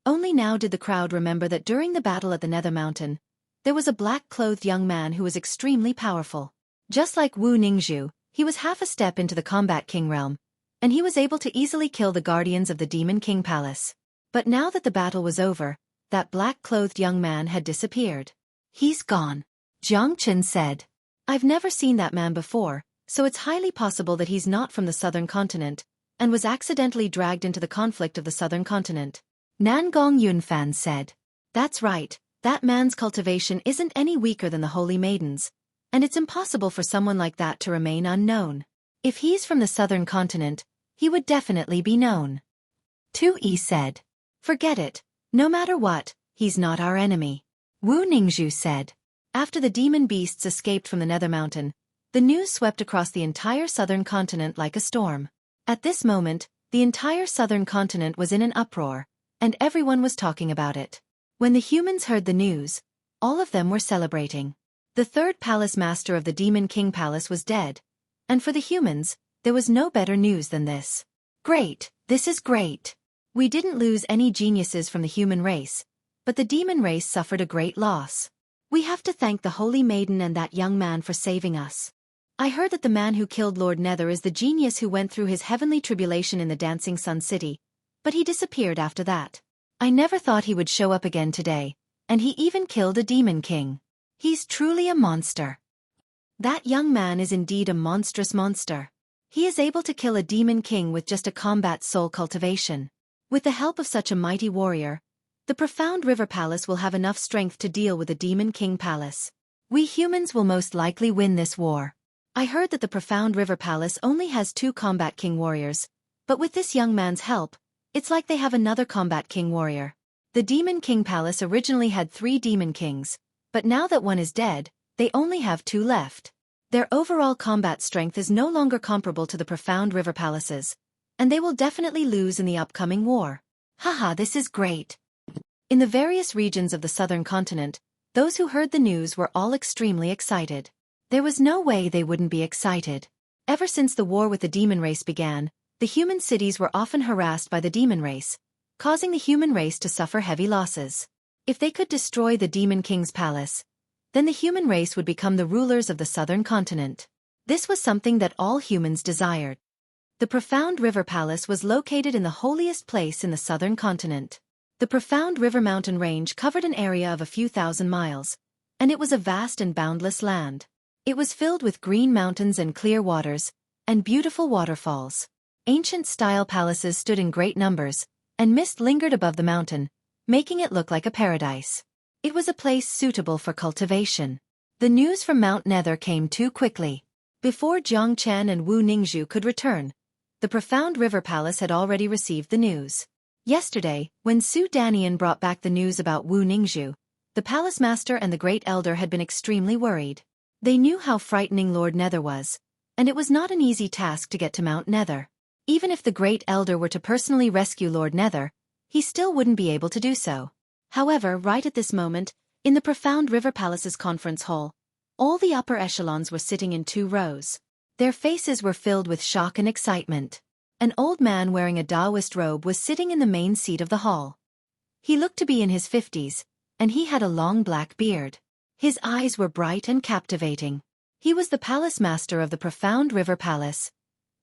Only now did the crowd remember that during the battle at the Nether Mountain, there was a black-clothed young man who was extremely powerful. Just like Wu Ningzhu, he was half a step into the Combat King realm, and he was able to easily kill the guardians of the Demon King Palace. But now that the battle was over, that black-clothed young man had disappeared. He's gone, Zhang Chen said. I've never seen that man before, so it's highly possible that he's not from the southern continent, and was accidentally dragged into the conflict of the southern continent. Nangong Yunfan said. That's right, that man's cultivation isn't any weaker than the holy maidens, and it's impossible for someone like that to remain unknown. If he's from the southern continent, he would definitely be known. Tu Yi said. Forget it, no matter what, he's not our enemy. Wu Ningzhu said. After the demon beasts escaped from the Nether Mountain, the news swept across the entire southern continent like a storm. At this moment, the entire southern continent was in an uproar, and everyone was talking about it. When the humans heard the news, all of them were celebrating. The third palace master of the Demon King Palace was dead, and for the humans, there was no better news than this. Great, this is great. We didn't lose any geniuses from the human race, but the demon race suffered a great loss. We have to thank the Holy Maiden and that young man for saving us. I heard that the man who killed Lord Nether is the genius who went through his heavenly tribulation in the Dancing Sun City, but he disappeared after that. I never thought he would show up again today, and he even killed a demon king. He's truly a monster. That young man is indeed a monstrous monster. He is able to kill a demon king with just a combat soul cultivation. With the help of such a mighty warrior, the Profound River Palace will have enough strength to deal with the Demon King Palace. We humans will most likely win this war. I heard that the Profound River Palace only has 2 Combat King warriors, but with this young man's help, it's like they have another Combat King warrior. The Demon King Palace originally had 3 Demon Kings, but now that one is dead, they only have 2 left. Their overall combat strength is no longer comparable to the Profound River Palace's, and they will definitely lose in the upcoming war. Haha, this is great. In the various regions of the southern continent, those who heard the news were all extremely excited. There was no way they wouldn't be excited. Ever since the war with the demon race began, the human cities were often harassed by the demon race, causing the human race to suffer heavy losses. If they could destroy the Demon King's palace, then the human race would become the rulers of the southern continent. This was something that all humans desired. The Profound River Palace was located in the holiest place in the southern continent. The Profound River mountain range covered an area of a few thousand miles, and it was a vast and boundless land. It was filled with green mountains and clear waters, and beautiful waterfalls. Ancient-style palaces stood in great numbers, and mist lingered above the mountain, making it look like a paradise. It was a place suitable for cultivation. The news from Mount Nether came too quickly. Before Jiang Chen and Wu Ningzhu could return, the Profound River Palace had already received the news. Yesterday, when Su Danian brought back the news about Wu Ningzhu, the Palace Master and the Great Elder had been extremely worried. They knew how frightening Lord Nether was, and it was not an easy task to get to Mount Nether. Even if the Great Elder were to personally rescue Lord Nether, he still wouldn't be able to do so. However, right at this moment, in the Profound River Palace's conference hall, all the upper echelons were sitting in 2 rows. Their faces were filled with shock and excitement. An old man wearing a Taoist robe was sitting in the main seat of the hall. He looked to be in his 50s, and he had a long black beard. His eyes were bright and captivating. He was the Palace Master of the Profound River Palace,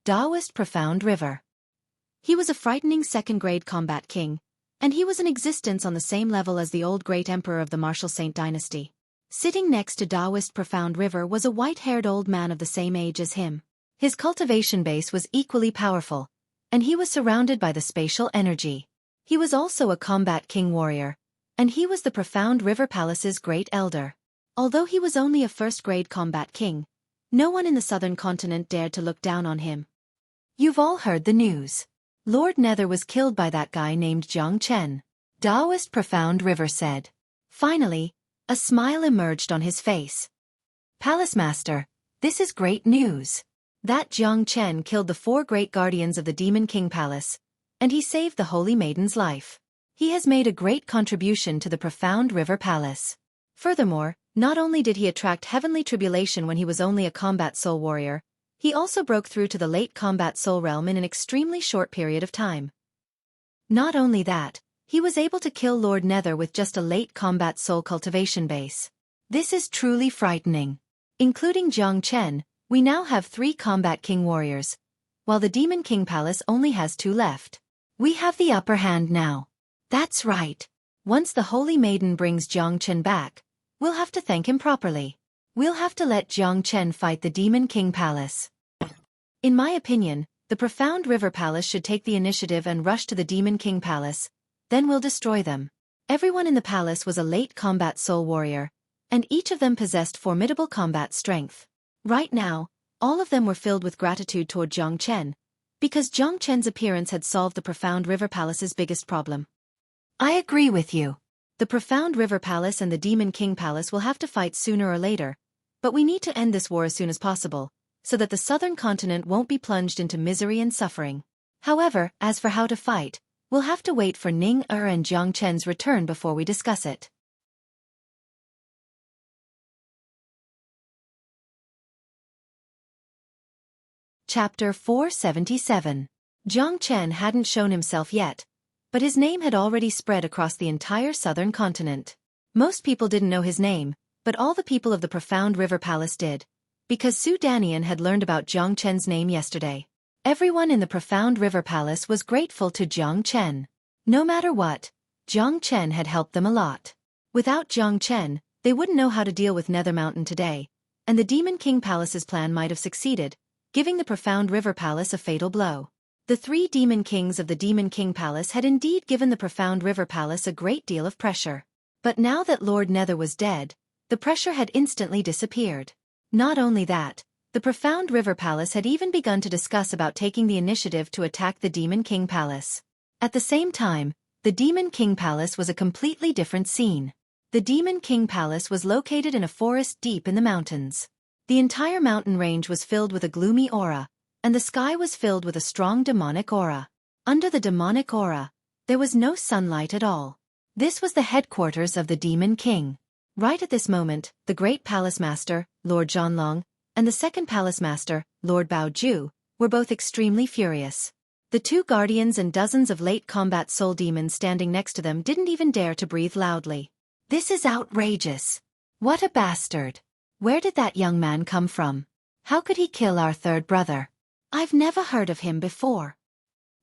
Taoist Profound River. He was a frightening second-grade combat king, and he was in existence on the same level as the old great emperor of the Martial Saint dynasty. Sitting next to Taoist Profound River was a white-haired old man of the same age as him. His cultivation base was equally powerful, and he was surrounded by the spatial energy. He was also a combat king warrior, and he was the Profound River Palace's great elder. Although he was only a first-grade combat king, no one in the southern continent dared to look down on him. You've all heard the news. Lord Nether was killed by that guy named Jiang Chen, Taoist Profound River said. Finally, a smile emerged on his face. Palace Master, this is great news. That Jiang Chen killed the 4 great guardians of the Demon King Palace, and he saved the Holy Maiden's life. He has made a great contribution to the Profound River Palace. Furthermore, not only did he attract heavenly tribulation when he was only a combat soul warrior, he also broke through to the late combat soul realm in an extremely short period of time. Not only that, he was able to kill Lord Nether with just a late combat soul cultivation base. This is truly frightening. Including Jiang Chen, we now have 3 combat king warriors, while the Demon King Palace only has 2 left. We have the upper hand now. That's right. Once the Holy Maiden brings Jiang Chen back, we'll have to thank him properly. We'll have to let Jiang Chen fight the Demon King Palace. In my opinion, the Profound River Palace should take the initiative and rush to the Demon King Palace, then we'll destroy them. Everyone in the palace was a late combat soul warrior, and each of them possessed formidable combat strength. Right now, all of them were filled with gratitude toward Jiang Chen, because Jiang Chen's appearance had solved the Profound River Palace's biggest problem. I agree with you. The Profound River Palace and the Demon King Palace will have to fight sooner or later, but we need to end this war as soon as possible, so that the southern continent won't be plunged into misery and suffering. However, as for how to fight, we'll have to wait for Ning Er and Jiang Chen's return before we discuss it. Chapter 477. Jiang Chen hadn't shown himself yet, but his name had already spread across the entire southern continent. Most people didn't know his name, but all the people of the Profound River Palace did, because Su Danian had learned about Jiang Chen's name yesterday. Everyone in the Profound River Palace was grateful to Jiang Chen. No matter what, Jiang Chen had helped them a lot. Without Jiang Chen, they wouldn't know how to deal with Nether Mountain today, and the Demon King Palace's plan might have succeeded, giving the Profound River Palace a fatal blow. The 3 Demon Kings of the Demon King Palace had indeed given the Profound River Palace a great deal of pressure. But now that Lord Nether was dead, the pressure had instantly disappeared. Not only that, the Profound River Palace had even begun to discuss about taking the initiative to attack the Demon King Palace. At the same time, the Demon King Palace was a completely different scene. The Demon King Palace was located in a forest deep in the mountains. The entire mountain range was filled with a gloomy aura, and the sky was filled with a strong demonic aura. Under the demonic aura, there was no sunlight at all. This was the headquarters of the Demon King. Right at this moment, the Great Palace Master, Lord Zhanlong, and the Second Palace Master, Lord Bao Ju, were both extremely furious. The two guardians and dozens of late combat soul demons standing next to them didn't even dare to breathe loudly. This is outrageous. What a bastard. Where did that young man come from? How could he kill our third brother? I've never heard of him before.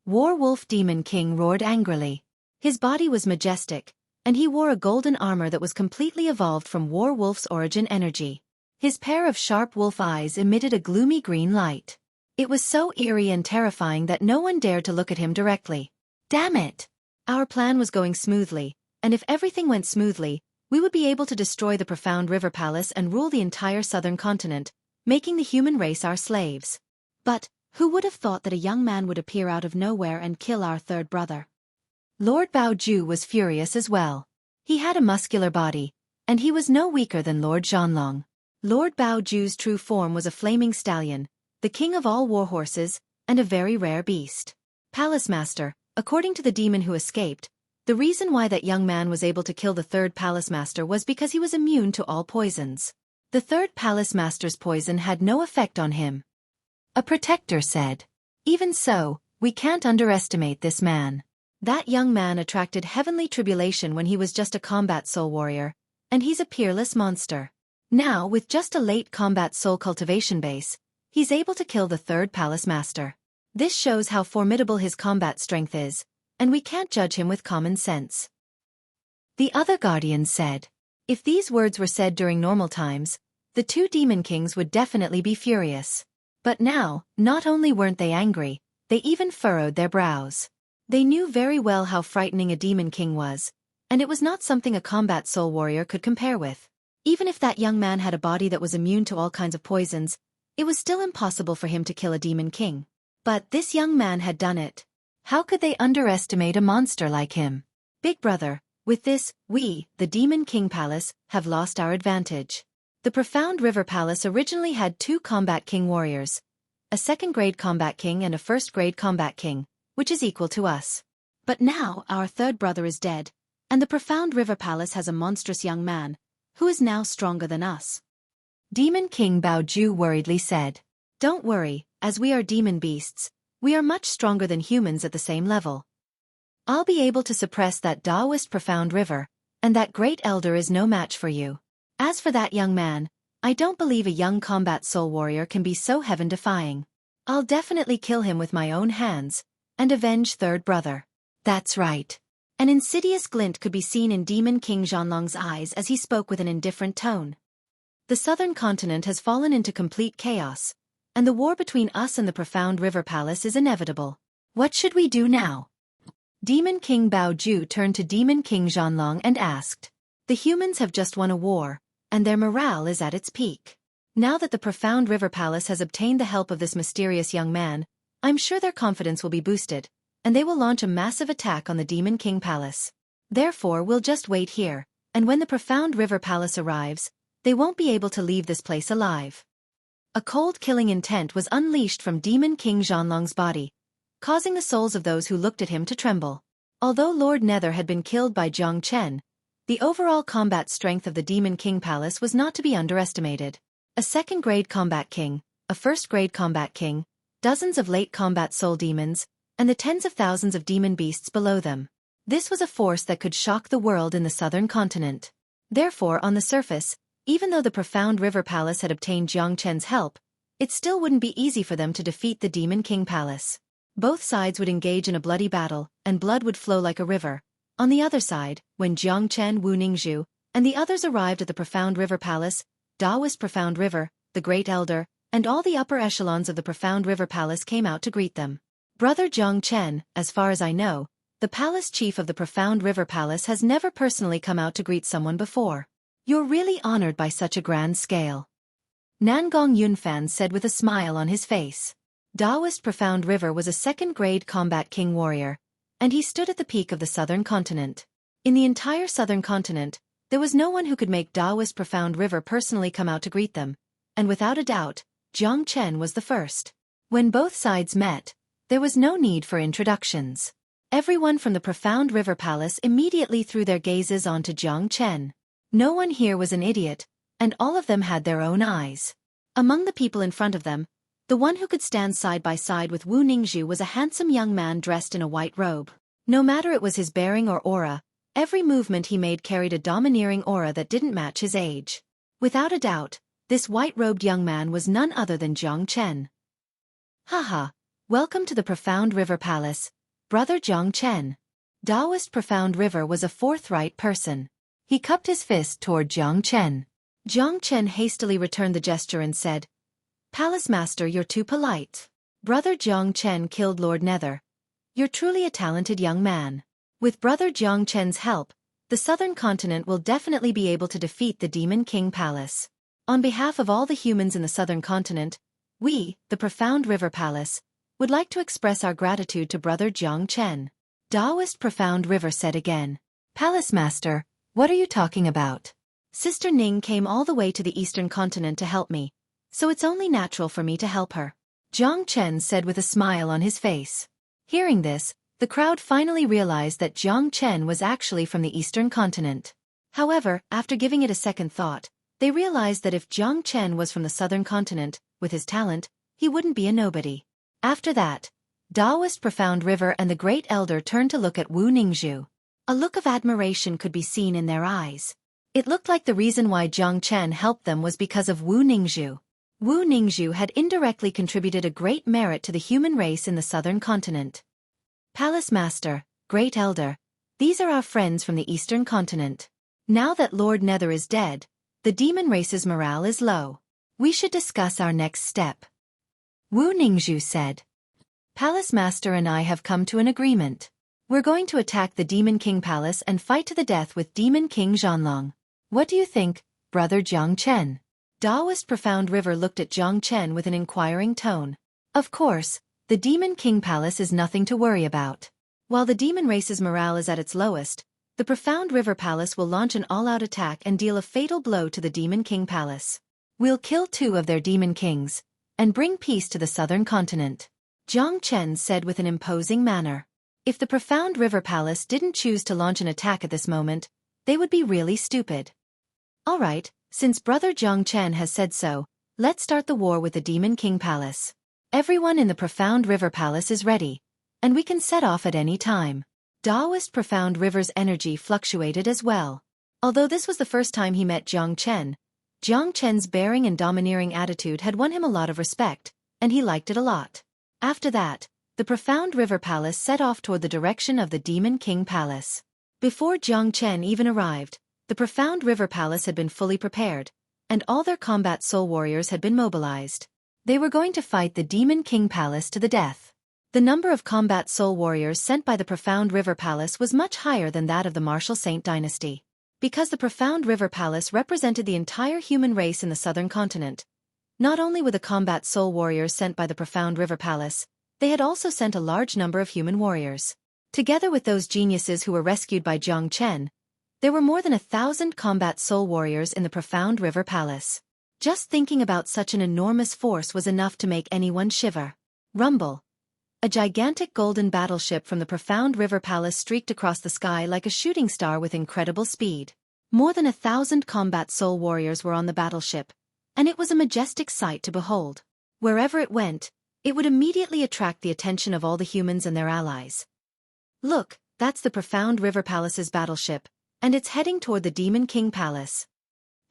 Werewolf Demon King roared angrily. His body was majestic, and he wore a golden armor that was completely evolved from Werewolf's origin energy. His pair of sharp wolf eyes emitted a gloomy green light. It was so eerie and terrifying that no one dared to look at him directly. Damn it! Our plan was going smoothly, and if everything went smoothly, we would be able to destroy the Profound River Palace and rule the entire southern continent, making the human race our slaves. But, who would have thought that a young man would appear out of nowhere and kill our third brother? Lord Baoju was furious as well. He had a muscular body, and he was no weaker than Lord Zhanlong. Lord Baoju's true form was a flaming stallion, the king of all warhorses, and a very rare beast. Palace Master, according to the demon who escaped, the reason why that young man was able to kill the third Palace Master was because he was immune to all poisons. The third Palace Master's poison had no effect on him. A protector said. Even so, we can't underestimate this man. That young man attracted heavenly tribulation when he was just a combat soul warrior, and he's a peerless monster. Now, with just a late combat soul cultivation base, he's able to kill the third Palace Master. This shows how formidable his combat strength is, and we can't judge him with common sense. The other guardians said. If these words were said during normal times, the two demon kings would definitely be furious. But now, not only weren't they angry, they even furrowed their brows. They knew very well how frightening a demon king was, and it was not something a combat soul warrior could compare with. Even if that young man had a body that was immune to all kinds of poisons, it was still impossible for him to kill a demon king. But this young man had done it. How could they underestimate a monster like him? Big brother, with this, we, the Demon King Palace, have lost our advantage. The Profound River Palace originally had two combat king warriors, a second-grade combat king and a first-grade combat king, which is equal to us. But now our third brother is dead, and the Profound River Palace has a monstrous young man, who is now stronger than us. Demon King Baoju worriedly said. Don't worry, as we are demon beasts, we are much stronger than humans at the same level. I'll be able to suppress that Taoist Profound River, and that great elder is no match for you. As for that young man, I don't believe a young combat soul warrior can be so heaven-defying. I'll definitely kill him with my own hands, and avenge third brother. That's right. An insidious glint could be seen in Demon King Zhanlong's eyes as he spoke with an indifferent tone. The southern continent has fallen into complete chaos, and the war between us and the Profound River Palace is inevitable. What should we do now? Demon King Baoju turned to Demon King Zhanlong and asked. The humans have just won a war, and their morale is at its peak. Now that the Profound River Palace has obtained the help of this mysterious young man, I'm sure their confidence will be boosted, and they will launch a massive attack on the Demon King Palace. Therefore we'll just wait here, and when the Profound River Palace arrives, they won't be able to leave this place alive. A cold killing intent was unleashed from Demon King Zhanlong's body, causing the souls of those who looked at him to tremble. Although Lord Nether had been killed by Jiang Chen, the overall combat strength of the Demon King Palace was not to be underestimated. A second-grade combat king, a first-grade combat king, dozens of late combat soul demons, and the tens of thousands of demon beasts below them. This was a force that could shock the world in the southern continent. Therefore, on the surface, even though the Profound River Palace had obtained Jiang Chen's help, it still wouldn't be easy for them to defeat the Demon King Palace. Both sides would engage in a bloody battle, and blood would flow like a river. On the other side, when Jiang Chen, Wu Ningzhu, and the others arrived at the Profound River Palace, Taoist Profound River, the Great Elder, and all the upper echelons of the Profound River Palace came out to greet them. Brother Jiang Chen, as far as I know, the palace chief of the Profound River Palace has never personally come out to greet someone before. You're really honored by such a grand scale. Nangong Yunfan said with a smile on his face. Taoist Profound River was a second-grade combat king warrior, and he stood at the peak of the southern continent. In the entire southern continent, there was no one who could make Taoist Profound River personally come out to greet them, and without a doubt, Jiang Chen was the first. When both sides met, there was no need for introductions. Everyone from the Profound River Palace immediately threw their gazes onto Jiang Chen. No one here was an idiot, and all of them had their own eyes. Among the people in front of them, The one who could stand side by side with Wu Ningzhu was a handsome young man dressed in a white robe. No matter it was his bearing or aura, every movement he made carried a domineering aura that didn't match his age. Without a doubt, this white-robed young man was none other than Jiang Chen. Haha, welcome to the Profound River Palace, Brother Jiang Chen. Taoist Profound River was a forthright person. He cupped his fist toward Jiang Chen. Jiang Chen hastily returned the gesture and said, "Palace Master, you're too polite. Brother Jiang Chen killed Lord Nether. You're truly a talented young man. With Brother Jiang Chen's help, the southern continent will definitely be able to defeat the Demon King Palace. On behalf of all the humans in the southern continent, we, the Profound River Palace, would like to express our gratitude to Brother Jiang Chen." Taoist Profound River said again. "Palace Master, what are you talking about? Sister Ning came all the way to the eastern continent to help me, so it's only natural for me to help her," Jiang Chen said with a smile on his face. Hearing this, the crowd finally realized that Jiang Chen was actually from the eastern continent. However, after giving it a second thought, they realized that if Jiang Chen was from the southern continent, with his talent, he wouldn't be a nobody. After that, Taoist Profound River and the Great Elder turned to look at Wu Ningzhu. A look of admiration could be seen in their eyes. It looked like the reason why Jiang Chen helped them was because of Wu Ningzhu. Wu Ningzhu had indirectly contributed a great merit to the human race in the southern continent. "Palace Master, Great Elder, these are our friends from the eastern continent. Now that Lord Nether is dead, the demon race's morale is low. We should discuss our next step." Wu Ningzhu said. "Palace Master and I have come to an agreement. We're going to attack the Demon King Palace and fight to the death with Demon King Zhanlong. What do you think, Brother Jiang Chen?" Taoist Profound River looked at Jiang Chen with an inquiring tone. Of course, the Demon King Palace is nothing to worry about. While the demon race's morale is at its lowest, the Profound River Palace will launch an all-out attack and deal a fatal blow to the Demon King Palace. We'll kill 2 of their demon kings, and bring peace to the southern continent," Jiang Chen said with an imposing manner. If the Profound River Palace didn't choose to launch an attack at this moment, they would be really stupid. "Alright, since Brother Jiang Chen has said so, let's start the war with the Demon King Palace. Everyone in the Profound River Palace is ready, and we can set off at any time." Taoist Profound River's energy fluctuated as well. Although this was the first time he met Jiang Chen's bearing and domineering attitude had won him a lot of respect, and he liked it a lot. After that, the Profound River Palace set off toward the direction of the Demon King Palace. Before Jiang Chen even arrived, the Profound River Palace had been fully prepared, and all their combat soul warriors had been mobilized. They were going to fight the Demon King Palace to the death. The number of combat soul warriors sent by the Profound River Palace was much higher than that of the Martial Saint dynasty. Because the Profound River Palace represented the entire human race in the southern continent. Not only were the combat soul warriors sent by the Profound River Palace, they had also sent a large number of human warriors. Together with those geniuses who were rescued by Jiang Chen, there were more than 1,000 combat soul warriors in the Profound River Palace. Just thinking about such an enormous force was enough to make anyone shiver. Rumble. A gigantic golden battleship from the Profound River Palace streaked across the sky like a shooting star with incredible speed. More than 1,000 combat soul warriors were on the battleship, and it was a majestic sight to behold. Wherever it went, it would immediately attract the attention of all the humans and their allies. Look, that's the Profound River Palace's battleship, and it's heading toward the Demon King Palace.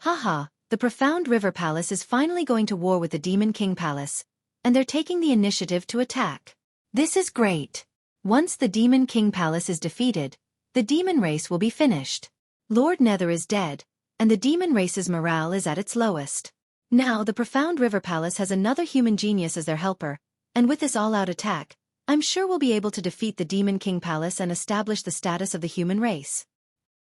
Haha, the Profound River Palace is finally going to war with the Demon King Palace, and they're taking the initiative to attack. This is great. Once the Demon King Palace is defeated, the demon race will be finished. Lord Nether is dead, and the demon race's morale is at its lowest. Now the Profound River Palace has another human genius as their helper, and with this all-out attack, I'm sure we'll be able to defeat the Demon King Palace and establish the status of the human race.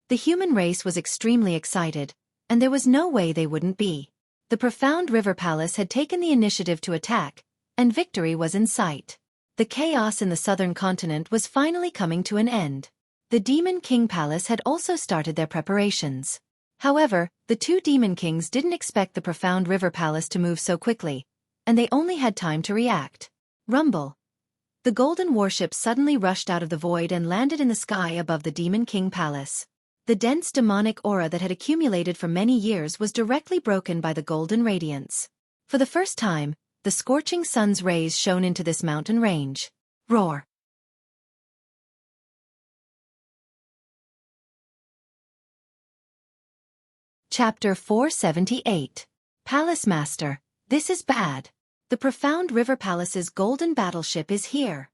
The human race was extremely excited, and there was no way they wouldn't be. The Profound River Palace had taken the initiative to attack, and victory was in sight. The chaos in the southern continent was finally coming to an end. The Demon King Palace had also started their preparations. However, the 2 Demon Kings didn't expect the Profound River Palace to move so quickly, and they only had time to react. Rumble. The golden warship suddenly rushed out of the void and landed in the sky above the Demon King Palace. The dense demonic aura that had accumulated for many years was directly broken by the golden radiance. For the first time, the scorching sun's rays shone into this mountain range. Roar! Chapter 478. Palace Master, this is bad. The profound river palace's golden battleship is here.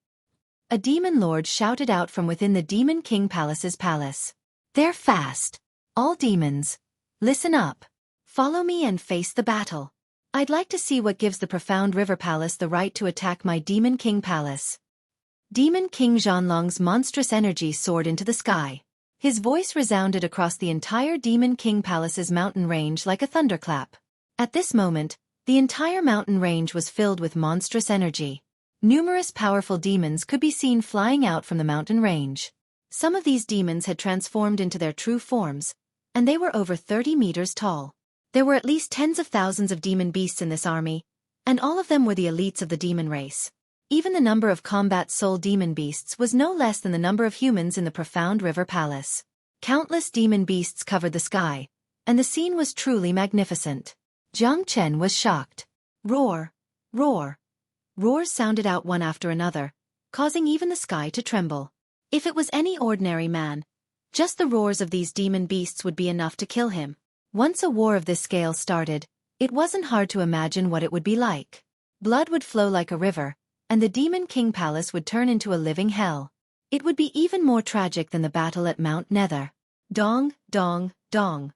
A demon lord shouted out from within the Demon King Palace's palace. They're fast. All demons, listen up. Follow me and face the battle. I'd like to see what gives the profound river palace the right to attack my Demon King Palace. Demon King Zhanlong's monstrous energy soared into the sky. His voice resounded across the entire Demon King Palace's mountain range like a thunderclap. At this moment, the entire mountain range was filled with monstrous energy. Numerous powerful demons could be seen flying out from the mountain range. Some of these demons had transformed into their true forms, and they were over 30 meters tall. There were at least tens of thousands of demon beasts in this army, and all of them were the elites of the demon race. Even the number of combat soul demon beasts was no less than the number of humans in the profound river palace. Countless demon beasts covered the sky, and the scene was truly magnificent. Jiang Chen was shocked. Roar! Roar! Roars sounded out one after another, causing even the sky to tremble. If it was any ordinary man, just the roars of these demon beasts would be enough to kill him. Once a war of this scale started, it wasn't hard to imagine what it would be like. Blood would flow like a river, and the Demon King Palace would turn into a living hell. It would be even more tragic than the battle at Mount Nether. Dong, dong, dong.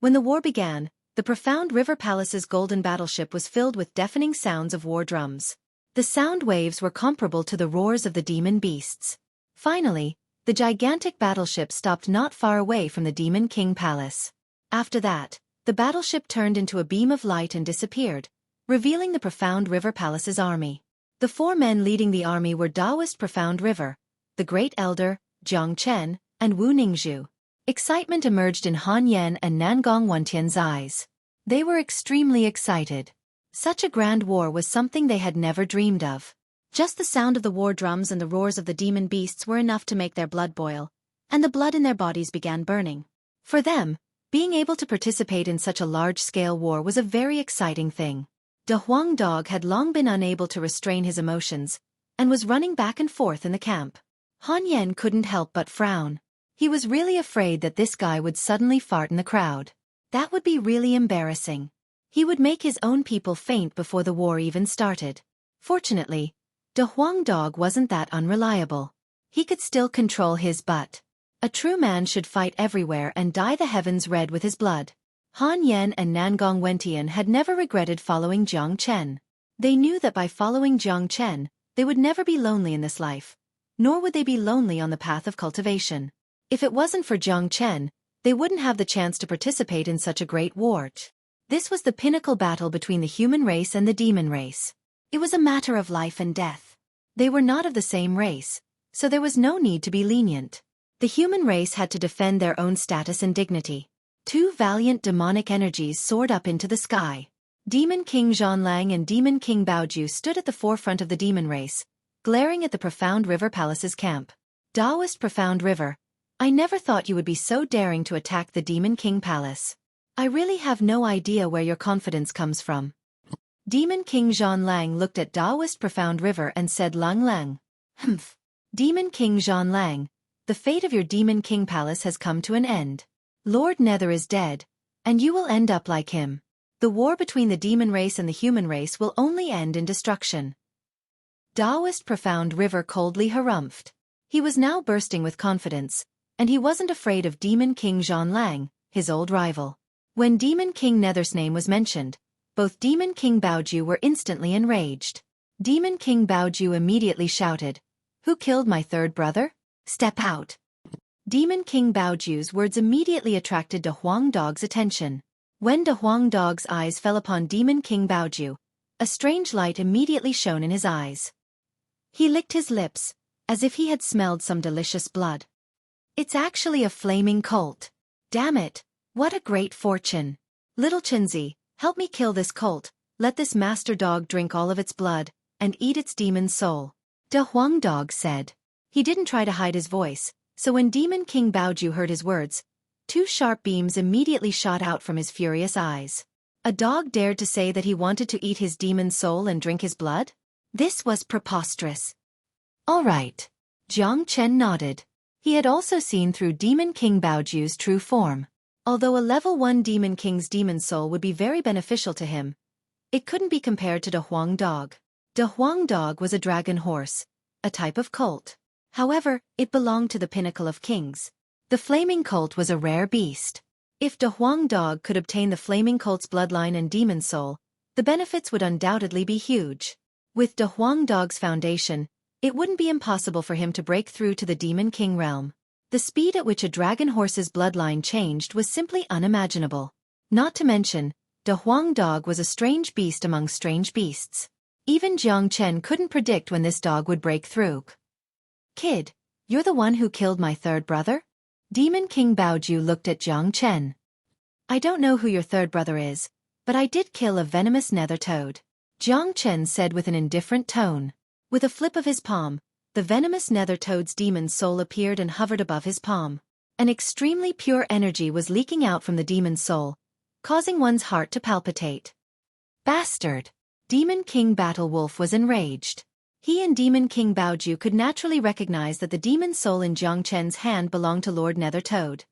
When the war began, the profound river palace's golden battleship was filled with deafening sounds of war drums. The sound waves were comparable to the roars of the demon beasts. Finally, the gigantic battleship stopped not far away from the Demon King Palace. After that, the battleship turned into a beam of light and disappeared, revealing the profound river palace's army. The four men leading the army were Taoist Profound River, the Great Elder, Jiang Chen, and Wu Ningzhu. Excitement emerged in Han Yan and Nangong Wentian's eyes. They were extremely excited. Such a grand war was something they had never dreamed of. Just the sound of the war drums and the roars of the demon beasts were enough to make their blood boil, and the blood in their bodies began burning. For them, being able to participate in such a large-scale war was a very exciting thing. De Huang Dog had long been unable to restrain his emotions, and was running back and forth in the camp. Han Yan couldn't help but frown. He was really afraid that this guy would suddenly fart in the crowd. That would be really embarrassing. He would make his own people faint before the war even started. Fortunately, De Huang Dog wasn't that unreliable. He could still control his butt. A true man should fight everywhere and dye the heavens red with his blood. Han Yan and Nangong Wentian had never regretted following Jiang Chen. They knew that by following Jiang Chen, they would never be lonely in this life, nor would they be lonely on the path of cultivation. If it wasn't for Jiang Chen, they wouldn't have the chance to participate in such a great war. This was the pinnacle battle between the human race and the demon race. It was a matter of life and death. They were not of the same race, so there was no need to be lenient. The human race had to defend their own status and dignity. Two valiant demonic energies soared up into the sky. Demon King Zhanlang and Demon King Baoju stood at the forefront of the demon race, glaring at the Profound River Palace's camp. Taoist Profound River, I never thought you would be so daring to attack the Demon King Palace. I really have no idea where your confidence comes from. Demon King Zhanlang looked at Taoist Profound River and said, Lang Lang. Humph. Demon King Zhanlang, the fate of your Demon King Palace has come to an end. Lord Nether is dead, and you will end up like him. The war between the demon race and the human race will only end in destruction. Taoist Profound River coldly harumphed. He was now bursting with confidence, and he wasn't afraid of Demon King Zhanlang, his old rival. When Demon King Nether's name was mentioned, both Demon King Baoju were instantly enraged. Demon King Baoju immediately shouted, Who killed my third brother? Step out. Demon King Baoju's words immediately attracted De Huang Dog's attention. When De Huang Dog's eyes fell upon Demon King Baoju, a strange light immediately shone in his eyes. He licked his lips, as if he had smelled some delicious blood. It's actually a flaming colt. Damn it, what a great fortune. Little Chenzi, help me kill this colt, let this master dog drink all of its blood, and eat its demon soul. De Huang Dog said. He didn't try to hide his voice, so when Demon King Baoju heard his words, two sharp beams immediately shot out from his furious eyes. A dog dared to say that he wanted to eat his demon soul and drink his blood? This was preposterous. All right. Jiang Chen nodded. He had also seen through Demon King Baoju's true form. Although a level 1 Demon King's demon soul would be very beneficial to him, it couldn't be compared to De Huang Dog. De Huang Dog was a dragon horse, a type of colt. However, it belonged to the pinnacle of kings. The flaming colt was a rare beast. If De Huang Dog could obtain the flaming colt's bloodline and demon soul, the benefits would undoubtedly be huge. With De Huang Dog's foundation, it wouldn't be impossible for him to break through to the Demon King realm. The speed at which a dragon horse's bloodline changed was simply unimaginable. Not to mention, De Huang Dog was a strange beast among strange beasts. Even Jiang Chen couldn't predict when this dog would break through. Kid, you're the one who killed my third brother? Demon King Baoju looked at Jiang Chen. I don't know who your third brother is, but I did kill a venomous nether toad. Jiang Chen said with an indifferent tone. With a flip of his palm, the venomous nether toad's demon soul appeared and hovered above his palm. An extremely pure energy was leaking out from the demon soul, causing one's heart to palpitate. Bastard! Demon King Battle Wolf was enraged. He and Demon King Baoju could naturally recognize that the demon soul in Jiang Chen's hand belonged to Lord Nether Toad.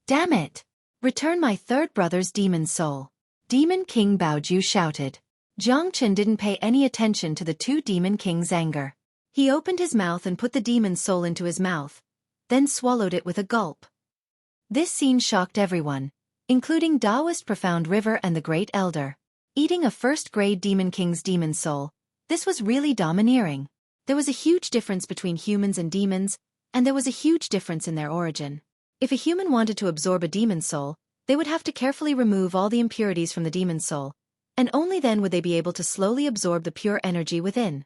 Damn it! Return my third brother's demon soul! Demon King Baoju shouted. Jiang Chen didn't pay any attention to the two Demon Kings' anger. He opened his mouth and put the demon soul into his mouth, then swallowed it with a gulp. This scene shocked everyone, including Taoist Profound River and the Great Elder. Eating a first-grade Demon King's demon soul, this was really domineering. There was a huge difference between humans and demons, and there was a huge difference in their origin. If a human wanted to absorb a demon soul, they would have to carefully remove all the impurities from the demon soul, and only then would they be able to slowly absorb the pure energy within.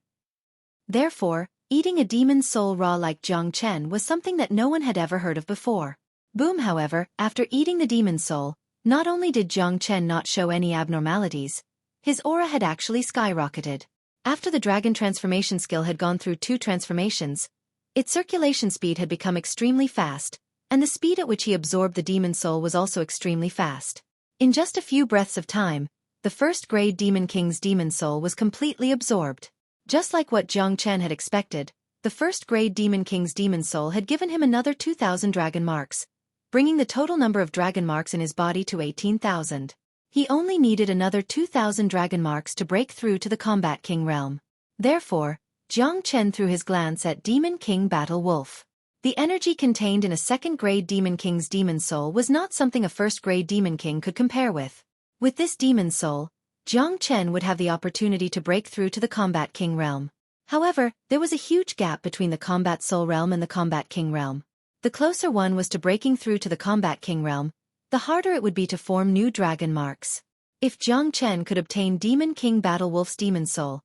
Therefore, eating a demon soul raw like Jiang Chen was something that no one had ever heard of before. Boom, however, after eating the demon soul, not only did Jiang Chen not show any abnormalities, his aura had actually skyrocketed. After the dragon transformation skill had gone through 2 transformations, its circulation speed had become extremely fast, and the speed at which he absorbed the demon soul was also extremely fast. In just a few breaths of time, the first-grade Demon King's demon soul was completely absorbed. Just like what Jiang Chen had expected, the first-grade Demon King's demon soul had given him another 2,000 dragon marks, bringing the total number of dragon marks in his body to 18,000. He only needed another 2,000 dragon marks to break through to the Combat King realm. Therefore, Jiang Chen threw his glance at Demon King Battle Wolf. The energy contained in a second-grade Demon King's demon soul was not something a first-grade Demon King could compare with. With this demon soul, Jiang Chen would have the opportunity to break through to the Combat King realm. However, there was a huge gap between the Combat Soul realm and the Combat King realm. The closer one was to breaking through to the Combat King realm, the harder it would be to form new dragon marks. If Jiang Chen could obtain Demon King Battle Wolf's demon soul,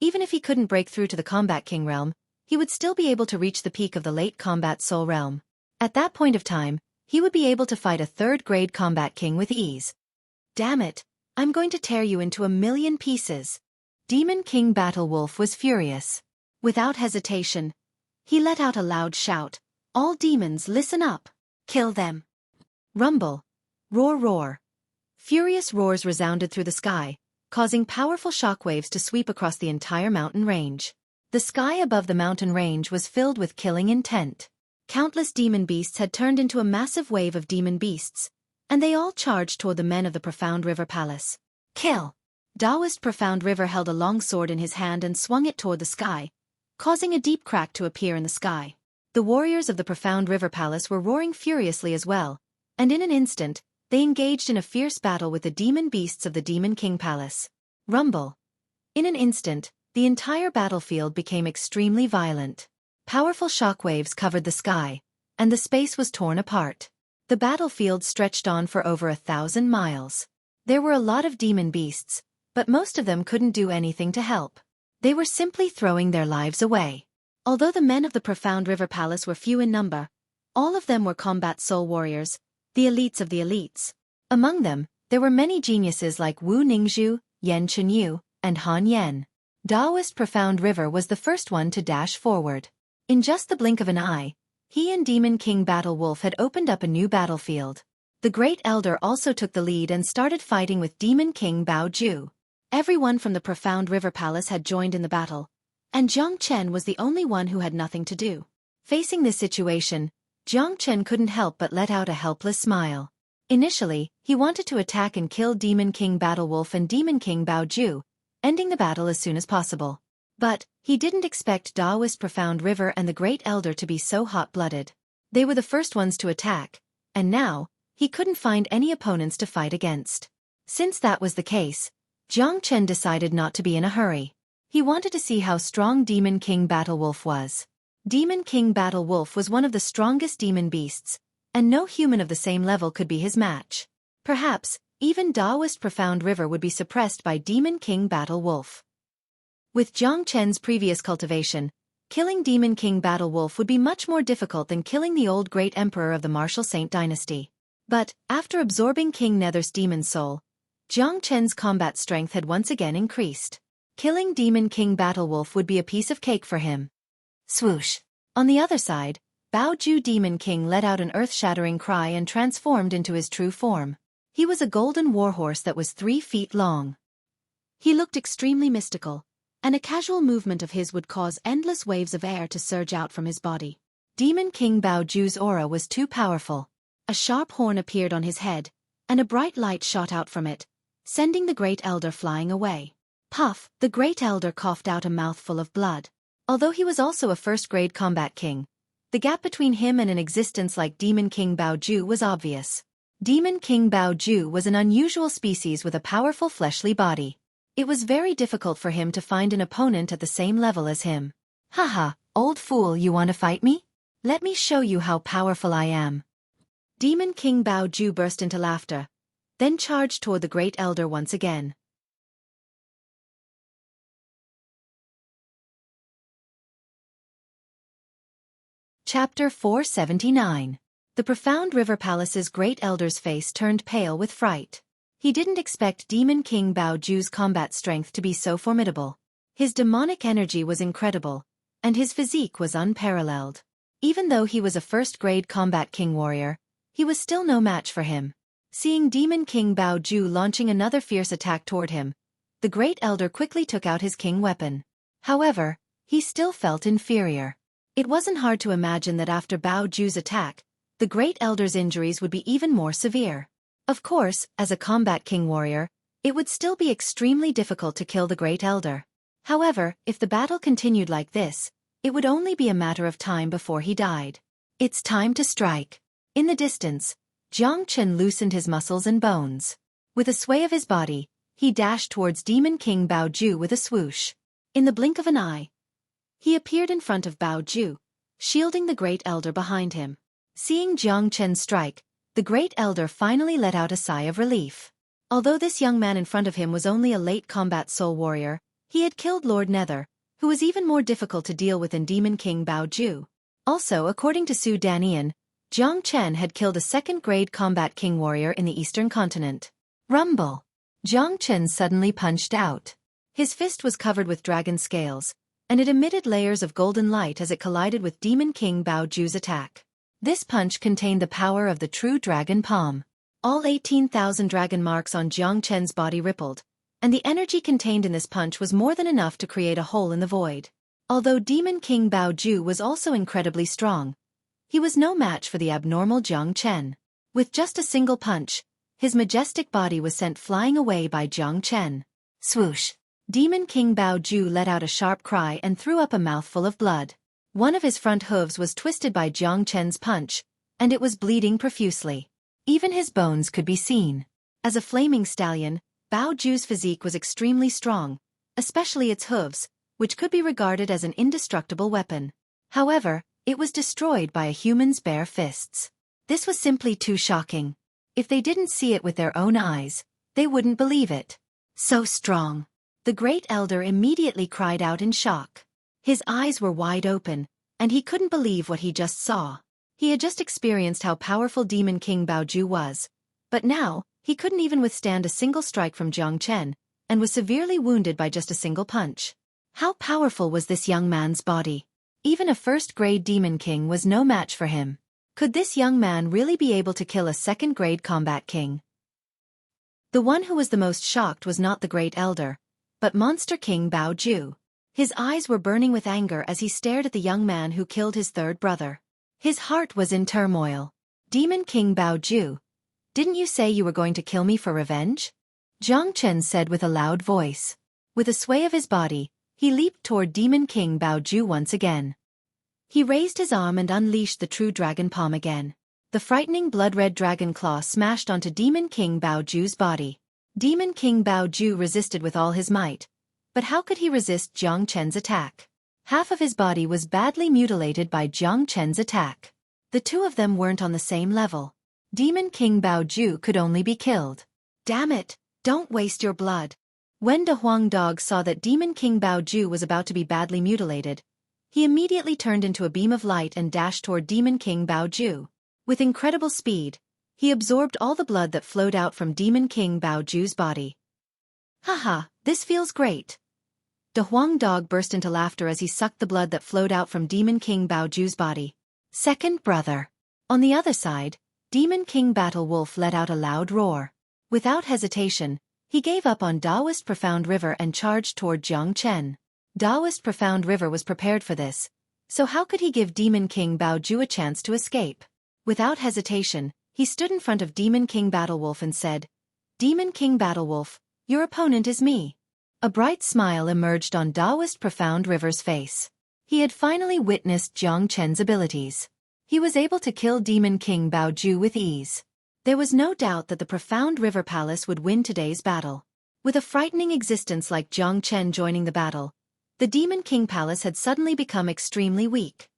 even if he couldn't break through to the Combat King realm, he would still be able to reach the peak of the late Combat Soul realm. At that point of time, he would be able to fight a third-grade Combat King with ease. Damn it, I'm going to tear you into a million pieces. Demon King Battle Wolf was furious. Without hesitation, he let out a loud shout. All demons, listen up. Kill them. Rumble. Roar, roar. Furious roars resounded through the sky, causing powerful shockwaves to sweep across the entire mountain range. The sky above the mountain range was filled with killing intent. Countless demon beasts had turned into a massive wave of demon beasts, and they all charged toward the men of the Profound River Palace. Kill! Taoist Profound River held a long sword in his hand and swung it toward the sky, causing a deep crack to appear in the sky. The warriors of the Profound River Palace were roaring furiously as well, and in an instant, they engaged in a fierce battle with the demon beasts of the Demon King Palace. Rumble! In an instant, the entire battlefield became extremely violent. Powerful shockwaves covered the sky, and the space was torn apart. The battlefield stretched on for over 1,000 miles. There were a lot of demon beasts, but most of them couldn't do anything to help. They were simply throwing their lives away. Although the men of the Profound River Palace were few in number, all of them were combat soul warriors, the elites of the elites. Among them, there were many geniuses like Wu Ningzhu, Yan Chenyu, and Han Yan. Taoist Profound River was the first one to dash forward. In just the blink of an eye, he and Demon King Battle Wolf had opened up a new battlefield. The Great Elder also took the lead and started fighting with Demon King Bao Ju. Everyone from the Profound River Palace had joined in the battle, and Jiang Chen was the only one who had nothing to do. Facing this situation, Jiang Chen couldn't help but let out a helpless smile. Initially, he wanted to attack and kill Demon King Battle Wolf and Demon King Bao Ju, ending the battle as soon as possible. But he didn't expect Taoist Profound River and the Great Elder to be so hot-blooded. They were the first ones to attack, and now, he couldn't find any opponents to fight against. Since that was the case, Jiang Chen decided not to be in a hurry. He wanted to see how strong Demon King Battle Wolf was. Demon King Battle Wolf was one of the strongest demon beasts, and no human of the same level could be his match. Perhaps, even Taoist Profound River would be suppressed by Demon King Battle Wolf. With Jiang Chen's previous cultivation, killing Demon King Battle Wolf would be much more difficult than killing the old Great Emperor of the Martial Saint Dynasty. But, after absorbing King Nether's demon soul, Jiang Chen's combat strength had once again increased. Killing Demon King Battle Wolf would be a piece of cake for him. Swoosh! On the other side, Bao Ju Demon King let out an earth-shattering cry and transformed into his true form. He was a golden warhorse that was 3 feet long. He looked extremely mystical, and a casual movement of his would cause endless waves of air to surge out from his body. Demon King Bao Ju's aura was too powerful. A sharp horn appeared on his head, and a bright light shot out from it, sending the Great Elder flying away. Puff! The Great Elder coughed out a mouthful of blood. Although he was also a first-grade combat king, the gap between him and an existence like Demon King Bao Ju was obvious. Demon King Bao Ju was an unusual species with a powerful fleshly body. It was very difficult for him to find an opponent at the same level as him. Haha, old fool, you want to fight me? Let me show you how powerful I am. Demon King Bao Ju burst into laughter, then charged toward the Great Elder once again. Chapter 479. The Profound River Palace's Great Elder's face turned pale with fright. He didn't expect Demon King Bao Ju's combat strength to be so formidable. His demonic energy was incredible, and his physique was unparalleled. Even though he was a first-grade combat king warrior, he was still no match for him. Seeing Demon King Bao Ju launching another fierce attack toward him, the Great Elder quickly took out his king weapon. However, he still felt inferior. It wasn't hard to imagine that after Bao Ju's attack, the Great Elder's injuries would be even more severe. Of course, as a combat king warrior, it would still be extremely difficult to kill the Great Elder. However, if the battle continued like this, it would only be a matter of time before he died. It's time to strike. In the distance, Jiang Chen loosened his muscles and bones. With a sway of his body, he dashed towards Demon King Bao Ju with a swoosh. In the blink of an eye, he appeared in front of Bao Ju, shielding the Great Elder behind him. Seeing Jiang Chen strike, the Great Elder finally let out a sigh of relief. Although this young man in front of him was only a late combat soul warrior, he had killed Lord Nether, who was even more difficult to deal with than Demon King Bao Ju. Also, according to Su Danian, Jiang Chen had killed a second-grade combat king warrior in the Eastern Continent. Rumble! Jiang Chen suddenly punched out. His fist was covered with dragon scales, and it emitted layers of golden light as it collided with Demon King Bao Ju's attack. This punch contained the power of the true dragon palm. All 18,000 dragon marks on Jiang Chen's body rippled, and the energy contained in this punch was more than enough to create a hole in the void. Although Demon King Bao Ju was also incredibly strong, he was no match for the abnormal Jiang Chen. With just a single punch, his majestic body was sent flying away by Jiang Chen. Swoosh! Demon King Bao Ju let out a sharp cry and threw up a mouthful of blood. One of his front hooves was twisted by Jiang Chen's punch, and it was bleeding profusely. Even his bones could be seen. As a flaming stallion, Bao Ju's physique was extremely strong, especially its hooves, which could be regarded as an indestructible weapon. However, it was destroyed by a human's bare fists. This was simply too shocking. If they didn't see it with their own eyes, they wouldn't believe it. So strong. The Great Elder immediately cried out in shock. His eyes were wide open, and he couldn't believe what he just saw. He had just experienced how powerful Demon King Bao Ju was, but now, he couldn't even withstand a single strike from Jiang Chen, and was severely wounded by just a single punch. How powerful was this young man's body? Even a first-grade demon king was no match for him. Could this young man really be able to kill a second-grade combat king? The one who was the most shocked was not the great elder, but Monster King Bao Ju. His eyes were burning with anger as he stared at the young man who killed his third brother. His heart was in turmoil. Demon King Bao Ju, didn't you say you were going to kill me for revenge? Jiang Chen said with a loud voice. With a sway of his body, he leaped toward Demon King Bao Ju once again. He raised his arm and unleashed the true dragon palm again. The frightening blood-red dragon claw smashed onto Demon King Bao Ju's body. Demon King Bao Ju resisted with all his might. But how could he resist Jiang Chen's attack? Half of his body was badly mutilated by Jiang Chen's attack. The two of them weren't on the same level. Demon King Bao Ju could only be killed. Damn it, don't waste your blood. When De Huang Dog saw that Demon King Bao Ju was about to be badly mutilated, he immediately turned into a beam of light and dashed toward Demon King Bao Ju. With incredible speed, he absorbed all the blood that flowed out from Demon King Bao Ju's body. Haha, this feels great. De Huang Dog burst into laughter as he sucked the blood that flowed out from Demon King Bao Ju's body. Second brother. On the other side, Demon King Battle Wolf let out a loud roar. Without hesitation, he gave up on Daoist Profound River and charged toward Jiang Chen. Daoist Profound River was prepared for this, so how could he give Demon King Bao Ju a chance to escape? Without hesitation, he stood in front of Demon King Battle Wolf and said, Demon King Battle Wolf, your opponent is me. A bright smile emerged on Daoist Profound River's face. He had finally witnessed Jiang Chen's abilities. He was able to kill Demon King Bao Ju with ease. There was no doubt that the Profound River Palace would win today's battle. With a frightening existence like Jiang Chen joining the battle, the Demon King Palace had suddenly become extremely weak.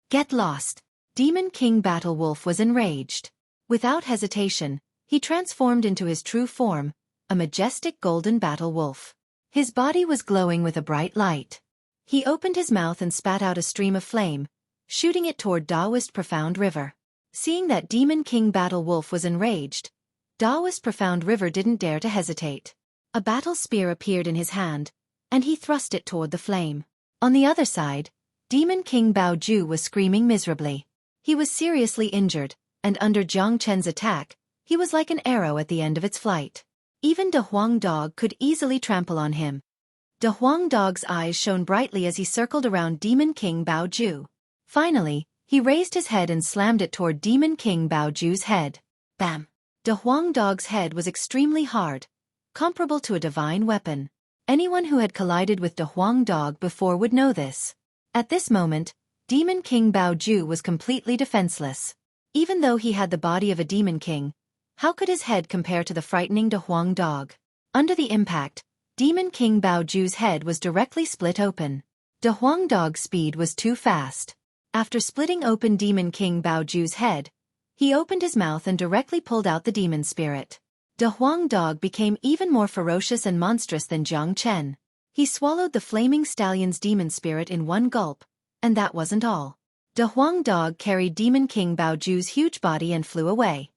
Get lost. Demon King Battle Wolf was enraged. Without hesitation, he transformed into his true form, a majestic golden battle wolf. His body was glowing with a bright light. He opened his mouth and spat out a stream of flame, shooting it toward Daoist Profound River. Seeing that Demon King Battle Wolf was enraged, Daoist Profound River didn't dare to hesitate. A battle spear appeared in his hand, and he thrust it toward the flame. On the other side, Demon King Bao Ju was screaming miserably. He was seriously injured, and under Jiang Chen's attack, he was like an arrow at the end of its flight. Even De Huang Dog could easily trample on him. De Huang Dog's eyes shone brightly as he circled around Demon King Bao Ju. Finally, he raised his head and slammed it toward Demon King Bao Ju's head. Bam! De Huang Dog's head was extremely hard, comparable to a divine weapon. Anyone who had collided with De Huang Dog before would know this. At this moment, Demon King Bao Ju was completely defenseless. Even though he had the body of a demon king, how could his head compare to the frightening De Huang Dog? Under the impact, Demon King Bao Ju's head was directly split open. De Huang Dog's speed was too fast. After splitting open Demon King Bao Ju's head, he opened his mouth and directly pulled out the demon spirit. De Huang Dog became even more ferocious and monstrous than Jiang Chen. He swallowed the flaming stallion's demon spirit in one gulp, and that wasn't all. De Huang Dog carried Demon King Bao Ju's huge body and flew away.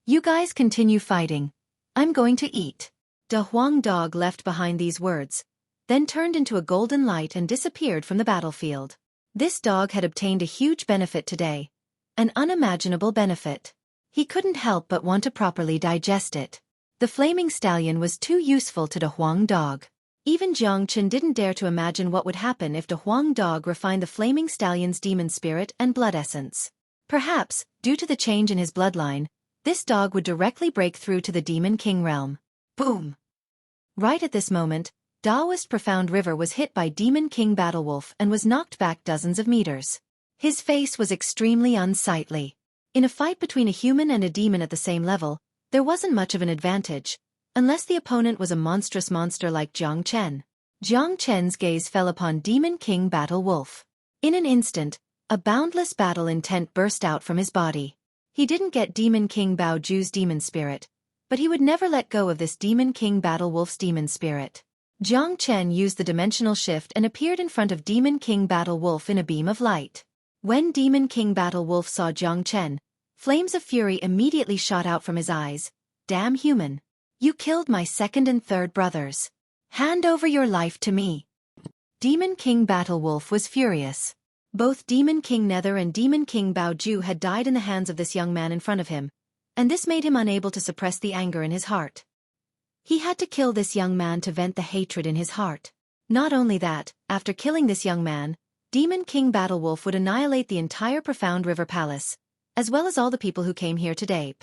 You guys continue fighting. I'm going to eat. De Huang Dog left behind these words, then turned into a golden light and disappeared from the battlefield. This dog had obtained a huge benefit today. An unimaginable benefit. He couldn't help but want to properly digest it. The flaming stallion was too useful to De Huang Dog. Even Jiang Chen didn't dare to imagine what would happen if De Huang Dog refined the flaming stallion's demon spirit and blood essence. Perhaps, due to the change in his bloodline, this dog would directly break through to the Demon King realm. Boom! Right at this moment, Daoist Profound River was hit by Demon King Battle Wolf and was knocked back dozens of meters. His face was extremely unsightly. In a fight between a human and a demon at the same level, there wasn't much of an advantage, unless the opponent was a monstrous monster like Jiang Chen. Jiang Chen's gaze fell upon Demon King Battle Wolf. In an instant, a boundless battle intent burst out from his body. He didn't get Demon King Bao Ju's demon spirit, but he would never let go of this Demon King Battle Wolf's demon spirit. Jiang Chen used the dimensional shift and appeared in front of Demon King Battle Wolf in a beam of light. When Demon King Battle Wolf saw Jiang Chen, flames of fury immediately shot out from his eyes. Damn human! You killed my second and third brothers. Hand over your life to me. Demon King Battle Wolf was furious. Both Demon King Nether and Demon King Baoju had died in the hands of this young man in front of him, and this made him unable to suppress the anger in his heart. He had to kill this young man to vent the hatred in his heart. Not only that, after killing this young man, Demon King Battlewolf would annihilate the entire Profound River Palace, as well as all the people who came here today.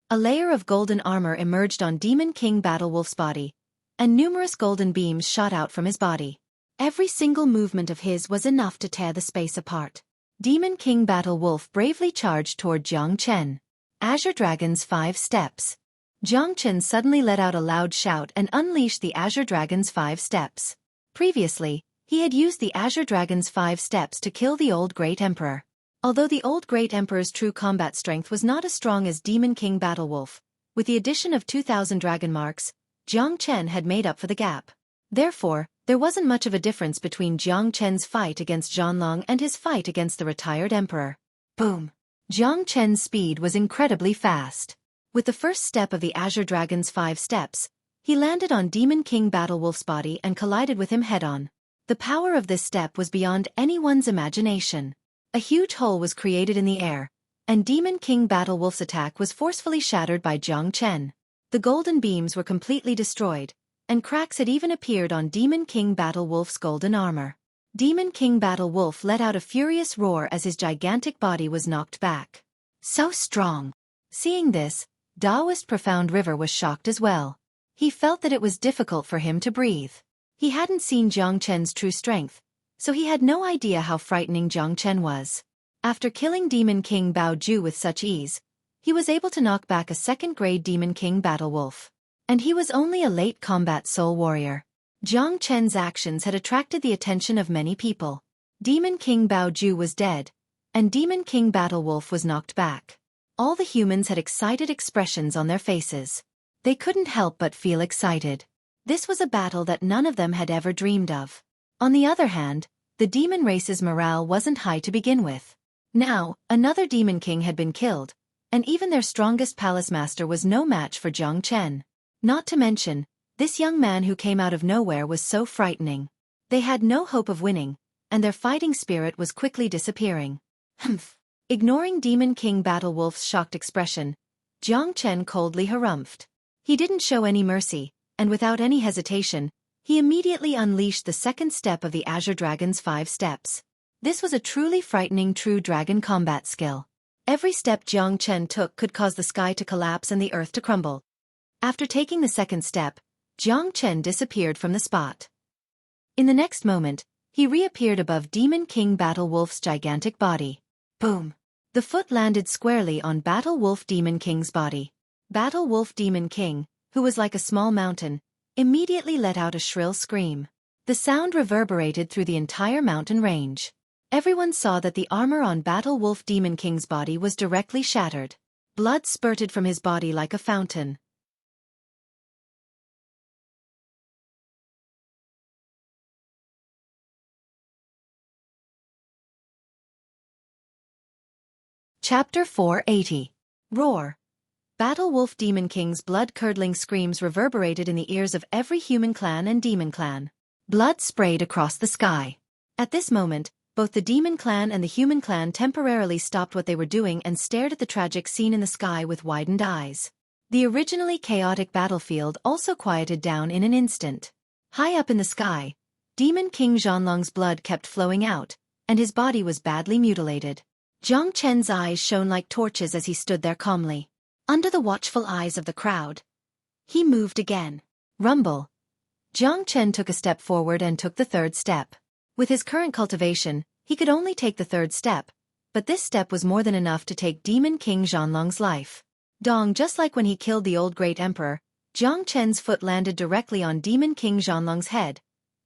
A layer of golden armor emerged on Demon King Battlewolf's body, and numerous golden beams shot out from his body. Every single movement of his was enough to tear the space apart. Demon King Battlewolf bravely charged toward Jiang Chen. Azure Dragon's 5 steps. Jiang Chen suddenly let out a loud shout and unleashed the Azure Dragon's 5 steps. Previously, he had used the Azure Dragon's 5 steps to kill the old Great Emperor. Although the old Great Emperor's true combat strength was not as strong as Demon King Battlewolf, with the addition of 2,000 dragon marks, Jiang Chen had made up for the gap. Therefore, there wasn't much of a difference between Jiang Chen's fight against Zhanlong and his fight against the retired emperor. Boom! Jiang Chen's speed was incredibly fast. With the first step of the Azure Dragon's 5 steps, he landed on Demon King Battlewolf's body and collided with him head-on. The power of this step was beyond anyone's imagination. A huge hole was created in the air, and Demon King Battlewolf's attack was forcefully shattered by Jiang Chen. The golden beams were completely destroyed, and cracks had even appeared on Demon King Battlewolf's golden armor. Demon King Battlewolf let out a furious roar as his gigantic body was knocked back. So strong! Seeing this, Taoist Profound River was shocked as well. He felt that it was difficult for him to breathe. He hadn't seen Jiang Chen's true strength, so he had no idea how frightening Jiang Chen was. After killing Demon King Baoju with such ease, he was able to knock back a second-grade Demon King Battlewolf. And he was only a late combat soul warrior. Jiang Chen's actions had attracted the attention of many people. Demon King Baoju was dead, and Demon King Battlewolf was knocked back. All the humans had excited expressions on their faces. They couldn't help but feel excited. This was a battle that none of them had ever dreamed of. On the other hand, the demon race's morale wasn't high to begin with. Now, another Demon King had been killed, and even their strongest palace master was no match for Jiang Chen. Not to mention, this young man who came out of nowhere was so frightening. They had no hope of winning, and their fighting spirit was quickly disappearing. Humph! Ignoring Demon King Battlewolf's shocked expression, Jiang Chen coldly harumphed. He didn't show any mercy, and without any hesitation, he immediately unleashed the second step of the Azure Dragon's 5 steps. This was a truly frightening true dragon combat skill. Every step Jiang Chen took could cause the sky to collapse and the earth to crumble. After taking the second step, Jiang Chen disappeared from the spot. In the next moment, he reappeared above Demon King Battlewolf's gigantic body. Boom! The foot landed squarely on Battlewolf Demon King's body. Battlewolf Demon King, who was like a small mountain, immediately let out a shrill scream. The sound reverberated through the entire mountain range. Everyone saw that the armor on Battlewolf Demon King's body was directly shattered. Blood spurted from his body like a fountain. Chapter 480. Roar. Battlewolf Demon King's blood-curdling screams reverberated in the ears of every human clan and demon clan. Blood sprayed across the sky. At this moment, both the demon clan and the human clan temporarily stopped what they were doing and stared at the tragic scene in the sky with widened eyes. The originally chaotic battlefield also quieted down in an instant. High up in the sky, Demon King Zhanlong's blood kept flowing out, and his body was badly mutilated. Jiang Chen's eyes shone like torches as he stood there calmly. Under the watchful eyes of the crowd, he moved again. Rumble. Jiang Chen took a step forward and took the third step. With his current cultivation, he could only take the third step, but this step was more than enough to take Demon King Zhanlong's life. Dong, just like when he killed the old Great Emperor, Jiang Chen's foot landed directly on Demon King Zhanlong's head,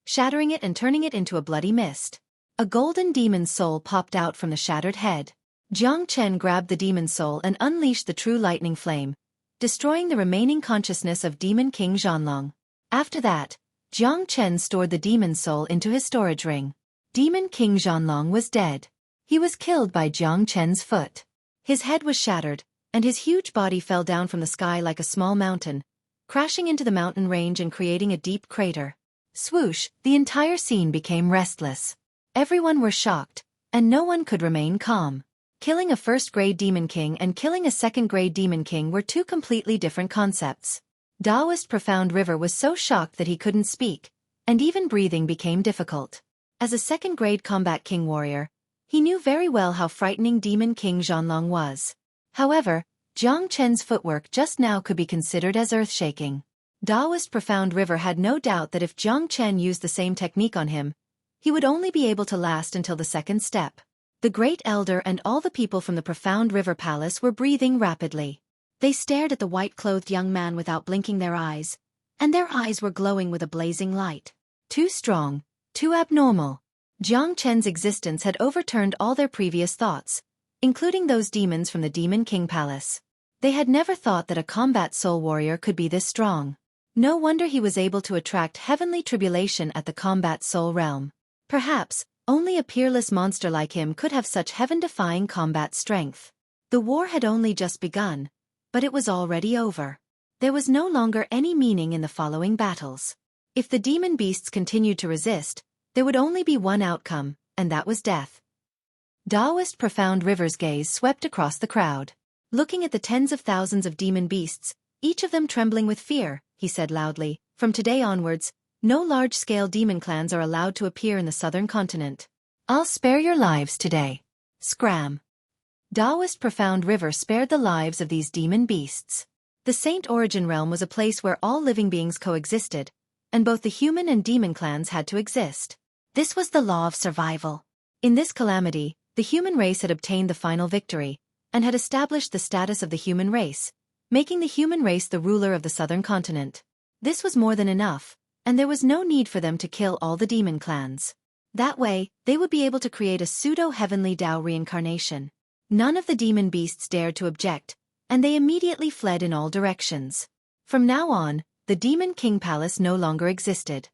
shattering it and turning it into a bloody mist. A golden demon soul popped out from the shattered head. Jiang Chen grabbed the demon soul and unleashed the true lightning flame, destroying the remaining consciousness of Demon King Zhanlong. After that, Jiang Chen stored the demon soul into his storage ring. Demon King Zhanlong was dead. He was killed by Jiang Chen's foot. His head was shattered, and his huge body fell down from the sky like a small mountain, crashing into the mountain range and creating a deep crater. Swoosh, the entire scene became restless. Everyone were shocked, and no one could remain calm. Killing a first-grade demon king and killing a second-grade demon king were two completely different concepts. Daoist Profound River was so shocked that he couldn't speak, and even breathing became difficult. As a second-grade combat king warrior, he knew very well how frightening Demon King Zhanlong was. However, Jiang Chen's footwork just now could be considered as earth-shaking. Daoist Profound River had no doubt that if Jiang Chen used the same technique on him, he would only be able to last until the second step. The Great Elder and all the people from the Profound River Palace were breathing rapidly. They stared at the white-clothed young man without blinking their eyes, and their eyes were glowing with a blazing light. Too strong, too abnormal. Jiang Chen's existence had overturned all their previous thoughts, including those demons from the Demon King Palace. They had never thought that a combat soul warrior could be this strong. No wonder he was able to attract heavenly tribulation at the combat soul realm. Perhaps, only a peerless monster like him could have such heaven-defying combat strength. The war had only just begun, but it was already over. There was no longer any meaning in the following battles. If the demon beasts continued to resist, there would only be one outcome, and that was death. Daoist Profound River's gaze swept across the crowd. Looking at the tens of thousands of demon beasts, each of them trembling with fear, he said loudly, "From today onwards, no large-scale demon clans are allowed to appear in the southern continent. I'll spare your lives today." Scram. Daoist Profound River spared the lives of these demon beasts. The Saint Origin Realm was a place where all living beings coexisted, and both the human and demon clans had to exist. This was the law of survival. In this calamity, the human race had obtained the final victory, and had established the status of the human race, making the human race the ruler of the southern continent. This was more than enough, and there was no need for them to kill all the demon clans. That way, they would be able to create a pseudo-heavenly Tao reincarnation. None of the demon beasts dared to object, and they immediately fled in all directions. From now on, the Demon King Palace no longer existed.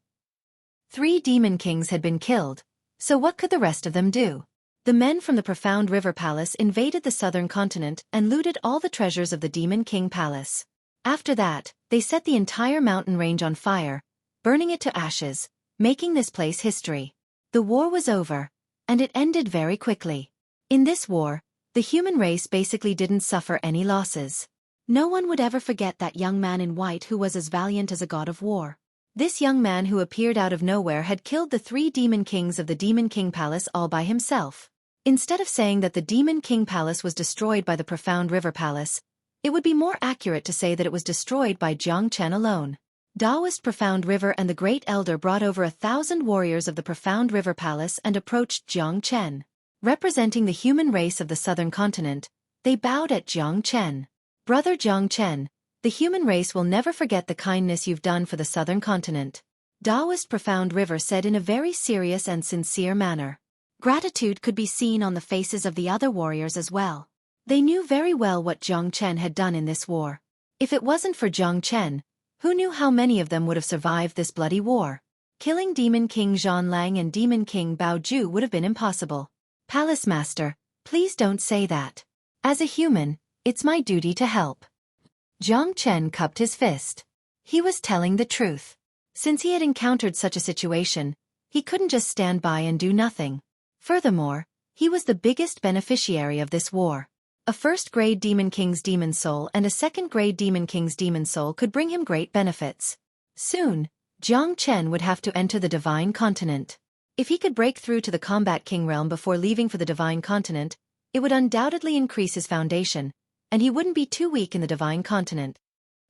3 demon kings had been killed, so what could the rest of them do? The men from the Profound River Palace invaded the southern continent and looted all the treasures of the Demon King Palace. After that, they set the entire mountain range on fire, burning it to ashes, making this place history. The war was over, and it ended very quickly. In this war, the human race basically didn't suffer any losses. No one would ever forget that young man in white who was as valiant as a god of war. This young man who appeared out of nowhere had killed the 3 demon kings of the Demon King Palace all by himself. Instead of saying that the Demon King Palace was destroyed by the Profound River Palace, it would be more accurate to say that it was destroyed by Jiang Chen alone. Daoist Profound River and the Great Elder brought over 1,000 warriors of the Profound River Palace and approached Jiang Chen. Representing the human race of the southern continent, they bowed at Jiang Chen. "Brother Jiang Chen, the human race will never forget the kindness you've done for the southern continent," Daoist Profound River said in a very serious and sincere manner. Gratitude could be seen on the faces of the other warriors as well. They knew very well what Jiang Chen had done in this war. If it wasn't for Jiang Chen, who knew how many of them would have survived this bloody war? Killing Demon King Zhanlang and Demon King Baoju would have been impossible. "Palace Master, please don't say that. As a human, it's my duty to help." Jiang Chen cupped his fist. He was telling the truth. Since he had encountered such a situation, he couldn't just stand by and do nothing. Furthermore, he was the biggest beneficiary of this war. A first-grade Demon King's demon soul and a second-grade Demon King's demon soul could bring him great benefits. Soon, Jiang Chen would have to enter the Divine Continent. If he could break through to the Combat King realm before leaving for the Divine Continent, it would undoubtedly increase his foundation, and he wouldn't be too weak in the Divine Continent.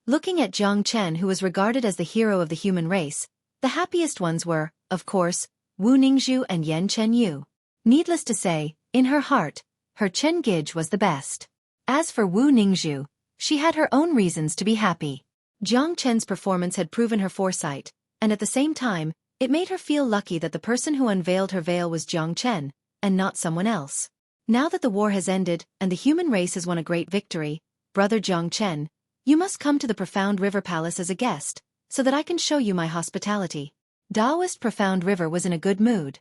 Looking at Jiang Chen, who was regarded as the hero of the human race, the happiest ones were, of course, Wu Ningzhu and Yan Chenyu. Needless to say, in her heart, her Chen Gij was the best. As for Wu Ningzhu, she had her own reasons to be happy. Jiang Chen's performance had proven her foresight, and at the same time, it made her feel lucky that the person who unveiled her veil was Jiang Chen, and not someone else. Now that the war has ended and the human race has won a great victory, Brother Jiang Chen, you must come to the Profound River Palace as a guest, so that I can show you my hospitality. Daoist Profound River was in a good mood,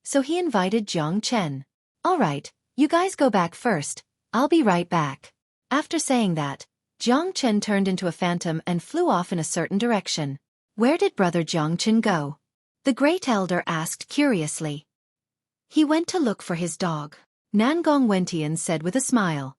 so he invited Jiang Chen. "All right, you guys go back first, I'll be right back." After saying that, Jiang Chen turned into a phantom and flew off in a certain direction. "Where did Brother Jiang Chen go?" the Great Elder asked curiously. He went to look for his dog. Nangong Wentian said with a smile.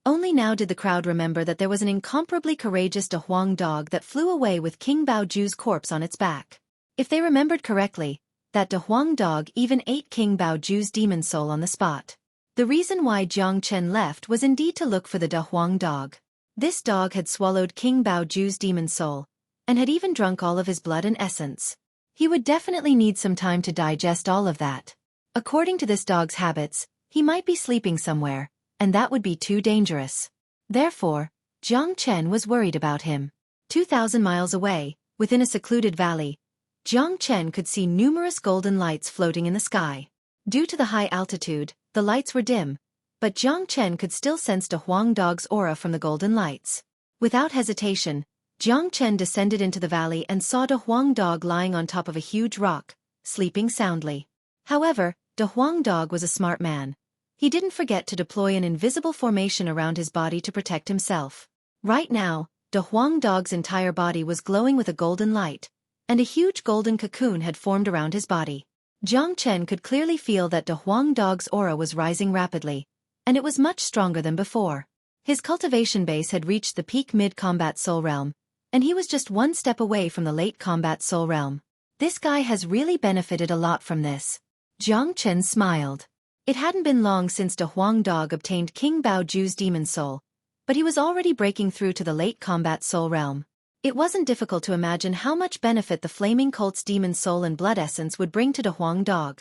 Only now did the crowd remember that there was an incomparably courageous De Huang dog that flew away with King Baoju's corpse on its back. If they remembered correctly, that De Huang dog even ate King Baoju's demon soul on the spot. The reason why Jiang Chen left was indeed to look for the De Huang dog. This dog had swallowed King Baoju's demon soul, and had even drunk all of his blood and essence. He would definitely need some time to digest all of that. According to this dog's habits, he might be sleeping somewhere, and that would be too dangerous. Therefore, Jiang Chen was worried about him. 2,000 miles away, within a secluded valley, Jiang Chen could see numerous golden lights floating in the sky. Due to the high altitude, the lights were dim, but Jiang Chen could still sense De Huang dog's aura from the golden lights. Without hesitation, Jiang Chen descended into the valley and saw De Huang dog lying on top of a huge rock, sleeping soundly. However, De Huang dog was a smart man. He didn't forget to deploy an invisible formation around his body to protect himself. Right now, De Huang dog's entire body was glowing with a golden light, and a huge golden cocoon had formed around his body. Jiang Chen could clearly feel that De Huang dog's aura was rising rapidly, and it was much stronger than before. His cultivation base had reached the peak mid-combat soul realm, and he was just one step away from the late combat soul realm. This guy has really benefited a lot from this. Jiang Chen smiled. It hadn't been long since De Huang dog obtained King Baoju's demon soul, but he was already breaking through to the late combat soul realm. It wasn't difficult to imagine how much benefit the Flaming Colt's demon soul and blood essence would bring to De Huang dog.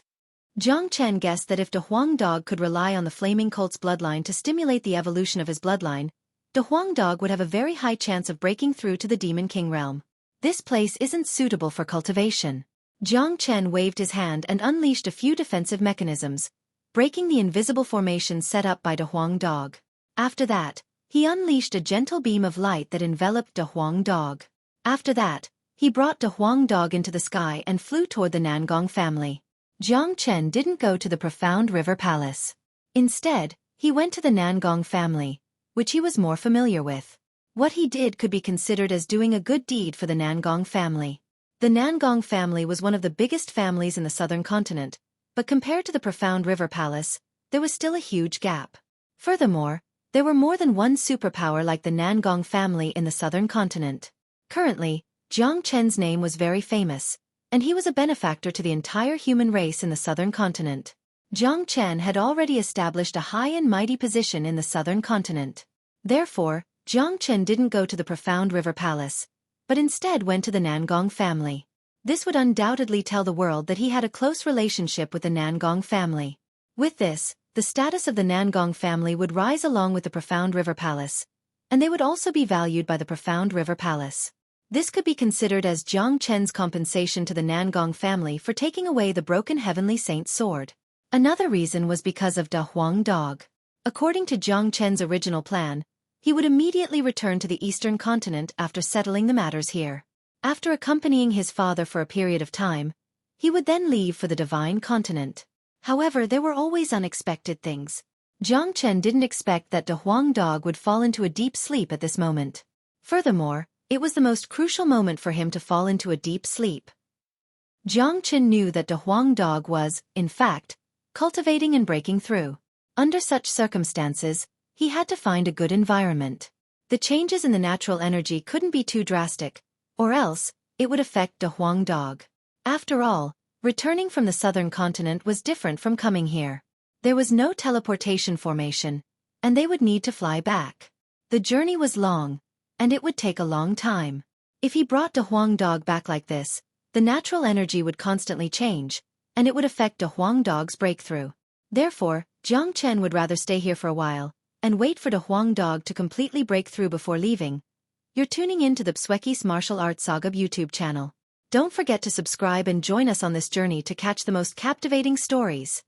Jiang Chen guessed that if De Huang dog could rely on the Flaming Colt's bloodline to stimulate the evolution of his bloodline, De Huang dog would have a very high chance of breaking through to the Demon King realm. This place isn't suitable for cultivation. Jiang Chen waved his hand and unleashed a few defensive mechanisms, breaking the invisible formation set up by De Huang dog. After that, he unleashed a gentle beam of light that enveloped De Huang dog. After that, he brought De Huang dog into the sky and flew toward the Nangong family. Jiang Chen didn't go to the profound river palace. Instead, he went to the Nangong family, which he was more familiar with. What he did could be considered as doing a good deed for the Nangong family. The Nangong family was one of the biggest families in the southern continent, but compared to the profound river palace, there was still a huge gap. Furthermore, there were more than one superpower like the Nangong family in the southern continent. Currently, Jiang Chen's name was very famous, and he was a benefactor to the entire human race in the southern continent. Jiang Chen had already established a high and mighty position in the southern continent. Therefore, Jiang Chen didn't go to the profound river palace, but instead went to the Nangong family. This would undoubtedly tell the world that he had a close relationship with the Nangong family. With this, the status of the Nangong family would rise along with the profound river palace, and they would also be valued by the profound river palace. This could be considered as Jiang Chen's compensation to the Nangong family for taking away the broken heavenly saint's sword. Another reason was because of De Huang dog. According to Jiang Chen's original plan, he would immediately return to the eastern continent after settling the matters here. After accompanying his father for a period of time, he would then leave for the divine continent. However, there were always unexpected things. Jiang Chen didn't expect that De Huang dog would fall into a deep sleep at this moment. Furthermore, it was the most crucial moment for him to fall into a deep sleep. Jiang Chen knew that De Huang dog was, in fact, cultivating and breaking through. Under such circumstances, he had to find a good environment. The changes in the natural energy couldn't be too drastic, or else, it would affect De Huang dog. After all, returning from the southern continent was different from coming here. There was no teleportation formation, and they would need to fly back. The journey was long, and it would take a long time. If he brought De Huang dog back like this, the natural energy would constantly change, and it would affect De Huang dog's breakthrough. Therefore, Jiang Chen would rather stay here for a while, and wait for De Huang dog to completely break through before leaving. You're tuning in to the Xueqi's Martial Arts Saga YouTube channel. Don't forget to subscribe and join us on this journey to catch the most captivating stories.